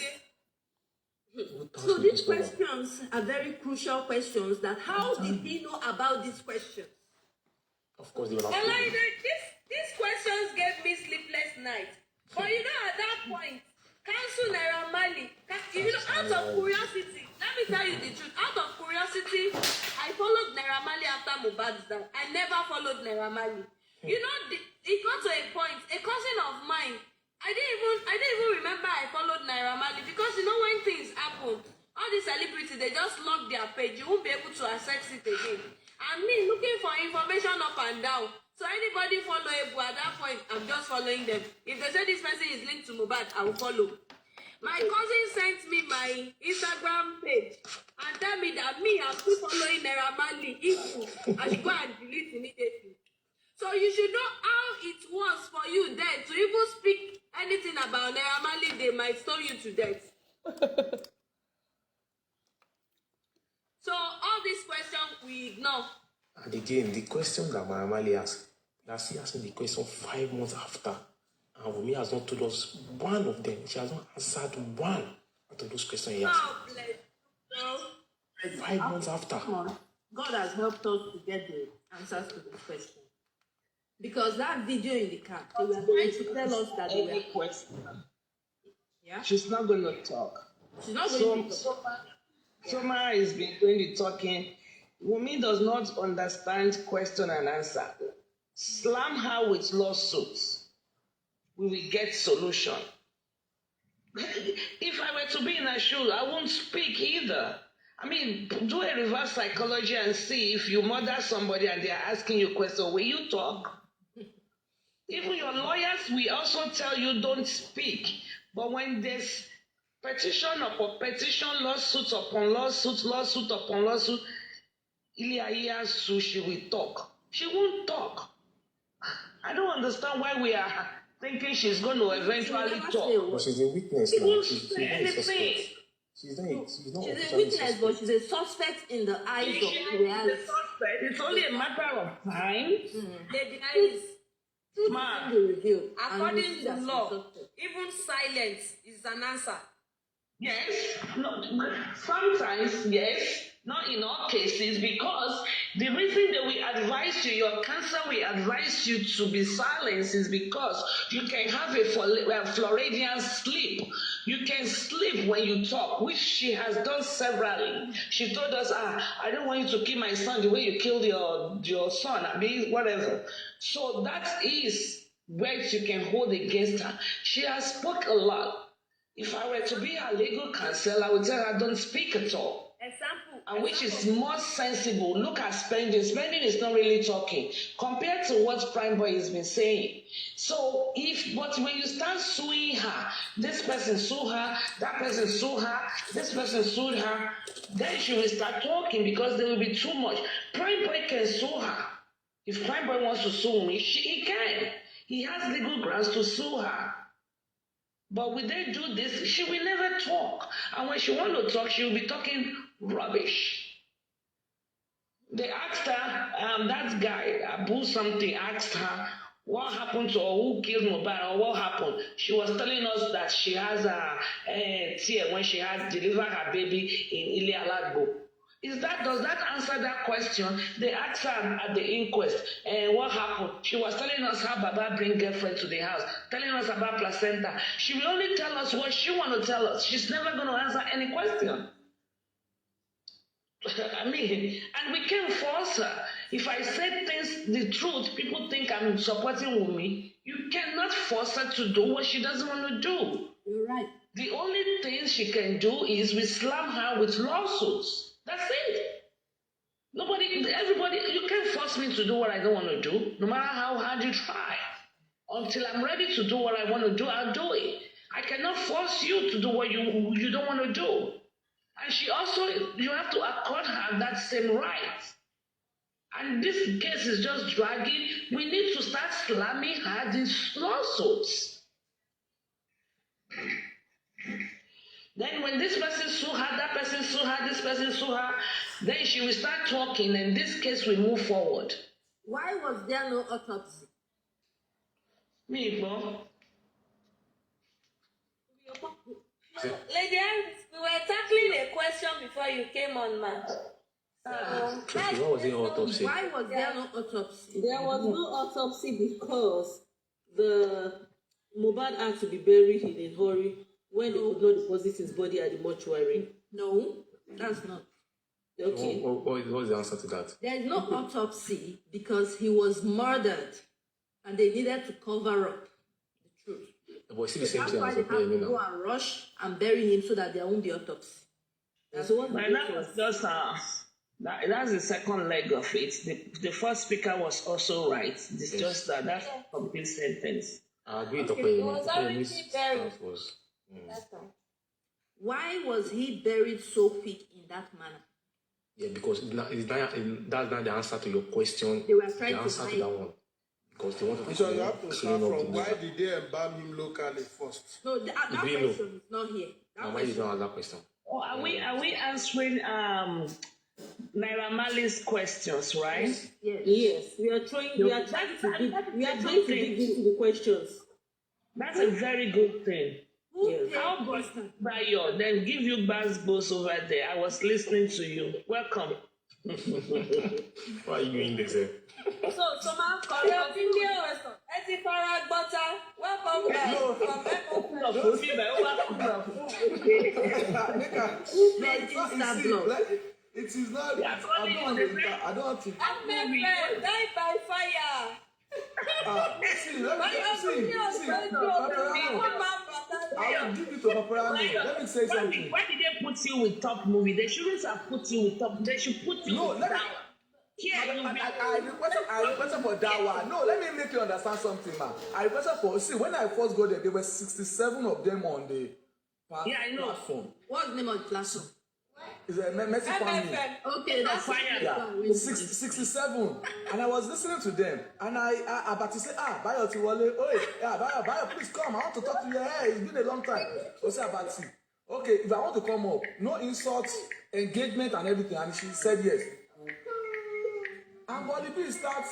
[SPEAKER 8] So these questions are very crucial questions. That how did he know about these questions?
[SPEAKER 3] Of course, they were not.
[SPEAKER 23] These questions gave me sleepless nights. But you know, at that point, Council Naira Marley, out of curiosity, let me tell you the truth. Out of curiosity, I followed Naira Marley after Mohbad's death. I never followed Naira Marley. You know, it got to a point, a cousin of mine, I didn't even remember I followed Naira Marley because you know when things happen, all these celebrities, they just lock their page. You won't be able to access it again. And me looking for information up and down. So anybody follow Ebu at that point, I'm just following them. If they say this person is linked to Mohbad, I will follow. My cousin sent me my Instagram page and tell me that I'm still following Naira Marley. I should go and delete immediately. So you should know how it was for you then to even speak anything about Naira Marley. They might stone you to death. So all these questions we ignore.
[SPEAKER 3] And again, the question that Naira Marley asked, he asked me the question 5 months after. And Wunmi has not told us one of them. She has not answered one out of those questions he asked.
[SPEAKER 23] Oh, bless.
[SPEAKER 3] 5 months after.
[SPEAKER 8] God has helped us to get the answers to this question. Because that video in the car, they were trying to tell us that they were
[SPEAKER 4] question.
[SPEAKER 8] Yeah?
[SPEAKER 4] She's not going to talk.
[SPEAKER 8] She's not going to talk.
[SPEAKER 4] Soma has been doing the talking. Wunmi does not understand question and answer. Slam her with lawsuits. We will get solution. If I were to be in her shoes, I won't speak either. I mean, do a reverse psychology and see if you murder somebody and they are asking you a question, will you talk? Even your lawyers will also tell you don't speak. But when there's petition upon petition, lawsuit upon lawsuit, lawsuit upon lawsuit, she will talk. She won't talk. I don't understand why we are thinking she's going to eventually talk.
[SPEAKER 3] But she's a witness
[SPEAKER 4] She
[SPEAKER 3] now.
[SPEAKER 4] won't
[SPEAKER 3] She's
[SPEAKER 4] say
[SPEAKER 3] not a
[SPEAKER 4] anything.
[SPEAKER 3] suspect. She's not
[SPEAKER 8] She's a
[SPEAKER 3] officially
[SPEAKER 8] witness,
[SPEAKER 3] suspect.
[SPEAKER 8] but she's a suspect in the eyes
[SPEAKER 4] She
[SPEAKER 8] of
[SPEAKER 4] is
[SPEAKER 8] reality.
[SPEAKER 4] the suspect. It's only a matter of time.
[SPEAKER 22] They deny this.
[SPEAKER 4] Man.
[SPEAKER 22] According to law, even silence is an answer.
[SPEAKER 4] Yes, no, sometimes yes, not in all cases, because the reason that we advise you, your cancer, we advise you to be silenced is because you can have a Floridian sleep. You can sleep when you talk, which she has done severally. She told us, I don't want you to kill my son the way you killed your son, I mean, whatever. So that is where you can hold against her. She has spoke a lot. If I were to be her legal counsel, I would tell her don't speak at all.
[SPEAKER 22] Example.
[SPEAKER 4] And which is more sensible. Look at spending. Spending is not really talking compared to what Prime Boy has been saying. So but when you start suing her, this person sue her, that person sue her, this person sued her, then she will start talking because there will be too much. Prime Boy can sue her. If Prime Boy wants to sue me, he can. He has legal grounds to sue her. But when they do this, she will never talk. And when she wants to talk, she will be talking rubbish. They asked her, that guy, Abu something, asked her what happened to her, who killed Mohbad, or what happened. She was telling us that she has a tear when she has delivered her baby in Ile Alagbo. Does that answer that question? They asked her at the inquest, what happened? She was telling us how Baba bring girlfriend to the house, telling us about placenta. She will only tell us what she want to tell us. She's never going to answer any question. I mean, and we can't force her. If I say things, the truth, people think I'm supporting Wunmi. You cannot force her to do what she doesn't want to do.
[SPEAKER 8] You're right.
[SPEAKER 4] The only thing she can do is we slam her with lawsuits. That's it. Everybody, you can't force me to do what I don't want to do, no matter how hard you try. Until I'm ready to do what I want to do, I'll do it. I cannot force you to do what you don't want to do. And you have to accord her that same right. And this case is just dragging. We need to start slamming her these lawsuits. Then when this person sue her, that person sue her, this person sue her, then she will start talking and this case will move forward.
[SPEAKER 8] Why was there no autopsy?
[SPEAKER 4] Me, bro.
[SPEAKER 22] Lady Iris, we were tackling a question before you came on, man.
[SPEAKER 3] What was the autopsy?
[SPEAKER 8] Why was there no autopsy?
[SPEAKER 21] There was no autopsy because the Mohbad had to be buried in a hurry when they could not deposit his body at the mortuary.
[SPEAKER 8] No, that's not.
[SPEAKER 21] Okay.
[SPEAKER 3] What's the answer to that?
[SPEAKER 8] There is no autopsy because he was murdered and they needed to cover up the truth.
[SPEAKER 3] But it's the same thing as
[SPEAKER 8] they have to go and rush and bury him so that there won't be autopsy. That's what
[SPEAKER 4] that was just that's the second leg of it. The first speaker was also right. It's just that's a complete sentence.
[SPEAKER 3] I agree.
[SPEAKER 22] It was already buried.
[SPEAKER 8] Why was he buried so quick in that manner?
[SPEAKER 3] Yeah, because that's not the answer to your question.
[SPEAKER 8] They were trying
[SPEAKER 3] the answer
[SPEAKER 8] to
[SPEAKER 3] to that one. Because they want to.
[SPEAKER 14] So you have to start from why did they embalm him locally first?
[SPEAKER 8] No, that question is not here.
[SPEAKER 3] Why you don't ask that question?
[SPEAKER 4] Oh, are we answering Naira Marley's questions, right?
[SPEAKER 21] Yes. We are trying to dig into the questions.
[SPEAKER 4] That's a very good thing.
[SPEAKER 21] Yes.
[SPEAKER 4] How about Bayo? Then give you Basbos over there. I was listening to you. Welcome.
[SPEAKER 3] Why are you doing this?
[SPEAKER 22] So ma continue. Eti Farag Butter. Welcome guys from
[SPEAKER 19] It is not. I don't think.
[SPEAKER 22] Die by fire.
[SPEAKER 19] See, let me I will give you to Paparano. Let me say something.
[SPEAKER 4] Why did they put you with top movie? They shouldn't have put you with top. They should put you with Dawa.
[SPEAKER 19] I requested for Dawa. No, let me make you understand something, man. I requested for. See, when I first got there, there were 67 of them on the platform.
[SPEAKER 8] Yeah, I know. What's the name of the platform?
[SPEAKER 5] It's a Messi family.
[SPEAKER 8] Okay, that's fine.
[SPEAKER 5] Yeah, 67. And I was listening to them. And I about to say, Bayo Tiwale, Bayo, please come. I want to talk to you. Hey, it's been a long time. I say, Abati, okay, if I want to come up, no insults, engagement and everything. And she said yes. And Bolibi start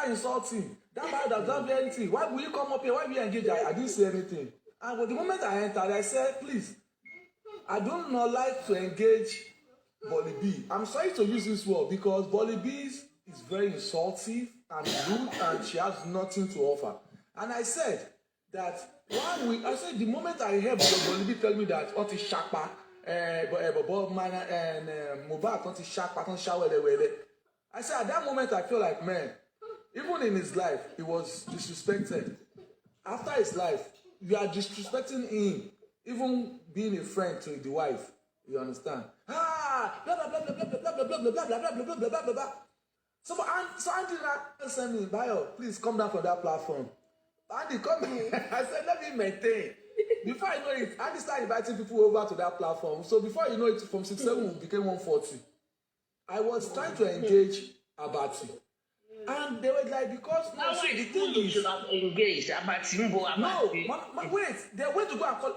[SPEAKER 5] insulting. That Bayo does not do anything. Why will you come up here? Why will you engage? I didn't say anything. And the moment I entered, I said, please, I do not like to engage Bolibi. I'm sorry to use this word because Bolibi is very insultive and rude and she has nothing to offer. And I said that the moment I heard Bolibi tell me that Oti Shakpa, Bob Man and Mubak Oti Shakpa, Oti Shawele, I said at that moment I feel like, man, even in his life, he was disrespected. After his life, you are disrespecting him, even being a friend to the wife. You understand? Blah blah blah blah blah blah blah blah blah blah blah blah blah blah blah. So Andy sent me, Bayo, please come down from that platform. Andy, come here. I said, let me maintain. Before I know it, Andy started inviting people over to that platform. So before you know it, from 67 we became 140. I was trying to engage Abati. And they were like, because
[SPEAKER 4] now wait, the thing is, should have engaged Abati.
[SPEAKER 5] No, wait, they went to go and call.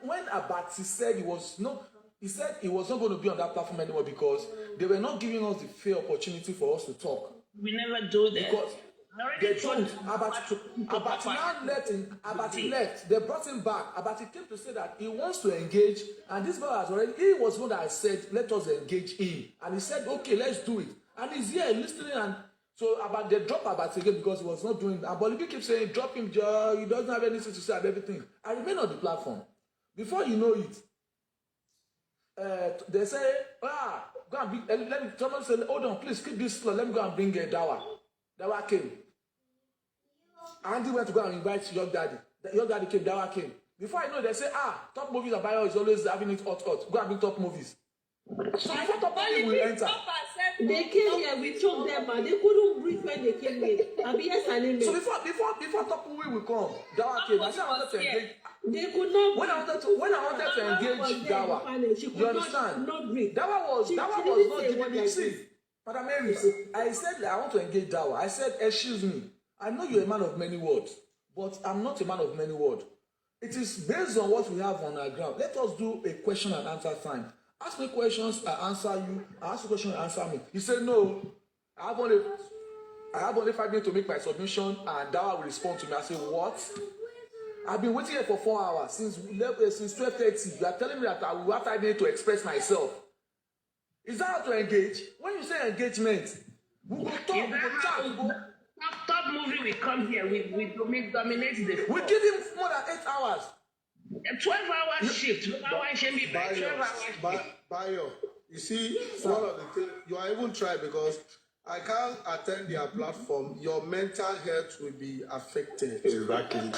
[SPEAKER 5] When Abati said he was not going to be on that platform anymore because they were not giving us the fair opportunity for us to talk.
[SPEAKER 4] We never do that.
[SPEAKER 5] Because they don't. Abati now left. Abati left. They brought him back. Abati came to say that he wants to engage, and this guy has already. He was one that I said, let us engage him, and he said, okay, let's do it. And he's here listening, and so they drop Abati again because he was not doing that. And Bolibi keeps saying, drop him, Joe. He doesn't have anything to say about everything. I remain on the platform. Before you know it, they say, go and bring, let me, someone said, hold on, please keep this slow. Let me go and bring Dawa. Dawa came. Andy went to go and invite Young Daddy. Young Daddy came, Dawa came. Before I know, they say, top movies are Bayo is always having it hot. Go and bring top movies. So before top movies will enter.
[SPEAKER 8] They came here, we choked them, and they couldn't breathe when they came here.
[SPEAKER 5] So before top movie will come, Dawa came. I said I wanted to engage.
[SPEAKER 8] They could not.
[SPEAKER 5] When I wanted to engage Dawa, you understand? Dawa was not giving me. See, Madam Mary, I said I want to engage Dawa. I said, excuse me, I know you're a man of many words, but I'm not a man of many words. It is based on what we have on our ground. Let us do a question and answer time. Ask me questions, I answer you. I ask you questions, I answer me. You say no. I have only 5 minutes to make my submission, and Dawa will respond to me. I say, what? I've been waiting here for 4 hours since 12:30. You are telling me that I will have 5 minutes to express myself. Is that how to engage? When you say engagement, we go talk, we go chat, we go.
[SPEAKER 4] Top movie will come here. We dominate the floor.
[SPEAKER 5] We give him more than 8 hours.
[SPEAKER 4] A 12-hour shift.
[SPEAKER 14] Bayo, you see, one of the things you are even trying because I can't attend their platform. Your mental health will be affected.
[SPEAKER 3] Exactly.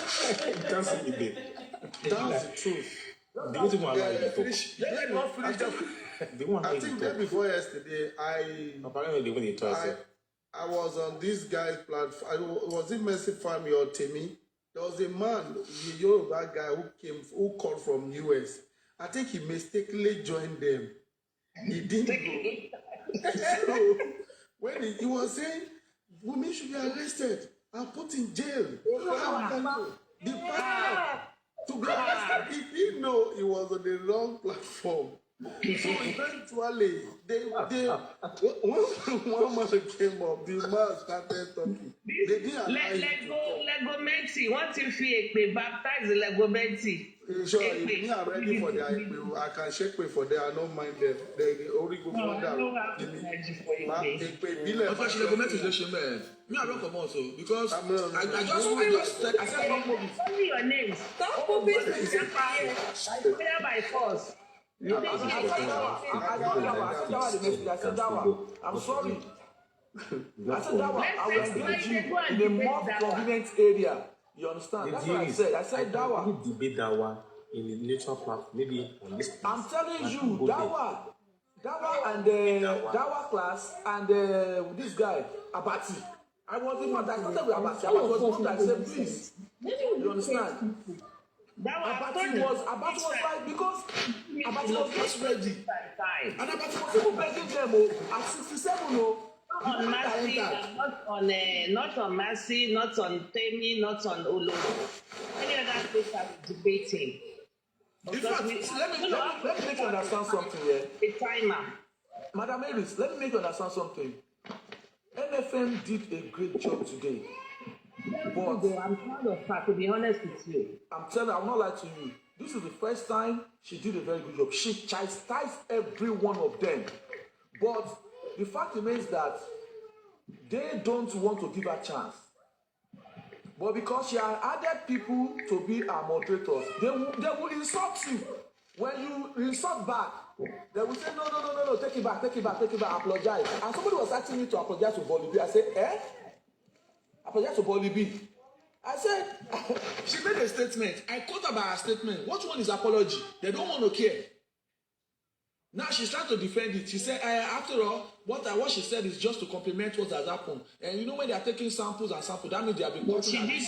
[SPEAKER 3] That's the
[SPEAKER 14] truth.
[SPEAKER 3] I
[SPEAKER 14] think day before yesterday, I was on this guy's platform. Was it Mercy Family or Temi? There was a man, the Yoruba guy who called from US. I think he mistakenly joined them. He didn't go. So when he was saying women should be arrested and put in jail. The pastor to be arrested, he didn't know he was on the wrong platform. So eventually, one man came up, the man started talking. They didn't
[SPEAKER 4] Legomenti, what if they baptize Legomenti?
[SPEAKER 14] Sure, if me are ready for their I can shake me for them. I don't mind them. They only go for that.
[SPEAKER 5] Me, I don't come also because I just said top movies.
[SPEAKER 4] Only your names. Top movies is by force.
[SPEAKER 5] I said Dawa. I'm sorry. I said Dawa. I will engage you in a more convenient area. You understand? That's what I said. I said Dawa.
[SPEAKER 3] You debate Dawa in the neutral platform, maybe on this.
[SPEAKER 5] I'm telling you, Dawa and Dawa class and this guy Abati. I was in fact I started with Abati. I was one that said, please. You understand? Abati was like, because Abati was just ready. And Abati was even begging them at 67,
[SPEAKER 4] not on Mercy, not on Temi, not on Olo. Any other place are debating.
[SPEAKER 5] In fact, let me make you understand something here.
[SPEAKER 4] A timer.
[SPEAKER 5] Madam Eris, let me make you understand something. MFM did a great job today. But
[SPEAKER 4] I'm proud of her, to be honest with you.
[SPEAKER 5] I'm telling you, I'm not lying to you. This is the first time she did a very good job. She chastised every one of them. But the fact remains that they don't want to give her a chance. But because she had added people to be our moderators, they will insult you. When you insult back, they will say, no, take it back, apologize. And somebody was asking me to apologize to Bolibi. I said, apologize to Bolibi. I said, she made a statement. I quote about her statement. What one is apology? They don't want to care. Now she's trying to defend it. She said, after all, what she said is just to compliment what has happened. And you know when they are taking samples, that means they have been working.
[SPEAKER 4] She did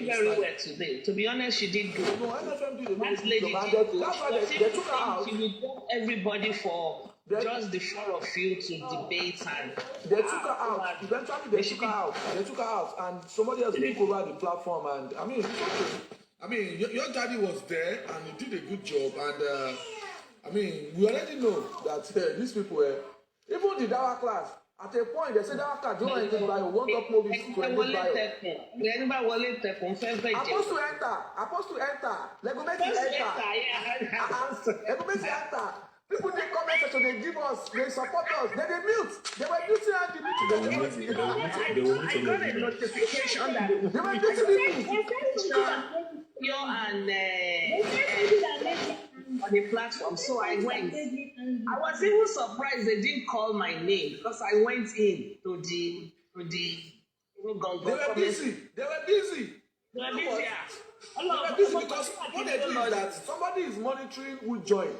[SPEAKER 4] very well today. To be honest, she did good.
[SPEAKER 5] No, NFM did a very good job.
[SPEAKER 4] That's why they took her out. She would want everybody for just the four of you to debate, and
[SPEAKER 5] they took her out. Eventually, they took her out. They took her out, and somebody else took over the platform. And I mean, it's okay. I mean, your daddy was there, and he did a good job. And I mean, we already know that these people were, even the Dawa class, at a point, they said Dawa class, don't want to buy one top movies to end bio. Supposed to enter. Legometi enter. People didn't comment section, they give us, they support us, they mute. They were muting at the meeting.
[SPEAKER 4] I got a notification that
[SPEAKER 5] they were muting
[SPEAKER 4] you and on the platform, so I went. I was even surprised they didn't call my name because I went in to the. They
[SPEAKER 5] were busy. Because what they do is that somebody is monitoring who joined.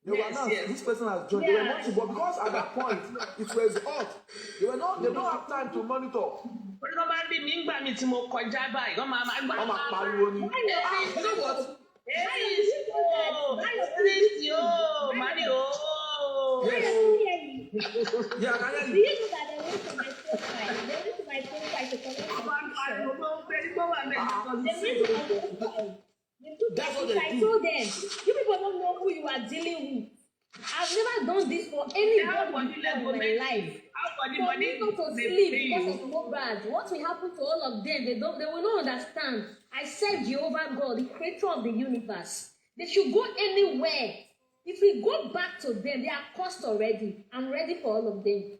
[SPEAKER 5] They were not. This person has joined. They were not, but because at that point it was hot, they don't have time to monitor.
[SPEAKER 4] You know what?
[SPEAKER 5] Yeah, I can hear you.
[SPEAKER 23] That's what I told them. You people don't know who you are dealing with. I've never done this for anybody in my life. For me not to sleep because of Mobad. What will happen to all of them? They will not understand. I said Jehovah God, the creator of the universe. They should go anywhere. If we go back to them, they are cursed already. I'm ready for all of them.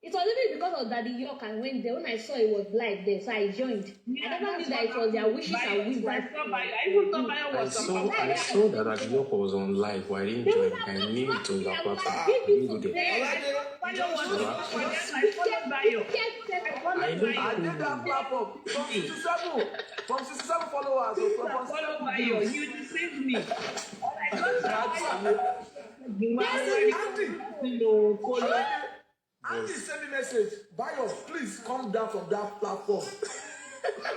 [SPEAKER 23] It was even because of Daddy York and went there. When I saw it was live there, so I joined. I never knew that it was their wishes and wishes.
[SPEAKER 3] I saw that Daddy York was on live, but I didn't join. I knew it was their platform. I didn't go there.
[SPEAKER 5] I did that platform from 67 followers.
[SPEAKER 4] Follow by you. You deceived me.
[SPEAKER 5] Auntie send me message. Bayo, please come down from that platform.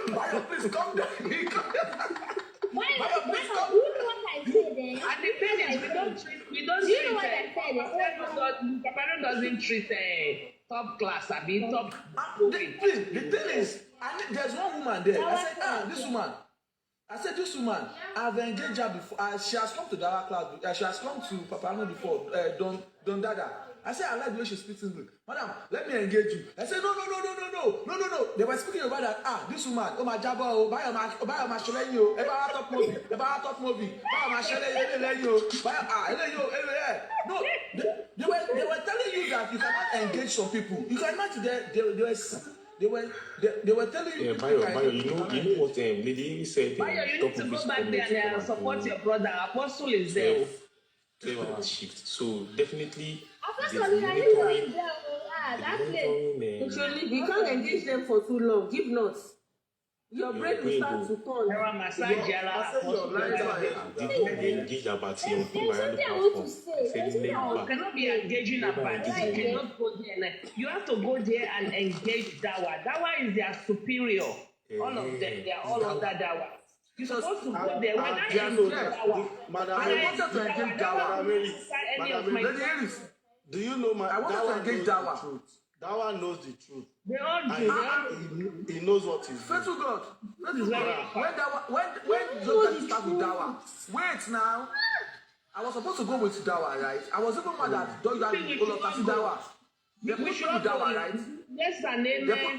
[SPEAKER 5] Bayo, please come down. Bayo, please come.
[SPEAKER 23] You know what I said then?
[SPEAKER 4] And the thing is, we don't
[SPEAKER 23] you know what I said then?
[SPEAKER 4] Papa doesn't treat top class. I mean top.
[SPEAKER 5] Please, the thing is, there's one woman there. I said, this woman, I've engaged her before. She has come to Dara class. She has come to Papa Ano before. Don Dada. I said, I like the way she speaks English. Madam, let me engage you. I said, no. They were speaking about that. This woman, oh my jabo, buy my sheleyo, about top movie, buy my sheleyo, no, they were telling you that you cannot engage some people. You can imagine they were telling you.
[SPEAKER 3] Yeah, Bayo, you know what lady said.
[SPEAKER 4] Bayo, you need to go back there and support your brother. Apostle is there.
[SPEAKER 3] 12 hours shift. So definitely.
[SPEAKER 23] You
[SPEAKER 21] can't engage them for too long. Give notes. Your brain will start to turn.
[SPEAKER 3] Engage about your
[SPEAKER 4] cannot be engaging about this. You cannot go there. You have to go there and engage Dawa. Dawa is their superior. All of them, they are all under Dawa. You're supposed to go there. When I
[SPEAKER 5] yes, Madam
[SPEAKER 14] Mary, do you know
[SPEAKER 5] I want to engage Dawa.
[SPEAKER 14] Dawa knows the truth.
[SPEAKER 4] They all do.
[SPEAKER 14] He knows what he's doing.
[SPEAKER 5] Faithful God. When Joseph started with Dawa, wait now. I was supposed to go with Dawa, right? I was even mad at Dawa. They put me with Dawa, right?
[SPEAKER 4] Yes, and then
[SPEAKER 5] they put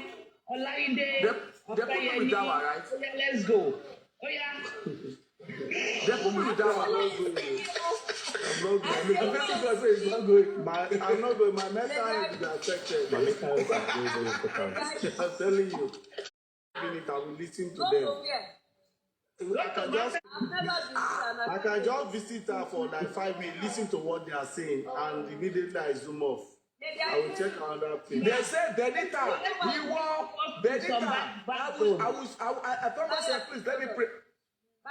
[SPEAKER 5] me with Dawa, right?
[SPEAKER 4] Oh, yeah, let's go. Oh, yeah.
[SPEAKER 5] They put me with Dawa.
[SPEAKER 14] I'm not going. My mental health is affected.
[SPEAKER 20] My mental health is very, very important.
[SPEAKER 14] I'm telling you. I will listen to them. I can just visit her for like 5 minutes, listen to what they are saying, and immediately I zoom off. I will check another thing.
[SPEAKER 5] They said Benita, we want Benita. I told myself, please let me pray.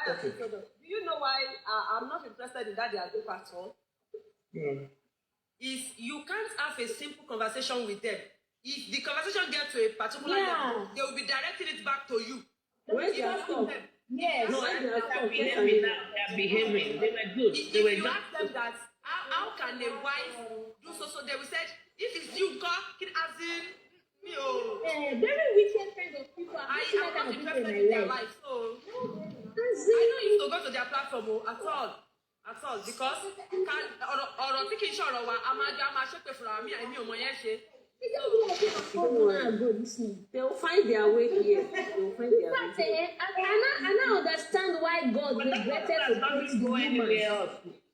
[SPEAKER 21] Okay. Do you know why I'm not interested in that their group at all? Is you can't have a simple conversation with them. If the conversation gets to a particular level, they will be directing it back to you.
[SPEAKER 2] Where's your stuff? Yes.
[SPEAKER 4] No, they are behaving now. They are behaving. They were good.
[SPEAKER 21] If you ask them that, how can a wife do so they will say, if it's you, God, can as in me.
[SPEAKER 2] Very wicked kind of people.
[SPEAKER 21] I am not interested in their life, so I don't used to go to their platform at all because ọ̀rọ̀ tí kì í ṣọ̀rọ̀ wa a máa ṣépè fúnra mi àìní ọmọ yẹn ṣe.
[SPEAKER 2] They will find their way here. They will find their way. I now understand why God regretted to put the humans.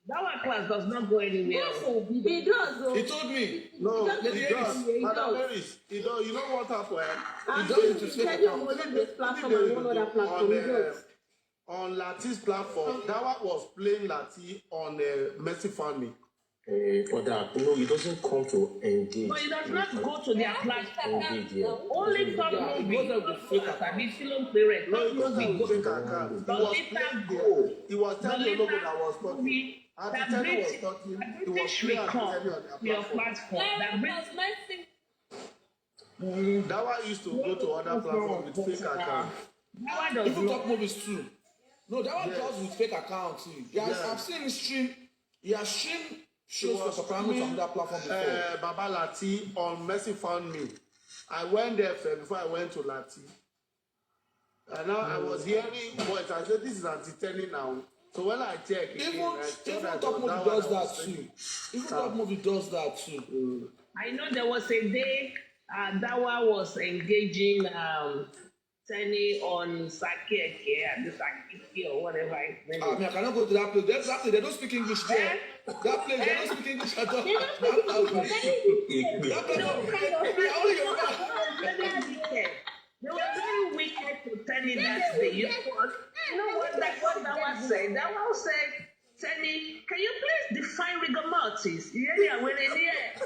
[SPEAKER 4] That class does not go anywhere.
[SPEAKER 2] He does.
[SPEAKER 5] He told me.
[SPEAKER 14] No, he does. Madam Mary, he does. You know what happened?
[SPEAKER 2] He does. He said you will leave this platform and one other platform. He does.
[SPEAKER 14] On Lati's platform, Dawa was playing Lati on Mercy Family.
[SPEAKER 3] For that, no, he doesn't come to engage.
[SPEAKER 4] No, he does not go to their platform. Only top movie goes to the fake account. The film parent, top movie goes to the account.
[SPEAKER 14] He was telling the logo that was talking. At the time he was talking, he was playing at
[SPEAKER 4] your platform.
[SPEAKER 14] Dawa used to go to other platforms with fake accounts.
[SPEAKER 5] Even top movies too. No, that one does with fake account too. I've seen him stream. He has streamed shows for Sopranos on that platform before.
[SPEAKER 14] Baba Lati on Mercy Found Me. I went there first before I went to Lati. And now I was hearing voice. I said, this is anti-telling now. So when I check,
[SPEAKER 5] even top movie does that too. Even top movie does that too.
[SPEAKER 4] I know there was a day Dawa was engaging Tenny on Sake and the Sake or whatever his name is.
[SPEAKER 5] I cannot go to that place. That place, they don't speak English there. That place, they don't speak English at all. They
[SPEAKER 4] were very wicked to Tenny that day. You know what Dawa said? Dawa said, Tenny, can you please define rigor mortis? Yeah, when in here.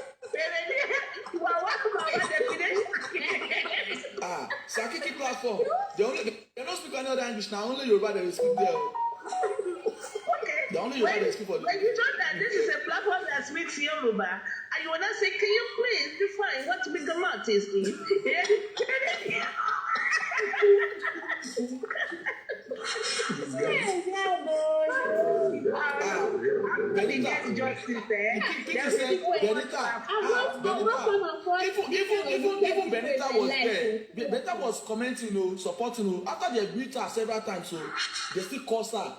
[SPEAKER 5] Sakiki platform. They don't speak any other English now. Only Yoruba they speak there.
[SPEAKER 4] Okay.
[SPEAKER 5] The only Yoruba they speak for.
[SPEAKER 4] When you know that this is a platform that speaks Yoruba, and you wanna say, can you please define what rigor mortis is?
[SPEAKER 5] Even Benita was there. Benita was commenting, supporting. After they agreed to her several times, so they still curse her.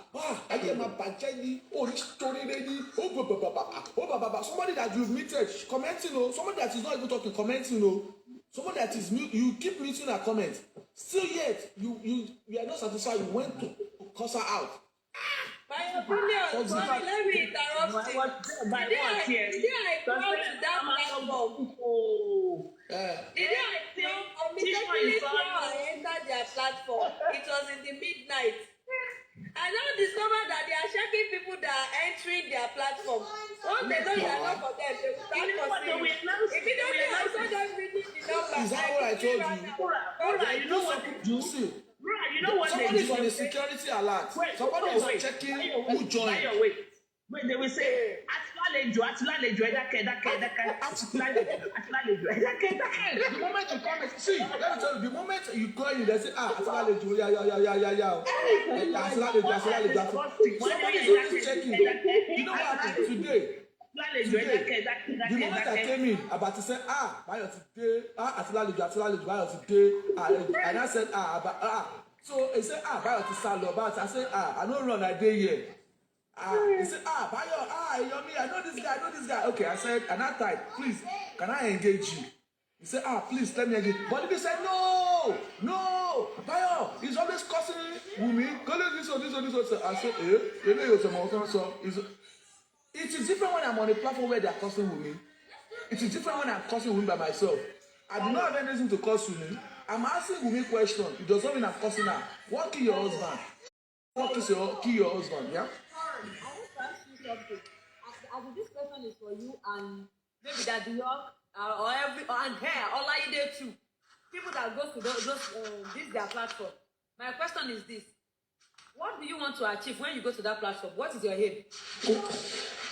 [SPEAKER 5] I get my bajani. Oh, this story lady. Oh, somebody that you've muted commenting. Somebody that is not even talking commenting. Somebody that is mute, you keep muting her comments. Still yet, you are not satisfied. You went to curse her out.
[SPEAKER 21] My opinion, sorry, let me interrupt you. Did I come to that platform? Did I mistakenly enter their platform? It was in the midnight. I now discovered that they are checking people that are entering their platform. Once they know you are not for them, they will start pursuing. Immediately I saw them reading the number.
[SPEAKER 5] Is that what I told you?
[SPEAKER 4] You know what to do? You know what
[SPEAKER 5] somebody is on a security alert. Somebody is checking who joined.
[SPEAKER 4] Wait, they will say, actually, lálejò, àti lálejò, ẹ dákẹ́,
[SPEAKER 5] The moment you come, see, let me tell you, the moment you go in, they say, àti lálejò, yeah. Àti lálejò. Somebody is always checking. You know what happened today? The moment I came in, about to say, Bayo today, àti lálejò, Bayo today, and I said, so he said, Bayo to salo, but I said, I don't run a day here. He said, Bayo, Yomi, I know this guy. Okay, I said, and that time, please, can I engage you? He said, please, let me engage. But he said, no, Bayo, he's always cussing Wumi. Go this one. So I said, you know, it is different when I'm on a platform where they are cussing Wumi. It is different when I'm cussing Wumi by myself. I do not have anything to cuss Wumi. I'm asking Wumi question. It does not mean I'm cussing her. What kill your husband? Kill your husband, yeah?
[SPEAKER 22] I want to ask you something. As this question is for you and maybe that York and here, all I there too. People that go to this their platform. My question is this. What do you want to achieve when you go to that platform? What is your aim?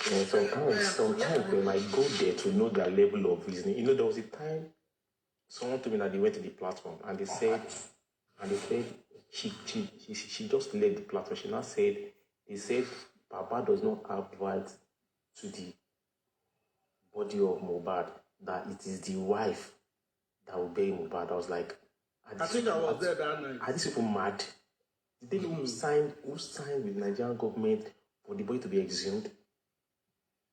[SPEAKER 3] Sometimes they might go there to know their level of reasoning. You know, there was a time someone told me that they went to the platform and they said she just left the platform. She now said, they said Baba does not have rights to the body of Mohbad, that it is the wife that will bury Mohbad. I was like,
[SPEAKER 5] I think I was there that night.
[SPEAKER 3] Are these people mad? Did they know who signed with the Nigerian government for the body to be exhumed?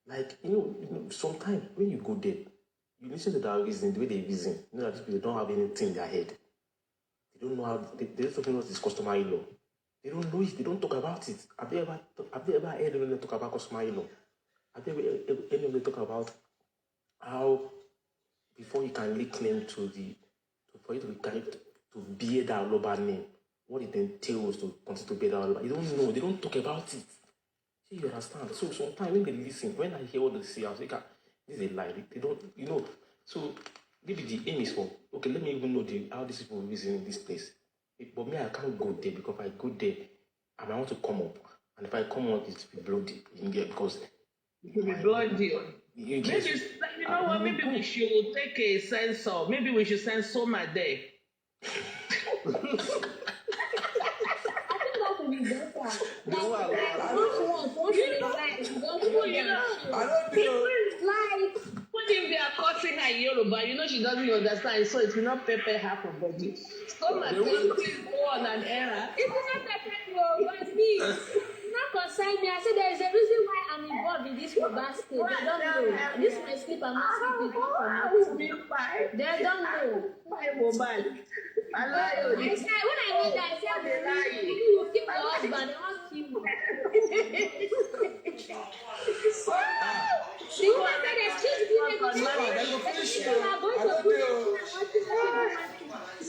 [SPEAKER 3] Like, you know, sometimes when you go there, you listen to that reasoning, the way they reason, you know that people don't have anything in their head. They don't know how, they don't know what is customary law. They don't know it, they don't talk about it. Have they ever heard anyone talk about customary law? Have they ever heard anyone talk about how, before you can lay claim to for you to bear that Loba name, what it entails to continue to bear that Loba? You don't know, they don't talk about it. You understand? So sometimes when they listen, when I hear what they say, I was like, this is a lie. They don't, you know. So maybe the aim is for, okay, let me even know how these people reason in this place. But me, I can't go there, because if I go there, I might want to come up. And if I come up, it's be bloody in there, because
[SPEAKER 4] it will be bloody. Maybe, you know what? Maybe we should take a censor. Maybe we should censor my day. What if they are cursing her Yoruba? You know she doesn't understand, so it will not pepper her for body. So my go on an error.
[SPEAKER 23] It will not pepper you, but me. Not concern me. I said there is a reason why I'm involved in this basket. They don't know. This my sleep. I'm not sleeping. They don't know. I said when I went there, I said you keep your husband. They won't kill you. She wanted excuse me.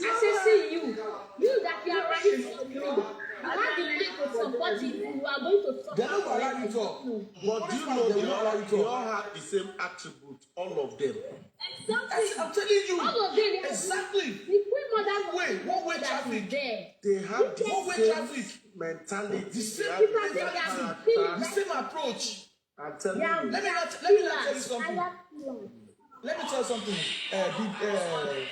[SPEAKER 23] I said, see you that you are ready for me. You have the money to support it. You are going to talk.
[SPEAKER 5] They don't allow you to talk. But do you know they all have the same attribute, all of them.
[SPEAKER 23] Exactly.
[SPEAKER 5] I'm telling you.
[SPEAKER 23] All of them.
[SPEAKER 5] Exactly.
[SPEAKER 23] The queen mother
[SPEAKER 5] one-way traffic.
[SPEAKER 23] There.
[SPEAKER 5] They have the same mentality. The same approach. I'm telling you. Let me not tell you something. Let me tell you something.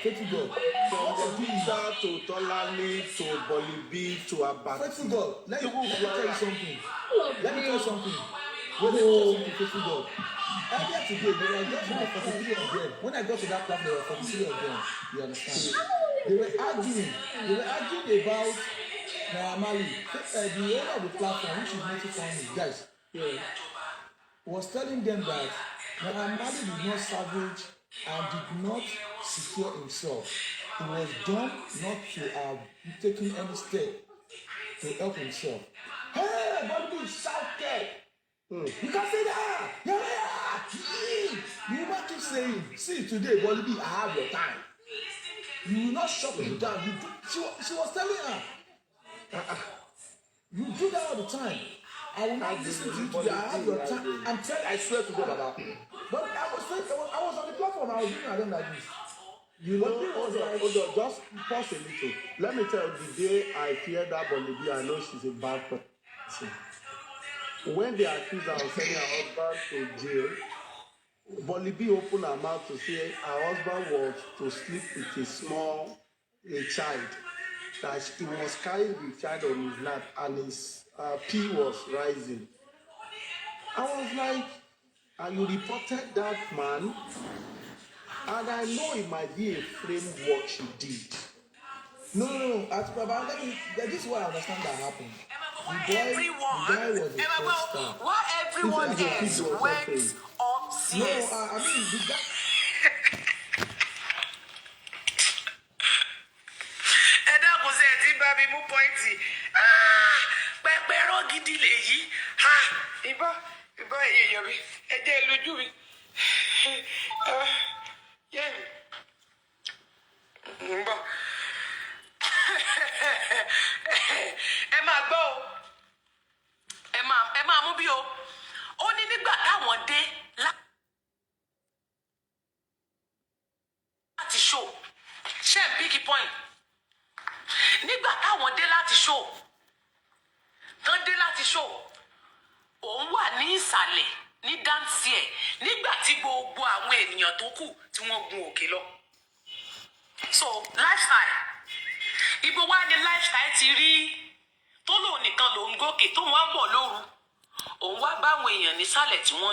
[SPEAKER 5] Faithful God. From the pizza to Tolani to Bolibi to Abati. Faithful God. Let me tell you something. Faithful God. Earlier today, there were just 43 of them. When I got to that platform, there were 43 of them. You understand? They were arguing about Naamali. The owner of the platform, which is native family, guys, was telling them that Naamali did not savage and did not secure himself. He was done not to have taken any step to help himself. Hey, Bobby shouted. You can say that. You might keep saying, see today, Bobby, I have your time. You will not shut me down. She was telling her, you do that all the time. I will not listen to you today. I have your time. I'm telling you, I swear to God about it. But I was on the platform. I was doing them like this. You know, just pause a little. Let me tell you, the day I hear that Bolivia, I know she's a bad person.
[SPEAKER 20] when they accused her of sending her husband to jail, Bolibi opened her mouth to say her husband was to sleep with a child, that he was carrying the child on his lap and his pee was rising. I was like, and you reported that man, and I know it might be a frame what she did.
[SPEAKER 5] No. This is what I understand that happened. The guy was a fraudster.
[SPEAKER 15] Why everyone else went upstairs?
[SPEAKER 5] No, I mean the guy.
[SPEAKER 15] Ẹ dákun ṣe ti bá mi mú pọ́ìntì. Pẹpẹrọ gidi lèyí. Ìbọn èèyàn mi, ẹ jẹ́ lójú mi. Ń bọ̀. Ẹ máa gbọ́ o. Ẹ máa mú bí o. Ó ní nígbà táwọn dé láti show. Ṣé ń bíkì point? Nígbà táwọn dé láti show. Tán dé láti show. Òun wà ní ìsàlẹ̀ ní dáńsì ẹ̀ nígbà tí gbogbo àwọn ènìyàn tó kù tí wọ́n gun òkè lọ. So lifestyle. Ibo wá ní lifestyle ti rí tó lòun nìkan lòun gòkè tó wọ́n ń bọ̀ lóru. Òun wá báwọn èèyàn nísàlẹ̀ tí wọ́n